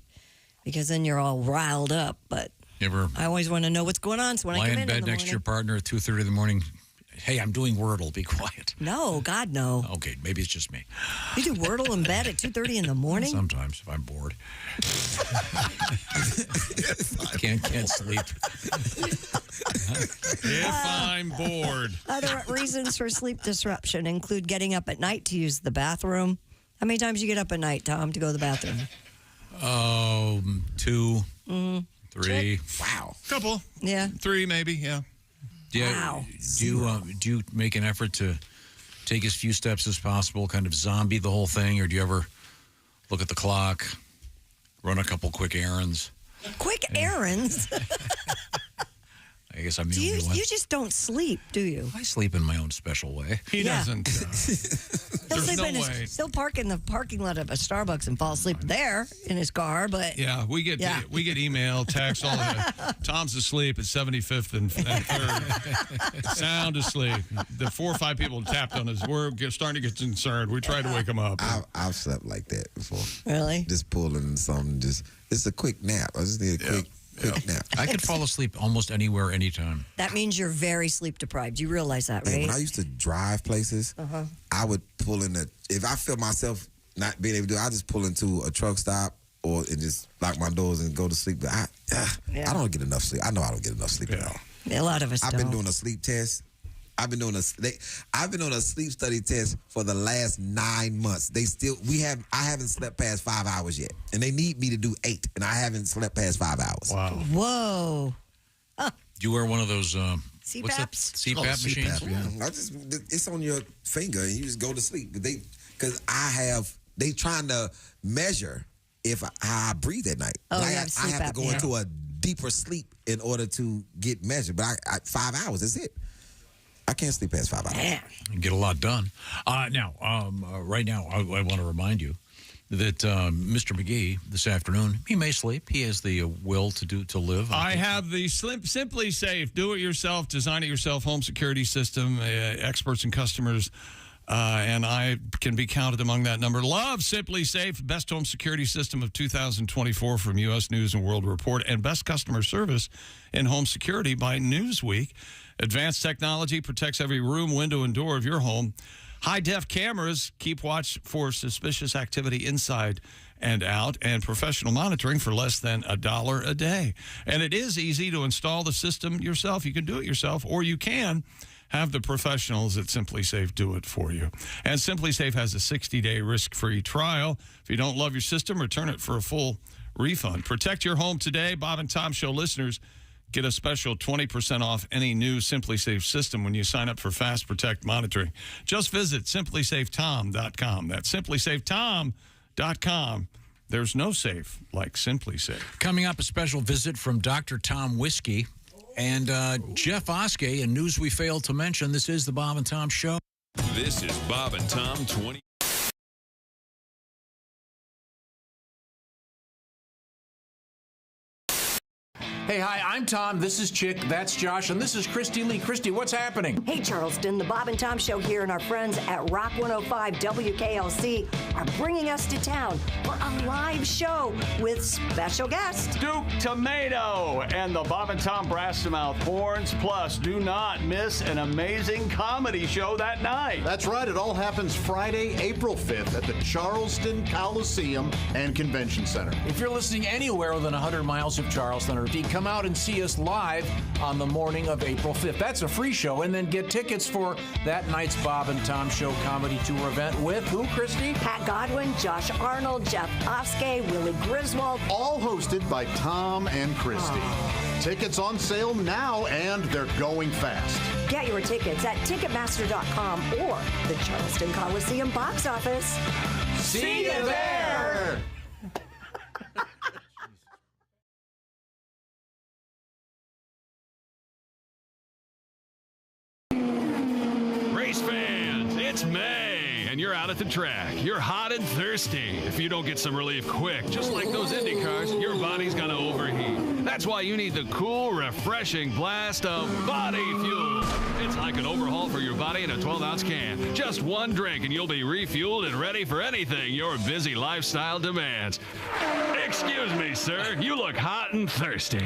Speaker 5: because then you're all riled up. But I always want to know what's going on. So when I come
Speaker 6: in bed next to your partner at 2:30 in the morning. Hey, I'm doing Wordle. Be quiet.
Speaker 5: No, God, no.
Speaker 6: Okay, maybe it's just me.
Speaker 5: You do Wordle in bed at 2:30 in the morning?
Speaker 6: Sometimes, if I'm bored. Can't sleep.
Speaker 3: If I'm bored.
Speaker 5: Other reasons for sleep disruption include getting up at night to use the bathroom. How many times you get up at night, Tom, to go to the bathroom?
Speaker 6: 2, 3.
Speaker 3: Wow. Couple.
Speaker 5: Yeah.
Speaker 3: 3 maybe, yeah.
Speaker 5: Wow.
Speaker 6: Do you make an effort to take as few steps as possible, kind of zombie the whole thing, or do you ever look at the clock, run a couple quick errands?
Speaker 5: Quick errands?
Speaker 6: I guess I'm the
Speaker 5: you
Speaker 6: only one.
Speaker 5: You just don't sleep, do you?
Speaker 6: I sleep in my own special way.
Speaker 3: He doesn't.
Speaker 5: He'll park in the parking lot of a Starbucks and fall asleep there in his car, but
Speaker 3: Yeah, we get email, text, all that. Tom's asleep at 75th and 3rd. Sound asleep. The 4 or 5 people tapped on us. We're starting to get concerned. We tried to wake him up.
Speaker 2: I've slept like that before.
Speaker 5: Really?
Speaker 2: Just pulling something. It's a quick nap. I just need a quick nap.
Speaker 6: I could fall asleep almost anywhere, anytime.
Speaker 5: that means you're very sleep deprived. You realize that, right?
Speaker 2: And when I used to drive places, I would pull in if I feel myself not being able to do it, I just pull into a truck stop and just lock my doors and go to sleep. But I don't get enough sleep. I know I don't get enough sleep at all.
Speaker 5: A lot of us
Speaker 2: I've
Speaker 5: don't.
Speaker 2: been doing a sleep test. I've been doing a sleep study test for the last 9 months. I haven't slept past 5 hours yet, and they need me to do 8, and I haven't slept past 5 hours.
Speaker 3: Wow.
Speaker 5: Whoa.
Speaker 6: Do you wear one of those
Speaker 5: CPAPs?
Speaker 6: what's that? CPAP machines?
Speaker 2: CPAP, it's on your finger, and you just go to sleep. Because they trying to measure how I breathe at night.
Speaker 5: Oh,
Speaker 2: I
Speaker 5: you
Speaker 2: have
Speaker 5: have sleep
Speaker 2: to go
Speaker 5: apnea.
Speaker 2: into a deeper sleep in order to get measured. But I 5 hours, that's it. I can't sleep past 5 hours.
Speaker 6: Get a lot done. Now, right now, I want to remind you that Mr. McGee this afternoon, he may sleep. He has the will to live.
Speaker 4: I have the Simply Safe, do-it-yourself, design-it-yourself home security system, experts and customers, and I can be counted among that number. Love Simply Safe, best home security system of 2024 from U.S. News and World Report, and best customer service in home security by Newsweek. Advanced technology protects every room, window, and door of your home. High-def cameras keep watch for suspicious activity inside and out, and professional monitoring for less than $1 a day. And it is easy to install the system yourself. You can do it yourself, or you can have the professionals at Simply Safe do it for you. And Simply Safe has a 60-day risk-free trial. If you don't love your system, return it for a full refund. Protect your home today. Bob and Tom Show listeners get a special 20% off any new Simply Safe system when you sign up for Fast Protect monitoring. Just visit simplysafetom.com. That's simplysafetom.com. There's no safe like Simply Safe.
Speaker 6: Coming up, a special visit from Dr. Tom Whiskey and Jeff Oskay, and news we failed to mention. This is the Bob and Tom Show.
Speaker 15: This is Bob and Tom 20.
Speaker 16: Hey, hi, I'm Tom. This is Chick. That's Josh. And this is Christy Lee. Christy, what's happening?
Speaker 5: Hey, Charleston, the Bob and Tom Show here, and our friends at Rock 105 WKLC are bringing us to town for a live show with special guests.
Speaker 17: Duke Tomato and the Bob and Tom Brassmouth Horns. Plus, do not miss an amazing comedy show that night.
Speaker 1: That's right. It all happens Friday, April 5th at the Charleston Coliseum and Convention Center.
Speaker 16: If you're listening anywhere within 100 miles of Charleston or come out and see us live on the morning of April 5th. That's a free show. And then get tickets for that night's Bob and Tom Show comedy tour event with who, Christy?
Speaker 5: Pat Godwin, Josh Arnold, Jeff Oskay, Willie Griswold.
Speaker 1: All hosted by Tom and Christy. Tickets on sale now, and they're going fast.
Speaker 5: Get your tickets at Ticketmaster.com or the Charleston Coliseum box office.
Speaker 16: See you there!
Speaker 19: Race fans, it's May, and you're out at the track. You're hot and thirsty. If you don't get some relief quick, just like those Indy cars, your body's gonna overheat. That's why you need the cool, refreshing blast of body fuel. It's like an overhaul for your body in a 12-ounce can. Just one drink, and you'll be refueled and ready for anything your busy lifestyle demands. Excuse me, sir. You look hot and thirsty.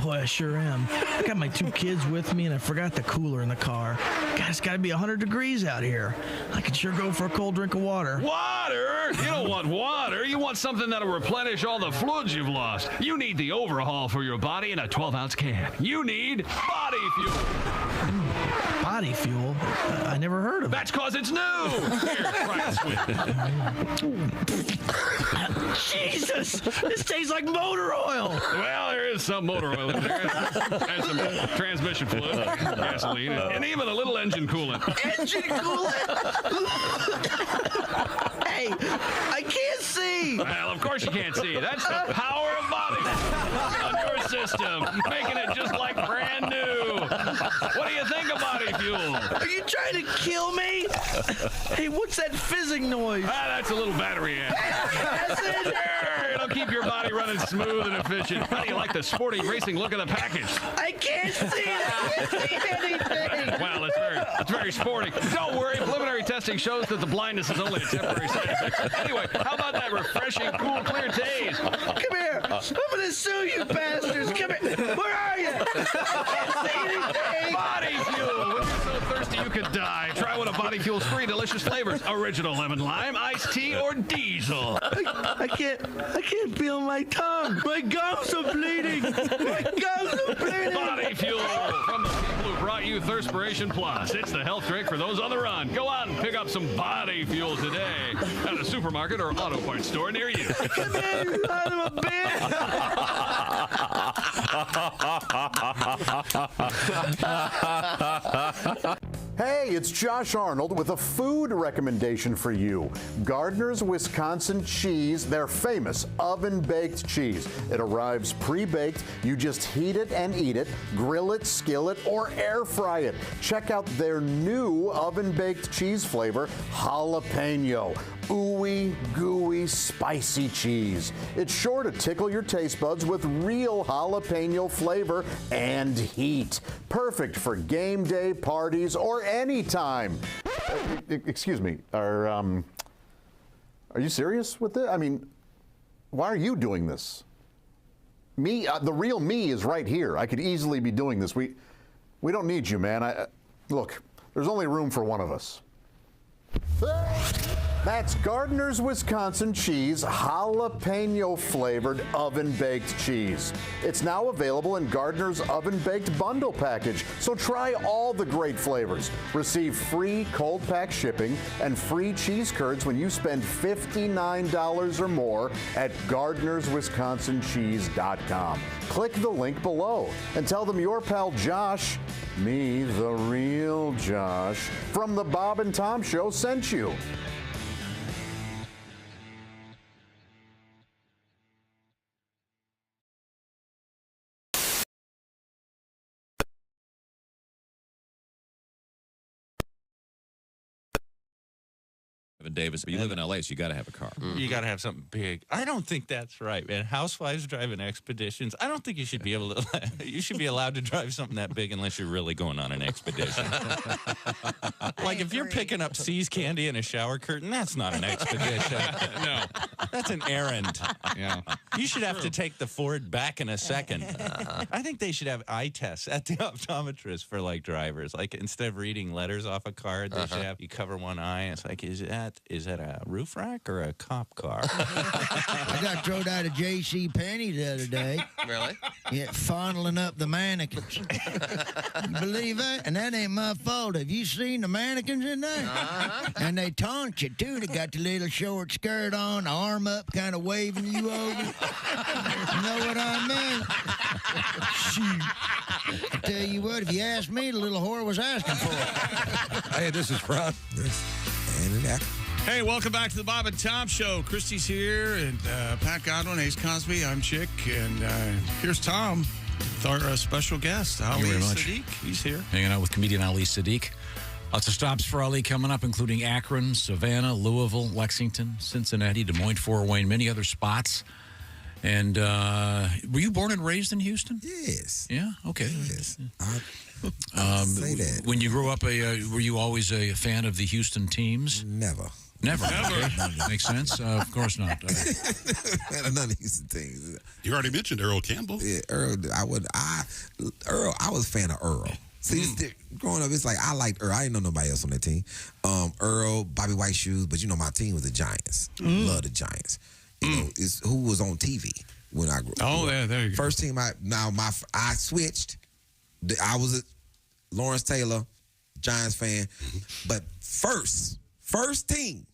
Speaker 20: Boy, I sure am. I got my 2 kids with me, and I forgot the cooler in the car. God, it's got to be 100 degrees out here. I could sure go for a cold drink of water.
Speaker 19: Water? You don't want water. You want something that'll replenish all the fluids you've lost. You need the overhaul for your body in a 12-ounce can. You need body fuel.
Speaker 20: Body fuel? I never heard of it.
Speaker 19: That's because it's new. Here, try it,
Speaker 20: Jesus! This tastes like motor oil.
Speaker 19: Well, there is some motor oil in there. And some transmission fluid, gasoline, and even a little engine coolant.
Speaker 20: Engine coolant? Hey, I can't see.
Speaker 19: Well, of course you can't see. That's the power of body on your system, making it just like brand new. What do you think of body fuel?
Speaker 20: Are you trying to kill me? Hey, what's that fizzing noise?
Speaker 19: That's a little battery amp. It'll keep your body running smooth and efficient. How do you like the sporty racing look of the package?
Speaker 20: I can't see it. I can't see anything.
Speaker 19: Well, it's very sporty. Don't worry, preliminary testing shows that the blindness is only a temporary side effect. Anyway, how about that refreshing, cool, clear taste?
Speaker 20: Come here. I'm going to sue you bastards. Come here. Where are you? I can't see anything.
Speaker 19: Body fuel. When you're so thirsty you could die, try one of Body Fuel's 3 delicious flavors: original lemon lime, iced tea, or diesel.
Speaker 20: I can't feel my tongue. My gums are bleeding. My gums are bleeding.
Speaker 19: Body Fuel from the people who brought you Thirspiration Plus. It's the health drink for those on the run. Go out and pick up some Body Fuel today at a supermarket or auto parts store near you.
Speaker 20: Come here, you son of a bitch.
Speaker 1: Hey, it's Josh Arnold with a food recommendation for you. Gardner's Wisconsin cheese, their famous oven-baked cheese. It arrives pre-baked. You just heat it and eat it, grill it, skillet, or air fry it. Check out their new oven-baked cheese flavor, jalapeno. Ooey, gooey, spicy cheese. It's sure to tickle your taste buds with real jalapeno flavor and heat. Perfect for game day parties or anytime. Excuse me, are you serious with this? I mean, why are you doing this? Me, the real me is right here. I could easily be doing this. We don't need you, man. Look, there's only room for one of us. That's Gardner's Wisconsin cheese, jalapeno flavored oven baked cheese. It's now available in Gardner's oven baked bundle package. So try all the great flavors. Receive free cold pack shipping and free cheese curds when you spend $59 or more at Gardner'sWisconsinCheese.com. Click the link below and tell them your pal Josh, me, the real Josh, from the Bob and Tom Show sent you.
Speaker 18: Davis, but you live in LA, so you got to have a car.
Speaker 9: You got to have something big. I don't think that's right, man. Housewives driving expeditions. I don't think you should be able to. You should be allowed to drive something that big unless you're really going on an expedition. Like if you're picking up See's candy in a shower curtain, that's not an expedition.
Speaker 4: No,
Speaker 9: that's an errand.
Speaker 4: Yeah,
Speaker 9: you should have to take the Ford back in a second. I think they should have eye tests at the optometrist for like drivers. Like instead of reading letters off a card, they should have you cover one eye. It's like, is that a roof rack or a cop car?
Speaker 10: I got thrown out of J.C. Penney the other day.
Speaker 26: Really?
Speaker 10: Yeah, fondling up the mannequins. You believe that? And that ain't my fault. Have you seen the mannequins in there? And they taunt you, too. They got the little short skirt on, the arm up, kind of waving you over. You know what I mean? Shoot. I tell you what, if you ask me, the little whore was asking for it.
Speaker 14: Hey, this is Ron.
Speaker 4: Hey, welcome back to the Bob and Tom Show. Christy's here, and Pat Godwin, Ace Cosby. I'm Chick, and here's Tom, with our special guest, Ali Saddiq. He's here.
Speaker 6: Hanging out with comedian Ali Saddiq. Lots of stops for Ali coming up, including Akron, Savannah, Louisville, Lexington, Cincinnati, Des Moines, Fort Wayne, many other spots. And were you born and raised in Houston?
Speaker 2: Yes.
Speaker 6: Yeah? Okay.
Speaker 2: Yes. I say that.
Speaker 6: When you grew up, were you always a fan of the Houston teams?
Speaker 2: Never.
Speaker 6: Okay. Makes sense. Of course not.
Speaker 2: None of these things.
Speaker 3: You already mentioned Earl Campbell.
Speaker 2: Yeah, Earl. I was a fan of Earl. See, growing up, it's like I liked Earl. I didn't know nobody else on that team. Earl, Bobby White Shoes, but my team was the Giants. Love the Giants. You know, it's who was on TV when I grew up.
Speaker 4: Oh, yeah, there you go.
Speaker 2: First team I switched. I was a Lawrence Taylor, Giants fan, but first team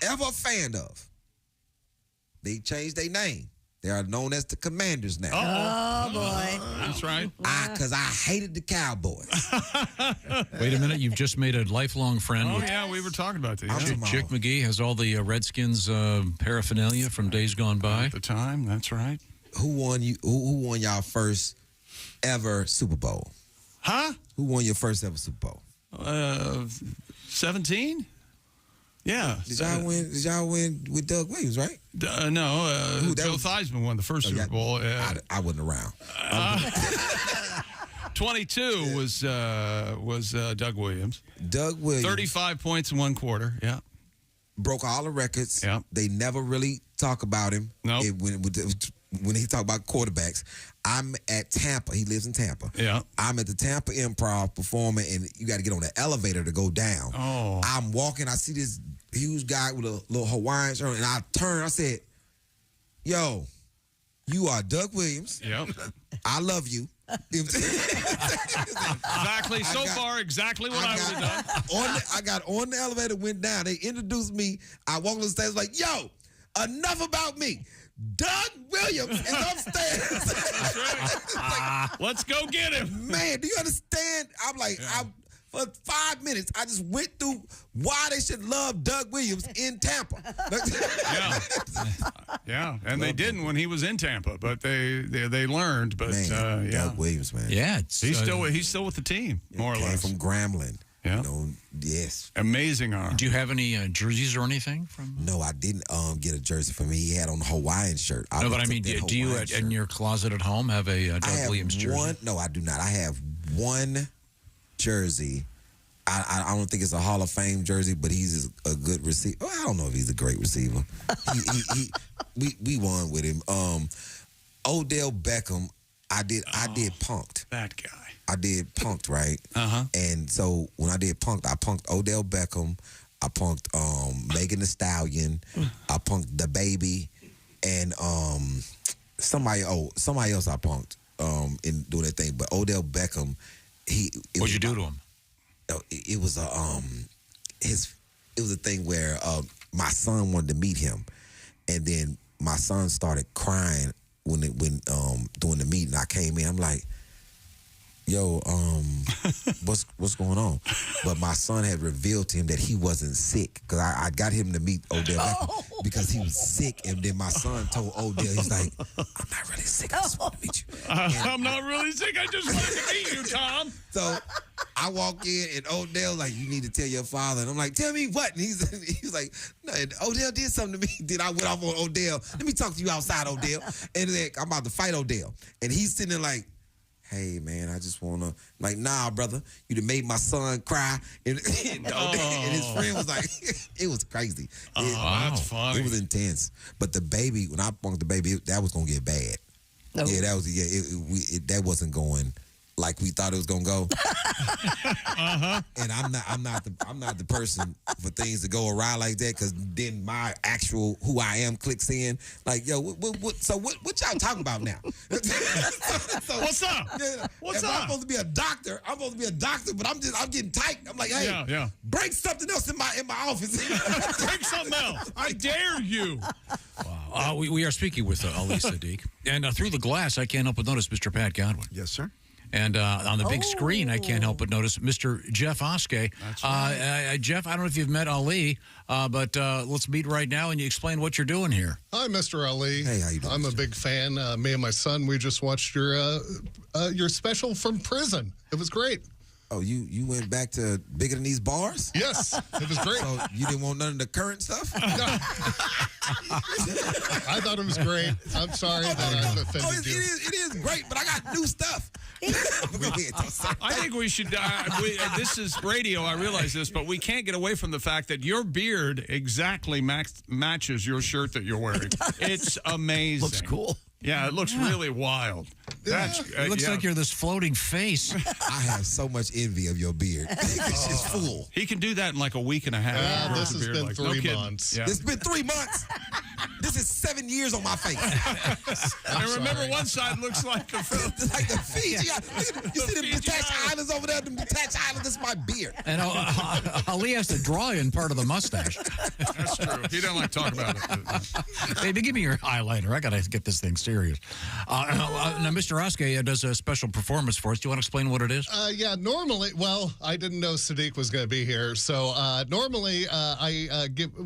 Speaker 2: ever fan of. They changed their name. They are known as the Commanders now.
Speaker 5: Oh, boy.
Speaker 4: That's right.
Speaker 2: Because I hated the Cowboys.
Speaker 6: Wait a minute. You've just made a lifelong friend.
Speaker 4: Oh, yeah, we were talking about that.
Speaker 6: Chick McGee has all the Redskins paraphernalia from days gone by.
Speaker 4: At the time, that's right.
Speaker 2: Who won y'all first ever Super Bowl?
Speaker 4: Huh?
Speaker 2: Who won your first ever Super Bowl?
Speaker 4: 17? Yeah.
Speaker 2: Did y'all win with Doug Williams, right?
Speaker 4: No. Joe Theismann won the first Super Bowl.
Speaker 2: I wasn't around.
Speaker 4: 22 was Doug Williams.
Speaker 2: Doug Williams.
Speaker 4: 35 points in one quarter. Yeah.
Speaker 2: Broke all the records.
Speaker 4: Yeah.
Speaker 2: They never really talk about him.
Speaker 4: No.
Speaker 2: When he talk about quarterbacks, I'm at Tampa. He lives in Tampa.
Speaker 4: Yeah.
Speaker 2: I'm at the Tampa Improv performing, and you got to get on the elevator to go down.
Speaker 4: Oh.
Speaker 2: I'm walking. I see this huge guy with a little Hawaiian shirt, and I turn. I said, "Yo, you are Doug Williams.
Speaker 4: Yep.
Speaker 2: I love you."
Speaker 4: Exactly. So far, exactly what I would have done.
Speaker 2: I got on the elevator, went down. They introduced me. I walked on the stage like, "Yo, enough about me. Doug Williams is upstairs."
Speaker 4: That's right. Let's go get him.
Speaker 2: Man, do you understand? I'm like, for 5 minutes. I just went through why they should love Doug Williams in Tampa.
Speaker 4: Yeah, and they didn't when he was in Tampa, but they learned. But
Speaker 2: Man,
Speaker 4: yeah,
Speaker 2: Doug Williams, man.
Speaker 6: Yeah,
Speaker 4: he's still with the team, more or
Speaker 2: Came
Speaker 4: less.
Speaker 2: from Grambling.
Speaker 4: Yeah.
Speaker 2: You know, yes.
Speaker 4: Amazing arm.
Speaker 6: Do you have any jerseys or anything from?
Speaker 2: No, I didn't get a jersey for me. He had on a Hawaiian shirt.
Speaker 6: No, but I mean, do you in your closet at home have a Doug Williams jersey?
Speaker 2: No, I do not. I have one jersey. I don't think it's a Hall of Fame jersey, but he's a good receiver. Well, I don't know if he's a great receiver. We won with him. Odell Beckham, I did punked.
Speaker 4: That guy.
Speaker 2: I did punked, right?
Speaker 4: Uh-huh.
Speaker 2: And so when I did punked, I punked Odell Beckham. I punked Megan Thee Stallion. I punked the baby, and somebody else I punked in doing that thing. But Odell Beckham, what'd
Speaker 6: you do to him?
Speaker 2: It was a thing where my son wanted to meet him, and then my son started crying when during the meeting. I came in. I'm like, yo, what's going on? But my son had revealed to him that he wasn't sick, because I got him to meet Odell Beckham because he was sick. And then my son told Odell, he's like, I'm not really sick. I just want to meet you.
Speaker 4: I'm not really sick. I just wanted to meet you, Tom.
Speaker 2: So I walk in and Odell like, you need to tell your father. And I'm like, tell me what? And he's like, no, Odell did something to me. Then I went off on Odell. Let me talk to you outside, Odell. And then I'm about to fight Odell. And he's sitting there like, hey, man, I just want to, like, nah, brother, you done made my son cry. And his friend was like, it was crazy.
Speaker 4: That's funny.
Speaker 2: It was intense. But the baby, when I punked the baby, that was going to get bad.
Speaker 5: No.
Speaker 2: Yeah, that was, that wasn't going like we thought it was gonna go. And I'm not the person for things to go awry like that, because then my actual who I am clicks in. Like, yo, what y'all talking about now? So,
Speaker 4: what's up?
Speaker 2: What's up? I'm supposed to be a doctor. But I'm getting tight. I'm like, hey, bring something else in my office.
Speaker 4: Bring something else. I dare you.
Speaker 6: Wow. We are speaking with Ali Saddiq, and through the glass, I can't help but notice Mr. Pat Godwin.
Speaker 1: Yes, sir.
Speaker 6: And on the big screen, I can't help but notice Mr. Jeff Oskay.
Speaker 4: That's right.
Speaker 6: Jeff, I don't know if you've met Ali, but let's meet right now and you explain what you're doing here.
Speaker 13: Hi, Mr. Ali.
Speaker 2: Hey, how you doing?
Speaker 13: I'm a big fan. Me and my son, we just watched your special from prison. It was great.
Speaker 2: Oh, you went back to bigger than these bars?
Speaker 13: Yes, it was great.
Speaker 2: So you didn't want none of the current stuff?
Speaker 13: No. I thought it was great. I'm sorry that I've offended you.
Speaker 2: It is great, but I got new stuff.
Speaker 4: I think we should. This is radio. I realize this, but we can't get away from the fact that your beard exactly matches your shirt that you're wearing. It's amazing.
Speaker 6: Looks cool.
Speaker 4: Yeah, it looks really wild.
Speaker 6: It looks like you're this floating face.
Speaker 2: I have so much envy of your beard. It's just full.
Speaker 4: He can do that in like a week and a half.
Speaker 13: This has been 3 months.
Speaker 4: Yeah.
Speaker 2: It's been 3 months. This is 7 years on my face.
Speaker 4: And remember, one side looks like a
Speaker 2: like the Fiji. You see them detached islands over there? Them detached islands. This is my beard.
Speaker 6: And Ali has to draw in part of the mustache.
Speaker 4: That's true. He don't like to talk about it.
Speaker 6: Baby, give me your highlighter. I got to get this thing serious. Now, Mr. Oskay does a special performance for us. Do you want to explain what it is?
Speaker 13: Yeah, normally, I didn't know Saddiq was going to be here. So normally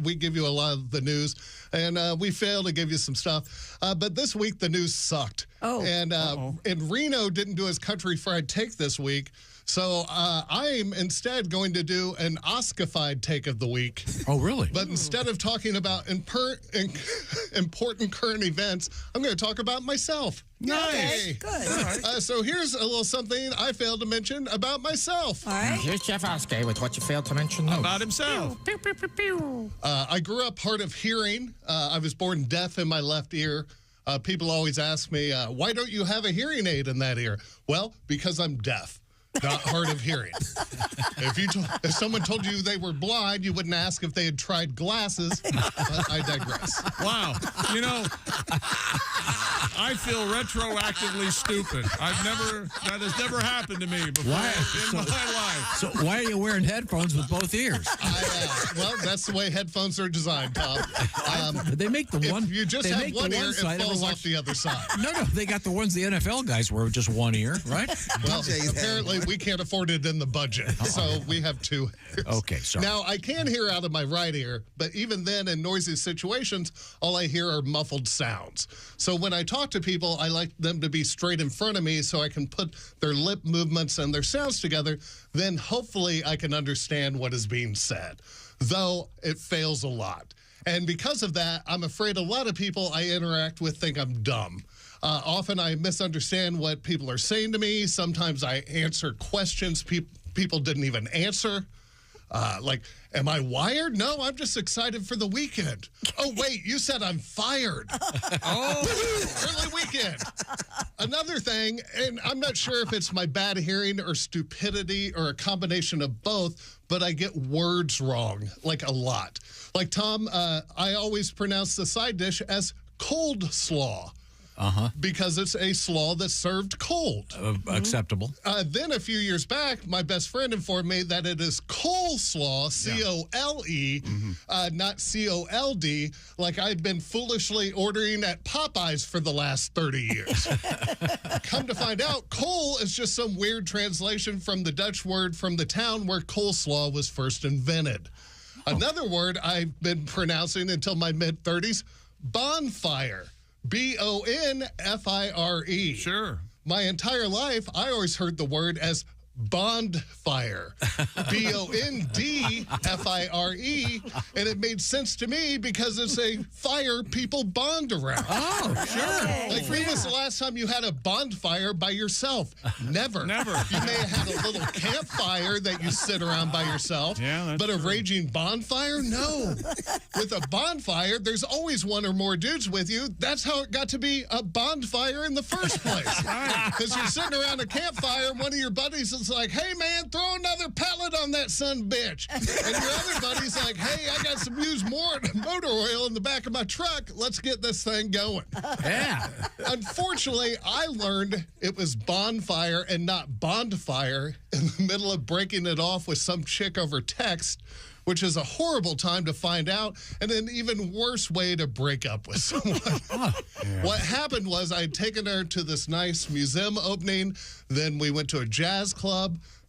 Speaker 13: we give you a lot of the news, and we fail to give you some stuff. But this week, the news sucked. And Reno didn't do his country fried take this week. So I'm instead going to do an Oscar-fied take of the week.
Speaker 6: Oh, really?
Speaker 13: But instead of talking about important current events, I'm going to talk about myself.
Speaker 4: Nice.
Speaker 5: Good. Right.
Speaker 13: So here's a little something I failed to mention about myself.
Speaker 5: All right.
Speaker 21: Here's Jeff Oskay with what you failed to mention.
Speaker 4: About himself.
Speaker 13: I grew up hard of hearing. I was born deaf in my left ear. People always ask me, why don't you have a hearing aid in that ear? Well, because I'm deaf. Not hard of hearing. If someone told you they were blind, you wouldn't ask if they had tried glasses. But I digress.
Speaker 4: Wow. You know, I feel retroactively stupid. That has never happened to me before in my life.
Speaker 6: So why are you wearing headphones with both ears?
Speaker 13: Well, that's the way headphones are designed, Tom.
Speaker 6: They make the one.
Speaker 13: If you just have one ear, it falls off the other side.
Speaker 6: No, they got the ones the NFL guys wear with just one ear, right?
Speaker 13: Well, apparently Unfortunately, we can't afford it in the budget, so we have 2 ears.
Speaker 6: Okay, sorry.
Speaker 13: Now, I can hear out of my right ear, but even then, in noisy situations, all I hear are muffled sounds. So when I talk to people, I like them to be straight in front of me so I can put their lip movements and their sounds together. Then hopefully I can understand what is being said, though it fails a lot. And because of that, I'm afraid a lot of people I interact with think I'm dumb. Often I misunderstand what people are saying to me. Sometimes I answer questions people didn't even answer. Like, am I wired? No, I'm just excited for the weekend. Oh, wait, you said I'm fired. Early weekend. Another thing, and I'm not sure if it's my bad hearing or stupidity or a combination of both, but I get words wrong, like a lot. Like, Tom, I always pronounce the side dish as cold slaw. Because it's a slaw that's served cold.
Speaker 6: Acceptable.
Speaker 13: Then a few years back, my best friend informed me that it is coleslaw, C-O-L-E, not C-O-L-D, like I'd been foolishly ordering at Popeyes for the last 30 years. Come to find out, cole is just some weird translation from the Dutch word from the town where coleslaw was first invented. Another word I've been pronouncing until my mid-30s, bonfire. B-O-N-F-I-R-E.
Speaker 4: Sure.
Speaker 13: My entire life, I always heard the word as bondfire. B-O-N-D-F-I-R-E. And it made sense to me because it's a fire people bond around.
Speaker 4: Oh, sure.
Speaker 13: Like, when was the last time you had a bonfire by yourself? Never.
Speaker 4: Never.
Speaker 13: You may have had a little campfire that you sit around by yourself.
Speaker 4: Yeah, that's
Speaker 13: but a
Speaker 4: true.
Speaker 13: raging bonfire? No. With a bonfire, there's always one or more dudes with you. That's how it got to be a bonfire in the first place. Because you're sitting around a campfire and one of your buddies is like, hey, man, throw another pellet on that son bitch. And your other buddy's like, hey, I got some used motor oil in the back of my truck. Let's get this thing going.
Speaker 6: Yeah.
Speaker 13: Unfortunately, I learned it was bonfire and not bondfire in the middle of breaking it off with some chick over text, which is a horrible time to find out, and an even worse way to break up with someone. What happened was I'd taken her to this nice museum opening, then we went to a jazz club.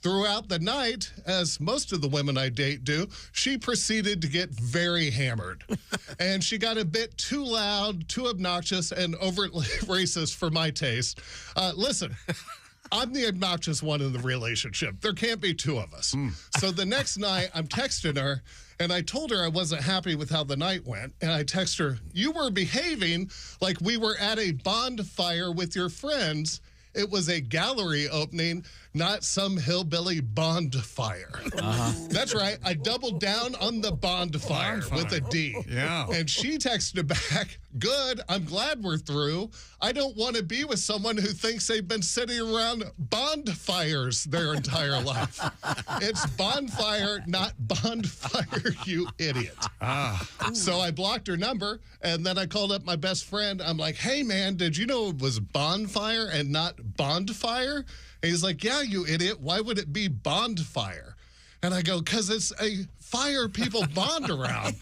Speaker 13: Throughout the night, as most of the women I date do, she proceeded to get very hammered. And she got a bit too loud, too obnoxious, and overtly racist for my taste. Listen, I'm the obnoxious one in the relationship. There can't be two of us. So the next night, I'm texting her, and I told her I wasn't happy with how the night went. And I text her, you were behaving like we were at a bonfire with your friends. It was a gallery opening, not some hillbilly bonfire. That's right. I doubled down on the bonfire with a D.
Speaker 4: Yeah.
Speaker 13: And she texted back, good, I'm glad we're through. I don't want to be with someone who thinks they've been sitting around bonfires their entire life. It's bonfire, not bonfire, you idiot. So I blocked her number, and then I called up my best friend. I'm like, hey, man, did you know it was bonfire and not bondfire? And he's like, yeah, you idiot. Why would it be bondfire? And I go, because it's a fire people bond around.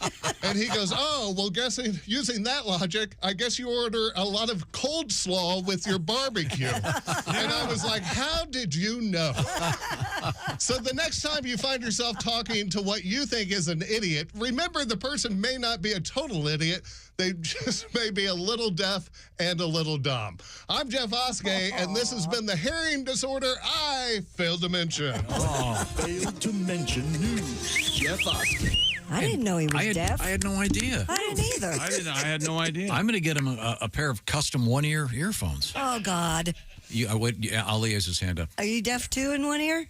Speaker 13: And he goes, oh, well, using that logic, I guess you order a lot of cold slaw with your barbecue. And I was like, how did you know? So the next time you find yourself talking to what you think is an idiot, remember the person may not be a total idiot. They just may be a little deaf and a little dumb. I'm Jeff Oskay, and this has been the hearing disorder I failed to mention.
Speaker 11: Failed to mention news. Jeff Oskay.
Speaker 5: I didn't know he was deaf.
Speaker 6: I had no idea.
Speaker 5: I didn't either.
Speaker 4: I had no idea.
Speaker 6: I'm going to get him a pair of custom one-ear earphones.
Speaker 5: Oh, God.
Speaker 6: Ali has his hand up.
Speaker 5: Are you deaf too in one ear?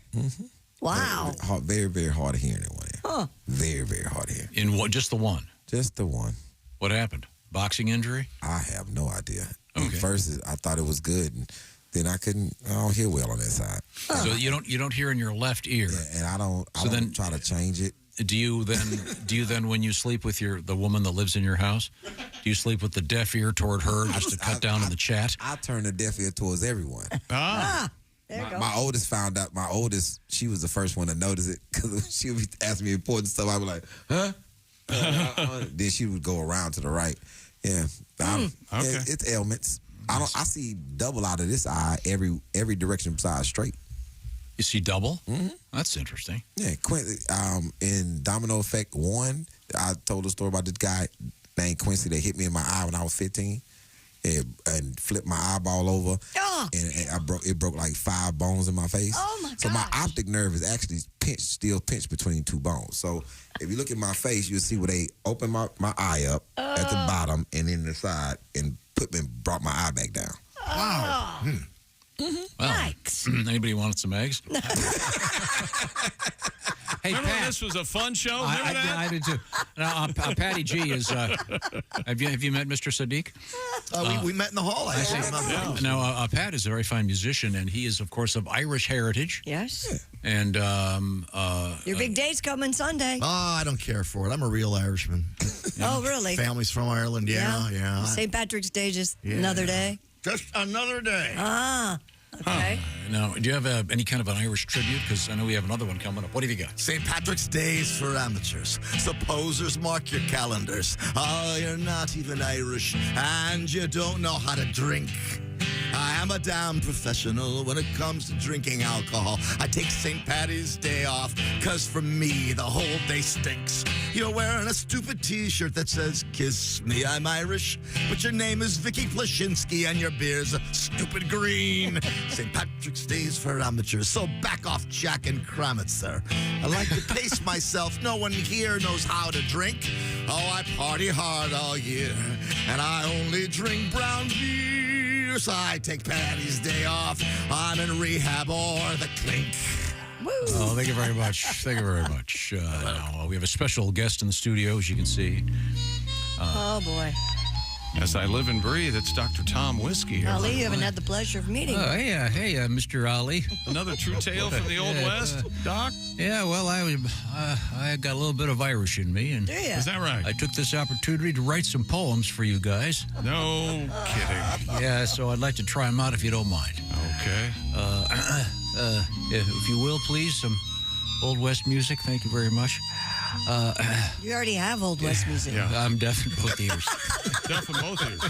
Speaker 5: Wow.
Speaker 2: Very, very hard of hearing in one ear.
Speaker 5: Huh.
Speaker 2: Very, very hard of hearing.
Speaker 6: In what? Just the one?
Speaker 2: Just the one.
Speaker 6: What happened? Boxing injury?
Speaker 2: I have no idea.
Speaker 6: Okay.
Speaker 2: At first, I thought it was good, and then I don't hear well on that side.
Speaker 6: So you don't hear in your left ear.
Speaker 2: Yeah, and I don't try to change it.
Speaker 6: Do you then when you sleep with the woman that lives in your house, do you sleep with the deaf ear toward her just to cut down on the chat?
Speaker 2: I turn the deaf ear towards everyone.
Speaker 5: There you go.
Speaker 2: My oldest found out. My oldest, she was the first one to notice it because she would be asking me important stuff. I'd be like, huh? Then she would go around to the right. Yeah.
Speaker 4: Okay.
Speaker 2: It's ailments. I see double out of this eye every direction besides straight.
Speaker 6: You see double? Mm-hmm. That's interesting.
Speaker 2: Yeah, Quincy. In Domino Effect 1, I told a story about this guy named Quincy that hit me in my eye when I was 15 and flipped my eyeball over.
Speaker 5: Oh.
Speaker 2: And it broke like 5 bones in my face.
Speaker 5: Oh, my gosh.
Speaker 2: So my optic nerve is actually still pinched between 2 bones. So if you look at my face, you'll see where they open my eye up at the bottom and then the side and brought my eye back down.
Speaker 6: Wow. Well, anybody wanted some eggs? Hey,
Speaker 4: Remember
Speaker 6: Pat,
Speaker 4: this was a fun show? Remember that?
Speaker 6: I did too. Now, Patty G is. Have you met Mr. Saddiq?
Speaker 7: We met in the hall. I see.
Speaker 6: Now, Pat is a very fine musician, and he is, of course, of Irish heritage.
Speaker 5: Yes.
Speaker 6: And
Speaker 5: your big day's coming Sunday.
Speaker 7: Oh, I don't care for it. I'm a real Irishman.
Speaker 5: Oh, really?
Speaker 7: Family's from Ireland. Yeah.
Speaker 5: St. Patrick's Day, just another day.
Speaker 7: Just another day.
Speaker 5: Ah, okay.
Speaker 6: Now, do you have any kind of an Irish tribute? Because I know we have another one coming up. What have you got?
Speaker 7: St. Patrick's Day is for amateurs. So posers, mark your calendars. Oh, you're not even Irish, and you don't know how to drink. I am a damn professional when it comes to drinking alcohol. I take St. Patty's Day off, because for me, the whole day stinks. You're wearing a stupid T-shirt that says, "Kiss me, I'm Irish," but your name is Vicky Plashinsky and your beer's a stupid green. St. Patrick's Day's for amateurs, so back off Jack and cram it, sir. I like to pace myself. No one here knows how to drink. Oh, I party hard all year, and I only drink brown beer. So I take Patty's Day off. I'm in rehab or the clink.
Speaker 6: Oh, thank you very much. Thank you very much. Now, we have a special guest in the studio, as you can see.
Speaker 5: Oh, boy.
Speaker 4: As I live and breathe, it's Dr. Tom Whiskey here.
Speaker 5: Ali, you haven't had the pleasure of meeting.
Speaker 6: Oh, hey, Mr. Ali.
Speaker 4: Another true tale from the Old West, Doc?
Speaker 6: Yeah, well, I got a little bit of Irish in me. And
Speaker 5: Do ya?
Speaker 4: Is that right?
Speaker 6: I took this opportunity to write some poems for you guys.
Speaker 4: No kidding.
Speaker 6: Yeah, so I'd like to try them out if you don't mind.
Speaker 4: Okay.
Speaker 6: If you will, please, some Old West music. Thank you very much.
Speaker 5: You already have Old West music.
Speaker 6: Yeah. I'm deaf in both ears.
Speaker 4: Deaf in both ears.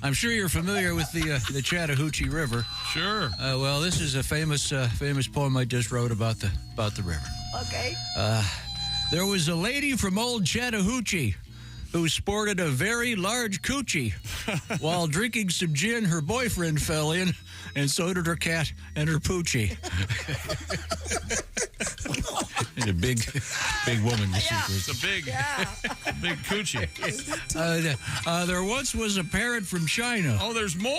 Speaker 6: I'm sure you're familiar with the Chattahoochee River.
Speaker 4: Sure.
Speaker 6: Well, this is a famous poem I just wrote about the river.
Speaker 5: Okay.
Speaker 6: There was a lady from old Chattahoochee who sported a very large coochie. While drinking some gin, her boyfriend fell in, and so did her cat and her poochie. And a big woman, you see.
Speaker 4: It's a big coochie.
Speaker 6: There once was a parrot from China.
Speaker 4: Oh, there's more.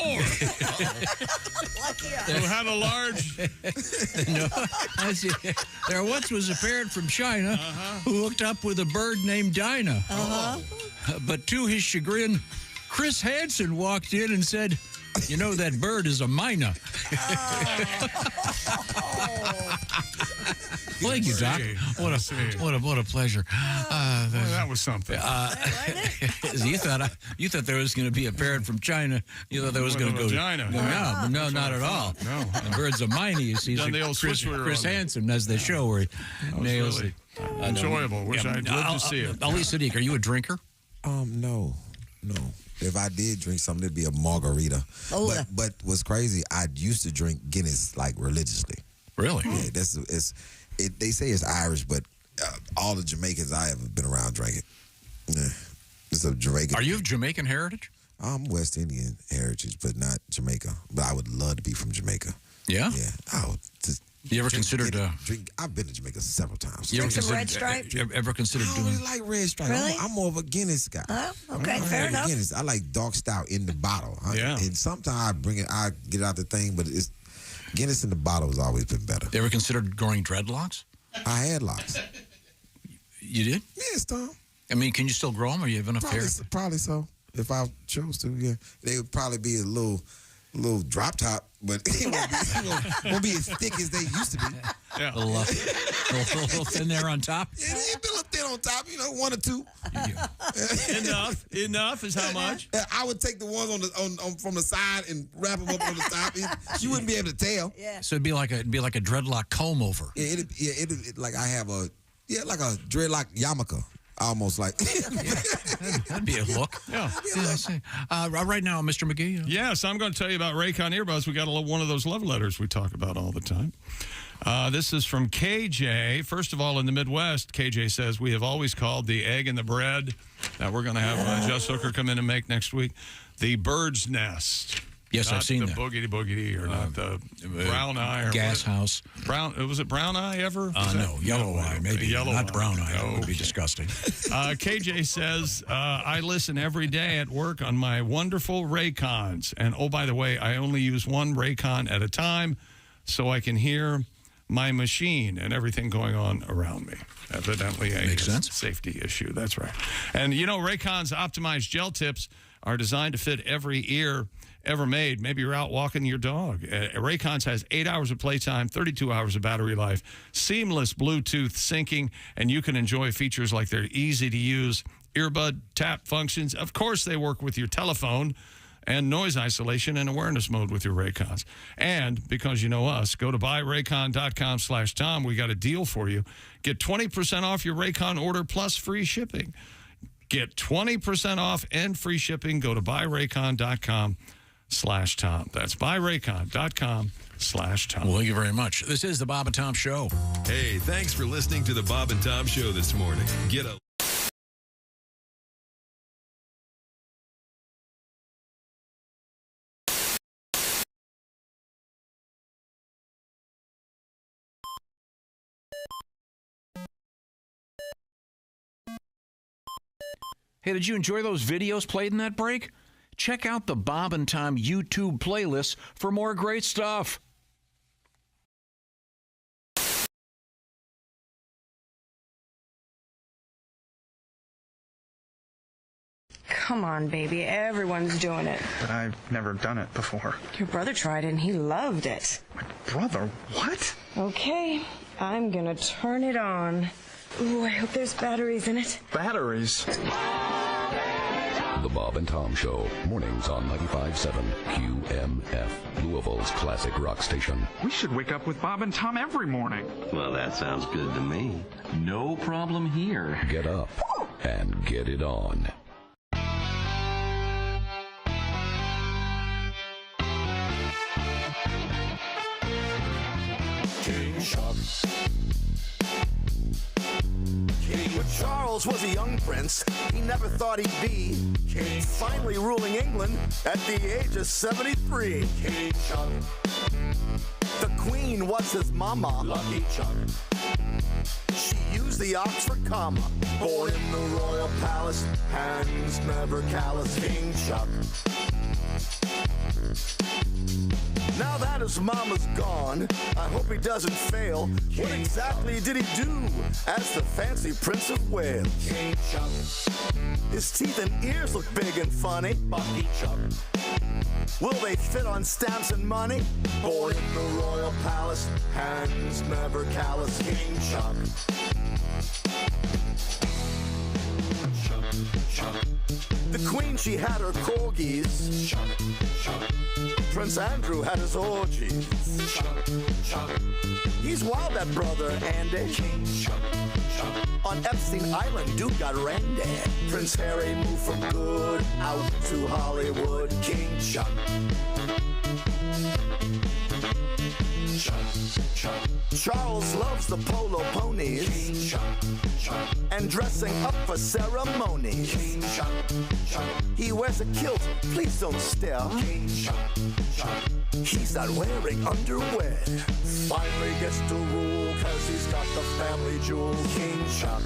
Speaker 4: Who had a large...
Speaker 6: No, I see. There once was a parrot from China who hooked up with a bird named Dinah. But to his chagrin, Chris Hansen walked in and said, "You know, that bird is a mina." Thank you, Doc. What a pleasure.
Speaker 4: that was something.
Speaker 6: You thought there was going to be a parrot from China. You thought there was going to go
Speaker 4: vagina.
Speaker 6: No, not at all.
Speaker 4: No.
Speaker 6: The bird's a mina. You see,
Speaker 4: Done the old
Speaker 6: Chris
Speaker 4: switcheroo on
Speaker 6: Hansen does the show where he nails
Speaker 4: really
Speaker 6: it.
Speaker 4: Enjoyable. I'd love to see it.
Speaker 6: Ali Saddiq, are you a drinker?
Speaker 2: No. If I did drink something, it'd be a margarita.
Speaker 5: Oh.
Speaker 2: But what's crazy, I used to drink Guinness like religiously.
Speaker 6: Really?
Speaker 2: Yeah, they say it's Irish, but all the Jamaicans I ever been around drink it. Yeah, it's a Jamaican.
Speaker 6: Are you of Jamaican heritage?
Speaker 2: I'm West Indian heritage, but not Jamaica. But I would love to be from Jamaica.
Speaker 6: Yeah?
Speaker 2: Yeah, I would just.
Speaker 6: You ever considered
Speaker 2: drink? I've been to Jamaica several times.
Speaker 6: You ever
Speaker 5: Some
Speaker 6: considered
Speaker 5: Red Stripe?
Speaker 6: You ever considered
Speaker 2: I
Speaker 6: doing?
Speaker 2: don't really like Red Stripe.
Speaker 5: Really?
Speaker 2: I'm more of a Guinness guy.
Speaker 5: Oh, okay,
Speaker 2: I
Speaker 5: fair
Speaker 2: like
Speaker 5: enough.
Speaker 2: Guinness. I like dark stout in the bottle.
Speaker 4: Yeah.
Speaker 2: And sometimes I get out the thing, but it's Guinness in the bottle has always been better.
Speaker 6: You ever considered growing dreadlocks?
Speaker 2: I had locks.
Speaker 6: You did?
Speaker 2: Yes, Tom.
Speaker 6: I mean, can you still grow them, or you have enough hair?
Speaker 2: Probably so. If I chose to, yeah. They would probably be a little drop top, but it won't be as thick as they used to be.
Speaker 4: Yeah.
Speaker 6: A little thin there on top?
Speaker 2: Yeah, it'd be a little thin on top, 1 or 2.
Speaker 4: Enough is how much?
Speaker 2: I would take the ones on from the side and wrap them up on the top. You wouldn't be able to tell.
Speaker 5: Yeah.
Speaker 6: So it'd be like a dreadlock comb over.
Speaker 2: Yeah, like I have like a dreadlock yarmulke. almost like.
Speaker 6: That'd be a look.
Speaker 4: Yeah.
Speaker 6: I see. Right now, Mr. McGee.
Speaker 4: Yes, I'm going to tell you about Raycon earbuds. We got one of those love letters we talk about all the time. This is from KJ. First of all, in the Midwest, KJ says, we have always called the egg and the bread that we're going to have Jess Hooker come in and make next week the bird's nest.
Speaker 6: Yes, I've seen
Speaker 4: the
Speaker 6: that.
Speaker 4: Boogity or not the brown eye. Or
Speaker 6: gas house.
Speaker 4: Was it brown eye ever?
Speaker 6: No, yellow eye, maybe.
Speaker 4: Yellow
Speaker 6: not
Speaker 4: eye.
Speaker 6: brown eye. That would be disgusting.
Speaker 4: KJ says, I listen every day at work on my wonderful Raycons. And, oh, by the way, I only use one Raycon at a time so I can hear my machine and everything going on around me. Evidently a safety issue. That's right. And, Raycon's optimized gel tips are designed to fit every ear ever made. Maybe you're out walking your dog. Raycons has 8 hours of playtime, 32 hours of battery life, seamless Bluetooth syncing, and you can enjoy features like their easy-to-use earbud tap functions. Of course, they work with your telephone and noise isolation and awareness mode with your Raycons. And because you know us, go to buyraycon.com/Tom. We got a deal for you. Get 20% off your Raycon order plus free shipping. Get 20% off and free shipping. Go to buyraycon.com/Tom. That's buyraycon.com/Tom.
Speaker 6: Well, thank you very much. This is the Bob and Tom Show.
Speaker 15: Hey, thanks for listening to the Bob and Tom Show this morning. Get a
Speaker 16: Hey, did you enjoy those videos played in that break? Check out the Bob and Tom YouTube playlist for more great stuff.
Speaker 8: Come on, baby. Everyone's doing it.
Speaker 12: But I've never done it before.
Speaker 8: Your brother tried it and he loved it.
Speaker 12: My brother? What?
Speaker 8: Okay, I'm gonna turn it on. Ooh, I hope there's batteries in it.
Speaker 12: Batteries?
Speaker 22: The Bob and Tom Show, mornings on 95.7 QMF, Louisville's classic rock station.
Speaker 12: We should wake up with Bob and Tom every morning.
Speaker 22: Well, that sounds good to me.
Speaker 12: No problem here.
Speaker 22: Get up and get it on.
Speaker 7: King Shark. When Charles was a young prince, he never thought he'd be king. Finally ruling England at the age of 73. King Chuck. The Queen was his mama. Lucky Chuck. She used the Oxford comma. Born in the royal palace, hands never callous. King Chuck. Now that his mama's gone, I hope he doesn't fail. What exactly did he do as the fancy Prince of Wales? King Chuck. His teeth and ears look big and funny. Bucky Chuck. Will they fit on stamps and money? Born in the royal palace, hands never callous. King Chuck. Chuck, Chuck. The Queen, she had her corgis. Chuck, Chuck. Prince Andrew had his orgies. Chuck, Chuck. He's wild, that brother Andy. King Chuck, Chuck. On Epstein Island, dude got randy. Prince Harry moved from good out to Hollywood. King Chuck. Chuck, Chuck. Charles loves the polo ponies. King Chuck, Chuck. And dressing up for ceremonies. King Chuck, Chuck. He wears a kilt, please don't stare. King Chuck, Chuck. He's not wearing underwear. Finally gets to rule, cause he's got the family jewels. King Chuck.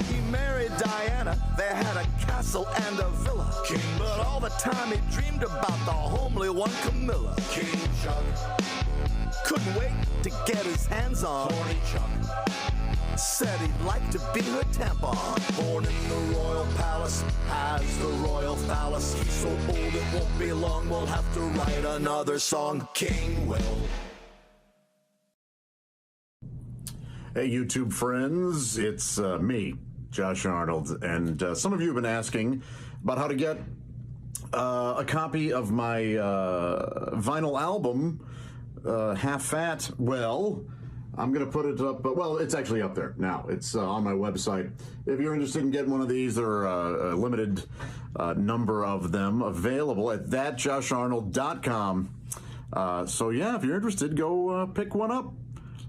Speaker 7: He married Diana, they had a castle and a villa. King, but all the time he dreamed about the homely one, Camilla. King Chuck. Couldn't wait to get his hands on Horny Chuck. Said he'd like to be her tampon. Born in the royal palace, has the royal phallus. He's so old it won't be long, we'll have to write another song. King Will.
Speaker 1: Hey, YouTube friends, it's me, Josh Arnold, and some of you have been asking about how to get a copy of my vinyl album, Half Fat. Well, I'm going to put it up. Well, it's actually up there now. It's on my website. If you're interested in getting one of these, there are a limited number of them available at thatjosharnold.com. So, yeah, if you're interested, go pick one up.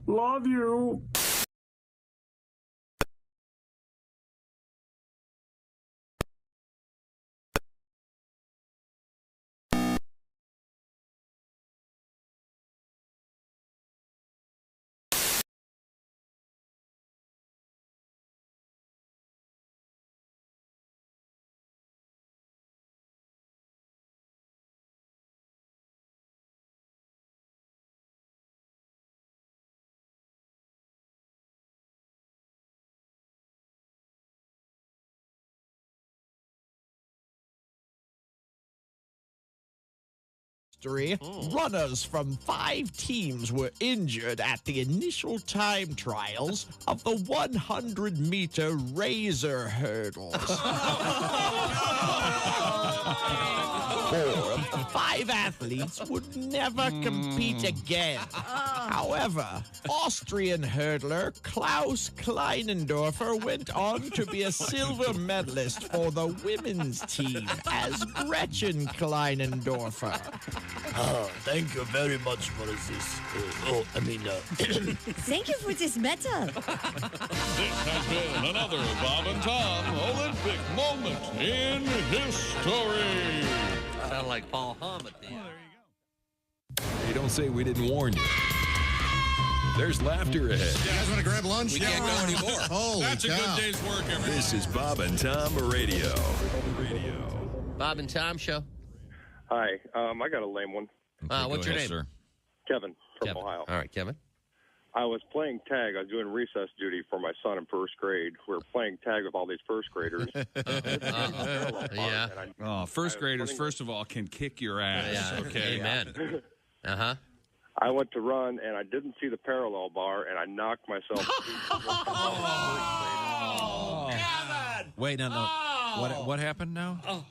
Speaker 1: Love you.
Speaker 17: Runners from 5 teams were injured at the initial time trials of the 100-meter razor hurdles. 4 of the 5 athletes would never compete again. However, Austrian hurdler Klaus Kleinendorfer went on to be a silver medalist for the women's team as Gretchen Kleinendorfer.
Speaker 19: Thank you very much for this.
Speaker 5: Thank you for this medal.
Speaker 4: This has been another Bob and Tom Olympic moment in history.
Speaker 26: Sound like Paul Hum at the end.
Speaker 15: Hey, don't say we didn't warn you. There's laughter ahead.
Speaker 3: You guys want to grab lunch?
Speaker 18: We can't go anymore.
Speaker 3: Holy
Speaker 4: That's
Speaker 3: cow.
Speaker 4: a good day's work, everybody.
Speaker 15: This is Bob and Tom Radio.
Speaker 26: Bob and Tom Show.
Speaker 20: Hi, I got a lame one.
Speaker 26: What's your name?
Speaker 18: Sir.
Speaker 20: Kevin from
Speaker 26: Kevin.
Speaker 20: Ohio.
Speaker 26: All right, Kevin.
Speaker 20: I was playing tag. I was doing recess duty for my son in first grade. We were playing tag with all these first graders.
Speaker 26: Yeah.
Speaker 18: Oh, first graders, first of all, can kick your ass.
Speaker 26: Yeah.
Speaker 18: Okay.
Speaker 26: Amen. Uh-huh.
Speaker 20: I went to run, and I didn't see the parallel bar, and I knocked myself.
Speaker 6: Wait, no. What happened now?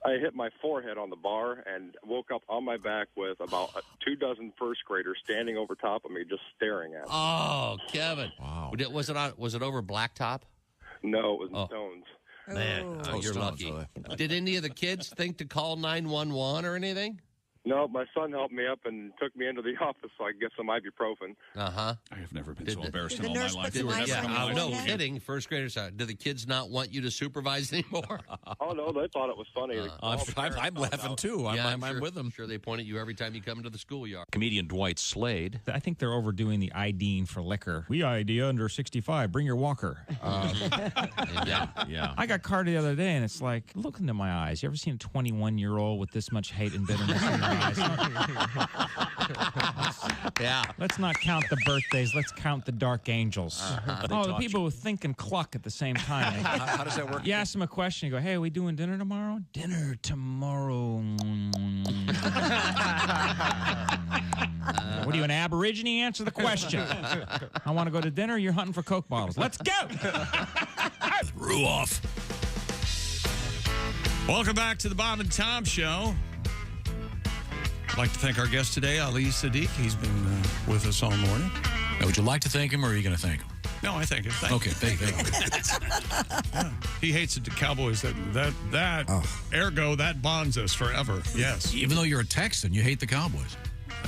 Speaker 20: I hit my forehead on the bar and woke up on my back with about 24 first graders standing over top of me, just staring at me.
Speaker 26: Oh, Kevin. Wow. Was it over blacktop?
Speaker 20: No, it was in Stones.
Speaker 26: Man, you're
Speaker 6: Stones,
Speaker 26: lucky. Did any of the kids think to call 911 or anything?
Speaker 20: No, my son helped me up and took me into the office so I could get some ibuprofen.
Speaker 26: Uh-huh.
Speaker 18: I have never been so embarrassed in all
Speaker 5: the
Speaker 18: my
Speaker 5: nurse
Speaker 18: life.
Speaker 5: put some
Speaker 18: You were
Speaker 5: ice
Speaker 18: never
Speaker 5: on
Speaker 18: going
Speaker 5: your
Speaker 18: to
Speaker 26: No
Speaker 5: forehead?
Speaker 26: kidding. First graders, do the kids not want you to supervise anymore?
Speaker 20: Oh, no, they thought it was funny.
Speaker 6: I'm laughing too. I'm
Speaker 26: sure,
Speaker 6: with them.
Speaker 26: Sure, they point at you every time you come into the schoolyard.
Speaker 18: Comedian Dwight Slade.
Speaker 21: I think they're overdoing the IDing for liquor. We ID under 65. Bring your walker.
Speaker 18: Yeah.
Speaker 21: I got carded the other day, and it's like, look into my eyes. You ever seen a 21-year-old with this much hate and bitterness in their eyes?
Speaker 26: Yeah.
Speaker 21: Let's not count the birthdays. Let's count the dark angels.
Speaker 18: Uh-huh.
Speaker 21: The people who think and cluck at the same time.
Speaker 18: How does that work?
Speaker 21: You ask them a question. You go, hey, are we doing dinner tomorrow? Dinner tomorrow. What are you, an Aborigine? Answer the question. I want to go to dinner. You're hunting for Coke bottles. Let's go.
Speaker 18: Threw off. Welcome back to the Bob and Tom Show. I'd like to thank our guest today, Ali Saddiq. He's been with us all morning.
Speaker 6: Now, would you like to thank him, or are you going to thank him?
Speaker 18: No, I thank him.
Speaker 6: Okay, thank you.
Speaker 18: Yeah. He hates the Cowboys. Ergo, that bonds us forever. Yes.
Speaker 6: Even though you're a Texan, you hate the Cowboys.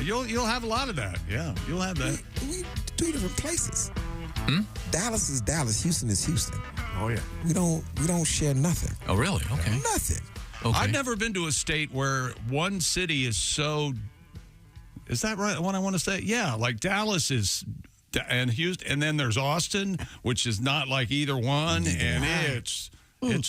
Speaker 18: You'll have a lot of that. Yeah, you'll have that.
Speaker 2: We 2 different places. Dallas is Dallas. Houston is Houston.
Speaker 18: Oh yeah.
Speaker 2: We don't share nothing.
Speaker 6: Oh really? Okay.
Speaker 2: Nothing.
Speaker 6: Okay.
Speaker 18: I've never been to a state where one city is so. Is that right? What I want to say? Yeah, like Dallas is, and Houston, and then there's Austin, which is not like either one, and it's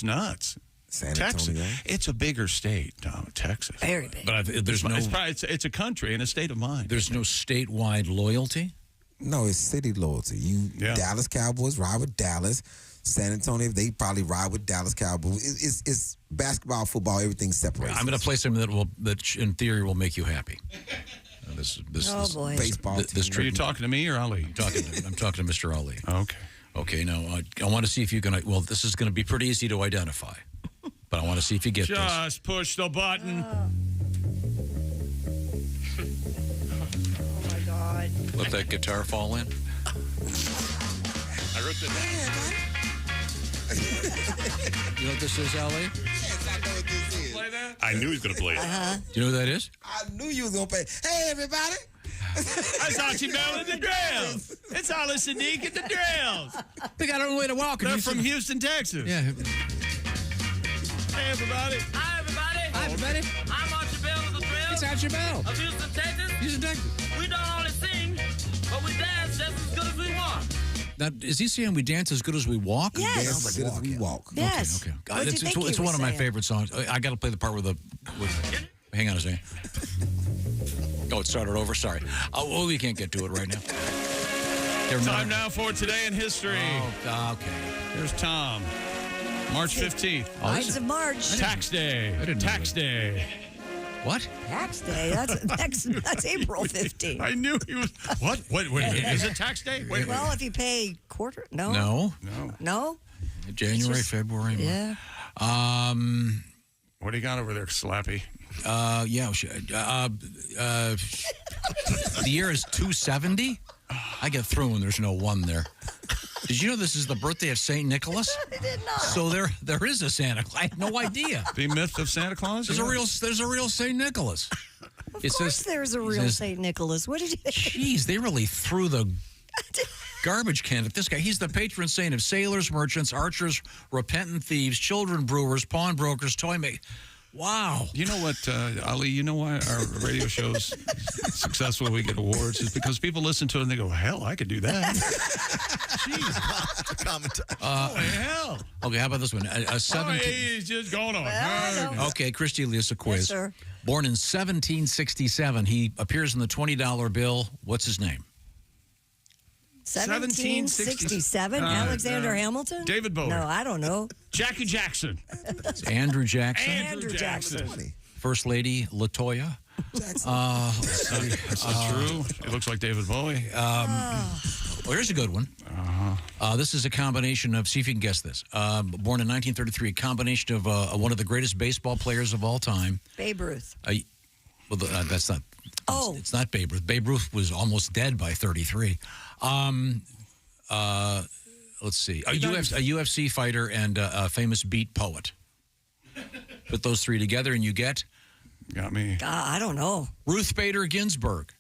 Speaker 18: nuts.
Speaker 2: San
Speaker 18: Texas,
Speaker 2: Antonio.
Speaker 18: it's a bigger state, Texas.
Speaker 5: Very big.
Speaker 6: But
Speaker 18: it's a country and a state of mind.
Speaker 6: There's no statewide loyalty.
Speaker 2: No, it's city loyalty. Dallas Cowboys ride with Dallas. San Antonio, they probably ride with Dallas Cowboys. It's basketball, football, everything's separated.
Speaker 6: I'm going to play something that in theory will make you happy. This
Speaker 5: boy.
Speaker 2: Baseball.
Speaker 6: This
Speaker 18: Are you talking to me or Ali?
Speaker 6: I'm talking to Mr. Ali.
Speaker 18: Okay.
Speaker 6: Okay. Now I want to see if you can. Well, this is going to be pretty easy to identify, but I want to see if you get this.
Speaker 18: Just push the button.
Speaker 5: Oh my God.
Speaker 6: Let that guitar fall in.
Speaker 18: I wrote that down.
Speaker 6: You know what this is, Ali?
Speaker 2: Yes, I know what this is.
Speaker 18: Play that? I knew he was going to play it.
Speaker 6: Do you know what that is?
Speaker 2: I knew you was gonna play. Hey, everybody!
Speaker 18: That's Archie Bell and the Drills. It's Ali Saddiq and the Drills.
Speaker 6: We got our own way to walk.
Speaker 18: They're from Houston, Texas.
Speaker 6: Yeah.
Speaker 18: Hey, everybody.
Speaker 9: Hi, everybody.
Speaker 6: Hi, everybody.
Speaker 9: I'm Archie Bell of the Drills.
Speaker 6: It's Archie Bell.
Speaker 9: Of Houston, Texas.
Speaker 6: Houston, Texas.
Speaker 9: We don't only sing, but we dance just as good as we walk.
Speaker 6: Now, is he saying we dance as good as we walk?
Speaker 5: Yes.
Speaker 2: Dance as good as we walk.
Speaker 5: Yes.
Speaker 6: Okay.
Speaker 5: What'd you think he
Speaker 6: It's
Speaker 5: was
Speaker 6: one of my
Speaker 5: saying?
Speaker 6: favorite songs. I got to play the part with hang on a second. Oh, it started over. Sorry. Oh, we can't get to it right now.
Speaker 18: Time now for Today in History.
Speaker 6: Oh, okay.
Speaker 18: Here's Tom. March 15th.
Speaker 5: Ides of March.
Speaker 18: Tax Day. Tax Day.
Speaker 6: What?
Speaker 5: Tax Day. That's April 15th.
Speaker 18: I knew he was. What? Wait a minute. Is it tax day? Wait.
Speaker 5: Well, if you pay quarter, no.
Speaker 18: No.
Speaker 6: January, February.
Speaker 5: Yeah.
Speaker 18: What do you got over there, Slappy?
Speaker 6: The year is 270. I get through when there's no one there. Did you know this is the birthday of Saint Nicholas?
Speaker 5: I did not.
Speaker 6: So there is a Santa Claus. I had no idea.
Speaker 18: The myth of Santa Claus.
Speaker 6: There's a real Saint Nicholas.
Speaker 5: Of course, there's a real Saint Nicholas. What did you?
Speaker 6: Jeez, they really threw the garbage can at this guy. He's the patron saint of sailors, merchants, archers, repentant thieves, children brewers, pawnbrokers, toy makers. Wow.
Speaker 18: You know what, Ali, you know why our radio show's successful, we get awards, is because people listen to it and they go, hell, I could do that.
Speaker 7: Jeez.
Speaker 18: Hell.
Speaker 6: Okay, how about this one?
Speaker 18: He's just going on.
Speaker 6: Okay, Christy Lee's a quiz.
Speaker 5: Yes, sir.
Speaker 6: Born in 1767, he appears in the $20 bill. What's his name?
Speaker 5: 1767. Alexander Hamilton.
Speaker 18: David Bowie.
Speaker 5: No, I don't know.
Speaker 18: Jackie Jackson.
Speaker 6: It's Andrew Jackson.
Speaker 5: Andrew Jackson.
Speaker 6: First Lady LaToya.
Speaker 18: That's not true. It looks like David Bowie.
Speaker 6: Well, here's a good one. This is a combination of, see if you can guess this. Born in 1933, a combination of one of the greatest baseball players of all time.
Speaker 5: Babe Ruth.
Speaker 6: Well, that's not.
Speaker 5: Oh.
Speaker 6: It's not Babe Ruth. Babe Ruth was almost dead by 33. Let's see. A UFC fighter and a famous beat poet. Put those three together and you get?
Speaker 18: Got me.
Speaker 5: I don't know.
Speaker 6: Ruth Bader Ginsburg.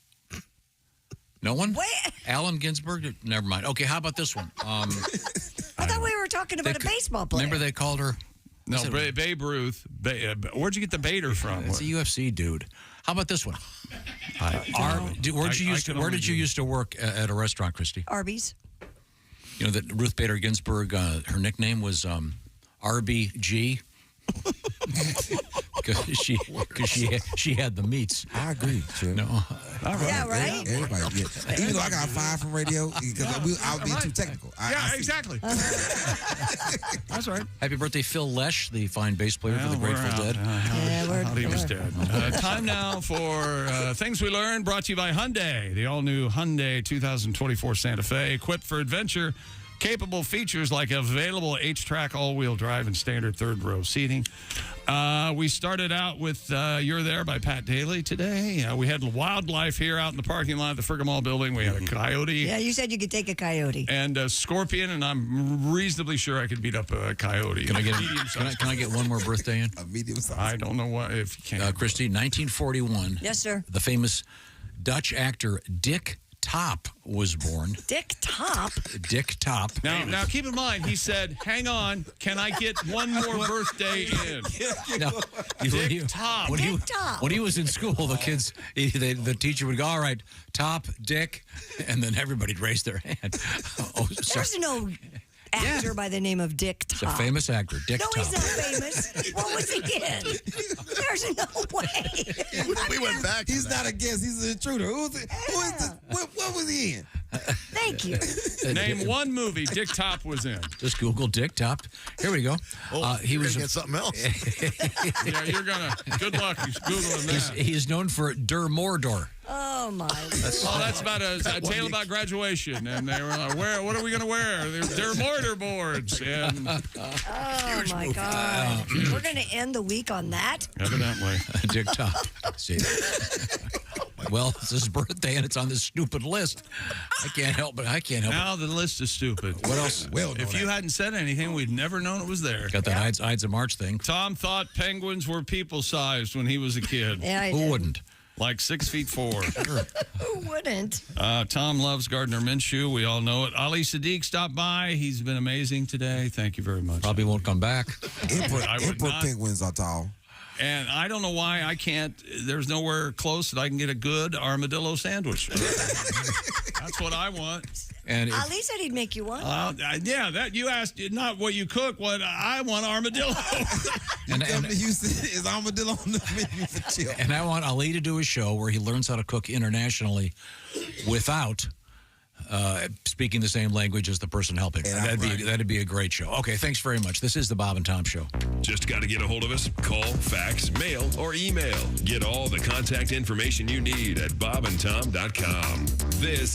Speaker 6: No one?
Speaker 5: Wait.
Speaker 6: Allen Ginsburg? Never mind. Okay, how about this one?
Speaker 5: I thought we were talking about a baseball player.
Speaker 6: Remember they called her?
Speaker 18: No, Babe Ruth. Where'd you get the Bader from?
Speaker 6: It's a UFC dude. How about this one? Where did you used to work at a restaurant, Christy?
Speaker 5: Arby's.
Speaker 6: You know that Ruth Bader Ginsburg, her nickname was RBG. Because she had the meats.
Speaker 2: I agree, Chip.
Speaker 6: No,
Speaker 5: yeah, right.
Speaker 2: Everybody, yeah. Even though I got 5 from radio, because I would be too technical.
Speaker 18: Exactly. That's right.
Speaker 6: Happy birthday, Phil Lesh, the fine bass player for the Grateful Dead.
Speaker 18: He was dead. Time now for Things We Learned, brought to you by Hyundai. The all-new Hyundai 2024 Santa Fe, equipped for adventure. Capable features like available H-Track all-wheel drive and standard third-row seating. We started out with You're There by Pat Daly today. We had wildlife here out in the parking lot of the Frigga Mall building. We had a coyote.
Speaker 5: Yeah, you said you could take a coyote.
Speaker 18: And a scorpion, and I'm reasonably sure I could beat up a coyote.
Speaker 6: Can I get one more birthday in?
Speaker 2: A medium size.
Speaker 18: I don't know what if you can.
Speaker 6: Christy, 1941.
Speaker 5: Yes, sir.
Speaker 6: The famous Dutch actor Dick Top was born.
Speaker 5: Dick Top?
Speaker 6: Dick Top.
Speaker 18: Now keep in mind, he said, hang on, can I get one more birthday in? Dick Top.
Speaker 6: When he was in school, the kids, the teacher would go, all right, Top, Dick, and then everybody'd raise their hand.
Speaker 5: There's no actor by the name of Dick Top.
Speaker 6: It's a famous actor, Dick Top.
Speaker 5: No, he's not famous. What was he in? There's no way.
Speaker 7: We went back.
Speaker 2: He's not a guest. He's an intruder. Who is this? What was he in?
Speaker 5: Thank you.
Speaker 18: Name one movie Dick Top was in.
Speaker 6: Just Google Dick Top. Here we go. He was
Speaker 7: get something else.
Speaker 18: Yeah, you're gonna. Good luck. Googling that.
Speaker 6: He's known for Der Mordor.
Speaker 5: Oh my!
Speaker 18: That's about a tale about graduation, and they were like, "What are we gonna wear?" They're mortar boards, and
Speaker 5: oh my God! We're gonna end the week on that.
Speaker 18: Evidently,
Speaker 6: Dick Top. See, Well, it's his birthday and it's on this stupid list. I can't help it.
Speaker 18: Now the list is stupid.
Speaker 6: What else?
Speaker 2: Well,
Speaker 18: If you hadn't said anything, we'd never known it was there.
Speaker 6: Got that Ides of March thing.
Speaker 18: Tom thought penguins were people-sized when he was a kid.
Speaker 5: Yeah, I
Speaker 6: Who
Speaker 5: did.
Speaker 6: wouldn't?
Speaker 18: Like 6'4".
Speaker 5: Who wouldn't?
Speaker 18: Tom loves Gardner Minshew. We all know it. Ali Saddiq stopped by. He's been amazing today. Thank you very much.
Speaker 6: Probably won't come back.
Speaker 2: Emperor
Speaker 18: I would not.
Speaker 2: penguins are tall.
Speaker 18: And I don't know why I can't. There's nowhere close that I can get a good armadillo sandwich. That's what I want.
Speaker 6: And
Speaker 5: Ali said he'd make you one.
Speaker 18: Yeah, that you asked not what you cook. What I want armadillo.
Speaker 2: And come to Houston, is armadillo on the menu for chill.
Speaker 6: And I want Ali to do a show where he learns how to cook internationally without speaking the same language as the person helping. That'd be a great show. Okay, thanks very much. This is the Bob and Tom Show.
Speaker 15: Just got to get a hold of us? Call, fax, mail, or email. Get all the contact information you need at bobandtom.com. This